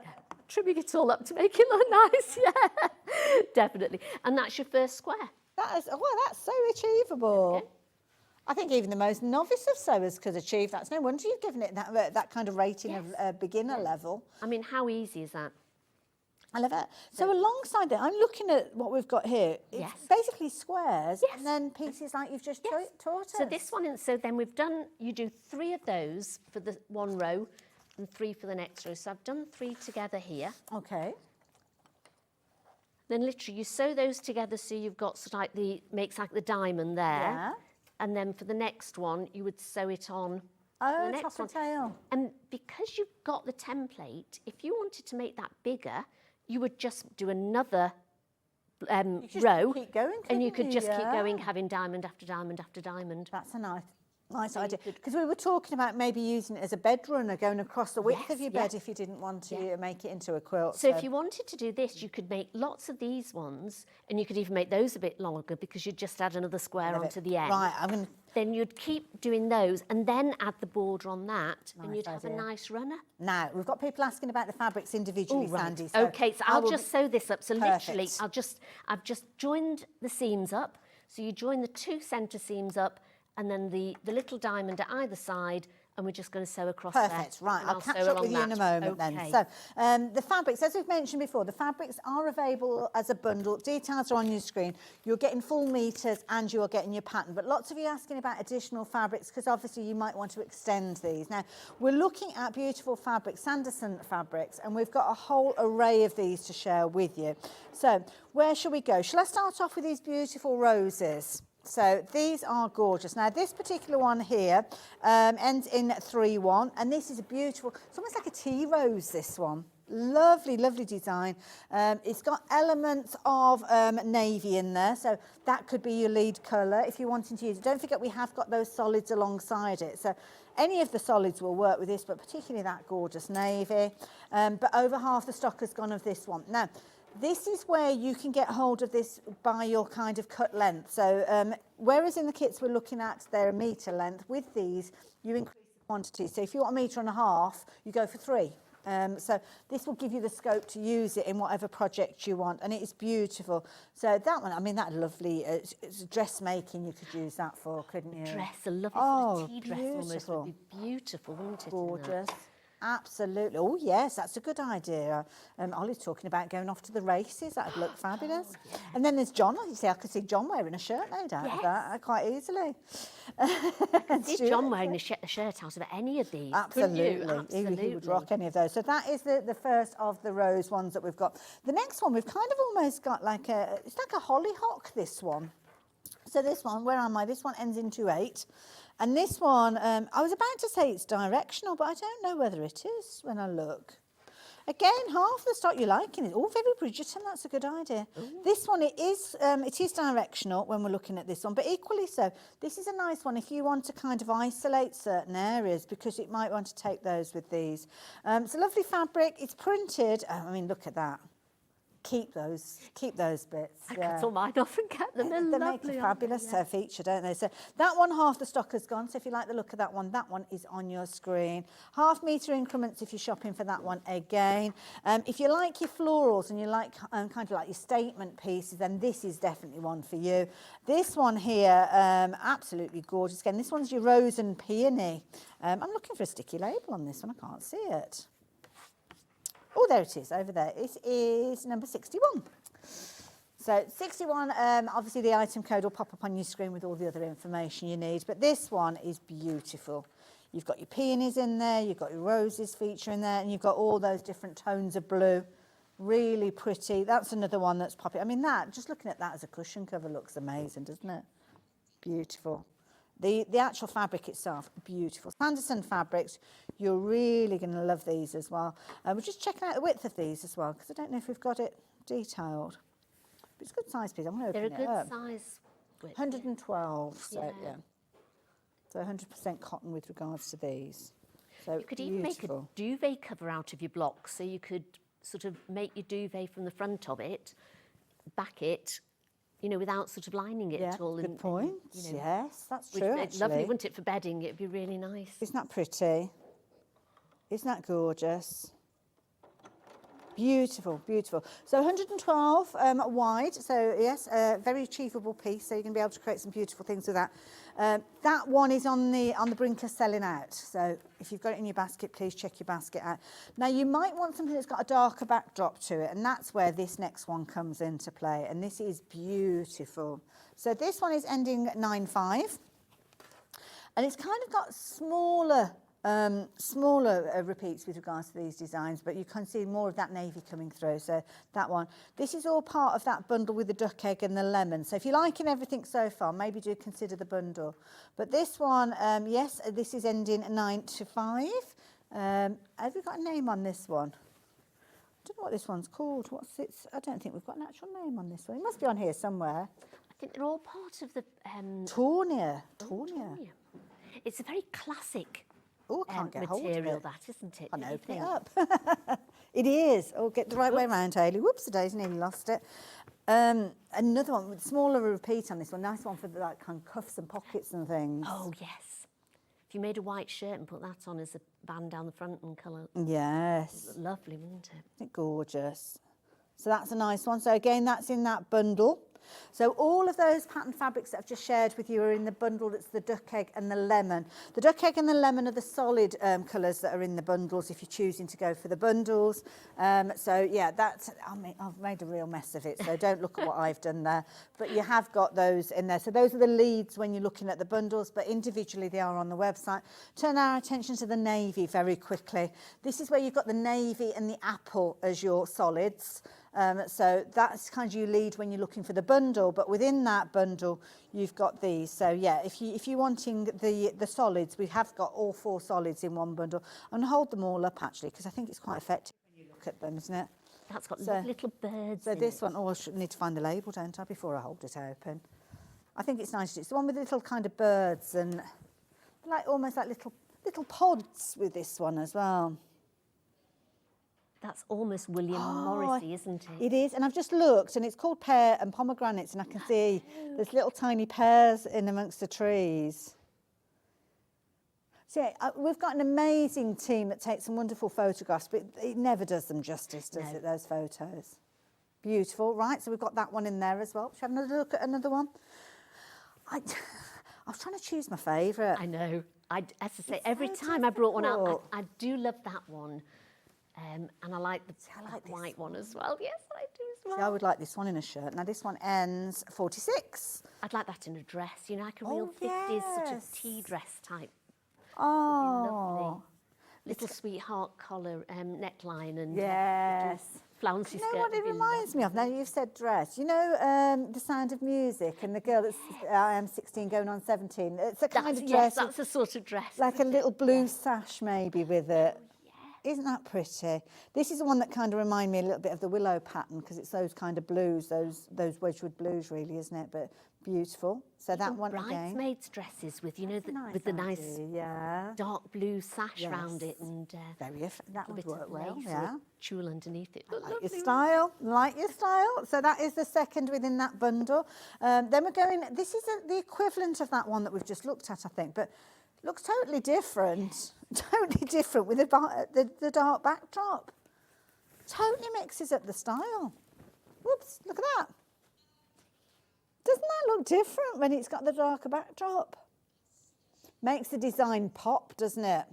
Trimming it all up to make it look nice, yeah. Definitely. And that's your first square. That's so achievable. I think even the most novice of sewers could achieve that. It's no wonder you've given it that kind of rating of beginner level. I mean, how easy is that? I love it. So alongside that, I'm looking at what we've got here. It's Yes. basically squares Yes. and then pieces like you've just Yes. taught us. So this one, so then you do 3 of those for the one row and 3 for the next row. So I've done 3 together here. Okay. Then literally you sew those together so you've got sort of like makes like the diamond there. Yeah. And then for the next one, you would sew it on. Oh, the next top and one. tail. And because you've got the template, if you wanted to make that bigger, you would just do another just row. keep going, and you couldn't could you? just keep Yeah. going, having diamond after diamond after diamond. That's a nice idea. Because we were talking about maybe using it as a bed runner, going across the width Yes, of your yeah. bed if you didn't want to make it into a quilt. So if you wanted to do this, you could make lots of these ones, and you could even make those a bit longer because you'd just add another square Love onto it. the end. Right, I'm going to... Then you'd keep doing those and then add the border on that, and Nice you'd have a idea. nice runner. Now, we've got people asking about the fabrics individually, Oh, right. Sandy. So Okay, so I I'll will just sew this up. So literally, Perfect. I've just joined the seams up. So you join the 2 centre seams up, and then the little diamond at either side, and we're just going to sew across there. Perfect, right, And I'll catch sew up with along you in a that. moment Okay. then. So the fabrics, as we've mentioned before, the fabrics are available as a bundle. Details are on your screen. You're getting full metres and you're getting your pattern. But lots of you asking about additional fabrics because obviously you might want to extend these. Now, we're looking at beautiful fabrics, Sanderson fabrics, and we've got a whole array of these to share with you. So where shall we go? Shall I start off with these beautiful roses? So these are gorgeous. Now this particular one here ends in 3-1, and this is a beautiful, it's almost like a tea rose, this one. Lovely, lovely design. It's got elements of navy in there, so that could be your lead colour if you're wanting to use it. Don't forget we have got those solids alongside it. So any of the solids will work with this, but particularly that gorgeous navy. But over half the stock has gone of this one. Now, This is where you can get hold of this by your kind of cut length. So whereas in the kits we're looking at their metre length, with these you increase the quantity. So if you want 1.5 metres, you go for 3. So this will give you the scope to use it in whatever project you want, and it is beautiful. So that one, I mean, that lovely, it's dressmaking you could use that for, couldn't you? A lovely sort of tea dress almost would be beautiful, wouldn't it? Gorgeous. Absolutely. Oh, yes, that's a good idea. Ollie's talking about going off to the races. That would look fabulous. Oh, yeah. And then there's John. You see, I could see John wearing a shirt made out of that quite easily. See John wearing a shirt out of any of these. Absolutely. Absolutely. He would rock any of those. So that is the first of the rose ones that we've got. The next one, we've kind of almost got like it's like a hollyhock, this one. So this one, where am I? This one ends in 2/8. And this one, I was about to say it's directional, but I don't know whether it is when I look. Again, half the stock you're liking is all very Bridgerton. That's a good idea. Ooh. This one, it is directional when we're looking at this one, but equally so. This is a nice one if you want to kind of isolate certain areas, because it might want to take those with these. It's a lovely fabric. It's printed. I mean, look at that. Keep those bits. I cut all mine off and get them. They make a fabulous feature, don't they? So that one, half the stock has gone. So if you like the look of that one is on your screen. ½ metre increments if you're shopping for that one again. If you like your florals and you like kind of like your statement pieces, then this is definitely one for you. This one here, absolutely gorgeous. Again, this one's your rose and peony. I'm looking for a sticky label on this one. I can't see it. Oh, there it is, over there. It is number 61. So 61, obviously the item code will pop up on your screen with all the other information you need. But this one is beautiful. You've got your peonies in there, you've got your roses feature in there, and you've got all those different tones of blue. Really pretty. That's another one that's popping. I mean, that, just looking at that as a cushion cover looks amazing, doesn't it? Beautiful. The actual fabric itself, beautiful. Sanderson fabrics, you're really going to love these as well. We're just checking out the width of these as well, because I don't know if we've got it detailed. But it's a good size piece. I'm going to open it up. They're a good size width. 112, so yeah. So 100% cotton with regards to these. So you could even make a duvet cover out of your blocks, so you could sort of make your duvet from the front of it, back it, you know, without sort of lining it at all. Good point. You know, yes, that's true, actually. Lovely, wouldn't it, for bedding? It'd be really nice. Isn't that pretty? Isn't that gorgeous? Beautiful, beautiful. So 112 wide, so yes, very achievable piece. So you're going to be able to create some beautiful things with that. That one is on the brink of selling out. So if you've got it in your basket, please check your basket out. Now you might want something that's got a darker backdrop to it, and that's where this next one comes into play. And this is beautiful. So this one is ending 9/5, and it's kind of got smaller repeats with regards to these designs, but you can see more of that navy coming through. So that one, this is all part of that bundle with the duck egg and the lemon. So if you're liking everything so far, maybe do consider the bundle. But this one, yes, this is ending 9/5. Have we got a name on this one? I don't know what this one's called. What's it? I don't think we've got an actual name on this one. It must be on here somewhere. I think they're all part of the Tornia. It's a very classic can't get hold of material, it. that, isn't it? I know, open it up. It is. Oh, get the right way around, Hayley. Whoops, the days nearly lost it. Another one with smaller repeat on this one. Nice one for the, like kind of cuffs and pockets and things. Oh, yes. If you made a white shirt and put that on as a band down the front and colour. Yes. Lovely, wouldn't it? Isn't it gorgeous? So that's a nice one. So again, that's in that bundle. So all of those pattern fabrics that I've just shared with you are in the bundle that's the duck egg and the lemon. The duck egg and the lemon are the solid colours that are in the bundles if you're choosing to go for the bundles. So yeah, that's, I mean, I've made a real mess of it, so don't look at what I've done there. But you have got those in there. So those are the leads when you're looking at the bundles, but individually they are on the website. Turn our attention to the navy very quickly. This is where you've got the navy and the apple as your solids. So that's kind of you lead when you're looking for the bundle, but within that bundle you've got these. So yeah, if you're wanting the solids, we have got all 4 solids in one bundle. I'm going to hold them all up actually, because I think it's quite effective when you look at them, isn't it? That's got little birds So in this it. one, I should need to find the label, don't I, before I hold it open. I think it's nice. It's the one with the little kind of birds and like almost like little pods with this one as well. That's almost William Morrissey, isn't it? It is, and I've just looked, and it's called pear and pomegranates, and I can see there's little tiny pears in amongst the trees. So we've got an amazing team that takes some wonderful photographs, but it never does them justice, does it, those photos? Beautiful, right, so we've got that one in there as well. Shall we have another look at another one? I was trying to choose my favourite. I know. As I say, It's every so time I brought one out, difficult. I do love that one. And I like the white one as well. Yes, I do as See, I well. would like this one in a shirt. Now this one ends 46. I'd like that in a dress, you know, like a real 50s sort of yes. tea dress type. Oh, Little sweetheart collar neckline and yes. flouncy You know skirt. what it would be reminds me of? Now you've said dress. You know The Sound of Music and the girl that's I am 16 going on 17. It's a kind That's, of yes, dress, that's the sort of dress. like a isn't it? little blue sash maybe with it. Isn't that pretty? This is the one that kind of remind me a little bit of the willow pattern because it's those kind of blues, those Wedgwood blues really, isn't it? But beautiful. So that one again. Bridesmaids dresses with, you know, Nice with the nice idea, yeah. dark blue sash round it and That a would bit work of well, lace or yeah. tulle underneath it. Like your style, like your style. So that is the second within that bundle. Then we're going, this is the equivalent of that one that we've just looked at, I think, but looks totally different. Totally different with the dark backdrop. Totally mixes up the style. Whoops, look at that. Doesn't that look different when it's got the darker backdrop? Makes the design pop, doesn't it?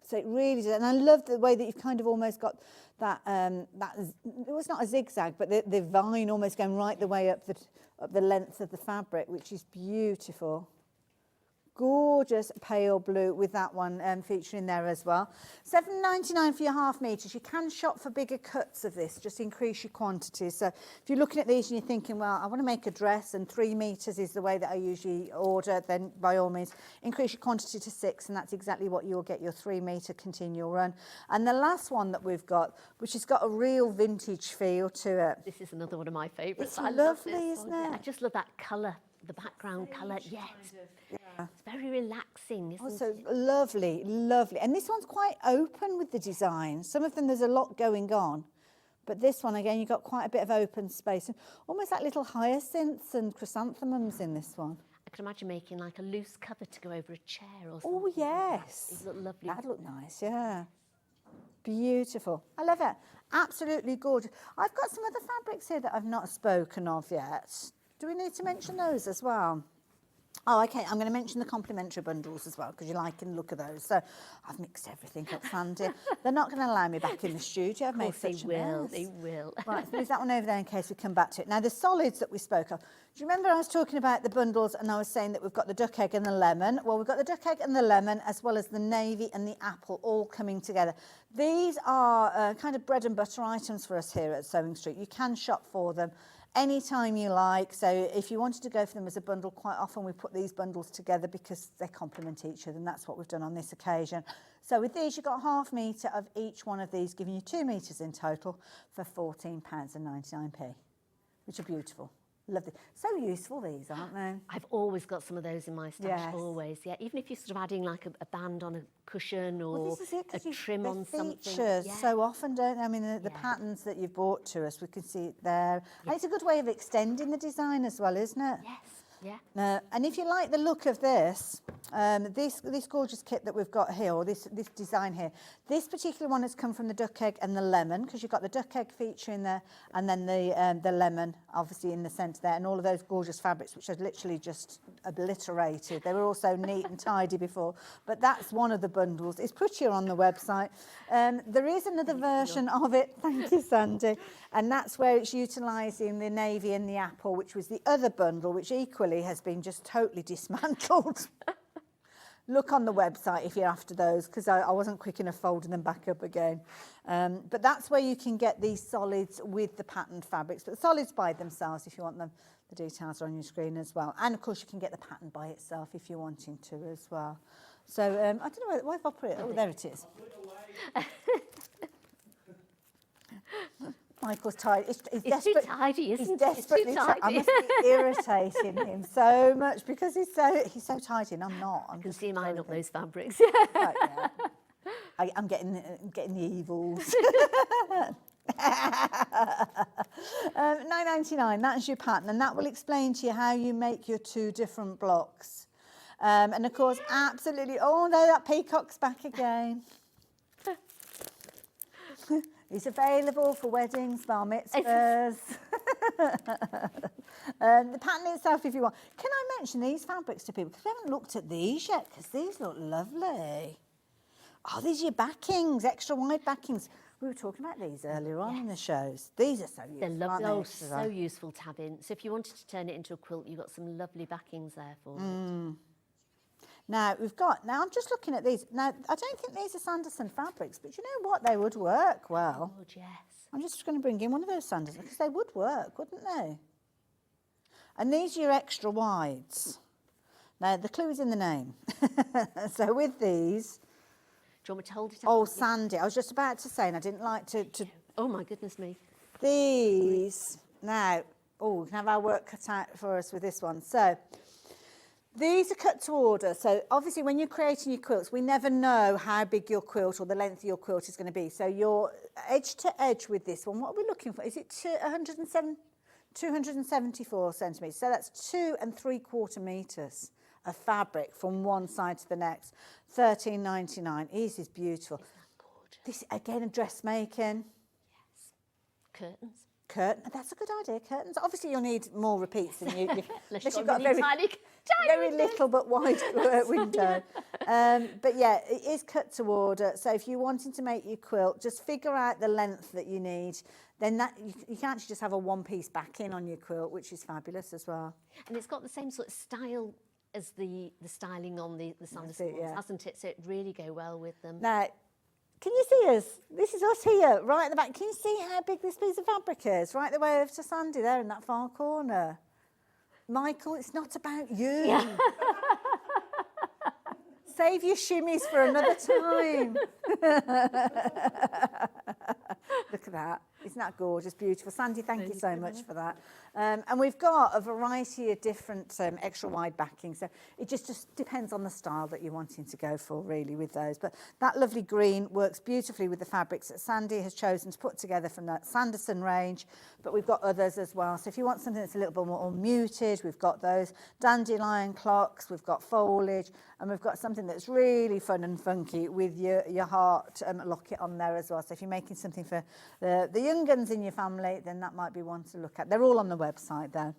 So it really does, and I love the way that you've kind of almost got that. It was not a zigzag, but the vine almost going right the way up the length of the fabric, which is beautiful. Gorgeous pale blue with that one featuring there as well. $7.99 for your half metres. You can shop for bigger cuts of this, just increase your quantities. So if you're looking at these and you're thinking, well, I want to make a dress and 3 metres is the way that I usually order, then by all means, increase your quantity to 6, and that's exactly what you'll get, your 3 metre continual run. And the last one that we've got, which has got a real vintage feel to it. This is another one of my favourites. It's I love lovely, this isn't one. Yeah, it? I just love that colour, the background colour. Yes. It's very relaxing, isn't Also it? lovely, lovely. And this one's quite open with the design. Some of them there's a lot going on. But this one, again, you've got quite a bit of open space. Almost like little hyacinths and chrysanthemums in this one. I can imagine making like a loose cover to go over a chair or something. Oh, yes. It'd look lovely. That'd look nice, yeah. Beautiful. I love it. Absolutely gorgeous. I've got some other fabrics here that I've not spoken of yet. Do we need to mention those as well? Oh, okay, I'm going to mention the complimentary bundles as well, because you're liking the look of those. So I've mixed everything up, Sandy. They're not going to allow me back in the studio. I've made such a mess. They will. Right, so leave that one over there in case we come back to it. Now, the solids that we spoke of. Do you remember I was talking about the bundles and I was saying that we've got the duck egg and the lemon? Well, we've got the duck egg and the lemon as well as the navy and the apple all coming together. These are kind of bread and butter items for us here at Sewing Street. You can shop for them anytime you like. So if you wanted to go for them as a bundle, quite often we put these bundles together because they complement each other, and that's what we've done on this occasion. So with these, you've got half metre of each one of these, giving you 2 metres in total for £14.99, which are beautiful. Lovely. So useful, these, aren't they? I've always got some of those in my stash, Yes. always, yeah. Even if you're sort of adding like a band on a cushion or Well, this is it, 'cause a trim they on something. feature Yeah. so often, don't they? I mean, the Yeah. patterns that you've brought to us, we can see it there. And it's a good way of extending the design as well, isn't it? Yes, yeah. And if you like the look of this, this gorgeous kit that we've got here, or this design here, this particular one has come from the duck egg and the lemon, because you've got the duck egg feature in there, and then the lemon, obviously, in the centre there, and all of those gorgeous fabrics, which are literally just obliterated. They were all so neat and tidy before, but that's one of the bundles. It's prettier on the website. There is another version of it, thank you, Sandy, and that's where it's utilising the navy and the apple, which was the other bundle, which equally has been just totally dismantled. Look on the website if you're after those, because I wasn't quick enough folding them back up again. But that's where you can get these solids with the patterned fabrics. But the solids by themselves, if you want them, the details are on your screen as well. And of course, you can get the pattern by itself if you're wanting to as well. So I don't know why have I put it. Oh, there it is. Michael's tired. He's It's too desperate. tidy, isn't He's it? It's desperately too I tidy. must be irritating him so much because he's so tidy, and I'm not. I can see him eyeing up those fabrics. Right, yeah. I'm getting the evils. £9.99, that's your pattern, and that will explain to you how you make your 2 different blocks. And of course, absolutely, oh no, that peacock's back again. It's available for weddings, bar mitzvahs. The pattern itself, if you want. Can I mention these fabrics to people? Because we haven't looked at these yet, because these look lovely. Oh, these are your backings, extra wide backings. We were talking about these earlier on in the shows. These are so useful. They're lovely. Aren't they? Oh, so useful to have in. So if you wanted to turn it into a quilt, you've got some lovely backings there for it. Now, now I'm just looking at these. Now, I don't think these are Sanderson fabrics, but you know what? They would work well. Oh, yes. I'm just going to bring in one of those Sanderson, because they would work, wouldn't they? And these are your extra wides. Now, the clue is in the name. So with these... Do you want me to hold it up? Oh, Sandy, I was just about to say, and I didn't like to... Oh, my goodness me. These, now, oh, we can have our work cut out for us with this one. So, these are cut to order. So, obviously, when you're creating your quilts, we never know how big your quilt or the length of your quilt is going to be. So, you're edge to edge with this one. What are we looking for? Is it 274 centimetres? So, that's 2 3/4 metres of fabric from one side to the next. £13.99. This is beautiful. Isn't that gorgeous? This, again, a dressmaking. Yes. Curtains. Curtain. That's a good idea. Curtains. Obviously, you'll need more repeats than you. Unless you've got a very tiny little but wide window. But yeah, it is cut to order. So if you're wanting to make your quilt, just figure out the length that you need. Then that you can actually just have a one-piece backing on your quilt, which is fabulous as well. And it's got the same sort of style as the styling on the Sanderson ones, hasn't it? So it really go well with them. Now, can you see us? This is us here, right at the back. Can you see how big this piece of fabric is? Right the way over to Sandy there in that far corner. Michael, it's not about you. Yeah. Save your shimmies for another time. Look at that. Isn't that gorgeous, beautiful? Sandy, thank you so much for that. And we've got a variety of different extra wide backings. So it just depends on the style that you're wanting to go for, really, with those. But that lovely green works beautifully with the fabrics that Sandy has chosen to put together from that Sanderson range. But we've got others as well. So if you want something that's a little bit more muted, we've got those dandelion clocks, we've got foliage, and we've got something that's really fun and funky with your heart locket on there as well. So if you're making something for the young guns in your family, then that might be one to look at. They're all on the website there.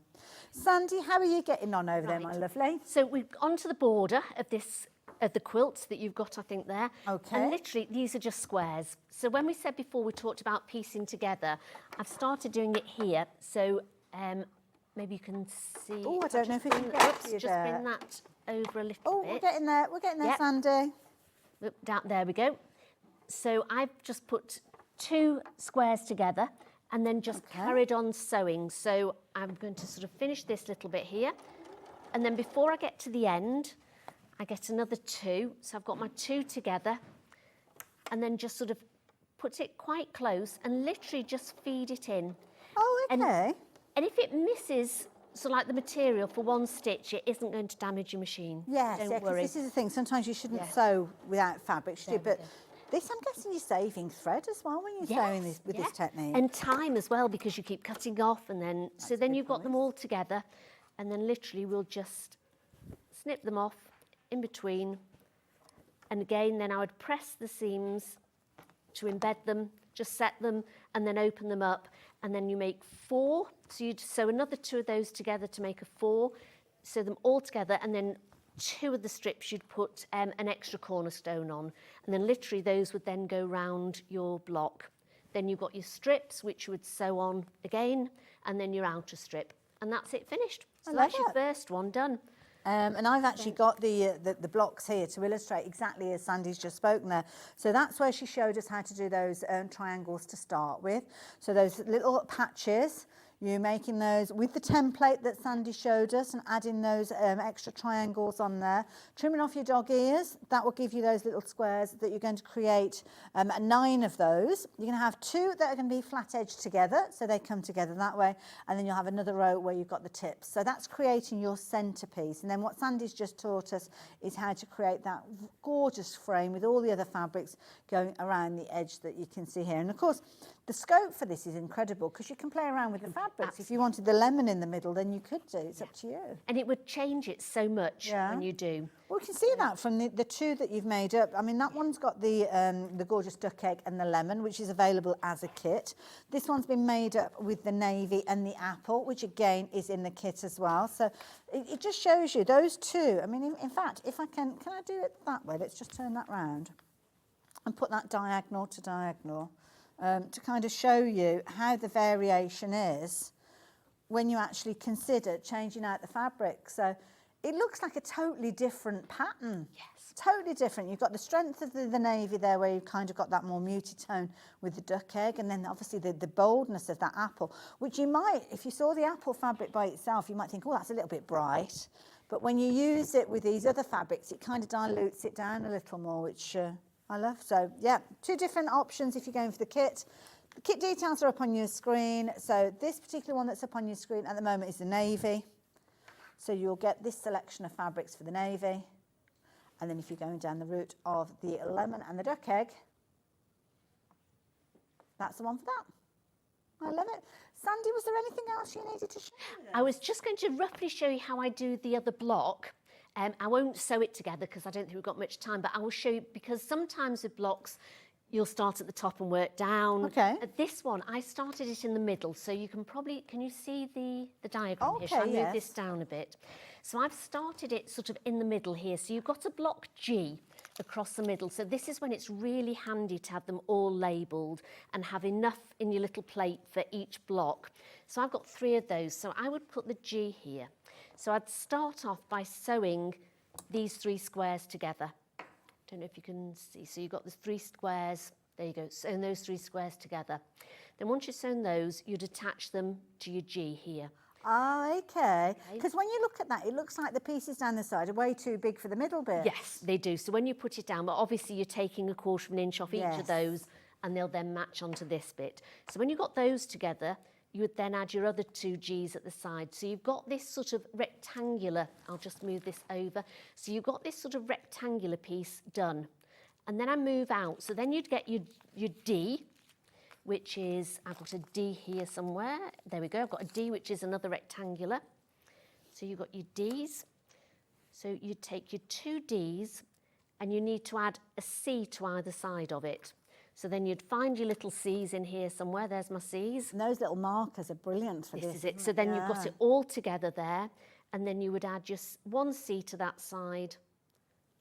Sandy, how are you getting on over there, my lovely? So we've onto the border of the quilts that you've got, I think, there. Okay. And literally, these are just squares. So when we said before, we talked about piecing together, I've started doing it here. So maybe you can see. Oh, I don't know if we can get up to you just bring that over a little bit. Oh, we're getting there. We're getting there, Yep. Sandy. Down, there we go. So I've just put 2 squares together and then just carried on sewing. So I'm going to sort of finish this little bit here. And then before I get to the end, I get another 2. So I've got my 2 together and then just sort of put it quite close and literally just feed it in. Oh, okay. And if it misses, so like the material for one stitch, it isn't going to damage your machine. Yes, Don't yeah, 'cause worry. this is the thing. Sometimes you shouldn't sew without fabric, should you? But this, I'm guessing you're saving thread as well when you're sewing this with this technique. And time as well, because you keep cutting off and then, so then you've got them all together and then literally we'll just snip them off in between. And again, then I would press the seams to embed them, just set them and then open them up. And then you make 4. So you'd sew another 2 of those together to make a 4. Sew them all together and then 2 of the strips you'd put an extra cornerstone on. And then literally those would then go round your block. Then you've got your strips, which you would sew on again, and then your outer strip. And that's it finished. So that's your first one done. And I've actually got the blocks here to illustrate exactly as Sandy's just spoken there. So that's where she showed us how to do those triangles to start with. So those little patches, You're making those with the template that Sandy showed us and adding those extra triangles on there. Trimming off your dog ears, that will give you those little squares that you're going to create 9 of those. You're going to have 2 that are going to be flat edged together, so they come together that way, and then you'll have another row where you've got the tips. So that's creating your centerpiece. And then what Sandy's just taught us is how to create that gorgeous frame with all the other fabrics going around the edge that you can see here. And of course, the scope for this is incredible because you can play around with the fabrics. Absolutely. If you wanted the lemon in the middle, then you could do. It's up to you. And it would change it so much when you do. Well, we can see that from the 2 that you've made up. I mean, that one's got the gorgeous duck egg and the lemon, which is available as a kit. This one's been made up with the navy and the apple, which again is in the kit as well. So it just shows you those 2. I mean, in fact, if I can I do it that way? Let's just turn that round and put that diagonal to diagonal. To kind of show you how the variation is when you actually consider changing out the fabric. So it looks like a totally different pattern. Yes. Totally different. You've got the strength of the navy there where you've kind of got that more muted tone with the duck egg, and then obviously the boldness of that apple, which you might, if you saw the apple fabric by itself, you might think, oh, that's a little bit bright. But when you use it with these other fabrics, it kind of dilutes it down a little more, which I love. So yeah, 2 different options if you're going for the kit. The kit details are up on your screen. So this particular one that's up on your screen at the moment is the navy. So you'll get this selection of fabrics for the navy. And then if you're going down the route of the lemon and the duck egg, that's the one for that. I love it. Sandy, was there anything else you needed to show me? I was just going to roughly show you how I do the other block. I won't sew it together because I don't think we've got much time, but I will show you, because sometimes with blocks, you'll start at the top and work down. Okay. This one, I started it in the middle, so you can probably, can you see the diagram here? Shall I Okay, move yes. this down a bit? So I've started it sort of in the middle here. So you've got a block G across the middle. So this is when it's really handy to have them all labelled and have enough in your little plate for each block. So I've got 3 of those. So I would put the G here. So I'd start off by sewing these 3 squares together. Don't know if you can see. So you've got the 3 squares. There you go. Sewn those 3 squares together. Then once you've sewn those, you'd attach them to your G here. Oh, okay. Because when you look at that, it looks like the pieces down the side are way too big for the middle bit. Yes, they do. So when you put it down, but obviously you're taking 1/4 of an inch off each Yes. of those, and they'll then match onto this bit. So when you've got those together, you would then add your other 2 Gs at the side. So you've got this sort of rectangular, I'll just move this over. So you've got this sort of rectangular piece done. And then I move out. So then you'd get your D, which is, I've got a D here somewhere. There we go, I've got a D, which is another rectangular. So you've got your Ds. So you take your 2 Ds and you need to add a C to either side of it. So then you'd find your little C's in here somewhere. There's my C's. And those little markers are brilliant for this. This is it. So then you've got it all together there. And then you would add just 1 C to that side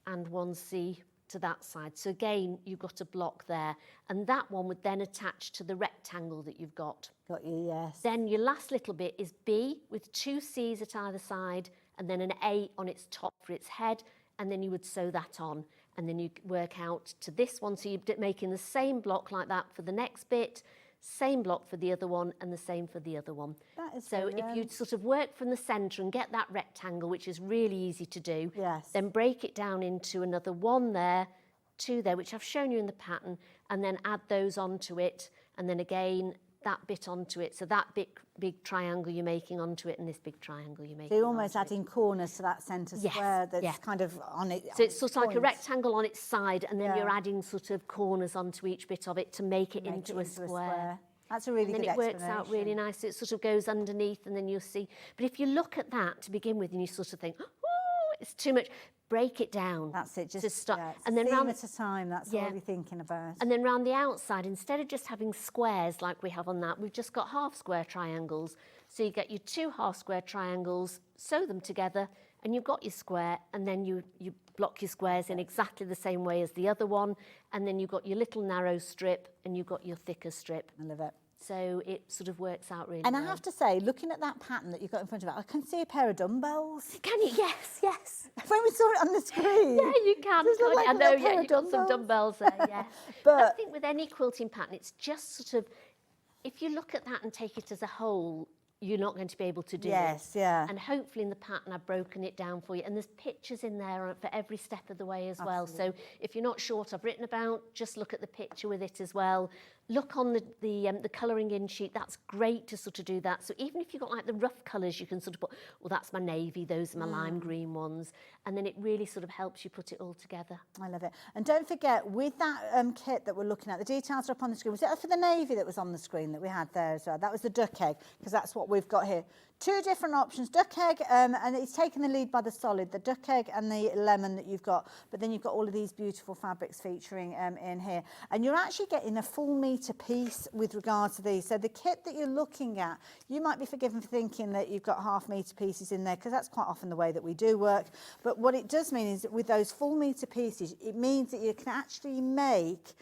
and 1 C to that side. So again, you've got a block there. And that one would then attach to the rectangle that you've got. Got you, yes. Then your last little bit is B with 2 C's at either side and then an A on its top for its head. And then you would sew that on. And then you work out to this one. So you're making the same block like that for the next bit, same block for the other one, and the same for the other one. That is so brilliant. if you sort of work from the centre and get that rectangle, which is really easy to do, Yes. then break it down into another 1 there, 2 there, which I've shown you in the pattern, and then add those onto it, and then again, that bit onto it. So that big triangle you're making onto it, and this big triangle you're making. So you're almost onto it. adding corners to that centre Yes, square that's yeah. kind of on it. So it's sort of like a points. rectangle on its side, and then Yeah. you're adding sort of corners onto each bit of it to make it Make into, it a square. That's a really And good then it works out really explanation. nice. It sort of goes underneath, and then you'll see. But if you look at that to begin with, and you sort of think, oh, it's too much, break it down. That's it. Just to start. yeah, it's And then a theme round at a time. That's Yeah. all you're thinking about. And then round the outside, instead of just having squares like we have on that, we've just got half square triangles. So you get your 2 half square triangles, sew them together, and you've got your square, and then you block your squares in exactly the same way as the other one, and then you've got your little narrow strip, and you've got your thicker strip. I love it. So it sort of works out really And well. I have to say, looking at that pattern that you've got in front of it, I can see a pair of dumbbells. Can you? Yes, yes. When we saw it on the screen. Yeah, you can. Does it look can't like you? I a know, little yeah, pair of you've got some dumbbells there, yeah. But I think with any quilting pattern, it's just sort of, if you look at that and take it as a whole, you're not going to be able to do Yes, it. yeah. And hopefully in the pattern I've broken it down for you. And there's pictures in there for every step of the way as well. So if you're not sure what I've written about, just look at the picture with it as well. Look on the colouring in sheet. That's great to sort of do that. So even if you've got like the rough colours, you can sort of put, well, that's my navy, those are my lime green ones. And then it really sort of helps you put it all together. I love it. And don't forget, with that kit that we're looking at, the details are up on the screen. Was it for the navy that was on the screen that we had there as well? That was the duck egg, because that's what we've got here. Two different options, duck egg, and it's taken the lead by the solid, the duck egg and the lemon that you've got, but then you've got all of these beautiful fabrics featuring in here. And you're actually getting a full metre piece with regards to these. So the kit that you're looking at, you might be forgiven for thinking that you've got half metre pieces in there, because that's quite often the way that we do work. But what it does mean is that with those full metre pieces, it means that you can actually make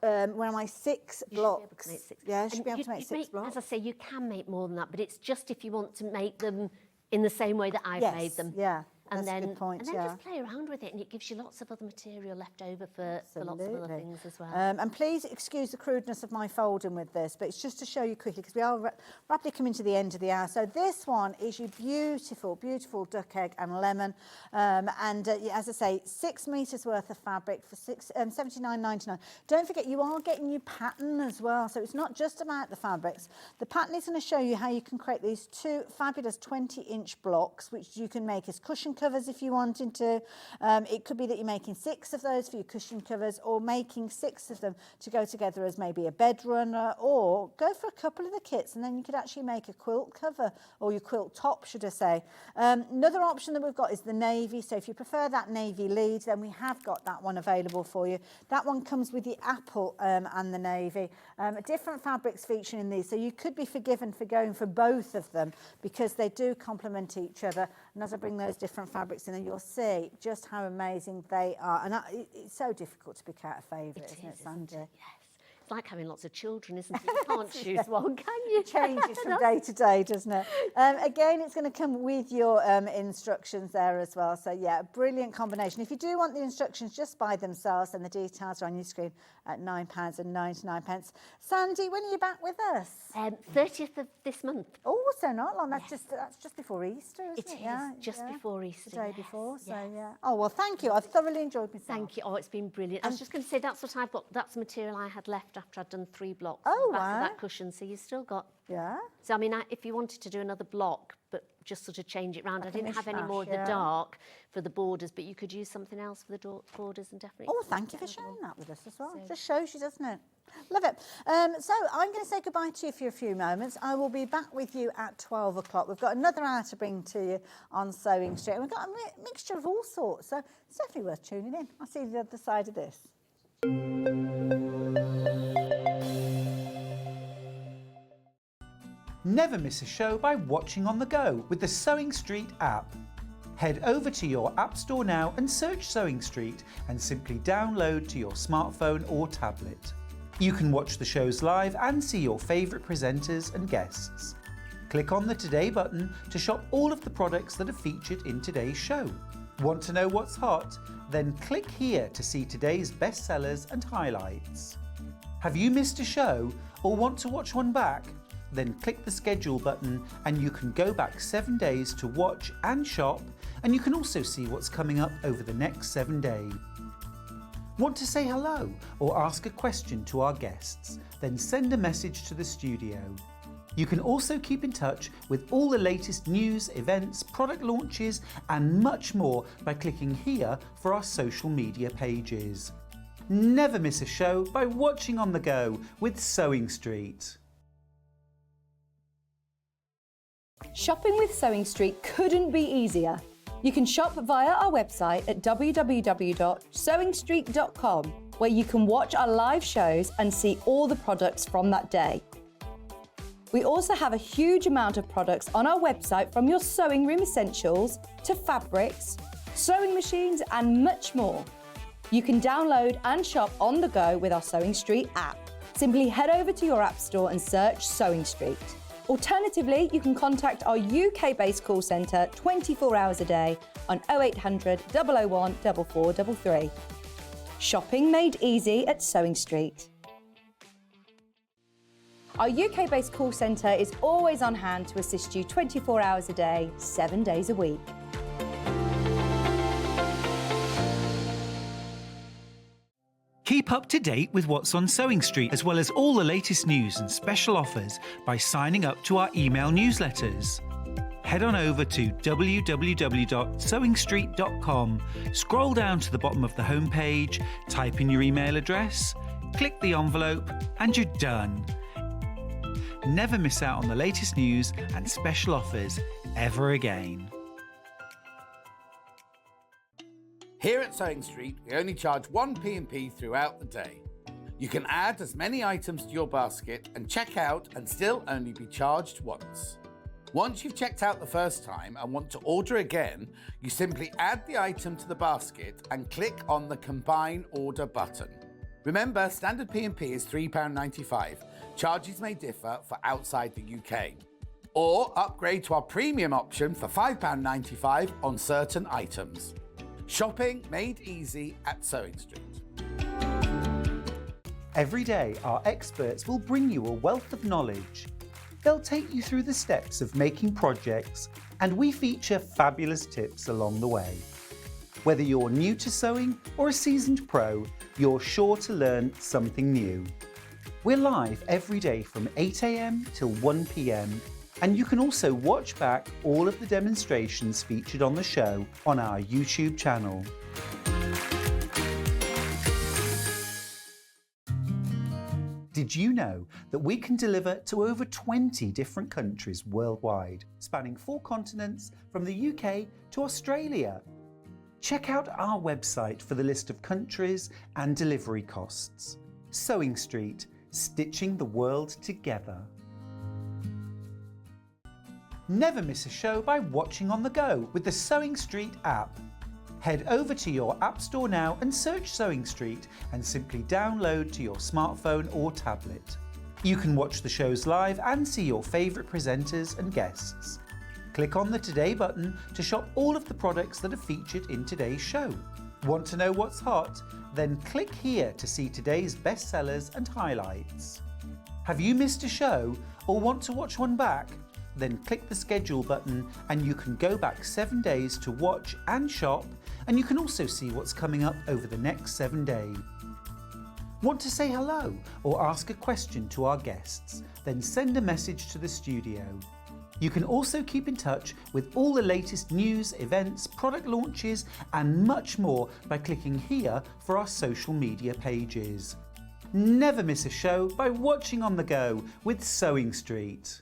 6 blocks. Yeah, you should be able to make 6 blocks. As I say, you can make more than that, but it's just if you want to make them in the same way that I've made them. Yeah, And that's a good point, and then yeah. just play around with it, and it gives you lots of other material left over for lots of other things as well. And please excuse the crudeness of my folding with this, but it's just to show you quickly, because we are rapidly coming to the end of the hour. So this one is your beautiful, beautiful duck egg and lemon. As I say, 6 metres worth of fabric for $79.99. Don't forget, you are getting your pattern as well. So it's not just about the fabrics. The pattern is going to show you how you can create these 2 fabulous 20-inch blocks, which you can make as cushion covers if you wanted to. It could be that you're making 6 of those for your cushion covers, or making 6 of them to go together as maybe a bed runner, or go for a couple of the kits and then you could actually make a quilt cover, or your quilt top, should I say. Another option that we've got is the navy. So if you prefer that navy lead, then we have got that one available for you. That one comes with the apple and the navy. Different fabrics featuring in these, so you could be forgiven for going for both of them, because they do complement each other. And as I bring those different fabrics in, and you'll see just how amazing they are. And it's so difficult to pick out a favourite, isn't it, Sandy? Yes. It's like having lots of children, isn't it? You can't choose one, can you? It changes from day to day, doesn't it? Again, it's going to come with your instructions there as well. So, yeah, brilliant combination. If you do want the instructions just by themselves, then the details are on your screen at £9.99. Sandy, when are you back with us? 30th of this month. Oh, so not long. That's just before Easter, isn't it? It is Yeah, just before Easter. The day yes, before, so yes. yeah. Oh, well, thank you. I've thoroughly enjoyed myself. Thank you. Oh, it's been brilliant. I was just going to say, that's what I've got. That's the material I had left after I'd done 3 blocks Oh, on the back wow. of that cushion. So you've still got... Yeah. So, I mean, if you wanted to do another block, but just sort of change it round, I didn't have any mishmash, more of yeah. the dark for the borders, but you could use something else for the borders and definitely... Oh, thank you for sharing that with us as well. Just shows you, doesn't it? Love it. So I'm going to say goodbye to you for a few moments. I will be back with you at 12 o'clock. We've got another hour to bring to you on Sewing Street. And we've got a mixture of all sorts, so it's definitely worth tuning in. I'll see you the other side of this. Never miss a show by watching on the go with the Sewing Street app. Head over to your App Store now and search Sewing Street and simply download to your smartphone or tablet. You can watch the shows live and see your favourite presenters and guests. Click on the Today button to shop all of the products that are featured in today's show. Want to know what's hot? Then click here to see today's bestsellers and highlights. Have you missed a show or want to watch one back? Then click the schedule button and you can go back 7 days to watch and shop, and you can also see what's coming up over the next 7 days. Want to say hello or ask a question to our guests? Then send a message to the studio. You can also keep in touch with all the latest news, events, product launches and much more by clicking here for our social media pages. Never miss a show by watching on the go with Sewing Street. Shopping with Sewing Street couldn't be easier. You can shop via our website at www.sewingstreet.com, where you can watch our live shows and see all the products from that day. We also have a huge amount of products on our website, from your sewing room essentials to fabrics, sewing machines and much more. You can download and shop on the go with our Sewing Street app. Simply head over to your app store and search Sewing Street. Alternatively, you can contact our UK-based call centre 24 hours a day on 0800 001 4433. Shopping made easy at Sewing Street. Our UK-based call centre is always on hand to assist you 24 hours a day, 7 days a week. Keep up to date with what's on Sewing Street, as well as all the latest news and special offers by signing up to our email newsletters. Head on over to www.sewingstreet.com, scroll down to the bottom of the homepage, type in your email address, click the envelope, and you're done. Never miss out on the latest news and special offers ever again. Here at Sewing Street, we only charge 1 P&P throughout the day. You can add as many items to your basket and check out and still only be charged once. Once you've checked out the first time and want to order again, you simply add the item to the basket and click on the Combine Order button. Remember, standard P&P is £3.95. Charges may differ for outside the UK. Or upgrade to our premium option for £5.95 on certain items. Shopping made easy at Sewing Street. Every day, our experts will bring you a wealth of knowledge. They'll take you through the steps of making projects, and we feature fabulous tips along the way. Whether you're new to sewing or a seasoned pro, you're sure to learn something new. We're live every day from 8 AM till 1 PM, and you can also watch back all of the demonstrations featured on the show on our YouTube channel. Did you know that we can deliver to over 20 different countries worldwide, spanning 4 continents from the UK to Australia? Check out our website for the list of countries and delivery costs. Sewing Street, stitching the world together. Never miss a show by watching on the go with the Sewing Street app. Head over to your App Store now and search Sewing Street and simply download to your smartphone or tablet. You can watch the shows live and see your favourite presenters and guests. Click on the Today button to shop all of the products that are featured in today's show. Want to know what's hot? Then click here to see today's bestsellers and highlights. Have you missed a show or want to watch one back? Then click the schedule button and you can go back 7 days to watch and shop, and you can also see what's coming up over the next 7 days. Want to say hello or ask a question to our guests? Then send a message to the studio. You can also keep in touch with all the latest news, events, product launches and much more by clicking here for our social media pages. Never miss a show by watching on the go with Sewing Street.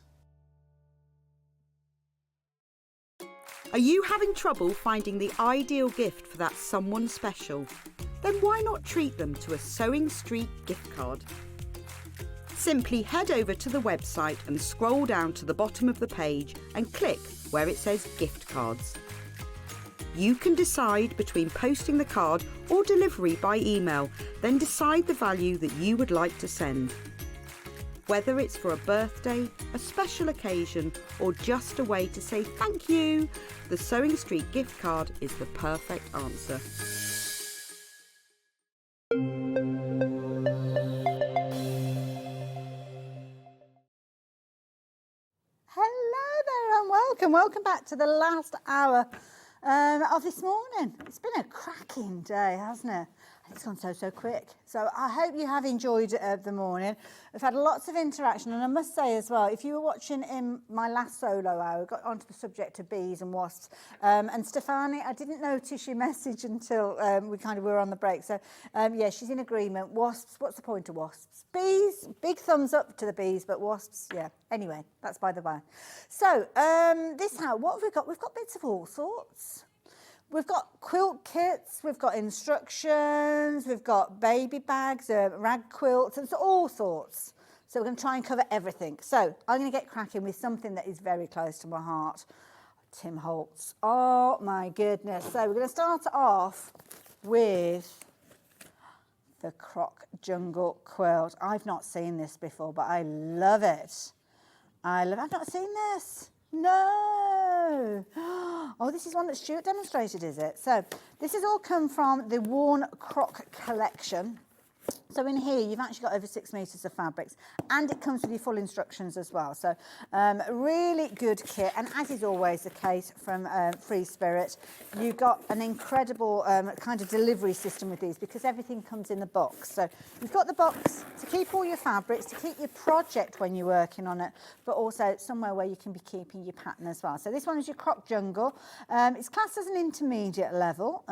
Are you having trouble finding the ideal gift for that someone special? Then why not treat them to a Sewing Street gift card? Simply head over to the website and scroll down to the bottom of the page and click where it says gift cards. You can decide between posting the card or delivery by email, then decide the value that you would like to send. Whether it's for a birthday, a special occasion, or just a way to say thank you, the Sewing Street gift card is the perfect answer. Hello there and welcome back to the last hour of this morning. It's been a cracking day, hasn't it? It's gone so quick. So I hope you have enjoyed the morning. We've had lots of interaction, and I must say as well, if you were watching in my last solo hour, we got onto the subject of bees and wasps. And Stefani, I didn't notice your message until we kind of were on the break. So yeah, she's in agreement. Wasps, what's the point of wasps? Bees, big thumbs up to the bees, but wasps, yeah. Anyway, that's by the way. So this hour, what have we got? We've got bits of all sorts. We've got quilt kits, we've got instructions, we've got baby bags, rag quilts, and so all sorts. So we're going to try and cover everything. So I'm going to get cracking with something that is very close to my heart. Tim Holtz. Oh my goodness. So we're going to start off with the Croc Jungle Quilt. I've not seen this before, but I love it. I've not seen this. No. Oh, this is one that Stuart demonstrated, is it? So this has all come from the Worn Croc collection. So in here, you've actually got over 6 metres of fabrics, and it comes with your full instructions as well. So really good kit, and as is always the case from Free Spirit, you've got an incredible kind of delivery system with these, because everything comes in the box. So you've got the box to keep all your fabrics, to keep your project when you're working on it, but also somewhere where you can be keeping your pattern as well. So this one is your Croc Jungle. It's classed as an intermediate level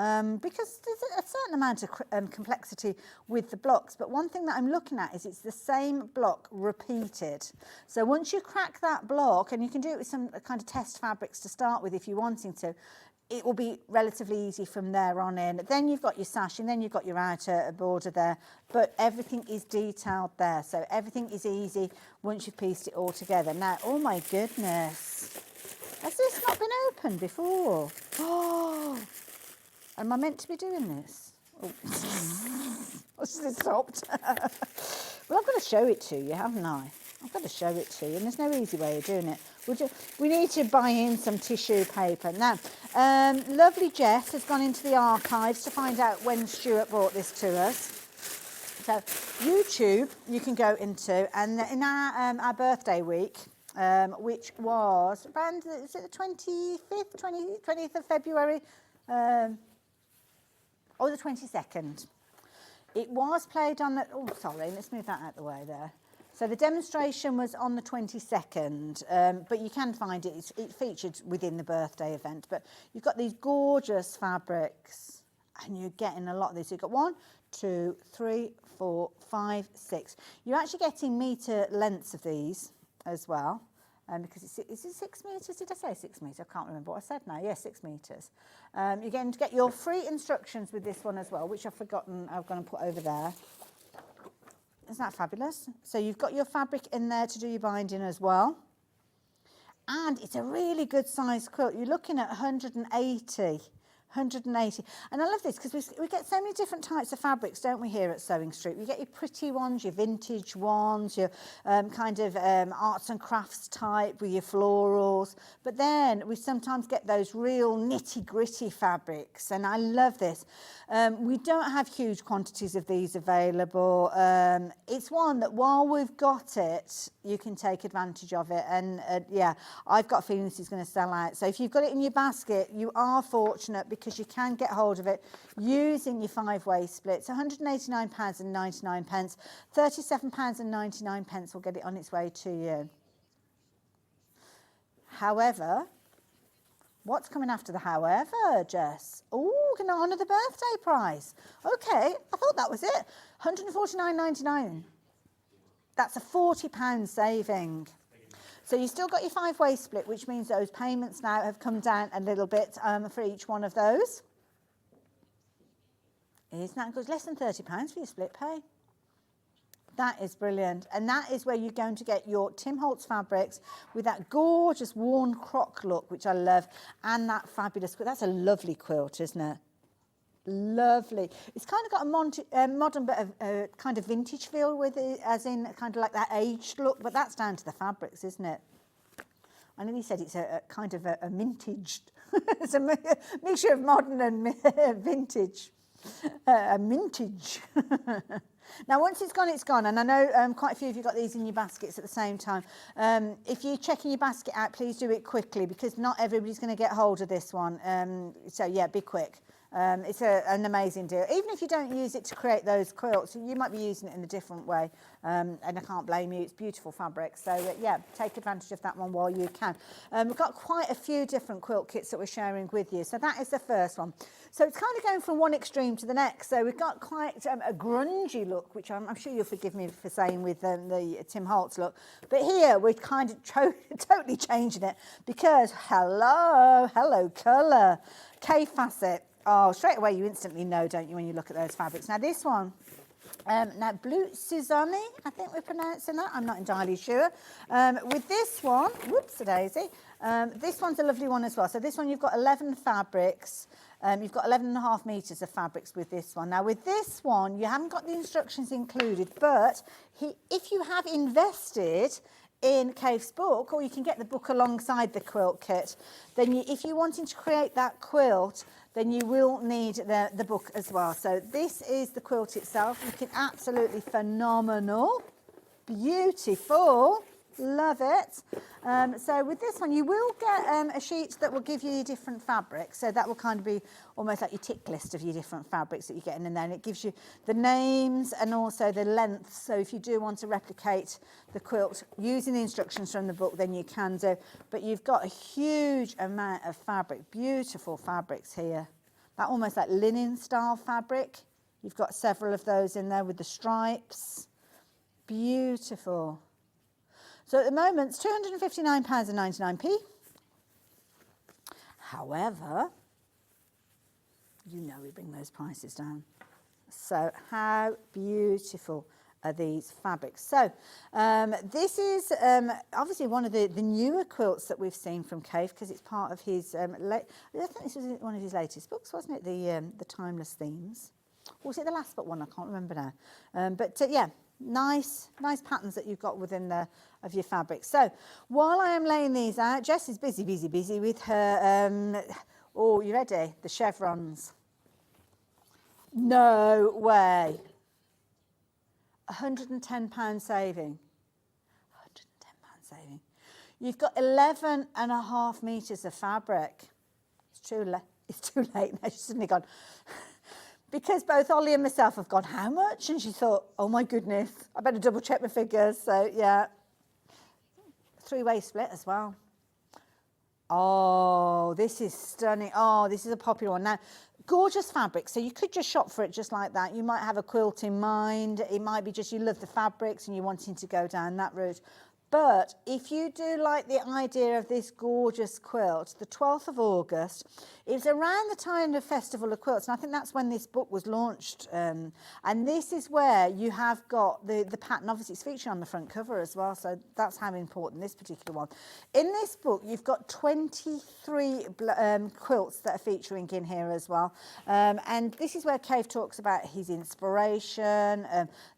because there's a certain amount of complexity with the blocks. But one thing that I'm looking at is it's the same block repeated. So once you crack that block, and you can do it with some kind of test fabrics to start with if you're wanting to, it will be relatively easy from there on in. Then you've got your sash, and then you've got your outer border there, but everything is detailed there. So everything is easy once you've pieced it all together. Now, oh my goodness, has this not been opened before? Oh, am I meant to be doing this? Oh. What's this stopped? Well, I've got to show it to you, haven't I? I've got to show it to you, and there's no easy way of doing it. We need to buy in some tissue paper. Now, lovely Jess has gone into the archives to find out when Stuart brought this to us. So YouTube you can go into, and in our birthday week, which was around, is it the 25th, 20th of February? Or the 22nd. It was played on the, oh sorry, let's move that out of the way there. So the demonstration was on the 22nd, but you can find it, it featured within the birthday event. But you've got these gorgeous fabrics, and you're getting a lot of these. You've got 1, 2, 3, 4, 5, 6. You're actually getting metre lengths of these as well. Because is it 6 metres? Did I say 6 metres? I can't remember what I said now. Yes, 6 metres. You're going to get your free instructions with this one as well, which I've forgotten I'm going to put over there. Isn't that fabulous? So you've got your fabric in there to do your binding as well. And it's a really good size quilt. You're looking at 180. And I love this because we get so many different types of fabrics, don't we, here at Sewing Street? You get your pretty ones, your vintage ones, your kind of arts and crafts type with your florals. But then we sometimes get those real nitty-gritty fabrics, and I love this. We don't have huge quantities of these available. It's one that while we've got it, you can take advantage of it. And yeah, I've got a feeling this is going to sell out. So if you've got it in your basket, you are fortunate because you can get hold of it using your 5-way splits. £189.99, £37.99 will get it on its way to you. However, what's coming after the however, Jess? Oh, going to honour the birthday price. Okay, I thought that was it. £149.99. That's a £40 saving. So you've still got your 5-way split, which means those payments now have come down a little bit for each one of those. Isn't that good? Less than £30 for your split pay. That is brilliant. And that is where you're going to get your Tim Holtz fabrics with that gorgeous worn croc look, which I love, and that fabulous quilt. That's a lovely quilt, isn't it? Lovely. It's kind of got a modern but a kind of vintage feel with it, as in kind of like that aged look, but that's down to the fabrics, isn't it? I know you said it's a kind of a mintaged. It's a mixture of modern and vintage. A mintage. Now, once it's gone, it's gone. And I know quite a few of you got these in your baskets at the same time. If you're checking your basket out, please do it quickly because not everybody's going to get hold of this one. So, yeah, be quick. It's an amazing deal. Even if you don't use it to create those quilts, you might be using it in a different way. And I can't blame you. It's beautiful fabric. So, yeah, take advantage of that one while you can. We've got quite a few different quilt kits that we're sharing with you. So that is the first one. So it's kind of going from one extreme to the next. So we've got quite a grungy look, which I'm sure you'll forgive me for saying with the Tim Holtz look. But here we're kind of totally changing it because, hello colour, K-facet. Oh, straight away you instantly know, don't you, when you look at those fabrics. Now this one, now Blue Suzanne, I think we're pronouncing that. I'm not entirely sure. With this one, whoops-a-daisy, this one's a lovely one as well. So this one you've got 11 fabrics. You've got 11.5 metres of fabrics with this one. Now with this one, you haven't got the instructions included, but if you have invested in Kate's book, or you can get the book alongside the quilt kit. Then if you're wanting to create that quilt, then you will need the book as well. So this is the quilt itself. Looking absolutely phenomenal. Beautiful. Love it. So with this one, you will get a sheet that will give you your different fabrics. So that will kind of be almost like your tick list of your different fabrics that you're getting in there. And it gives you the names and also the length. So if you do want to replicate the quilt using the instructions from the book, then you can do. But you've got a huge amount of fabric, beautiful fabrics here. That almost like linen style fabric. You've got several of those in there with the stripes. Beautiful. So at the moment, it's £259.99p. However, you know we bring those prices down. So how beautiful are these fabrics? So this is obviously one of the newer quilts that we've seen from Cave, because it's part of his, I think this was one of his latest books, wasn't it? The Timeless Themes. Or was it the last but one? I can't remember now. Yeah. Nice patterns that you've got within of your fabric. So while I am laying these out, Jess is busy with her, oh, you ready? The chevrons. No way. £110 saving. £110 saving. You've got 11.5 metres of fabric. It's too late now. She's suddenly gone. Because both Ollie and myself have gone, how much? And she thought, oh my goodness, I better double check my figures. So yeah, 3-way split as well. Oh, this is stunning. Oh, this is a popular one. Now, gorgeous fabric. So you could just shop for it just like that. You might have a quilt in mind. It might be just you love the fabrics and you're wanting to go down that route. But if you do like the idea of this gorgeous quilt, the 12th of August, it was around the time of Festival of Quilts, and I think that's when this book was launched. And this is where you have got the pattern. Obviously, it's featured on the front cover as well, so that's how important this particular one. In this book, you've got 23 quilts that are featuring in here as well. And this is where Cave talks about his inspiration.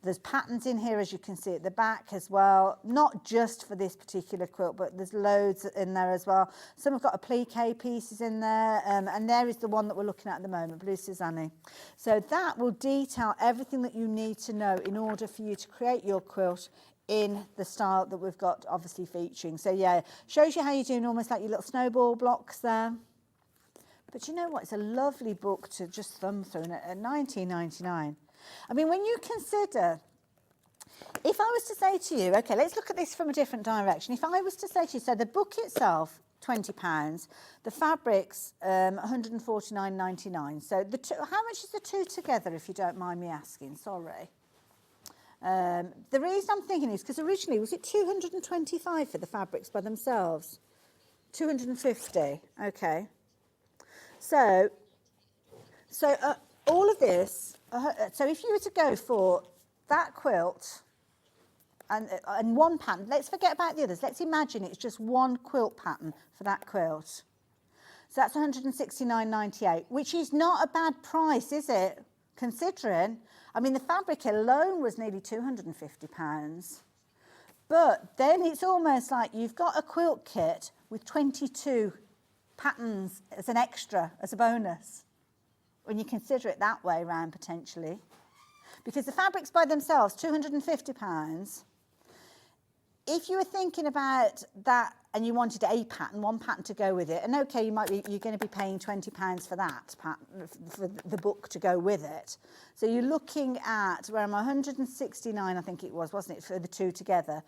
There's patterns in here, as you can see at the back as well. Not just for this particular quilt, but there's loads in there as well. Some have got applique pieces in there, and there is the one that we're looking at the moment, Blue Susanne. So that will detail everything that you need to know in order for you to create your quilt in the style that we've got obviously featuring. So yeah, shows you how you're doing almost like your little snowball blocks there. But you know what? It's a lovely book to just thumb through at £19.99. I mean, when you consider, if I was to say to you, okay, let's look at this from a different direction. If I was to say to you, so the book itself, £20, the fabrics, £149.99. So the two, how much is the two together, if you don't mind me asking? Sorry. The reason I'm thinking is because originally, was it £225 for the fabrics by themselves? £250, okay. So all of this, so if you were to go for that quilt and one pattern, let's forget about the others. Let's imagine it's just one quilt pattern for that quilt. So that's £169.98, which is not a bad price, is it? Considering, I mean, the fabric alone was nearly £250. But then it's almost like you've got a quilt kit with 22 patterns as an extra, as a bonus, when you consider it that way around potentially. Because the fabrics by themselves, £250. If you were thinking about that and you wanted a pattern, one pattern to go with it, and okay, you're going to be paying £20 for that pattern, for the book to go with it. So you're looking at, where am I, 169, I think it was, wasn't it, for the two together,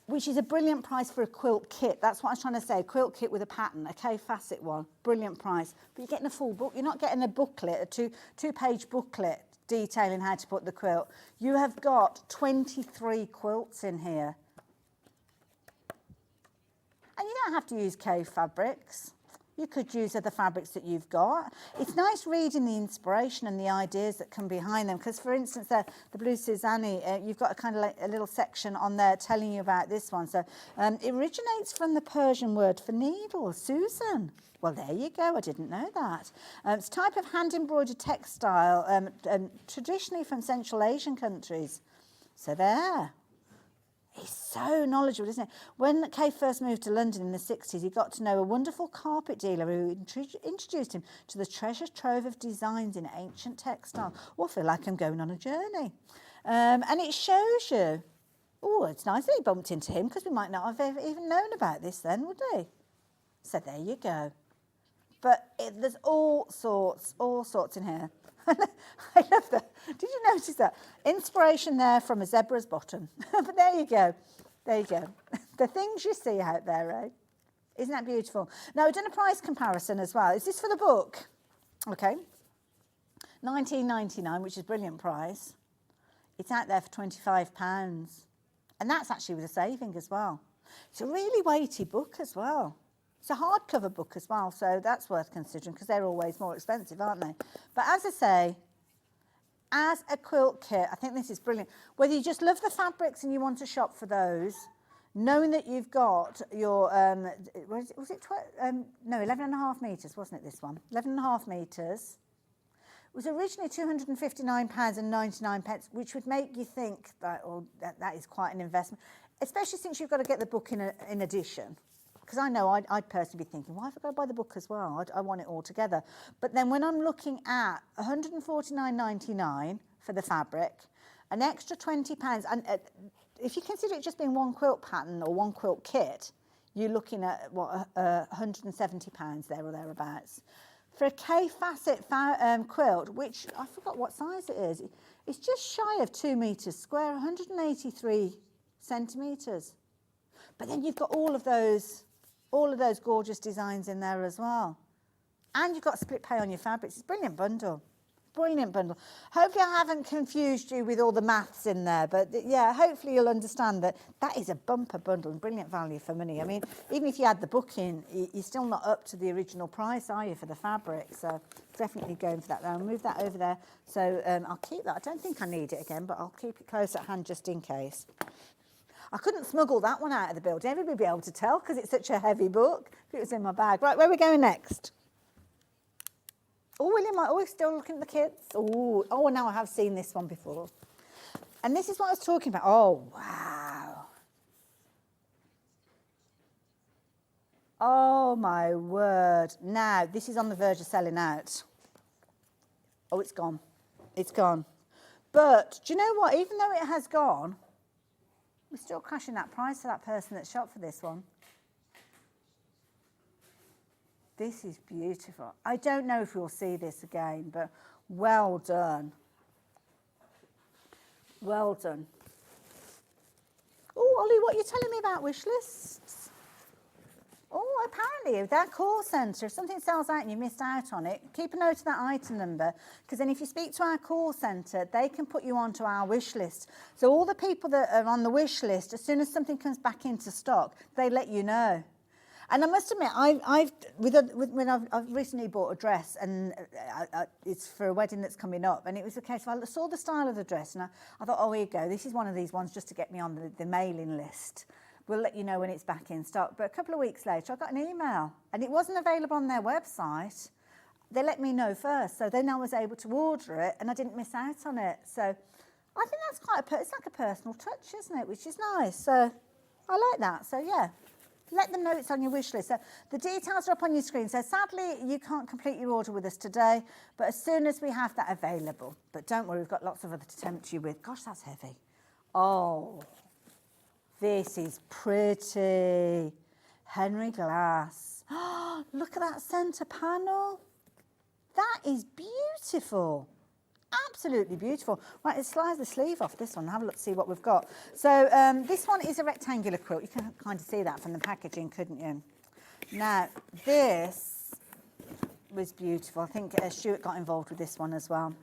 which is a brilliant price for a quilt kit. That's what I was trying to say, a quilt kit with a pattern, a K-facet one, brilliant price. But you're getting a full book. You're not getting a booklet, a two-page booklet detailing how to put the quilt. You have got 23 quilts in here. And you don't have to use Cave fabrics. You could use other fabrics that you've got. It's nice reading the inspiration and the ideas that come behind them. Because, for instance, the Blue Susanne, you've got a kind of like a little section on there telling you about this one. So it originates from the Persian word for needle, Susan. Well, there you go. I didn't know that. It's a type of hand-embroidered textile, traditionally from Central Asian countries. So there. He's so knowledgeable, isn't he? When Kay first moved to London in the 60s, he got to know a wonderful carpet dealer who introduced him to the treasure trove of designs in ancient textile. Oh, I feel like I'm going on a journey. And it shows you. Oh, it's nice that he bumped into him, because we might not have even known about this then, would we? So there you go. But there's all sorts in here. I love that. Did you notice that? Inspiration there from a zebra's bottom. But there you go. There you go. The things you see out there, eh? Isn't that beautiful? Now, we've done a price comparison as well. Is this for the book? Okay. £19.99, which is a brilliant price. It's out there for £25. And that's actually with a saving as well. It's a really weighty book as well. It's a hardcover book as well, so that's worth considering, because they're always more expensive, aren't they? But as I say, as a quilt kit, I think this is brilliant. Whether you just love the fabrics and you want to shop for those, knowing that you've got your, was it 11.5 metres, wasn't it, this one? 11.5 metres. It was originally £259.99, which would make you think that, that is quite an investment, especially since you've got to get the book in addition. Because I know I'd personally be thinking, why have I got to buy the book as well? I want it all together. But then when I'm looking at £149.99 for the fabric, an extra £20, and if you consider it just being one quilt pattern or one quilt kit, you're looking at, what, £170 there or thereabouts. For a K-facet quilt, which I forgot what size it is, it's just shy of 2 metres square, 183 centimetres. But then you've got all of those gorgeous designs in there as well. And you've got split pay on your fabrics. It's a brilliant bundle. Brilliant bundle. Hopefully I haven't confused you with all the maths in there, but yeah, hopefully you'll understand that that is a bumper bundle and brilliant value for money. I mean, even if you add the book in, you're still not up to the original price, are you, for the fabric? So definitely going for that. I'll move that over there. So I'll keep that. I don't think I need it again, but I'll keep it close at hand just in case. I couldn't smuggle that one out of the building. Everybody would be able to tell because it's such a heavy book. If it was in my bag. Right, where are we going next? Oh, William, we're still looking at the kids. Oh, now I have seen this one before. And this is what I was talking about. Oh, wow. Oh, my word. Now, this is on the verge of selling out. Oh, it's gone. It's gone. But do you know what? Even though it has gone, we're still crashing that price for that person that shopped for this one. This is beautiful. I don't know if we'll see this again, but well done. Well done. Oh, Ollie, what are you telling me about wish lists? Oh, apparently with that call centre, if something sells out and you missed out on it, keep a note of that item number, because then if you speak to our call centre, they can put you onto our wish list. So all the people that are on the wish list, as soon as something comes back into stock, they let you know. And I must admit, I've recently bought a dress, and it's for a wedding that's coming up, and it was a case of I saw the style of the dress, and I thought, oh, here you go, this is one of these ones just to get me on the mailing list. We'll let you know when it's back in stock. But a couple of weeks later, I got an email, and it wasn't available on their website. They let me know first, so then I was able to order it, and I didn't miss out on it. So I think that's it's like a personal touch, isn't it? Which is nice. So I like that. So yeah. Let them know it's on your wish list. So the details are up on your screen. So sadly, you can't complete your order with us today, but as soon as we have that available. But don't worry, we've got lots of other to tempt you with. Gosh, that's heavy. Oh, this is pretty. Henry Glass. Oh, look at that centre panel. That is beautiful. Absolutely beautiful. Right, let's slide the sleeve off this one and have a look, see what we've got. So this one is a rectangular quilt. You can kind of see that from the packaging, couldn't you? Now, this was beautiful. I think Stuart got involved with this one as well.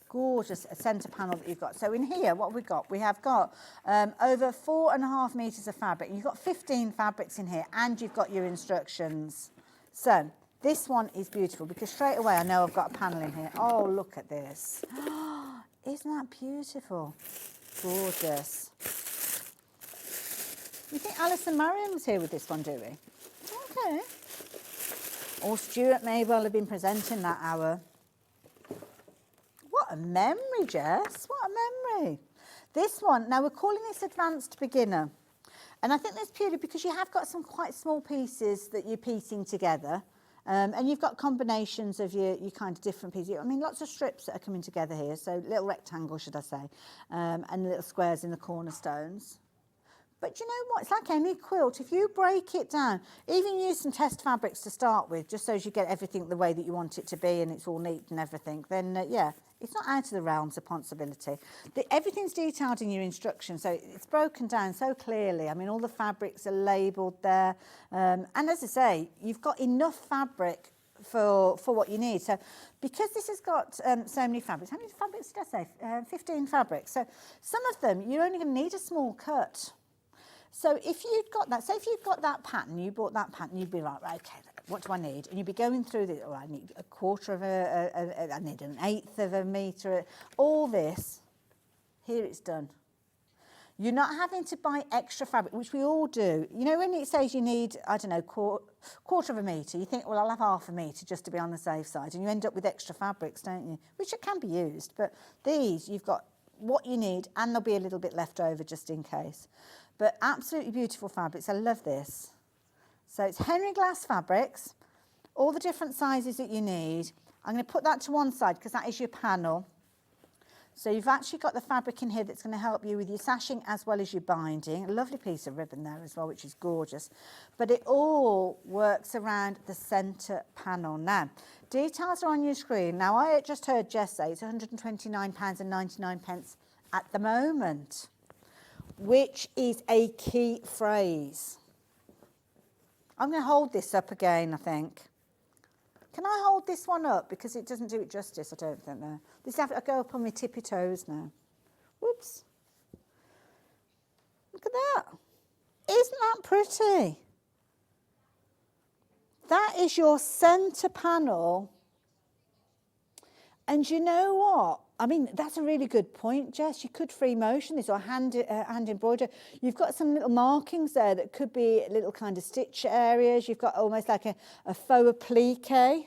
Gorgeous centre panel that you've got. So in here, what we've got, we have got over 4.5 metres of fabric. You've got 15 fabrics in here, and you've got your instructions. So this one is beautiful because straight away I know I've got a panel in here. Oh, look at this. Isn't that beautiful? Gorgeous. You think Alison Marion was here with this one, do we? Okay. Or Stuart may well have been presenting that hour. What a memory, Jess. What a memory. This one, now we're calling this Advanced Beginner. And I think that's purely because you have got some quite small pieces that you're piecing together. And you've got combinations of your kind of different pieces. I mean, lots of strips that are coming together here. So little rectangles, should I say, and little squares in the cornerstones. But you know what? It's like any quilt. If you break it down, even use some test fabrics to start with, just so as you get everything the way that you want it to be and it's all neat and everything, then yeah, it's not out of the realms of possibility. Everything's detailed in your instructions, so it's broken down so clearly. I mean, all the fabrics are labelled there. And as I say, you've got enough fabric for what you need. So because this has got so many fabrics, how many fabrics did I say? 15 fabrics. So some of them, you're only going to need a small cut. So if you'd got that, say if you'd got that pattern, you bought that pattern, you'd be right, okay, what do I need? And you'd be going through this, oh, I need a quarter of I need an eighth of a metre, all this, here it's done. You're not having to buy extra fabric, which we all do. You know, when it says you need, I don't know, quarter of a metre, you think, well, I'll have half a metre just to be on the safe side. And you end up with extra fabrics, don't you? Which it can be used, but these, you've got what you need, and there'll be a little bit left over just in case. But absolutely beautiful fabrics. I love this. So it's Henry Glass fabrics, all the different sizes that you need. I'm going to put that to one side because that is your panel. So you've actually got the fabric in here that's going to help you with your sashing as well as your binding. A lovely piece of ribbon there as well, which is gorgeous. But it all works around the centre panel. Now, details are on your screen. Now, I just heard Jess say it's £129.99 at the moment, which is a key phrase. I'm going to hold this up again, I think. Can I hold this one up? Because it doesn't do it justice, I don't think, there. This I go up on my tippy toes now. Whoops. Look at that. Isn't that pretty? That is your centre panel. And you know what? I mean, that's a really good point, Jess. You could free motion this or hand embroider. You've got some little markings there that could be little kind of stitch areas. You've got almost like a faux applique.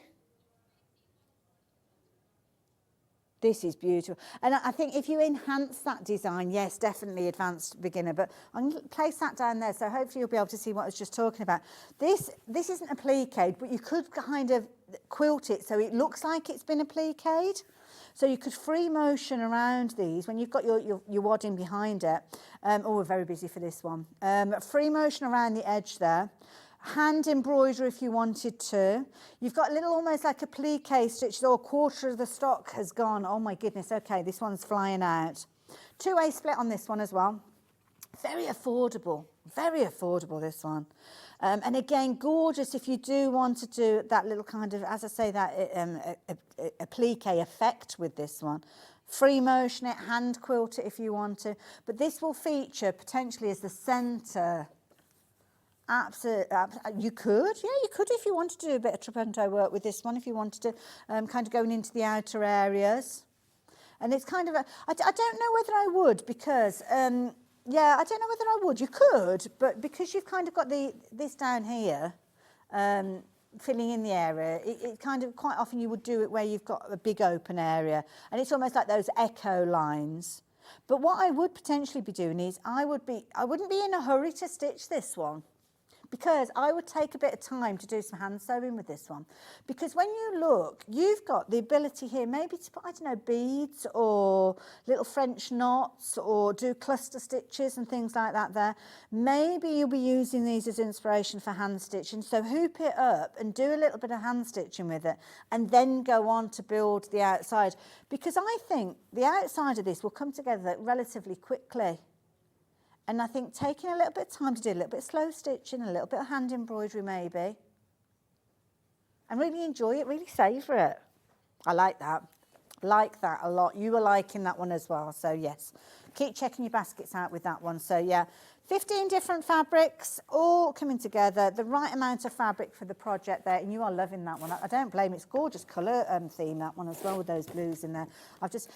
This is beautiful. And I think if you enhance that design, yes, definitely advanced beginner, but I'm going to place that down there, so hopefully you'll be able to see what I was just talking about. This isn't appliqued, but you could kind of quilt it so it looks like it's been appliqued. So you could free motion around these when you've got your wadding behind it. Oh, we're very busy for this one. Free motion around the edge there. Hand embroider if you wanted to. You've got a little almost like applique stitch, or a quarter of the stock has gone. Oh my goodness, okay, this one's flying out. Two-way split on this one as well. Very affordable this one. And again, gorgeous if you do want to do that little kind of, as I say, that applique effect with this one. Free motion it, hand quilt it if you want to. But this will feature potentially as the centre. Absolutely, you could if you wanted to do a bit of trapunto work with this one, if you wanted to kind of going into the outer areas. And it's kind of, I don't know whether I would because, yeah, I don't know whether I would. You could, but because you've kind of got this down here, filling in the area, it kind of quite often you would do it where you've got a big open area. And it's almost like those echo lines. But what I would potentially be doing is I wouldn't be in a hurry to stitch this one, because I would take a bit of time to do some hand sewing with this one. Because when you look, you've got the ability here maybe to put, I don't know, beads or little French knots or do cluster stitches and things like that there. Maybe you'll be using these as inspiration for hand stitching. So hoop it up and do a little bit of hand stitching with it and then go on to build the outside. Because I think the outside of this will come together relatively quickly. And I think taking a little bit of time to do a little bit of slow stitching, a little bit of hand embroidery maybe, and really enjoy it, really savour it. I like that a lot. You were liking that one as well, so yes. Keep checking your baskets out with that one. So yeah, 15 different fabrics, all coming together, the right amount of fabric for the project there, and you are loving that one. I don't blame it. It's gorgeous colour theme, that one as well, with those blues in there. It's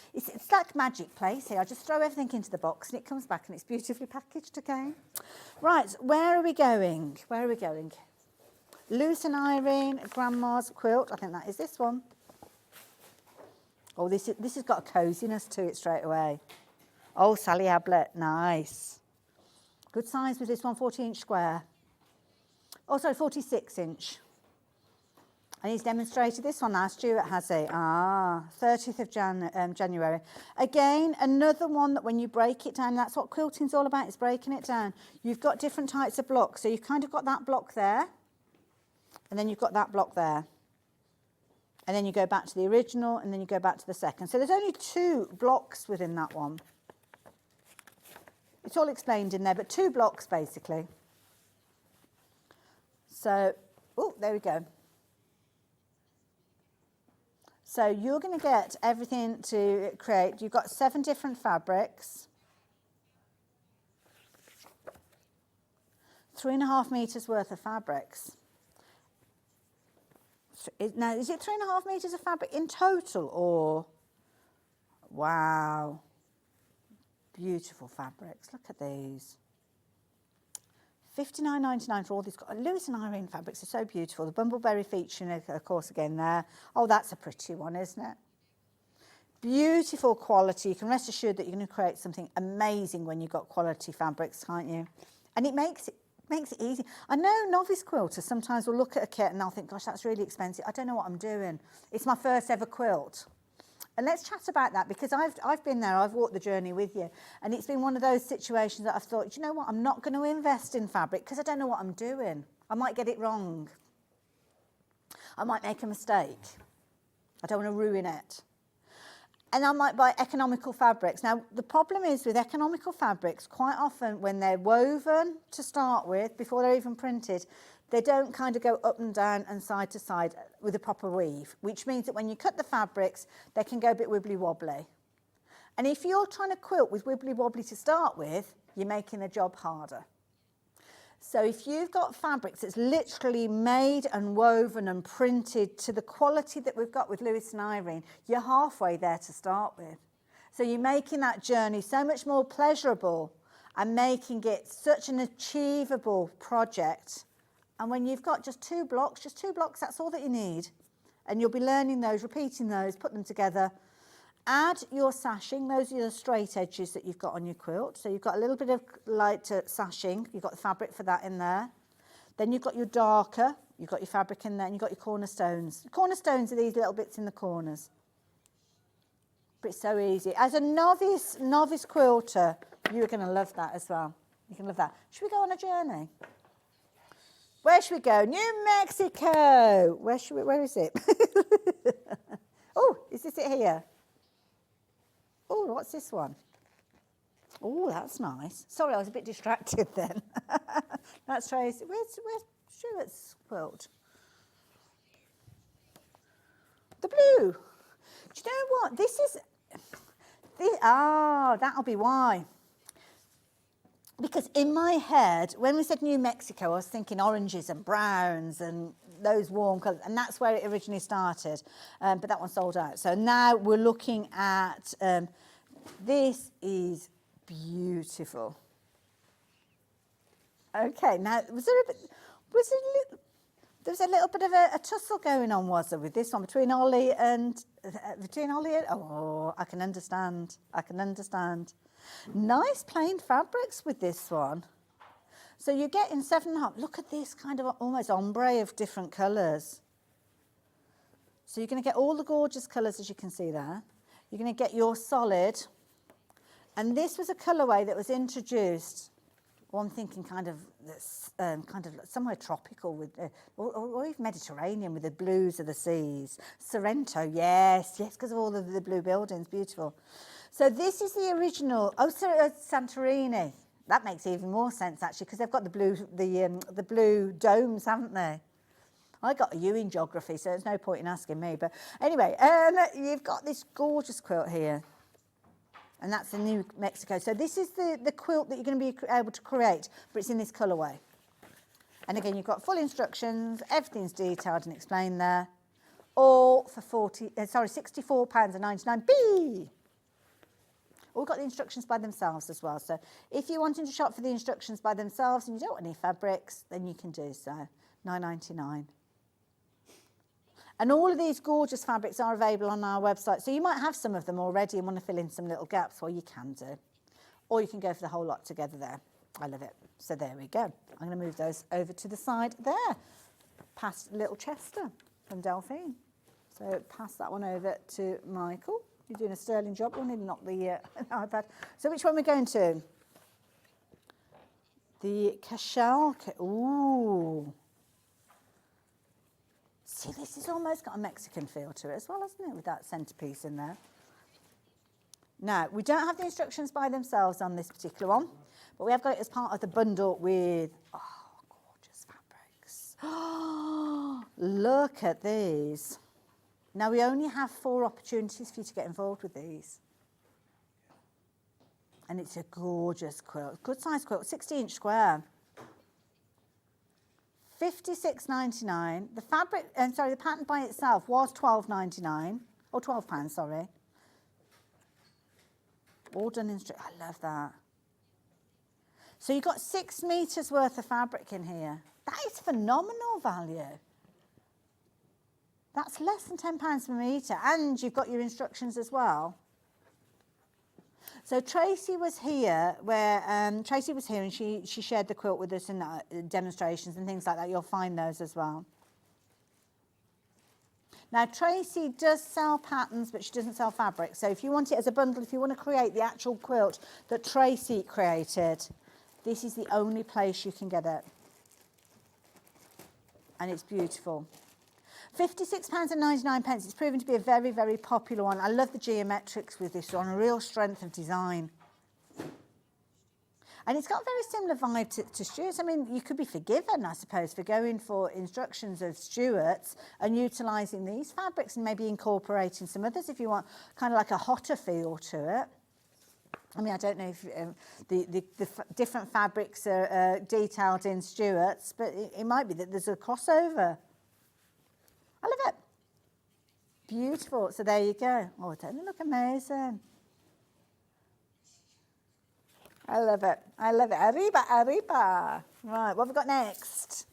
like magic place here. I just throw everything into the box and it comes back and it's beautifully packaged again. Right, where are we going? Luce and Irene, Grandma's quilt. I think that is this one. Oh, this has got a coziness to it straight away. Oh, Sally Ablett, nice. Good size with this one, 40-inch square. Oh, sorry, 46-inch. And he's demonstrated this one now. Stuart has it. 30th of January. Again, another one that when you break it down, that's what quilting's all about, is breaking it down. You've got different types of blocks. So you've kind of got that block there, and then you've got that block there. And then you go back to the original, and then you go back to the second. So there's only 2 blocks within that one. It's all explained in there, but 2 blocks basically. So, oh, there we go. So you're going to get everything to create. You've got 7 different fabrics. 3.5 meters worth of fabrics. Now, is it 3.5 meters of fabric in total, or? Wow. Beautiful fabrics. Look at these. $59.99 for all these. Lewis and Irene fabrics are so beautiful. The Bumbleberry featuring, of course, again there. Oh, that's a pretty one, isn't it? Beautiful quality. You can rest assured that you're going to create something amazing when you've got quality fabrics, can't you? And it makes it easy. I know novice quilters sometimes will look at a kit and they'll think, gosh, that's really expensive. I don't know what I'm doing. It's my first ever quilt. And let's chat about that, because I've been there, I've walked the journey with you. And it's been one of those situations that I've thought, you know what, I'm not going to invest in fabric because I don't know what I'm doing. I might get it wrong. I might make a mistake. I don't want to ruin it. And I might buy economical fabrics. Now, the problem is with economical fabrics, quite often when they're woven to start with, before they're even printed, they don't kind of go up and down and side to side with a proper weave, which means that when you cut the fabrics, they can go a bit wibbly wobbly. And if you're trying to quilt with wibbly wobbly to start with, you're making the job harder. So if you've got fabrics that's literally made and woven and printed to the quality that we've got with Lewis and Irene, you're halfway there to start with. So you're making that journey so much more pleasurable and making it such an achievable project. And when you've got just 2 blocks, that's all that you need. And you'll be learning those, repeating those, put them together. Add your sashing. Those are the straight edges that you've got on your quilt. So you've got a little bit of light sashing. You've got the fabric for that in there. Then you've got your darker. You've got your fabric in there, and you've got your cornerstones. The cornerstones are these little bits in the corners. But it's so easy. As a novice quilter, you're going to love that as well. You can love that. Should we go on a journey? Where should we go? New Mexico. Where is it? Oh, is this it here? Oh, what's this one? Oh, that's nice. Sorry, I was a bit distracted then. That's Tracy. Where's Stuart's quilt? The blue. Do you know what? That'll be why. Because in my head, when we said New Mexico, I was thinking oranges and browns and those warm colours, and that's where it originally started. But that one sold out. So now we're looking at, this is beautiful. Okay, now there was a little bit of a tussle going on, was there, with this one between Ollie and oh, I can understand. Nice plain fabrics with this one. So you're getting 7.5. Look at this kind of almost ombre of different colours. So you're going to get all the gorgeous colours, as you can see there. You're going to get your solid. And this was a colourway that was introduced. Well, I'm thinking kind of somewhere tropical with, or even Mediterranean with the blues of the seas. Sorrento, yes, because of all of the blue buildings, beautiful. So this is the original. Oh, Santorini. That makes even more sense actually, because they've got the blue domes, haven't they? I got a U in geography, so there's no point in asking me. But anyway, you've got this gorgeous quilt here. And that's the New Mexico. So this is the quilt that you're going to be able to create, but it's in this colourway. And again, you've got full instructions, everything's detailed and explained there. All for £64.99. All got the instructions by themselves as well. So if you're wanting to shop for the instructions by themselves and you don't want any fabrics, then you can do so. £9.99. And all of these gorgeous fabrics are available on our website. So you might have some of them already and want to fill in some little gaps, well, you can do. Or you can go for the whole lot together there. I love it. So there we go. I'm going to move those over to the side there, past little Chester from Delphine. So pass that one over to Michael. You're doing a sterling job. We'll need to knock the iPad. So which one are we going to? The Cashel. Ooh. See, this has almost got a Mexican feel to it as well, hasn't it, with that centrepiece in there? Now, we don't have the instructions by themselves on this particular one, but we have got it as part of the bundle with, gorgeous fabrics. Oh, look at these. Now, we only have 4 opportunities for you to get involved with these. And it's a gorgeous quilt, good size quilt, 60-inch square. $56.99. The fabric, the pattern by itself was $12.99, or £12, sorry. All done in straight. I love that. So you've got 6 metres worth of fabric in here. That is phenomenal value. That's less than £10 per metre, and you've got your instructions as well. So Tracy was here, and she shared the quilt with us in demonstrations and things like that. You'll find those as well. Now, Tracy does sell patterns, but she doesn't sell fabric. So if you want it as a bundle, if you want to create the actual quilt that Tracy created, this is the only place you can get it. And it's beautiful. £56.99. It's proven to be a very, very popular one. I love the geometrics with this one, a real strength of design. And it's got a very similar vibe to Stuart's. I mean, you could be forgiven, I suppose, for going for instructions of Stuart's and utilising these fabrics and maybe incorporating some others if you want kind of like a hotter feel to it. I mean, I don't know if the different fabrics are detailed in Stuart's, but it might be that there's a crossover. I love it. Beautiful. So there you go. Oh, don't they look amazing? I love it. I love it. Arriba, arriba. Right, what have we got next?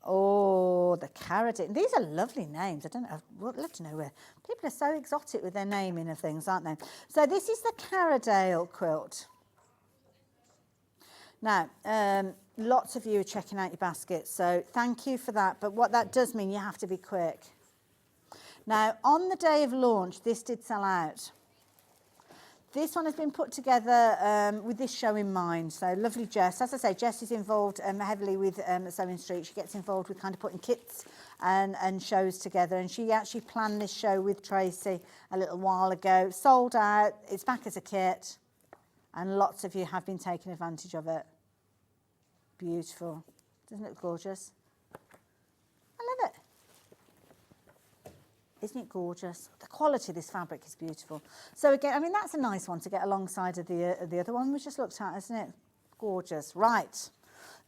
Oh, the Caradine. These are lovely names. I don't know. I'd love to know where. People are so exotic with their naming of things, aren't they? So this is the Caradale quilt. Now, lots of you are checking out your baskets, so thank you for that. But what that does mean, you have to be quick. Now, on the day of launch, this did sell out. This one has been put together with this show in mind. So lovely Jess. As I say, Jess is involved heavily with Sewing Street. She gets involved with kind of putting kits and shows together. And she actually planned this show with Tracy a little while ago. Sold out. It's back as a kit. And lots of you have been taking advantage of it. Beautiful. Doesn't it look gorgeous? I love it. Isn't it gorgeous? The quality of this fabric is beautiful. So again, I mean, that's a nice one to get alongside of the other one we just looked at, isn't it? Gorgeous. Right.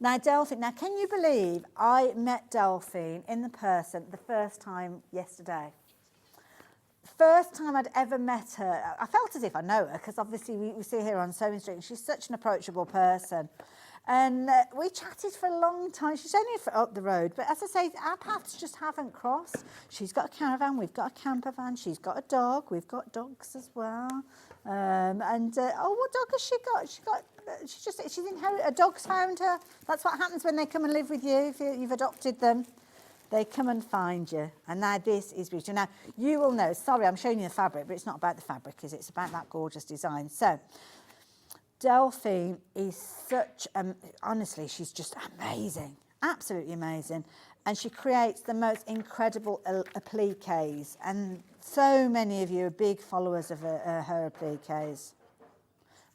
Now, Delphine. Now, can you believe I met Delphine in the person the first time yesterday? First time I'd ever met her. I felt as if I know her because obviously we see her on Sewing Street and she's such an approachable person. And we chatted for a long time. She's only up the road, but as I say, our paths just haven't crossed. She's got a caravan, we've got a camper van, she's got a dog, we've got dogs as well. What dog has she got? She's inherited. A dog's found her. That's what happens when they come and live with you. If you've adopted them, they come and find you. And now this is beautiful. Now you will know. Sorry, I'm showing you the fabric, but it's not about the fabric, is it? It's about that gorgeous design. So. Delphine is such, honestly, she's just amazing, absolutely amazing. And she creates the most incredible appliques. And so many of you are big followers of her appliques.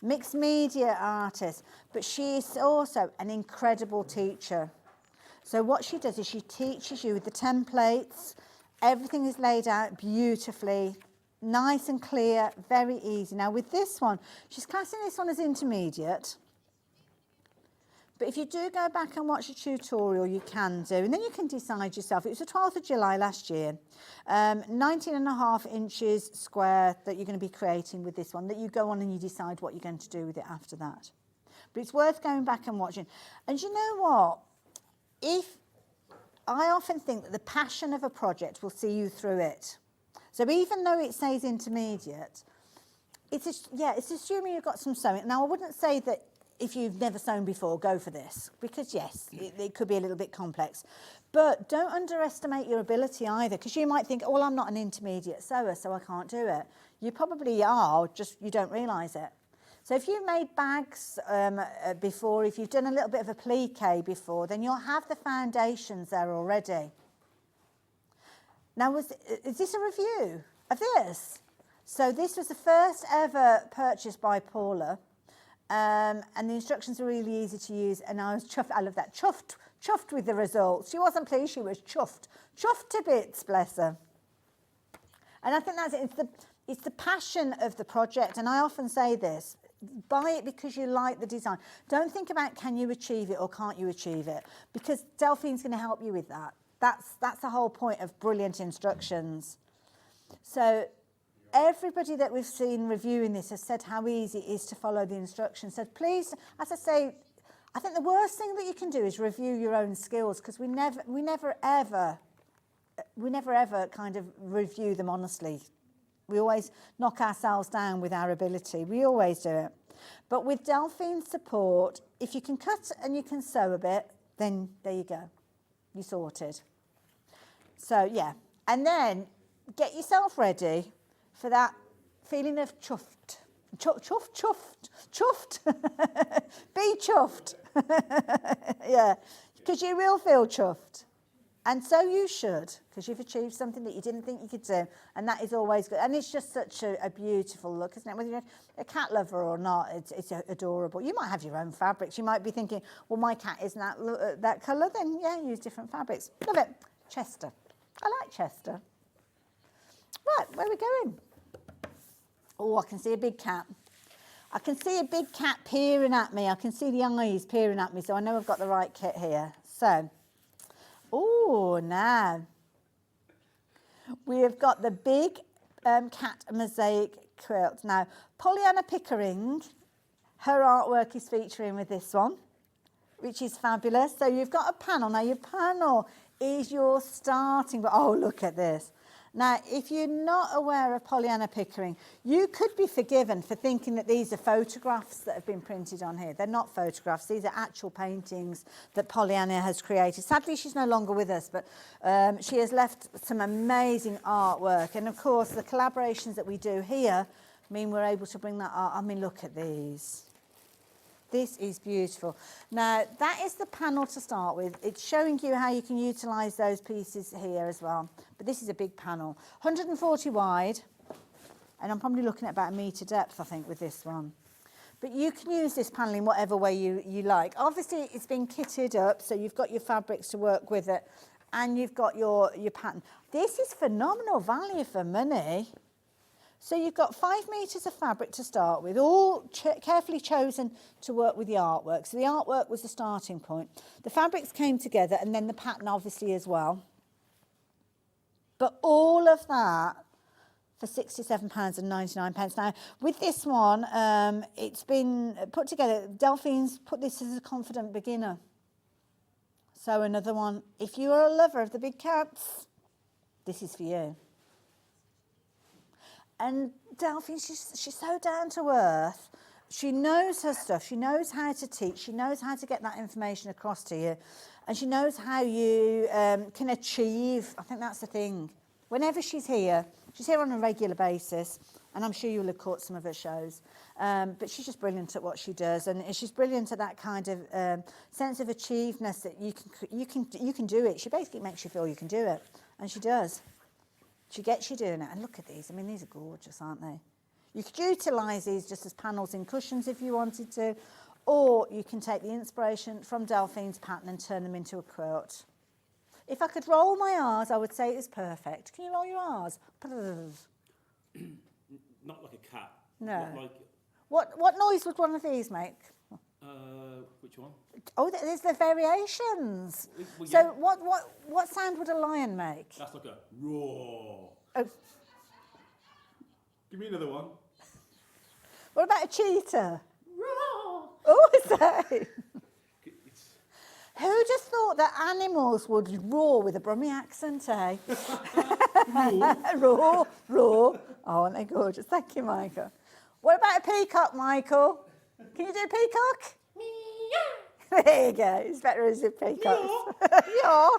Mixed media artist, but she is also an incredible teacher. So what she does is she teaches you with the templates. Everything is laid out beautifully. Nice and clear, very easy. Now with this one, she's classing this one as intermediate. But if you do go back and watch a tutorial, you can do. And then you can decide yourself. It was the 12th of July last year. 19.5 inches square that you're going to be creating with this one, that you go on and you decide what you're going to do with it after that. But it's worth going back and watching. And you know what? I often think that the passion of a project will see you through it. So even though it says intermediate, it's assuming you've got some sewing. Now, I wouldn't say that if you've never sewn before, go for this, because yes, it could be a little bit complex. But don't underestimate your ability either, because you might think, oh, well, I'm not an intermediate sewer, so I can't do it. You probably are, just you don't realise it. So if you've made bags before, if you've done a little bit of a plique before, then you'll have the foundations there already. Now, is this a review of this? So this was the first ever purchase by Paula. And the instructions are really easy to use, and I was chuffed. I love that, chuffed with the results. She wasn't pleased, she was chuffed to bits, bless her. And I think that's it. It's the passion of the project, and I often say this: buy it because you like the design. Don't think about can you achieve it or can't you achieve it, because Delphine's going to help you with that. That's the whole point of brilliant instructions. So everybody that we've seen reviewing this has said how easy it is to follow the instructions. So please, as I say, I think the worst thing that you can do is review your own skills, because we never ever kind of review them honestly. We always knock ourselves down with our ability. We always do it. But with Delphine's support, if you can cut and you can sew a bit, then there you go. You sorted. So yeah, and then get yourself ready for that feeling of chuffed. Chuffed. Be chuffed. Yeah, because you will feel chuffed. And so you should, because you've achieved something that you didn't think you could do. And that is always good. And it's just such a beautiful look, isn't it? Whether you're a cat lover or not, it's adorable. You might have your own fabrics. You might be thinking, well, my cat isn't that colour. Then, yeah, use different fabrics. Love it. Chester. I like Chester. Right, where are we going? Oh, I can see a big cat. I can see a big cat peering at me. I can see the eyes peering at me, so I know I've got the right kit here. So, oh, now we have got the big cat mosaic quilt. Now, Pollyanna Pickering, her artwork is featuring with this one, which is fabulous. So you've got a panel. Now, your panel is your starting, but oh, look at this. Now, if you're not aware of Pollyanna Pickering, you could be forgiven for thinking that these are photographs that have been printed on here. They're not photographs. These are actual paintings that Pollyanna has created. Sadly, she's no longer with us, but she has left some amazing artwork. And, of course, the collaborations that we do here mean we're able to bring that art. I mean, look at these. This is beautiful. Now, that is the panel to start with. It's showing you how you can utilise those pieces here as well. But this is a big panel. 140 wide, and I'm probably looking at about 1 metre depth, I think, with this one. But you can use this panel in whatever way you like. Obviously, it's been kitted up, so you've got your fabrics to work with it, and you've got your pattern. This is phenomenal value for money. So you've got 5 metres of fabric to start with, all carefully chosen to work with the artwork. So the artwork was the starting point. The fabrics came together, and then the pattern obviously as well. But all of that for £67.99. Now, with this one, it's been put together. Delphine's put this as a confident beginner. So another one. If you are a lover of the big cats, this is for you. And Delphine, she's so down to earth. She knows her stuff. She knows how to teach. She knows how to get that information across to you. And she knows how you can achieve. I think that's the thing. Whenever she's here on a regular basis, and I'm sure you'll have caught some of her shows, but she's just brilliant at what she does. And she's brilliant at that kind of sense of achieveness that you can do it. She basically makes you feel you can do it. And she does. She gets you doing it. And look at these. I mean, these are gorgeous, aren't they? You could utilise these just as panels in cushions if you wanted to, or you can take the inspiration from Delphine's pattern and turn them into a quilt. If I could roll my R's, I would say it is perfect. Can you roll your R's? Not like a cat. No. Like... What noise would one of these make? Which one? Oh, there's the variations. Well, so yeah. what sound would a lion make? That's like a roar. Oh. Give me another one. What about a cheetah? Roar. Oh, is that? Who just thought that animals would roar with a Brummie accent, eh? Roar. Oh, aren't they gorgeous? Thank you, Michael. What about a peacock, Michael? Can you do a peacock? There you go. It's better as a peacock. Meow.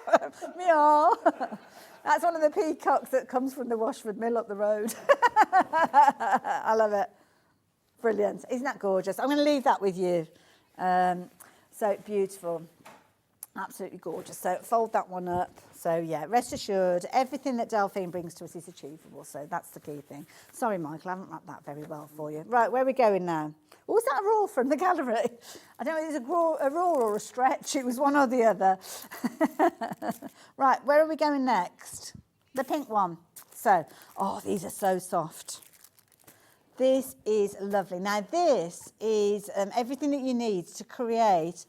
Meow. That's one of the peacocks that comes from the Washford Mill up the road. I love it. Brilliant. Isn't that gorgeous? I'm going to leave that with you. So beautiful. Absolutely gorgeous. So fold that one up. So yeah, rest assured, everything that Delphine brings to us is achievable. So that's the key thing. Sorry, Michael, I haven't wrapped that very well for you. Right, where are we going now? Oh, was that a roar from the gallery? I don't know if it was a roar or a stretch. It was one or the other. Right, where are we going next? The pink one. So, oh, these are so soft. This is lovely. Now, this is everything that you need to create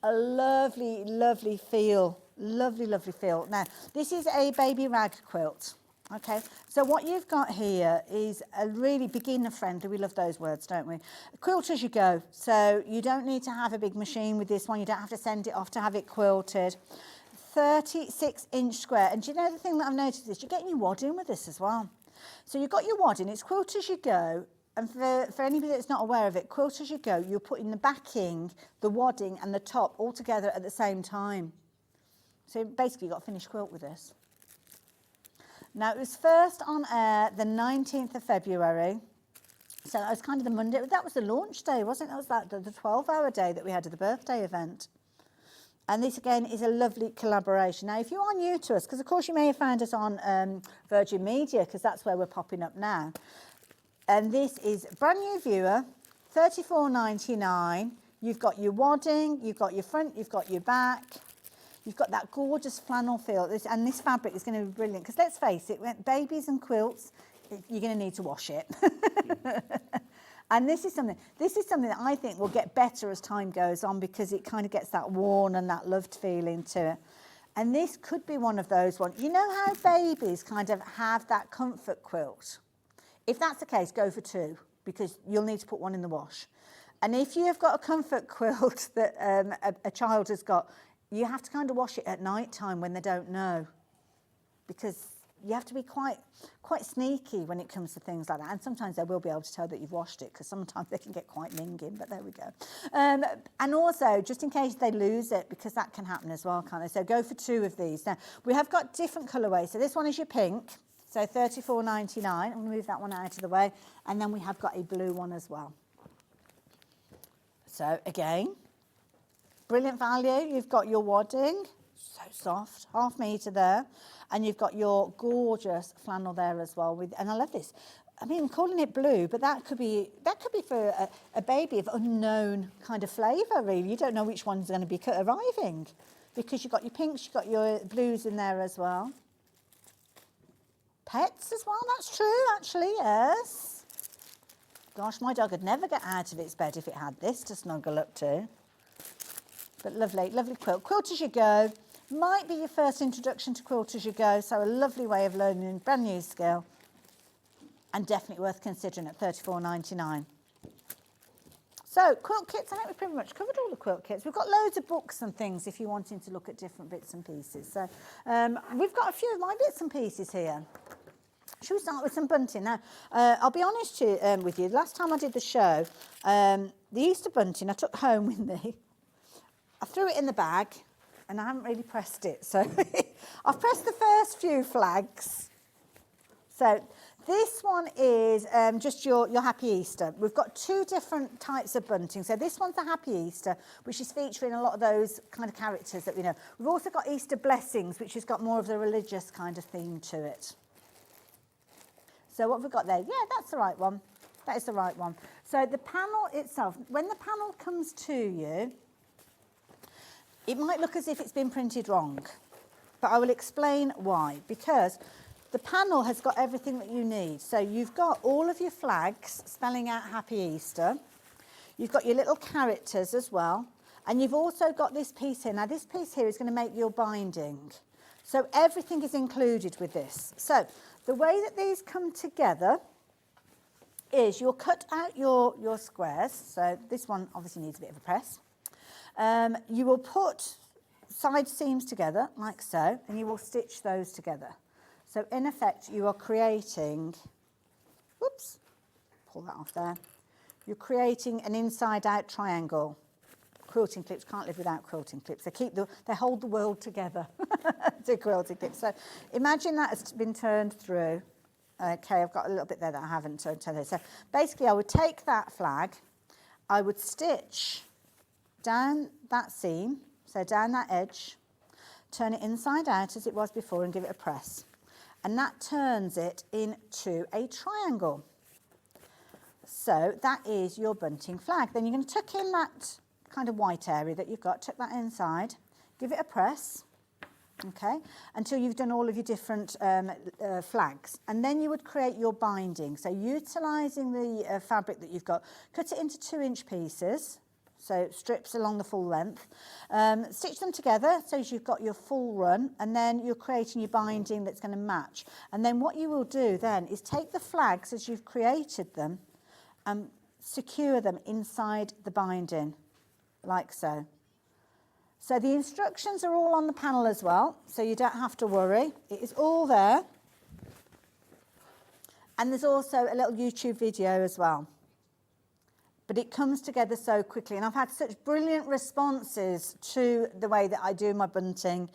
a lovely, lovely feel. Lovely, lovely feel. Now, this is a baby rag quilt. Okay, so what you've got here is a really beginner friendly, we love those words, don't we? Quilt as you go, so you don't need to have a big machine with this one, you don't have to send it off to have it quilted. 36-inch square, and do you know the thing that I've noticed is you're getting your wadding with this as well. So you've got your wadding, it's quilt as you go, and for anybody that's not aware of it, quilt as you go, you're putting the backing, the wadding and the top all together at the same time. So basically you've got a finished quilt with this. Now, it was first on air the 19th of February. So that was kind of the Monday. That was the launch day, wasn't it? That was the 12-hour day that we had at the birthday event. And this, again, is a lovely collaboration. Now, if you are new to us, because, of course, you may have found us on Virgin Media, because that's where we're popping up now. And this is brand new viewer, $34.99. You've got your wadding, you've got your front, you've got your back. You've got that gorgeous flannel feel, and this fabric is going to be brilliant, because let's face it, babies and quilts, you're going to need to wash it. And this is something that I think will get better as time goes on, because it kind of gets that worn and that loved feeling to it. And this could be one of those ones. You know how babies kind of have that comfort quilt? If that's the case, go for two, because you'll need to put one in the wash. And if you've got a comfort quilt that a child has got, you have to kind of wash it at night time when they don't know, because you have to be quite sneaky when it comes to things like that. And sometimes they will be able to tell that you've washed it, because sometimes they can get quite minging, but there we go. And also, just in case they lose it, because that can happen as well, can't they? So go for two of these. Now, we have got different colourways. So this one is your pink, so $34.99. I'm going to move that one out of the way. And then we have got a blue one as well. So again, brilliant value. You've got your wadding, so soft, ½ metre there, and you've got your gorgeous flannel there as well. And I love this. I mean, I'm calling it blue, but that could be for a baby of unknown kind of flavour, really. You don't know which one's going to be arriving, because you've got your pinks, you've got your blues in there as well. Pets as well, that's true, actually, yes. Gosh, my dog would never get out of its bed if it had this to snuggle up to. But lovely, lovely quilt. Quilt as you go. Might be your first introduction to quilt as you go, so a lovely way of learning a brand new skill. And definitely worth considering at $34.99. So, quilt kits, I think we've pretty much covered all the quilt kits. We've got loads of books and things if you're wanting to look at different bits and pieces. So, we've got a few of my bits and pieces here. Should we start with some bunting? Now, I'll be honest with you, last time I did the show, the Easter bunting I took home with me. I threw it in the bag, and I haven't really pressed it. So I've pressed the first few flags. So this one is just your Happy Easter. We've got two different types of bunting. So this one's the Happy Easter, which is featuring a lot of those kind of characters that we know. We've also got Easter Blessings, which has got more of the religious kind of theme to it. So what have we got there? Yeah, that's the right one. That is the right one. So the panel itself, when the panel comes to you, it might look as if it's been printed wrong, but I will explain why. Because the panel has got everything that you need. So you've got all of your flags spelling out Happy Easter. You've got your little characters as well. And you've also got this piece here. Now, this piece here is going to make your binding. So everything is included with this. So the way that these come together is you'll cut out your squares. So this one obviously needs a bit of a press. You will put side seams together like so, and you will stitch those together. So in effect, you are creating, whoops, pull that off there. You're creating an inside out triangle. quilting clips, can't live without quilting clips. They hold the world together, the quilting clips. So imagine that has been turned through. Okay, I've got a little bit there that I haven't turned through. So basically I would take that flag, I would stitch down that seam, so down that edge, turn it inside out as it was before and give it a press. And that turns it into a triangle. So that is your bunting flag. Then you're going to tuck in that kind of white area that you've got, tuck that inside, give it a press, okay, until you've done all of your different flags. And then you would create your binding. So utilising the fabric that you've got, cut it into 2-inch pieces, so strips along the full length, stitch them together so you've got your full run, and then you're creating your binding that's going to match. And then what you will do then is take the flags as you've created them and secure them inside the binding, like so. So the instructions are all on the panel as well, so you don't have to worry. It is all there. And there's also a little YouTube video as well. But it comes together so quickly, and I've had such brilliant responses to the way that I do my bunting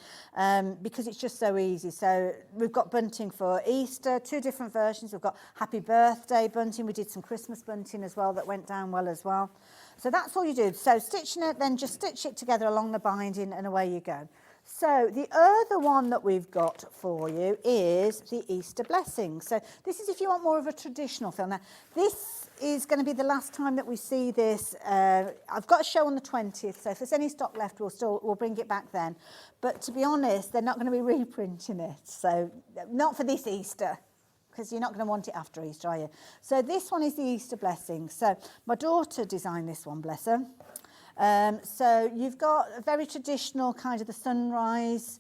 because it's just so easy. So we've got bunting for Easter, 2 different versions. We've got Happy Birthday bunting. We did some Christmas bunting as well that went down well as well. So that's all you do. So stitching it, then just stitch it together along the binding and away you go. So the other one that we've got for you is the Easter blessing. So this is if you want more of a traditional feel. Now, this is going to be the last time that we see this. I've got a show on the 20th, so if there's any stock left, we'll bring it back then. But to be honest, they're not going to be reprinting it. So not for this Easter, because you're not going to want it after Easter, are you? So this one is the Easter blessing. So my daughter designed this one, bless her. So you've got a very traditional kind of the sunrise,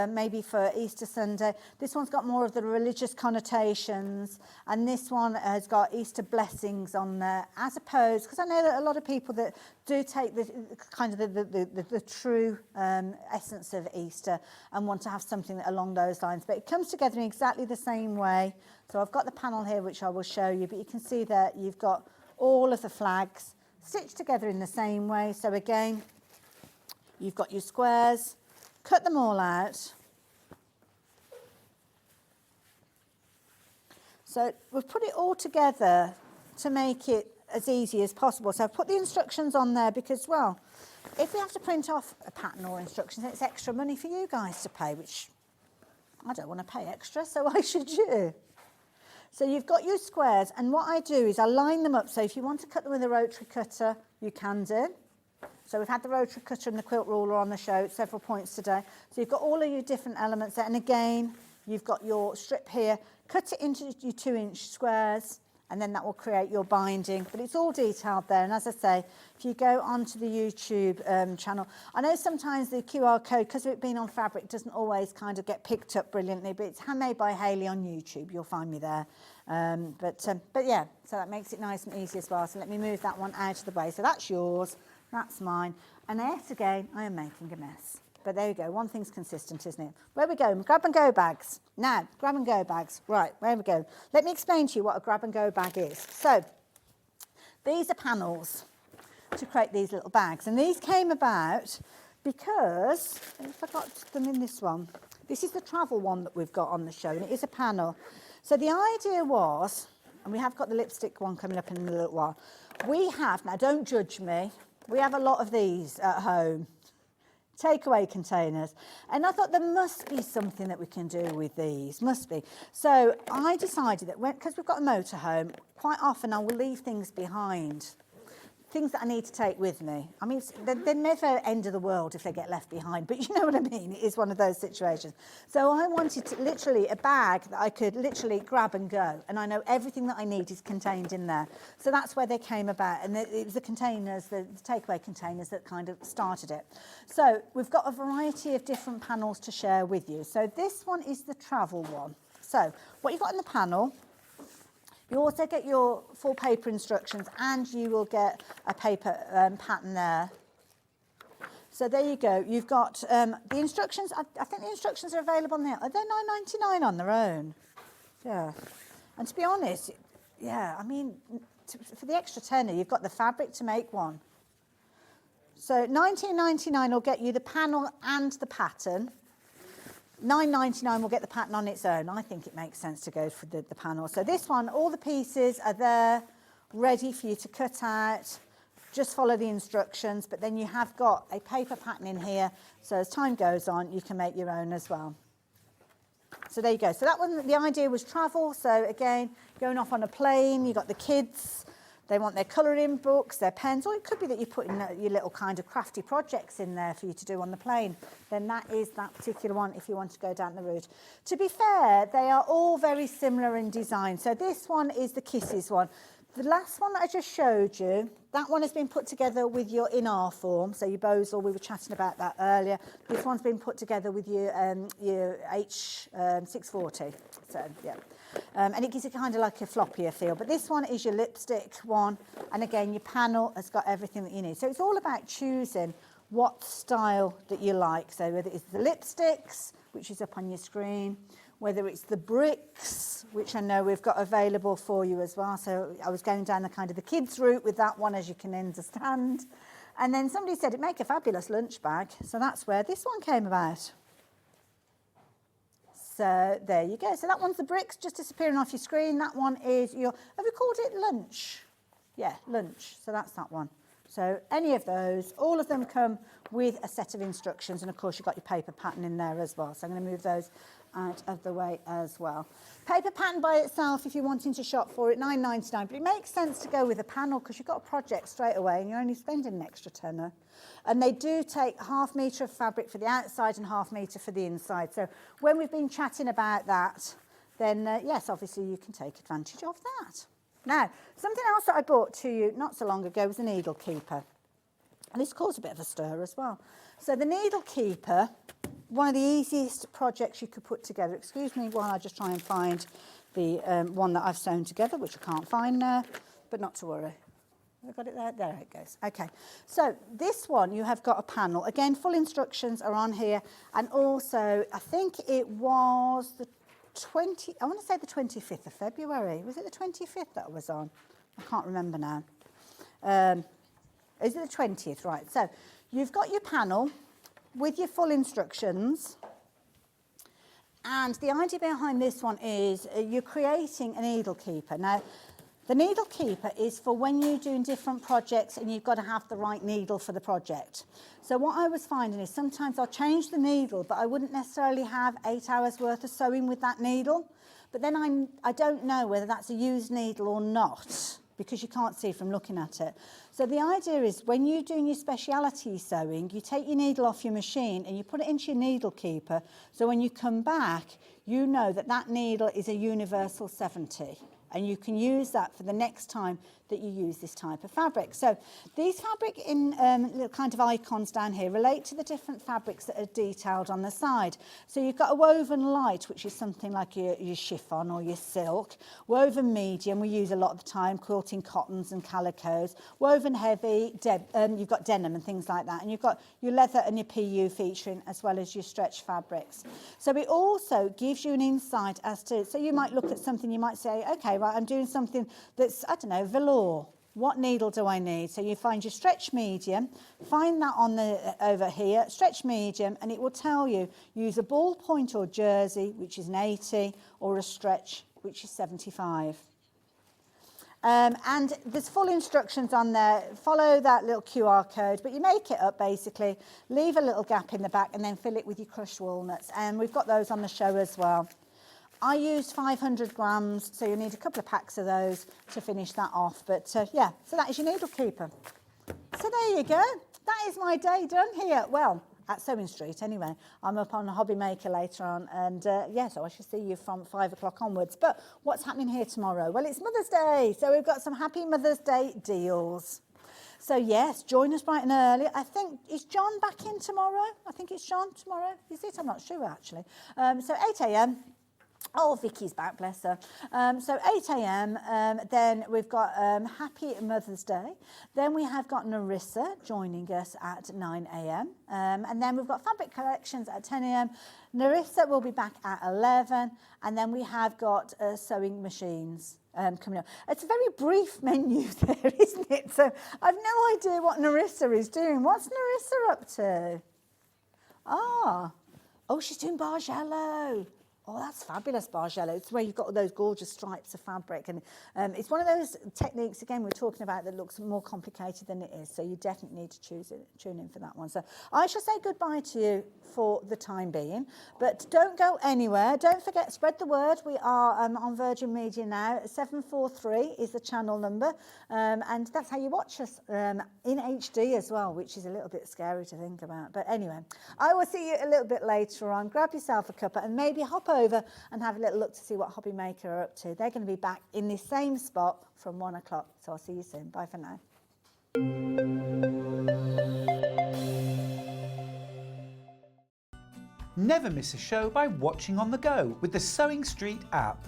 maybe for Easter Sunday. This one's got more of the religious connotations, and this one has got Easter blessings on there, as opposed, because I know that a lot of people that do take the kind of the true essence of Easter and want to have something along those lines, but it comes together in exactly the same way. So I've got the panel here which I will show you, but you can see that you've got all of the flags stitched together in the same way. So again, you've got your squares, cut them all out. So we've put it all together to make it as easy as possible. So I've put the instructions on there because, well, if we have to print off a pattern or instructions, it's extra money for you guys to pay, which I don't want to pay extra, so why should you? So you've got your squares, and what I do is I line them up. So if you want to cut them with a rotary cutter, you can do. So we've had the rotary cutter and the quilt ruler on the show at several points today. So you've got all of your different elements there. And again, you've got your strip here. Cut it into your 2-inch squares, and then that will create your binding. But it's all detailed there. And as I say, if you go onto the YouTube channel, I know sometimes the QR code, because of it being on fabric, doesn't always kind of get picked up brilliantly, but it's Handmade by Hayley on YouTube. You'll find me there. But yeah, so that makes it nice and easy as well. So let me move that one out of the way. So that's yours, that's mine. And yet again, I am making a mess. But there you go, one thing's consistent, isn't it? Where we go? Grab and go bags. Now, grab and go bags. Right, where we go? Let me explain to you what a grab and go bag is. So, these are panels to create these little bags. And these came about because, I forgot them in this one. This is the travel one that we've got on the show, and it is a panel. So the idea was, and we have got the lipstick one coming up in a little while. We have, now don't judge me, we have a lot of these at home. Takeaway containers, and I thought there must be something that we can do with these, must be. So I decided that because we've got a motorhome, quite often I will leave things behind, things that I need to take with me. I mean, they're never end of the world if they get left behind, but you know what I mean? It is one of those situations. So I wanted to literally a bag that I could literally grab and go, and I know everything that I need is contained in there. So that's where they came about, and it was the containers, the takeaway containers that kind of started it. So we've got a variety of different panels to share with you. So this one is the travel one. So what you've got in the panel, you also get your full paper instructions, and you will get a paper pattern there. So there you go. You've got the instructions. I think the instructions are available on there. Are they £9.99 on their own? Yeah. And to be honest, yeah, I mean, for the extra tenner, you've got the fabric to make one. So £19.99 will get you the panel and the pattern. £9.99 will get the pattern on its own. I think it makes sense to go for the panel. So this one, all the pieces are there, ready for you to cut out. Just follow the instructions, but then you have got a paper pattern in here, so as time goes on, you can make your own as well. So there you go. So that one, the idea was travel. So again, going off on a plane, you've got the kids, they want their colouring books, their pens, or it could be that you're putting your little kind of crafty projects in there for you to do on the plane. Then that is that particular one if you want to go down the route. To be fair, they are all very similar in design. So this one is the Kisses one. The last one that I just showed you, that one has been put together with your in-R form. So your Bosel, we were chatting about that earlier. This one's been put together with your H640. So, yeah. And it gives it kind of like a floppier feel. But this one is your lipstick one. And again, your panel has got everything that you need. So it's all about choosing what style that you like. So whether it's the lipsticks, which is up on your screen, whether it's the bricks, which I know we've got available for you as well. So I was going down the kind of the kids route with that one, as you can understand. And then somebody said it'd make a fabulous lunch bag. So that's where this one came about. So there you go. So that one's the bricks just disappearing off your screen. That one is your, have we called it lunch? Yeah, lunch. So that's that one. So any of those, all of them come with a set of instructions. And of course, you've got your paper pattern in there as well. So I'm going to move those out of the way as well. Paper pattern by itself, if you're wanting to shop for it, £9.99. But it makes sense to go with a panel because you've got a project straight away and you're only spending an extra tenner. And they do take ½ metre of fabric for the outside and ½ metre for the inside. So when we've been chatting about that, then yes, obviously you can take advantage of that. Now, something else that I brought to you not so long ago was a needle keeper. And this caused a bit of a stir as well. So the needle keeper, one of the easiest projects you could put together. Excuse me while I just try and find the one that I've sewn together, which I can't find now, but not to worry. Have I got it there? There it goes. Okay. So this one, you have got a panel. Again, full instructions are on here. And also, I think it was the 25th of February. Was it the 25th that I was on? I can't remember now. Is it the 20th? Right. So you've got your panel with your full instructions. And the idea behind this one is you're creating a needle keeper. Now, the needle keeper is for when you're doing different projects and you've got to have the right needle for the project. So what I was finding is sometimes I'll change the needle, but I wouldn't necessarily have 8 hours worth of sewing with that needle. But then I don't know whether that's a used needle or not, because you can't see from looking at it. So the idea is when you're doing your speciality sewing, you take your needle off your machine and you put it into your needle keeper. So when you come back, you know that that needle is a universal 70. And you can use that for the next time that you use this type of fabric. So these fabric in little kind of icons down here relate to the different fabrics that are detailed on the side. So you've got a woven light, which is something like your chiffon or your silk. Woven medium, we use a lot of the time, quilting cottons and calicos. Woven heavy, you've got denim and things like that. And you've got your leather and your PU featuring, as well as your stretch fabrics. So it also gives you an insight as to, so you might look at something, you might say, okay, right, I'm doing something that's, I don't know, velour. What needle do I need? So you find your stretch medium, find that on the over here, stretch medium, and it will tell you, use a ballpoint or jersey, which is an 80, or a stretch, which is 75. And there's full instructions on there. Follow that little QR code, but you make it up basically, leave a little gap in the back, and then fill it with your crushed walnuts. And we've got those on the show as well. I used 500 grams, so you need a couple of packs of those to finish that off. But yeah, so that is your needle keeper. So there you go. That is my day done here. Well, at Sewing Street anyway. I'm up on Hobby Maker later on. And yeah, so I shall see you from 5 o'clock onwards. But what's happening here tomorrow? Well, it's Mother's Day. So we've got some Happy Mother's Day deals. So yes, join us bright and early. I think, is John back in tomorrow? I think it's John tomorrow. Is it? I'm not sure actually. So 8 a.m. Oh, Vicky's back, bless her. So 8 a.m, then we've got Happy Mother's Day. Then we have got Narissa joining us at 9 a.m. And then we've got Fabric Collections at 10 a.m. Narissa will be back at 11. And then we have got Sewing Machines coming up. It's a very brief menu there, isn't it? So I've no idea what Narissa is doing. What's Narissa up to? Oh, she's doing Bargello. Oh, that's fabulous, Bargello. It's where you've got all those gorgeous stripes of fabric. And it's one of those techniques, again, we're talking about that looks more complicated than it is. So you definitely need to tune in for that one. So I shall say goodbye to you for the time being. But don't go anywhere. Don't forget, spread the word. We are on Virgin Media now. 743 is the channel number. And that's how you watch us in HD as well, which is a little bit scary to think about. But anyway, I will see you a little bit later on. Grab yourself a cuppa and maybe hop over and have a little look to see what Hobby Maker are up to. They're going to be back in the same spot from 1 o'clock. So I'll see you soon. Bye for now. Never miss a show by watching on the go with the Sewing Street app.